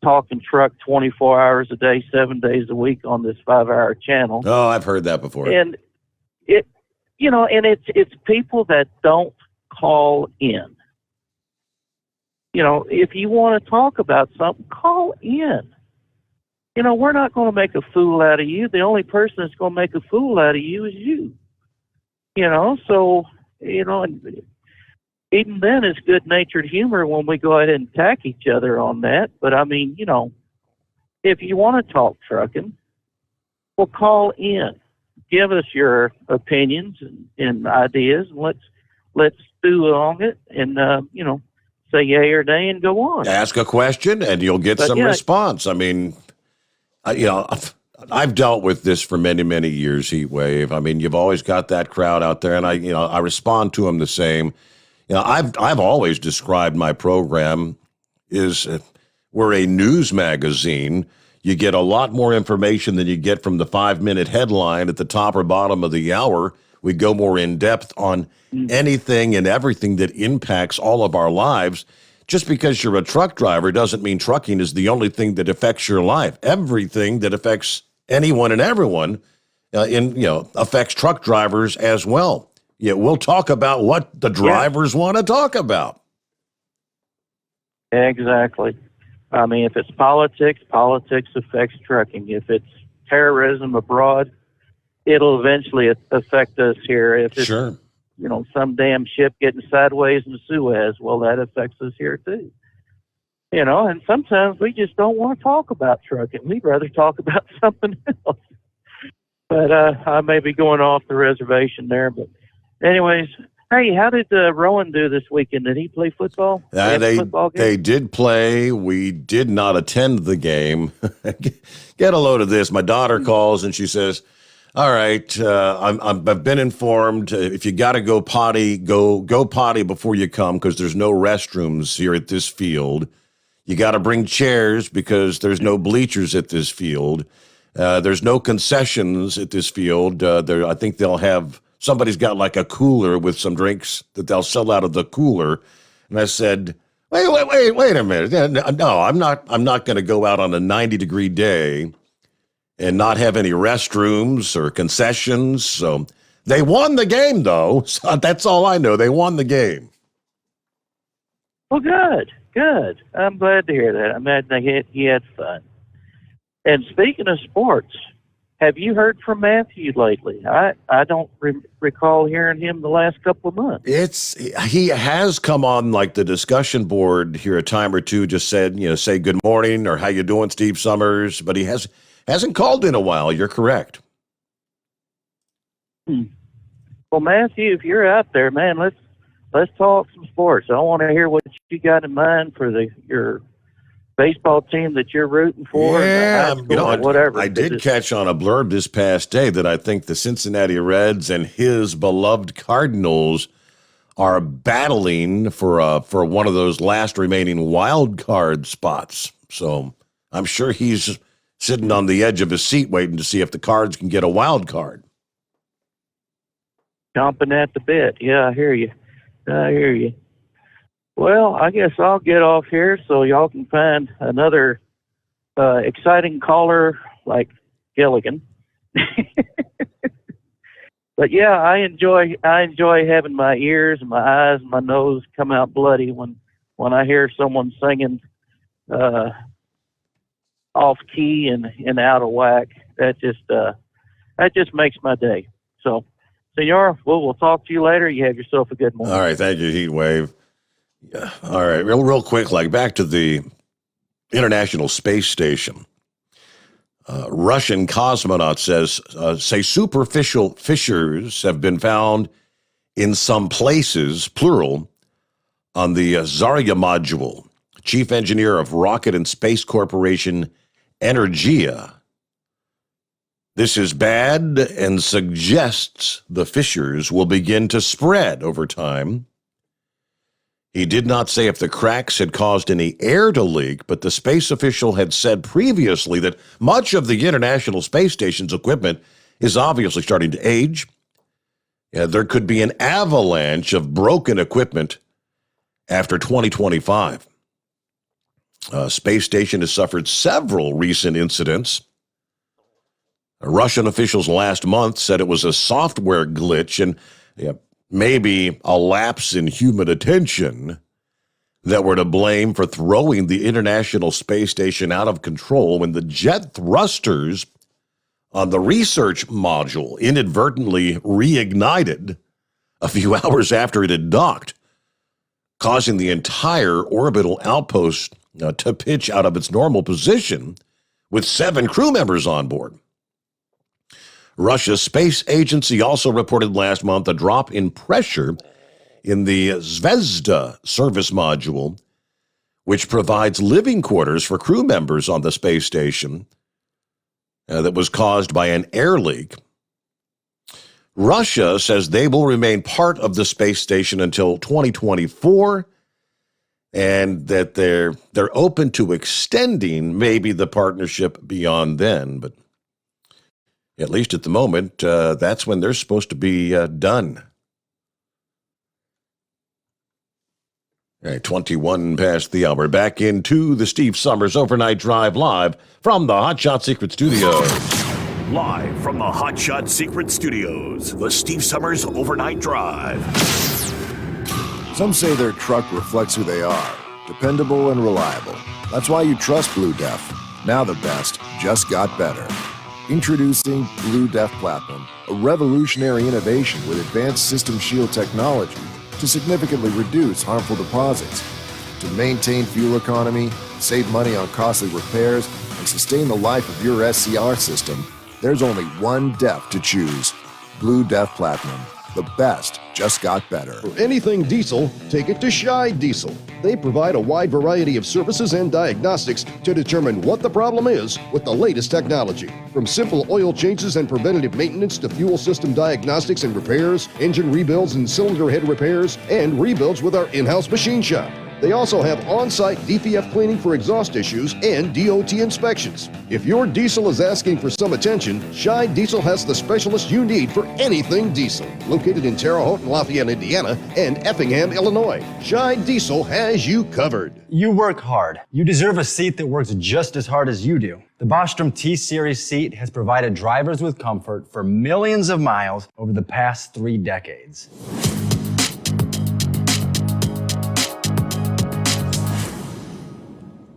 talking truck 24 hours a day, 7 days a week on this 5-hour channel. Oh, I've heard that before. And it's people that don't call in. If you want to talk about something, call in. We're not going to make a fool out of you. The only person that's going to make a fool out of you is you. So, and even then it's good-natured humor when we go ahead and attack each other on that. But, I mean, if you want to talk trucking, well, call in. Give us your opinions and ideas. Let's stew on it and, say yay or nay and go on. Ask a question and you'll get some response. I mean, I've dealt with this for many, many years, Heat Wave. I mean, you've always got that crowd out there, and I respond to them the same. I've always described my program is we're a news magazine. You get a lot more information than you get from the 5-minute headline at the top or bottom of the hour. We go more in depth on anything and everything that impacts all of our lives. Just because you're a truck driver doesn't mean trucking is the only thing that affects your life. Everything that affects anyone and everyone affects truck drivers as well. Yeah, we'll talk about what the drivers want to talk about. Exactly. I mean, if it's politics affects trucking. If it's terrorism abroad, it'll eventually affect us here. If it's, some damn ship getting sideways in Suez, well, that affects us here too. And sometimes we just don't want to talk about trucking. We'd rather talk about something else. But I may be going off the reservation there. But anyways, Hey, how did Rowan do this weekend? Did he play football? They did play. We did not attend the game. Get a load of this. My daughter calls and she says, all right, I've been informed. If you got to go potty, go potty before you come because there's no restrooms here at this field. You got to bring chairs because there's no bleachers at this field. There's no concessions at this field. I think they'll have somebody's got like a cooler with some drinks that they'll sell out of the cooler. And I said, wait a minute. No, I'm not going to go out on a 90-degree day and not have any restrooms or concessions. So they won the game, though. So that's all I know. They won the game. Well, good. I'm glad to hear that. I'm glad he had fun. And speaking of sports, have you heard from Matthew lately? I don't recall hearing him the last couple of months. He has come on like the discussion board here a time or two, just said, say good morning or how you doing, Steve Sommers, but he hasn't called in a while. You're correct. Well, Matthew, if you're out there, man, let's talk some sports. I want to hear what you got in mind for your baseball team that you're rooting for. Yeah, whatever. I did catch on a blurb this past day that I think the Cincinnati Reds and his beloved Cardinals are battling for one of those last remaining wild card spots. So I'm sure he's sitting on the edge of his seat waiting to see if the Cards can get a wild card. Chomping at the bit. Yeah, I hear you. Well, I guess I'll get off here so y'all can find another exciting caller like Gilligan. But yeah, I enjoy having my ears and my eyes and my nose come out bloody when I hear someone singing off key and out of whack. That just makes my day. So, Senor, we'll talk to you later. You have yourself a good morning. All right, thank you, Heatwave. Yeah. All right, real quick, like back to the International Space Station. Russian cosmonaut say superficial fissures have been found in some places, plural, on the Zarya module. Chief engineer of Rocket and Space Corporation Energia. This is bad and suggests the fissures will begin to spread over time. He did not say if the cracks had caused any air to leak, but the space official had said previously that much of the International Space Station's equipment is obviously starting to age. There could be an avalanche of broken equipment after 2025. Space station has suffered several recent incidents. Russian officials last month said it was a software glitch and maybe a lapse in human attention that were to blame for throwing the International Space Station out of control when the jet thrusters on the research module inadvertently reignited a few hours after it had docked, causing the entire orbital outpost to pitch out of its normal position with 7 crew members on board. Russia's space agency also reported last month a drop in pressure in the Zvezda service module, which provides living quarters for crew members on the space station, that was caused by an air leak. Russia says they will remain part of the space station until 2024, and that they're open to extending maybe the partnership beyond then, but at least at the moment, that's when they're supposed to be done. All right, 21 past the hour. Back into the Steve Sommers Overnight Drive live from the Hot Shot Secret Studios. Live from the Hot Shot Secret Studios, the Steve Sommers Overnight Drive. Some say their truck reflects who they are, dependable and reliable. That's why you trust Blue Def. Now the best just got better. Introducing Blue Def Platinum, a revolutionary innovation with advanced system shield technology to significantly reduce harmful deposits. To maintain fuel economy, save money on costly repairs, and sustain the life of your SCR system, there's only one DEF to choose, Blue Def Platinum. the best just got better. For anything diesel, take it to Shy Diesel. They provide a wide variety of services and diagnostics to determine what the problem is with the latest technology. From simple oil changes and preventative maintenance to fuel system diagnostics and repairs, engine rebuilds and cylinder head repairs, and rebuilds with our in-house machine shop. They also have on-site DPF cleaning for exhaust issues and DOT inspections. If your diesel is asking for some attention, Shy Diesel has the specialist you need for anything diesel. Located in Terre Haute and Lafayette, Indiana, and Effingham, Illinois, Shy Diesel has you covered. You work hard. You deserve a seat that works just as hard as you do. The Bostrom T-Series seat has provided drivers with comfort for millions of miles over the past 3 decades.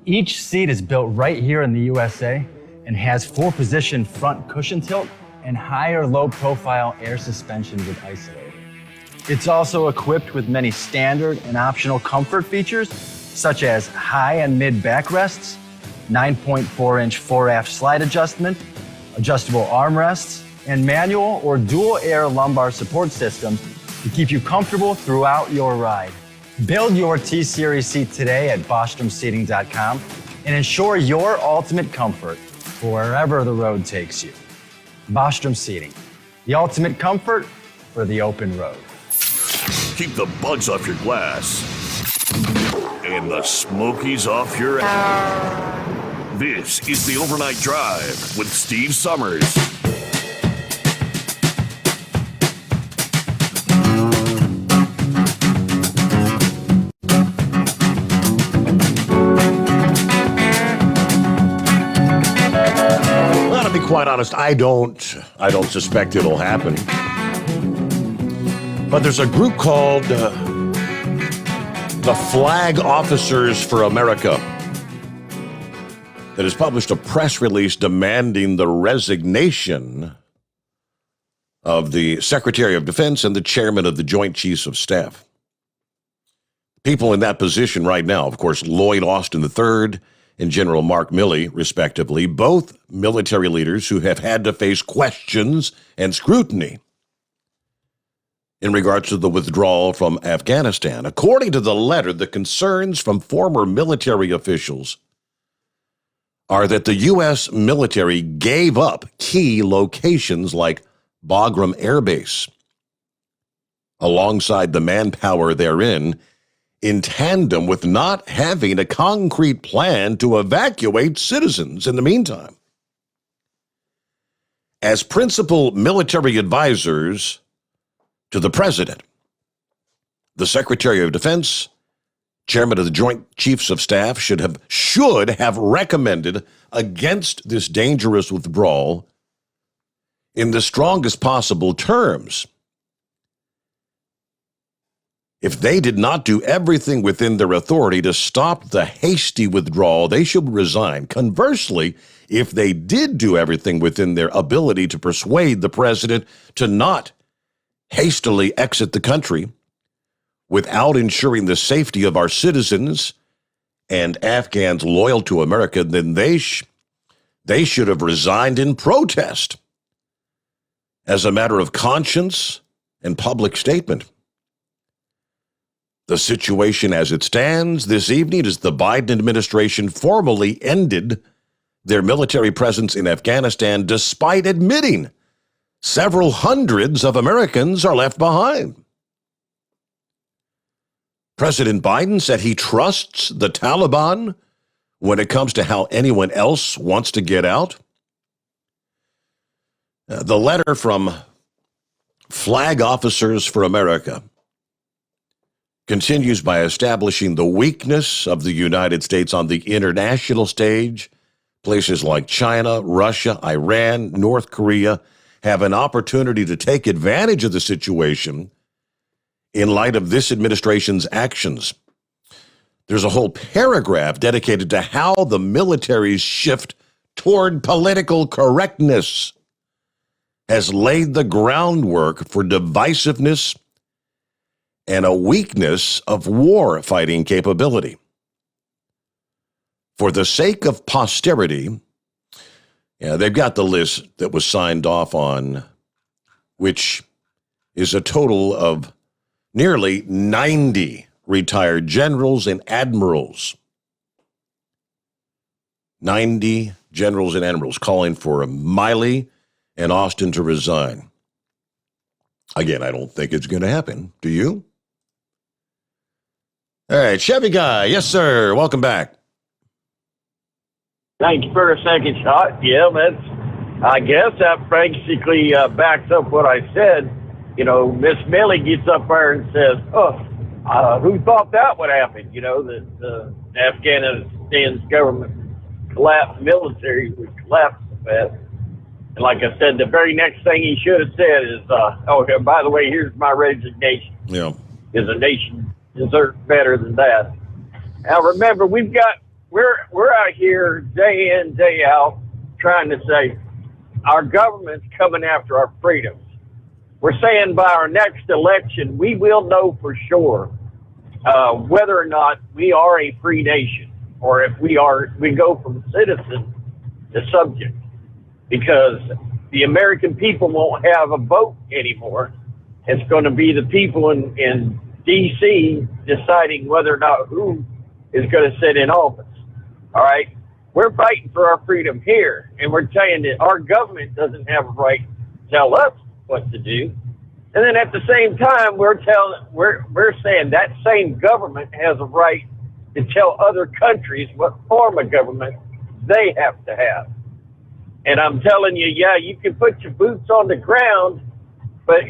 Each seat is built right here in the USA and has 4-position front cushion tilt and higher low-profile air suspension with isolator. It's also equipped with many standard and optional comfort features, such as high and mid backrests, 9.4-inch fore-aft slide adjustment, adjustable armrests, and manual or dual air lumbar support systems to keep you comfortable throughout your ride. Build your T-Series seat today at BostromSeating.com and ensure your ultimate comfort for wherever the road takes you. Bostrom Seating, the ultimate comfort for the open road. Keep the bugs off your glass and the smokies off your ass. This is the Overnight Drive with Steve Sommers. Quite honest, I don't suspect it'll happen. But there's a group called the Flag Officers for America that has published a press release demanding the resignation of the Secretary of Defense and the Chairman of the Joint Chiefs of Staff. People in that position right now, of course, Lloyd Austin III and General Mark Milley, respectively, both military leaders who have had to face questions and scrutiny in regards to the withdrawal from Afghanistan. According to the letter, the concerns from former military officials are that the U.S. military gave up key locations like Bagram Air Base, alongside the manpower therein, in tandem with not having a concrete plan to evacuate citizens in the meantime. As principal military advisors to the President, the Secretary of Defense, Chairman of the Joint Chiefs of Staff should have recommended against this dangerous withdrawal in the strongest possible terms. If they did not do everything within their authority to stop the hasty withdrawal, they should resign. Conversely, if they did do everything within their ability to persuade the president to not hastily exit the country without ensuring the safety of our citizens and Afghans loyal to America, then they should have resigned in protest as a matter of conscience and public statement. The situation as it stands this evening is the Biden administration formally ended their military presence in Afghanistan despite admitting several hundreds of Americans are left behind. President Biden said he trusts the Taliban when it comes to how anyone else wants to get out. The letter from Flag Officers for America continues by establishing the weakness of the United States on the international stage. Places like China, Russia, Iran, North Korea have an opportunity to take advantage of the situation in light of this administration's actions. There's a whole paragraph dedicated to how the military's shift toward political correctness has laid the groundwork for divisiveness and a weakness of war-fighting capability. For the sake of posterity, they've got the list that was signed off on, which is a total of nearly 90 retired generals and admirals. 90 generals and admirals calling for Miley and Austin to resign. Again, I don't think it's going to happen. Do you? All right, Chevy Guy. Yes, sir. Welcome back. Thank you for a second shot. Yeah, I guess that basically backs up what I said. You know, Miss Millie gets up there and says, who thought that would happen? You know, that Afghanistan's government collapse, military would collapse so fast. And like I said, the very next thing he should have said is, by the way, here's my resignation. Yeah. Is a nation deserves better than that. Now remember, we're out here day in, day out trying to say our government's coming after our freedoms. We're saying by our next election, we will know for sure whether or not we are a free nation, or if we go from citizen to subject, because the American people won't have a vote anymore. It's going to be the people in D.C. deciding whether or not who is going to sit in office. All right? We're fighting for our freedom here, and we're saying that our government doesn't have a right to tell us what to do. And then at the same time, we're saying that same government has a right to tell other countries what form of government they have to have. And I'm telling you, you can put your boots on the ground, but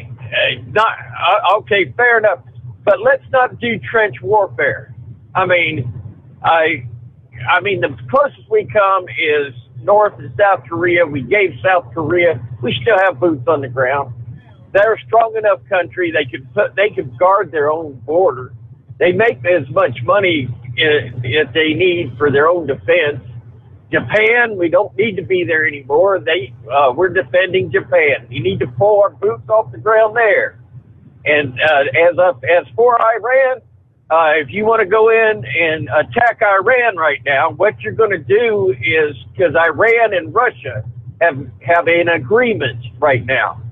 okay, fair enough. But let's not do trench warfare. I mean, the closest we come is North and South Korea. We gave South Korea. We still have boots on the ground. They're a strong enough country. They could guard their own border. They make as much money if they need for their own defense. Japan, we don't need to be there anymore. We're defending Japan. You need to pull our boots off the ground there. And as for Iran, if you want to go in and attack Iran right now, what you're going to do is, because Iran and Russia have an agreement right now.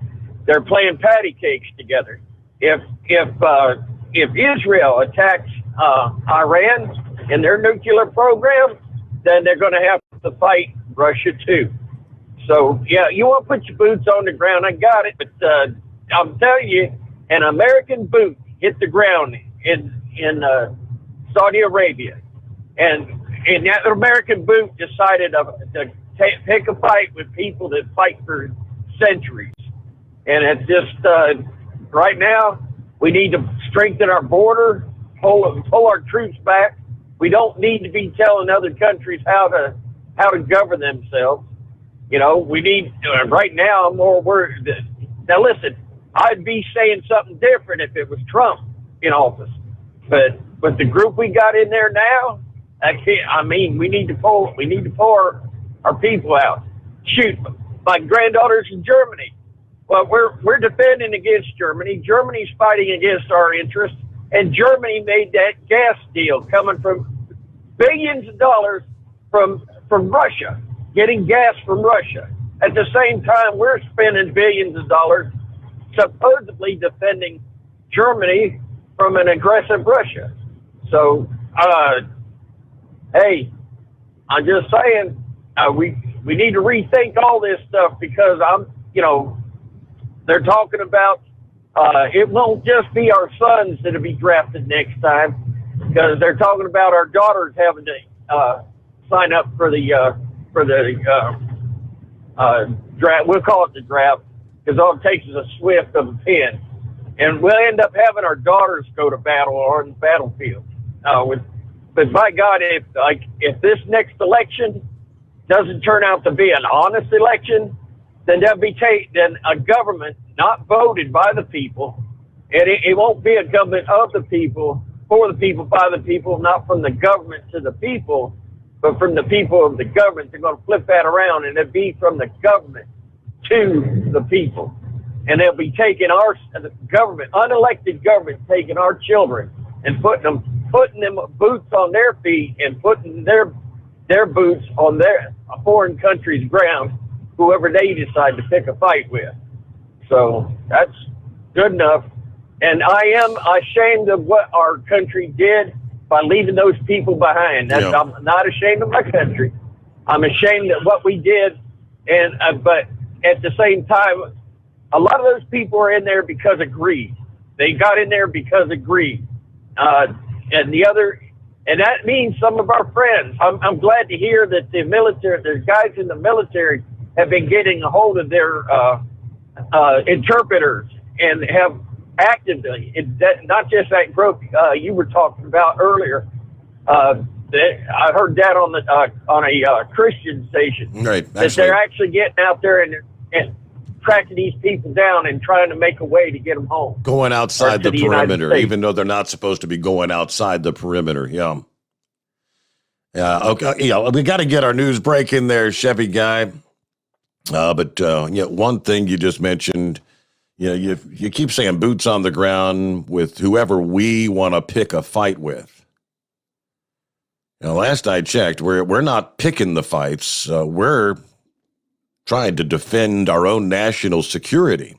They're playing patty cakes together. If Israel attacks Iran in their nuclear program, then they're going to have to fight Russia too. So you want to put your boots on the ground. I got it, but I'm telling you, an American boot hit the ground in Saudi Arabia, and that American boot decided to pick a fight with people that fight for centuries. And it's just right now we need to strengthen our border, pull our troops back. We don't need to be telling other countries how to govern themselves. You know, we need right now. I'm more worried. Now listen, I'd be saying something different if it was Trump in office, but with the group we got in there now, we need to pull our people out. Shoot, my granddaughter's in Germany. Well, we're defending against Germany. Germany's fighting against our interests, and Germany made that gas deal coming from billions of dollars from Russia, getting gas from Russia. At the same time, we're spending billions of dollars supposedly defending Germany from an aggressive Russia. So, hey, I'm just saying, we need to rethink all this stuff, because they're talking about it won't just be our sons that'll be drafted next time, because they're talking about our daughters having to sign up for the draft. We'll call it the draft, because all it takes is a swift of a pen, and we'll end up having our daughters go to battle or on the battlefield. But by God, if this next election doesn't turn out to be an honest election, then then a government not voted by the people, and it won't be a government of the people, for the people, by the people, not from the government to the people, but from the people of the government. They're going to flip that around, and it'll be from the government to the people. And they'll be taking the government, unelected government, taking our children and putting them boots on their feet and putting their boots on a foreign country's ground, whoever they decide to pick a fight with. So that's good enough. And I am ashamed of what our country did by leaving those people behind. I'm not ashamed of my country. I'm ashamed of what we did. And but at the same time, a lot of those people are in there because of greed. They got in there because of greed. And that means some of our friends. I'm glad to hear that the military, the guys in the military, have been getting a hold of their interpreters and have actively, not just that group you were talking about earlier. I heard that on a Christian station. Right. That they're actually getting out there and tracking these people down and trying to make a way to get them home. Going outside the perimeter, States. even though they're not supposed to be going outside the perimeter. Yeah. Yeah. Okay. Yeah. We got to get our news break in there, Chevy guy. But one thing you just mentioned, you keep saying boots on the ground with whoever we want to pick a fight with. Last I checked, we're not picking the fights. We're trying to defend our own national security.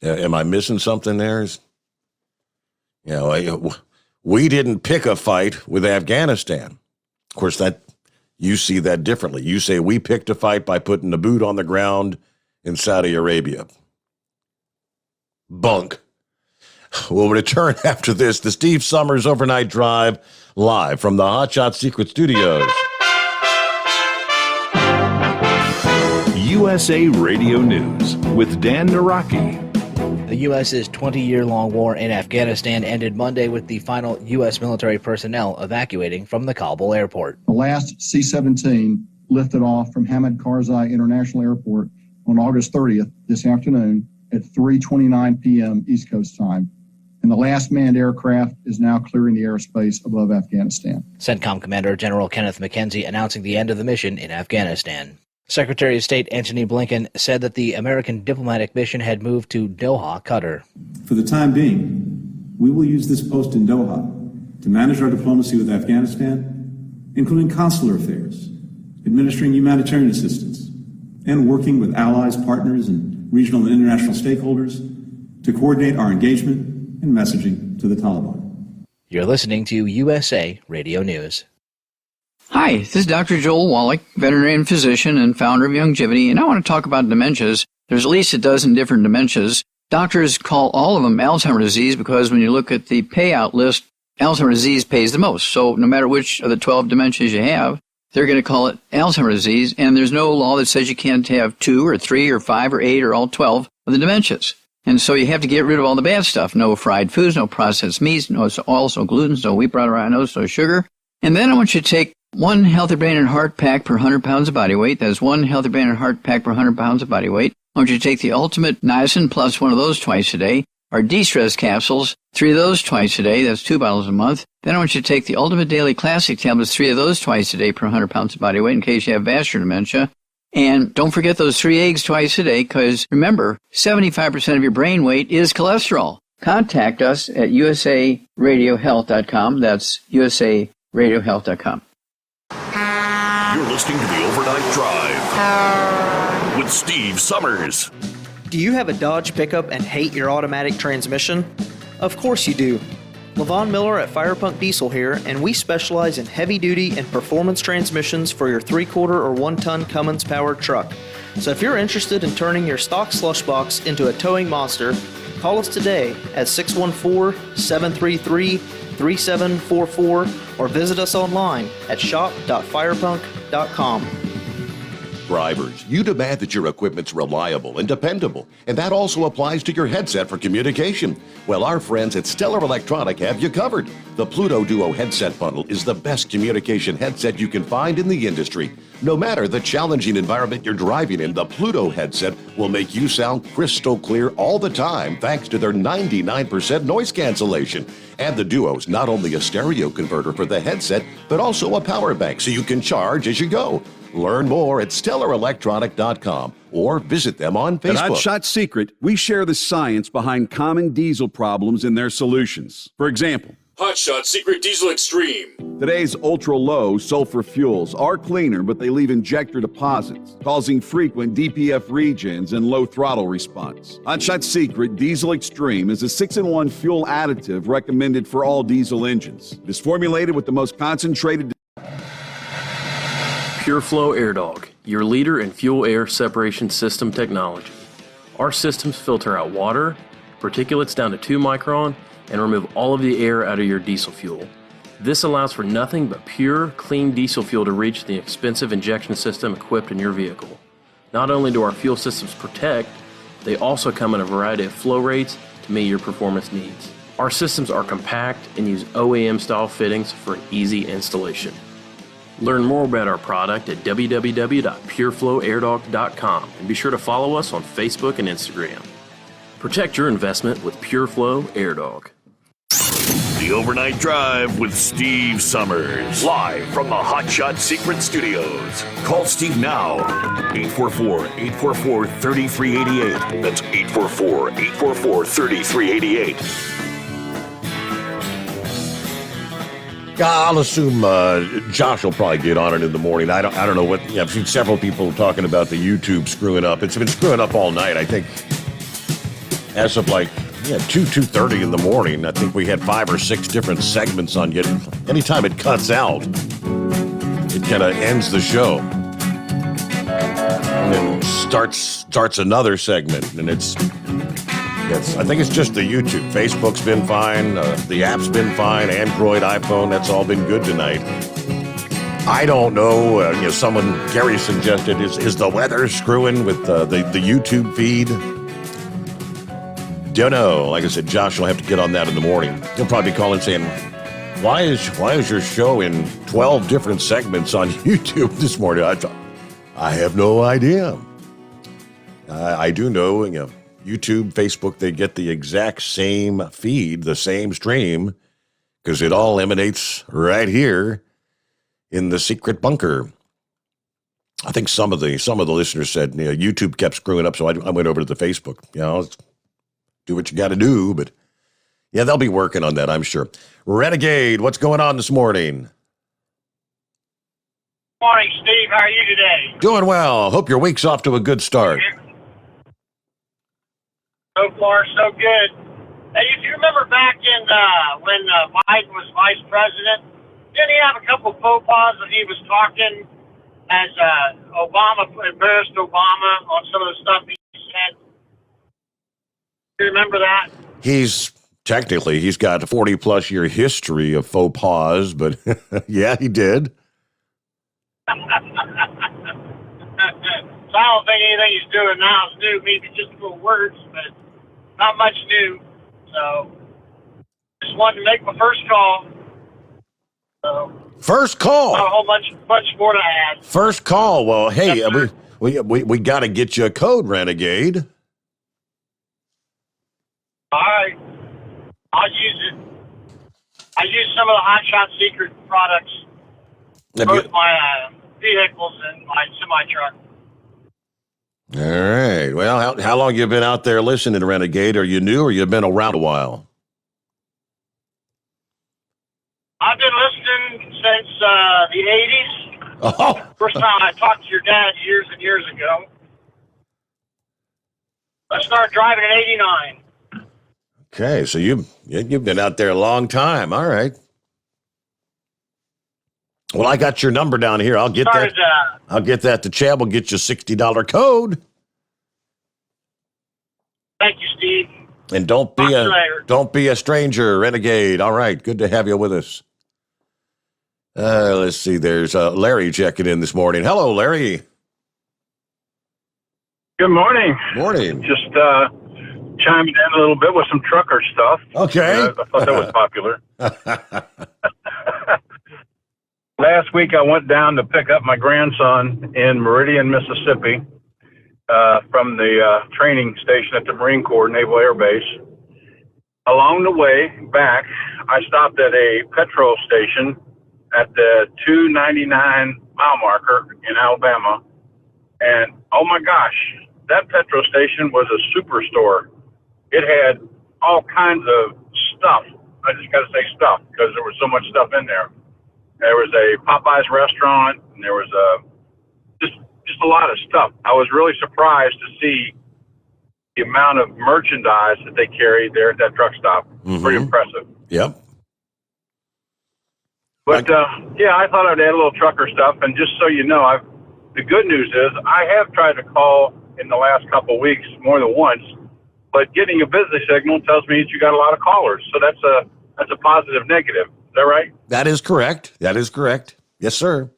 Am I missing something there? We didn't pick a fight with Afghanistan. Of course, you see that differently. You say we picked a fight by putting the boot on the ground in Saudi Arabia. Bunk. We'll return after this. The Steve Sommers Overnight Drive, live from the Hotshot Secret Studios. USA Radio News with Dan Naraki. The U.S.'s 20-year-long war in Afghanistan ended Monday with the final U.S. military personnel evacuating from the Kabul airport. The last C-17 lifted off from Hamid Karzai International Airport on August 30th this afternoon at 3:29 p.m. East Coast time. And the last manned aircraft is now clearing the airspace above Afghanistan. CENTCOM Commander General Kenneth McKenzie announcing the end of the mission in Afghanistan. Secretary of State Antony Blinken said that the American diplomatic mission had moved to Doha, Qatar. For the time being, we will use this post in Doha to manage our diplomacy with Afghanistan, including consular affairs, administering humanitarian assistance, and working with allies, partners, and regional and international stakeholders to coordinate our engagement and messaging to the Taliban. You're listening to USA Radio News. Hi, this is Dr. Joel Wallach, veterinarian physician and founder of Youngevity, and I want to talk about dementias. There's at least a dozen different dementias. Doctors call all of them Alzheimer's disease because when you look at the payout list, Alzheimer's disease pays the most. So no matter which of the 12 dementias you have, they're going to call it Alzheimer's disease, and there's no law that says you can't have 2 or 3 or 5 or 8 or all 12 of the dementias. And so you have to get rid of all the bad stuff. No fried foods, no processed meats, no oils, no gluten, no wheat, brown rhinos, no sugar. And then I want you to take 1 Healthy Brain and Heart pack per 100 pounds of body weight. That's 1 Healthy Brain and Heart pack per 100 pounds of body weight. I want you to take the Ultimate Niacin plus 1 of those twice a day. Or De-Stress capsules, 3 of those twice a day. That's 2 bottles a month. Then I want you to take the Ultimate Daily Classic tablets, 3 of those twice a day per 100 pounds of body weight in case you have vascular dementia. And don't forget those 3 eggs twice a day, because remember, 75% of your brain weight is cholesterol. Contact us at usaradiohealth.com. That's usaradiohealth.com. You're listening to the Overnight Drive with Steve Sommers. Do you have a Dodge pickup and hate your automatic transmission? Of course you do. LaVon Miller at Firepunk Diesel here, and we specialize in heavy-duty and performance transmissions for your 3-quarter or 1-ton Cummins-powered truck. So if you're interested in turning your stock slush box into a towing monster, call us today at 614-733-3744 or visit us online at shop.firepunk.com. Drivers, you demand that your equipment's reliable and dependable, and that also applies to your headset for communication. Well, our friends at Stellar Electronic have you covered. The Pluto Duo headset bundle is the best communication headset you can find in the industry. No matter the challenging environment you're driving in, the Pluto headset will make you sound crystal clear all the time thanks to their 99% noise cancellation. And the Duo's not only a stereo converter for the headset, but also a power bank so you can charge as you go. Learn more at StellarElectronic.com or visit them on Facebook. At Hotshot Secret, we share the science behind common diesel problems and their solutions. For example, Hotshot Secret Diesel Extreme. Today's ultra-low sulfur fuels are cleaner, but they leave injector deposits, causing frequent DPF regens and low throttle response. Hotshot Secret Diesel Extreme is a 6-in-1 fuel additive recommended for all diesel engines. It is formulated with the most concentrated PureFlow AirDog, your leader in fuel air separation system technology. Our systems filter out water, particulates down to 2 micron, and remove all of the air out of your diesel fuel. This allows for nothing but pure, clean diesel fuel to reach the expensive injection system equipped in your vehicle. Not only do our fuel systems protect, they also come in a variety of flow rates to meet your performance needs. Our systems are compact and use OEM-style fittings for easy installation. Learn more about our product at www.pureflowairdog.com and be sure to follow us on Facebook and Instagram. Protect your investment with PureFlow AirDog. The Overnight Drive with Steve Sommers. Live from the Hotshot Secret Studios. Call Steve now. 844-844-3388. That's 844-844-3388. I'll assume Josh will probably get on it in the morning. I don't know what. I've seen several people talking about the YouTube screwing up. It's been screwing up all night. I think as of 2:30 in the morning, I think we had 5 or 6 different segments on yet. Anytime it cuts out, it kind of ends the show. And then starts another segment. And I think it's just the YouTube. Facebook's been fine. The app's been fine. Android, iPhone, that's all been good tonight. I don't know. Gary suggested, is the weather screwing with the YouTube feed? Don't know. Like I said, Josh will have to get on that in the morning. He'll probably be calling saying, why is your show in 12 different segments on YouTube this morning? I have no idea. I do know, YouTube, Facebook, they get the exact same feed, the same stream, because it all emanates right here in the secret bunker. I think some of the listeners said YouTube kept screwing up, so I went over to the Facebook. Do what you got to do, but yeah, they'll be working on that, I'm sure. Renegade, what's going on this morning? Morning, Steve. How are you today? Doing well. Hope your week's off to a good start. So far, so good. Hey, if you remember back in when Biden was vice president, didn't he have a couple faux pas that he was talking as Obama embarrassed Obama on some of the stuff he said? Do you remember that? He's got a 40-plus year history of faux pas, but yeah, he did. So I don't think anything he's doing now is new. Maybe just little words, but not much new. So just wanted to make my first call. So first call. Not a whole bunch more to add. First call. Well, hey, we got to get you a code, Renegade. All right, I'll use it. I use some of the Hotshot Secret products, both my vehicles and my semi-truck. All right. Well, how long you been out there listening to Renegade? Are you new or you been around a while? I've been listening since the 80s. Oh. First time I talked to your dad years and years ago. I started driving in 89. Okay, so you've been out there a long time. All right. Well, I got your number down here. I'll get that. I'll get that to Chad. We'll get you a $60 code. Thank you, Steve. And don't be a stranger, Renegade. All right, good to have you with us. Let's see. There's Larry checking in this morning. Hello, Larry. Good morning. Morning. Just chiming in a little bit with some trucker stuff. Okay. I thought that was popular. Last week, I went down to pick up my grandson in Meridian, Mississippi, from the training station at the Marine Corps Naval Air Base. Along the way back, I stopped at a petrol station at the 299 mile marker in Alabama. And, oh my gosh, that petrol station was a superstore. It had all kinds of stuff. I just got to say stuff because there was so much stuff in there. There was a Popeyes restaurant, and there was just a lot of stuff. I was really surprised to see the amount of merchandise that they carried there at that truck stop. Pretty impressive. Yep. But yeah, I thought I'd add a little trucker stuff. And just so you know, the good news is I have tried to call in the last couple of weeks more than once, but getting a busy signal tells me that you got a lot of callers. So that's a positive negative. Is that right? That is correct. That is correct. Yes, sir.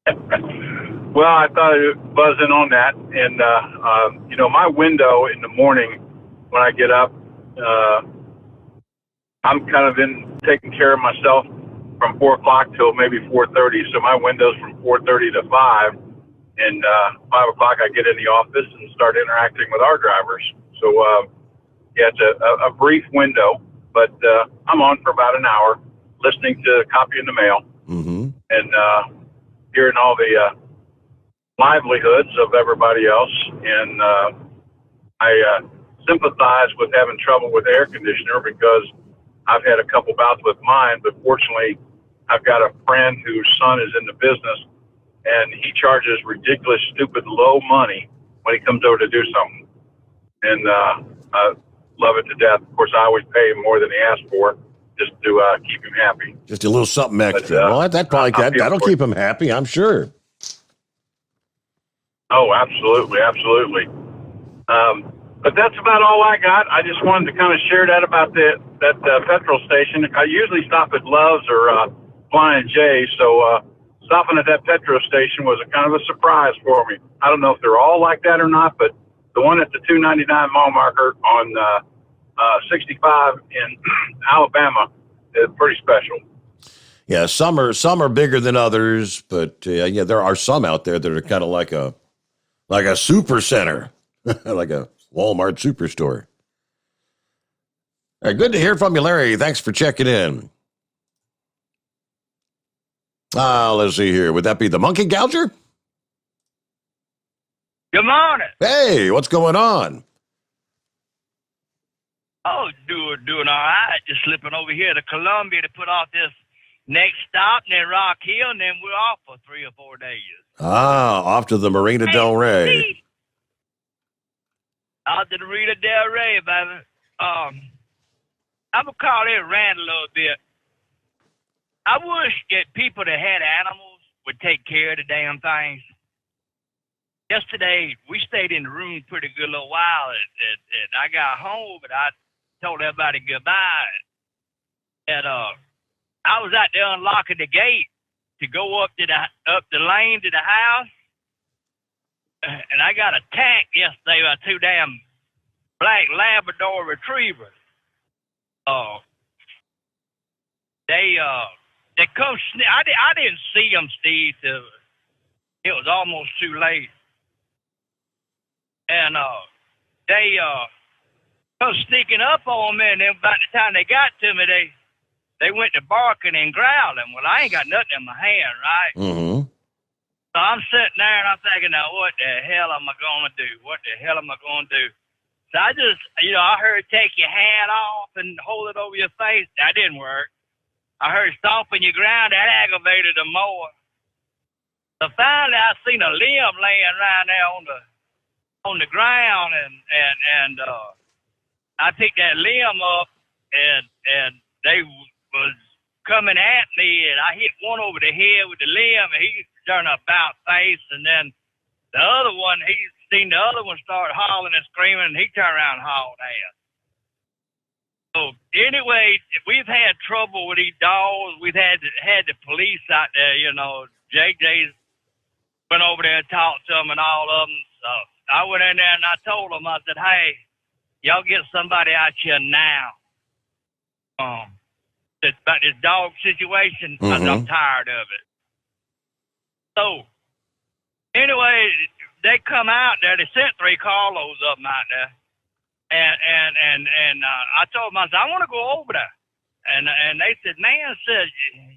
Well, I thought I'd buzz in on that. And, you know, my window in the morning when I get up, I'm kind of taking care of myself from 4 o'clock till maybe 4:30. So my window's from 4:30 to 5. And 5 o'clock I get in the office and start interacting with our drivers. So, yeah, it's a brief window, but I'm on for about an hour listening to Copy in the Mail and hearing all the livelihoods of everybody else. And I sympathize with having trouble with air conditioner because I've had a couple bouts with mine, but fortunately I've got a friend whose son is in the business, and he charges ridiculous, stupid, low money when he comes over to do something. And I love it to death. Of course, I always pay him more than he asks for just to keep him happy. Just a little something extra. But, well, that'll keep him happy, I'm sure. Oh, absolutely, absolutely. But that's about all I got. I just wanted to kind of share that about that petrol station. I usually stop at Love's or Flying J, so stopping at that petrol station was a kind of a surprise for me. I don't know if they're all like that or not, but the one at the 299 mile marker on 65 in Alabama is pretty special. Yeah, some are bigger than others, but yeah, there are some out there that are kind of like a super center, like a Walmart superstore. All right, good to hear from you, Larry. Thanks for checking in. Let's see here. Would that be the Monkey Gouger? Good morning. Hey, what's going on? Oh, doing all right. Just slipping over here to Columbia to put off this next stop, and then Rock Hill, and then we're off for 3 or 4 days. Off to the Marina Del Rey. Out to the Marina Del Rey, baby. I'm going to call it a rant a little bit. I wish that people that had animals would take care of the damn things. Yesterday, we stayed in the room pretty good little while, and I got home, and I told everybody goodbye. And I was out there unlocking the gate to go up the lane to the house, and I got attacked yesterday by 2 damn black Labrador retrievers. They come. I didn't see them, Steve, till it was almost too late. And they come sneaking up on me, and then by the time they got to me, they went to barking and growling. Well, I ain't got nothing in my hand, right? Mm-hmm. So I'm sitting there, and I'm thinking, now, what the hell am I going to do? What the hell am I going to do? So I just, I heard take your hand off and hold it over your face. That didn't work. I heard stomping your ground. That aggravated them more. So finally, I seen a limb laying right there on the ground, and I picked that limb up, and they was coming at me, and I hit one over the head with the limb, and he turned a about face, and then the other one, he seen the other one start hollering and screaming, and he turned around and hauled ass. So anyway, we've had trouble with these dogs. We've had the police out there, JJ's went over there and talked to them and all of them. So I went in there and I told them, I said, hey, y'all get somebody out here now. About this dog situation, I'm tired of it. So anyway, they come out there. They sent 3 carloads of them out there. And I told them, I said, I want to go over there. And they said, man,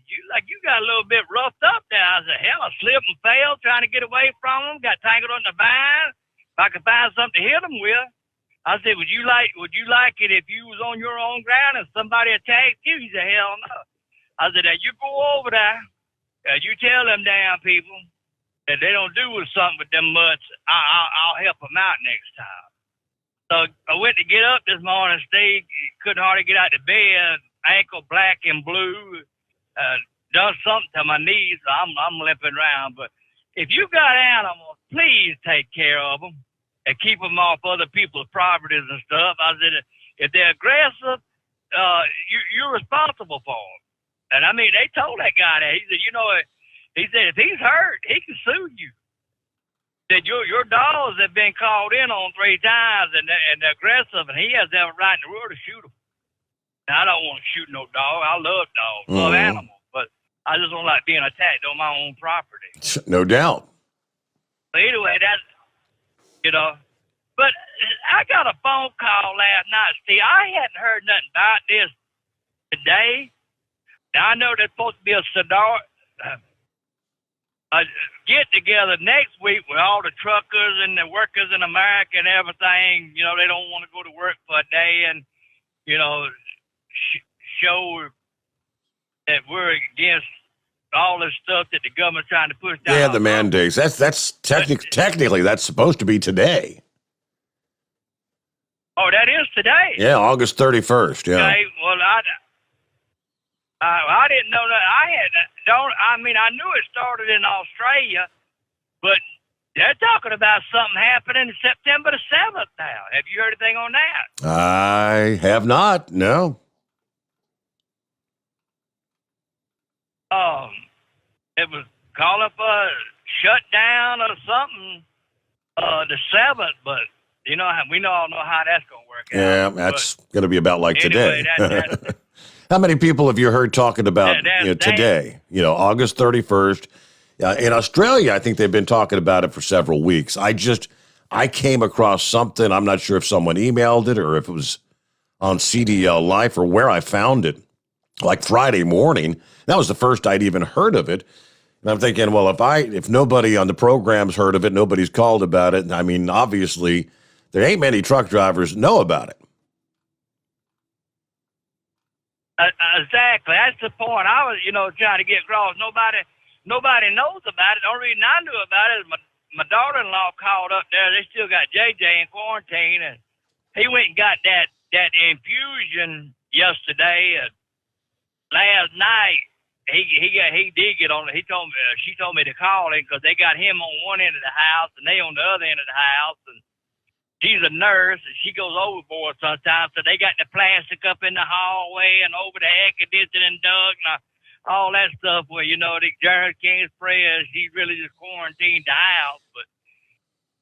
you got a little bit roughed up there. I said, hell, I slipped and fell trying to get away from them, got tangled on the vine. If I could find something to hit them with. I said, would you like it if you was on your own ground and somebody attacked you? He said, hell no. I said, now you go over there and you tell them damn people that they don't do something with them mutts. I'll help them out next time. So I went to get up this morning, Steve. Couldn't hardly get out of bed. Ankle black and blue. Done something to my knees. So I'm limping around. But if you got animals, please take care of them and keep them off other people's properties and stuff. I said, if they're aggressive, you're responsible for them. And I mean, they told that guy that. He said, if he's hurt, he can sue you. That your dogs have been called in on 3 times and they're aggressive, and he has every right in the world to shoot them. Now, I don't want to shoot no dog. I love dogs, love animals, but I just don't like being attacked on my own property. No doubt. But anyway, but I got a phone call last night. See, I hadn't heard nothing about this today. Now, I know there's supposed to be a get together next week with all the truckers and the workers in America and everything. They don't want to go to work for a day and, show that we're against all this stuff that the government's trying to push down. Yeah, the mandates. That's technically that's supposed to be today. Oh, that is today? Yeah, August 31st. Yeah. Okay, well, I didn't know that. I knew it started in Australia, but they're talking about something happening September the 7th now. Have you heard anything on that? I have not. No. It was calling for a shutdown or something the 7th, but we all know how that's going to work out. Yeah, that's going to be about like anyway, today. How many people have you heard talking about today? August 31st. In Australia, I think they've been talking about it for several weeks. I came across something. I'm not sure if someone emailed it or if it was on CDL Life or where I found it, like Friday morning. That was the first I'd even heard of it. And I'm thinking, well, if nobody on the program's heard of it, nobody's called about it. I mean, obviously, there ain't many truck drivers know about it. Exactly. That's the point. I was, trying to get across. Nobody knows about it. The only reason I knew about it is my daughter-in-law called up there. They still got JJ in quarantine, and he went and got that infusion yesterday. Last night, he did get on it. She told me to call him because they got him on one end of the house and they on the other end of the house, and she's a nurse, and she goes overboard sometimes, so they got the plastic up in the hallway and over the air conditioning duct and all that stuff where, the germs can't spread. She really just quarantined the house. But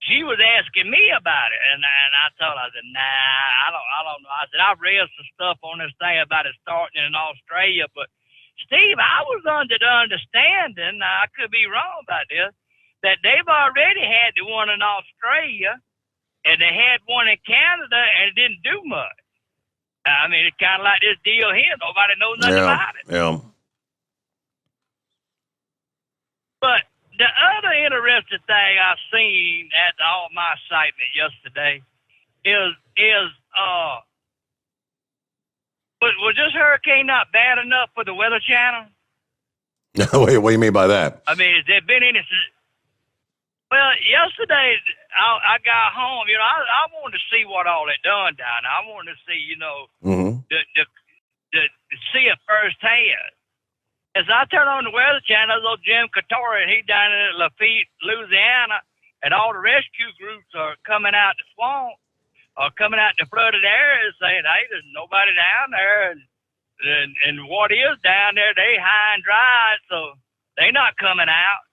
she was asking me about it, and I told her, I said, nah, I don't know. I said, I've read some stuff on this thing about it starting in Australia, but Steve, I was under the understanding, I could be wrong about this, that they've already had the one in Australia, and they had one in Canada, and it didn't do much. I mean, it's kind of like this deal here. Nobody knows nothing about it. Yeah. But the other interesting thing I've seen at all my excitement yesterday is was this hurricane not bad enough for the Weather Channel? Wait, what do you mean by that? I mean, has there been any... Well, yesterday I got home. I wanted to see what all it done down there. I wanted to see, to see it firsthand. As I turn on the Weather Channel, little Jim Katori, he down in Lafitte, Louisiana, and all the rescue groups are coming out the swamp or coming out the flooded areas saying, hey, there's nobody down there. And what is down there, they high and dry, so they not coming out.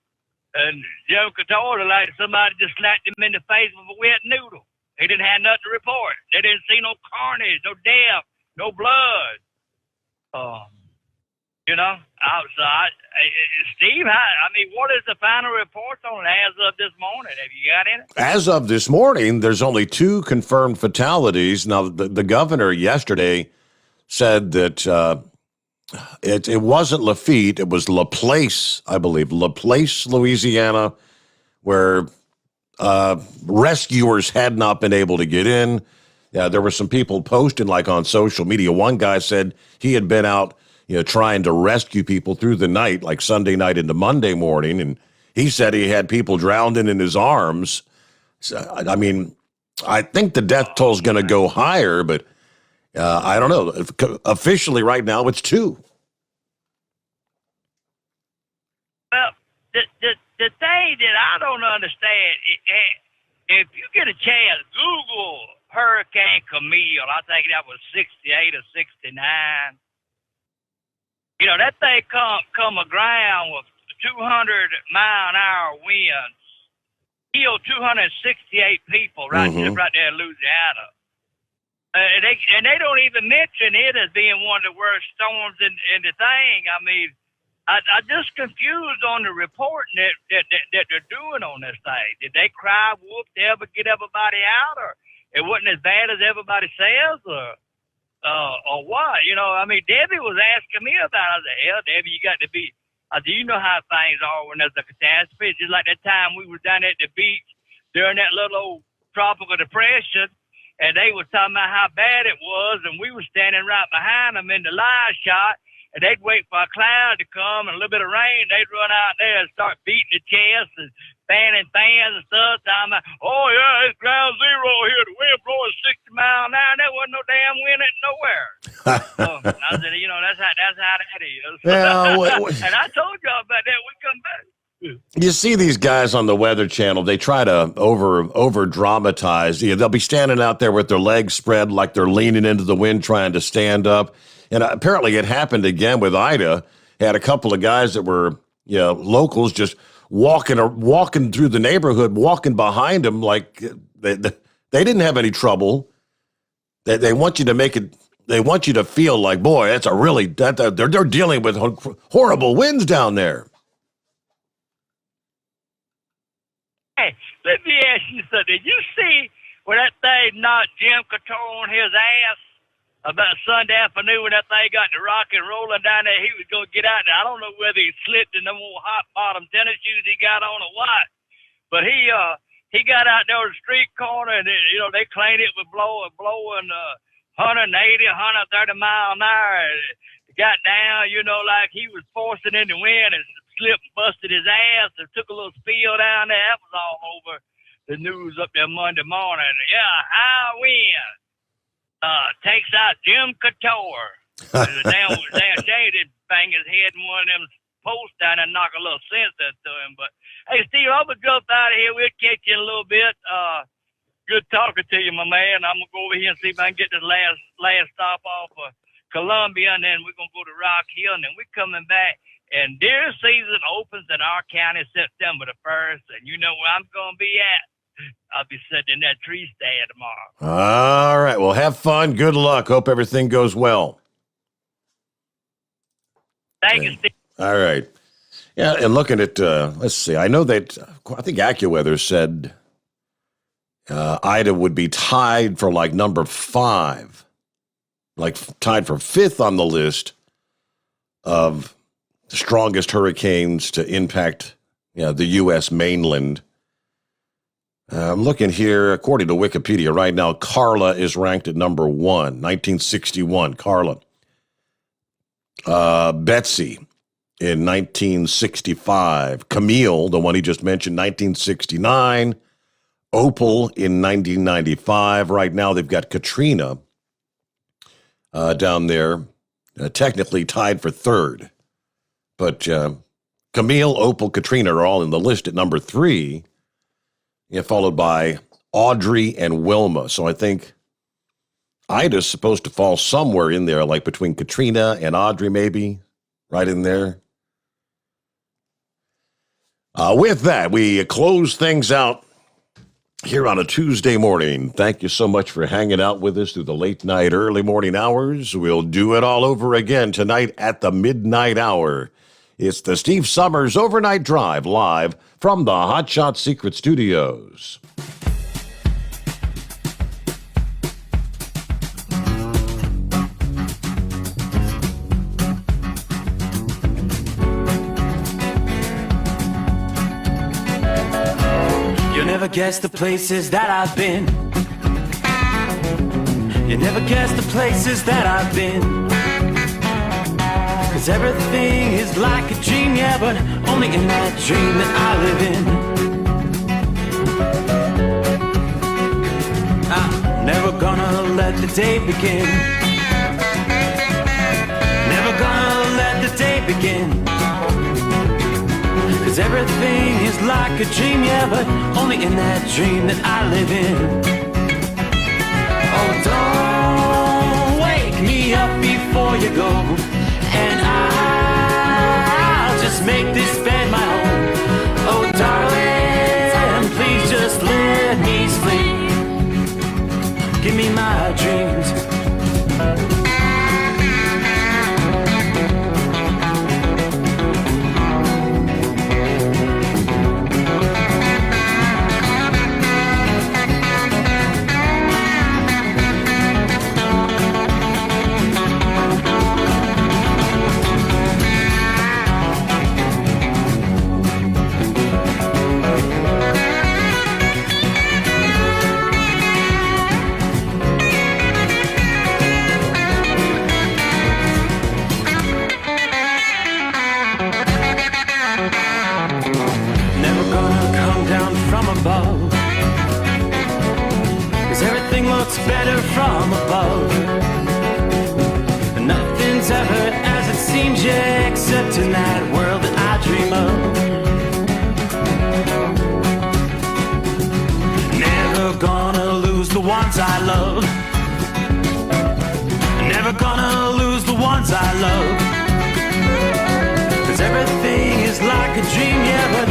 And Jim Katori, like somebody just slapped him in the face with a wet noodle. He didn't have nothing to report. They didn't see no carnage, no death, no blood. Steve, what is the final report on it as of this morning? Have you got any? As of this morning, there's only 2 confirmed fatalities. Now, the governor yesterday said that it wasn't Lafitte, it was Laplace, I believe, Laplace, Louisiana, where rescuers had not been able to get in. There were some people posting like on social media. One guy said he had been out, trying to rescue people through the night, like Sunday night into Monday morning. And he said he had people drowning in his arms. So, I mean, I think the death toll is going to go higher, but I don't know. Officially right now, it's 2. Well, the thing that I don't understand, if you get a chance, Google Hurricane Camille. I think that was 68 or 69. That thing come aground with 200-mile-an-hour winds, killed 268 people right there in Louisiana. And they don't even mention it as being one of the worst storms in the thing. I mean, I just confused on the reporting that they're doing on this thing. Did they cry wolf to ever get everybody out, or it wasn't as bad as everybody says, or what? I mean, Debbie was asking me about it. I said, hell, Debbie, you got to be. Do you know how things are when there's a catastrophe? It's just like that time we were down at the beach during that little old tropical depression, and they was talking about how bad it was, and we were standing right behind them in the live shot. And they'd wait for a cloud to come and a little bit of rain. They'd run out there and start beating the chest and fanning fans and stuff. Talking about, oh, yeah, it's ground zero here. The wind blowing 60 miles an hour. There wasn't no damn wind nowhere. So I said, that's how that is. Yeah, and I told y'all about that. We come back. You see these guys on the Weather Channel, they try to over dramatize. They'll be standing out there with their legs spread like they're leaning into the wind trying to stand up. And apparently it happened again with Ida. Had a couple of guys that were locals just walking through the neighborhood, walking behind them like they didn't have any trouble. They want you to make it. They want you to feel like, boy, that's a really they're dealing with horrible winds down there. Hey, let me ask you something. Did you see where that thing knocked Jim Couture on his ass about Sunday afternoon when that thing got to rock and rolling down there? He was going to get out there. I don't know whether he slipped in them old hot bottom tennis shoes he got on or what, but he got out there on the street corner, and they claimed it was blowing 180, 130 mile an hour. It got down, like he was forcing in the wind and slipped and busted his ass and took a little spill down there. That was all over the news up there Monday morning. Yeah, high wind takes out Jim Couture. The damn shame didn't bang his head in one of them posts down and knock a little sense into him. But hey, Steve, I'm gonna jump out of here. We'll catch you in a little bit. Good talking to you, my man. I'm gonna go over here and see if I can get this last stop off of Columbia, and then we're gonna go to Rock Hill, and then we're coming back. And deer season opens in our county September the 1st, and you know where I'm gonna be at. I'll be sitting in that tree stand tomorrow. All right. Well, have fun. Good luck. Hope everything goes well. Thank you, Steve. All right. Yeah, and looking at, let's see, I think AccuWeather said Ida would be tied for like number 5, like tied for 5th on the list of the strongest hurricanes to impact the U.S. mainland. I'm looking here, according to Wikipedia right now, Carla is ranked at number 1, 1961, Carla. Betsy in 1965. Camille, the one he just mentioned, 1969. Opal in 1995. Right now they've got Katrina down there, technically tied for 3rd. But Camille, Opal, Katrina are all in the list at number 3. Followed by Audrey and Wilma. So I think Ida's supposed to fall somewhere in there, like between Katrina and Audrey, maybe, right in there. With that, we close things out here on a Tuesday morning. Thank you so much for hanging out with us through the late night, early morning hours. We'll do it all over again tonight at the midnight hour. It's the Steve Sommers Overnight Drive live from the Hot Shot Secret Studios. You'll never guess the places that I've been. You never guess the places that I've been. 'Cause everything is like a dream, yeah, but only in that dream that I live in. I'm never gonna let the day begin. Never gonna let the day begin. 'Cause everything is like a dream, yeah, but only in that dream that I live in. Oh, don't wake me up before you go, and I'll just make this bed my home. Oh, darling, please just let me sleep. Give me my dreams. Above, 'cause everything looks better from above. And nothing's ever as it seems, yeah, except in that world that I dream of. Never gonna lose the ones I love. Never gonna lose the ones I love. 'Cause everything is like a dream, yeah, but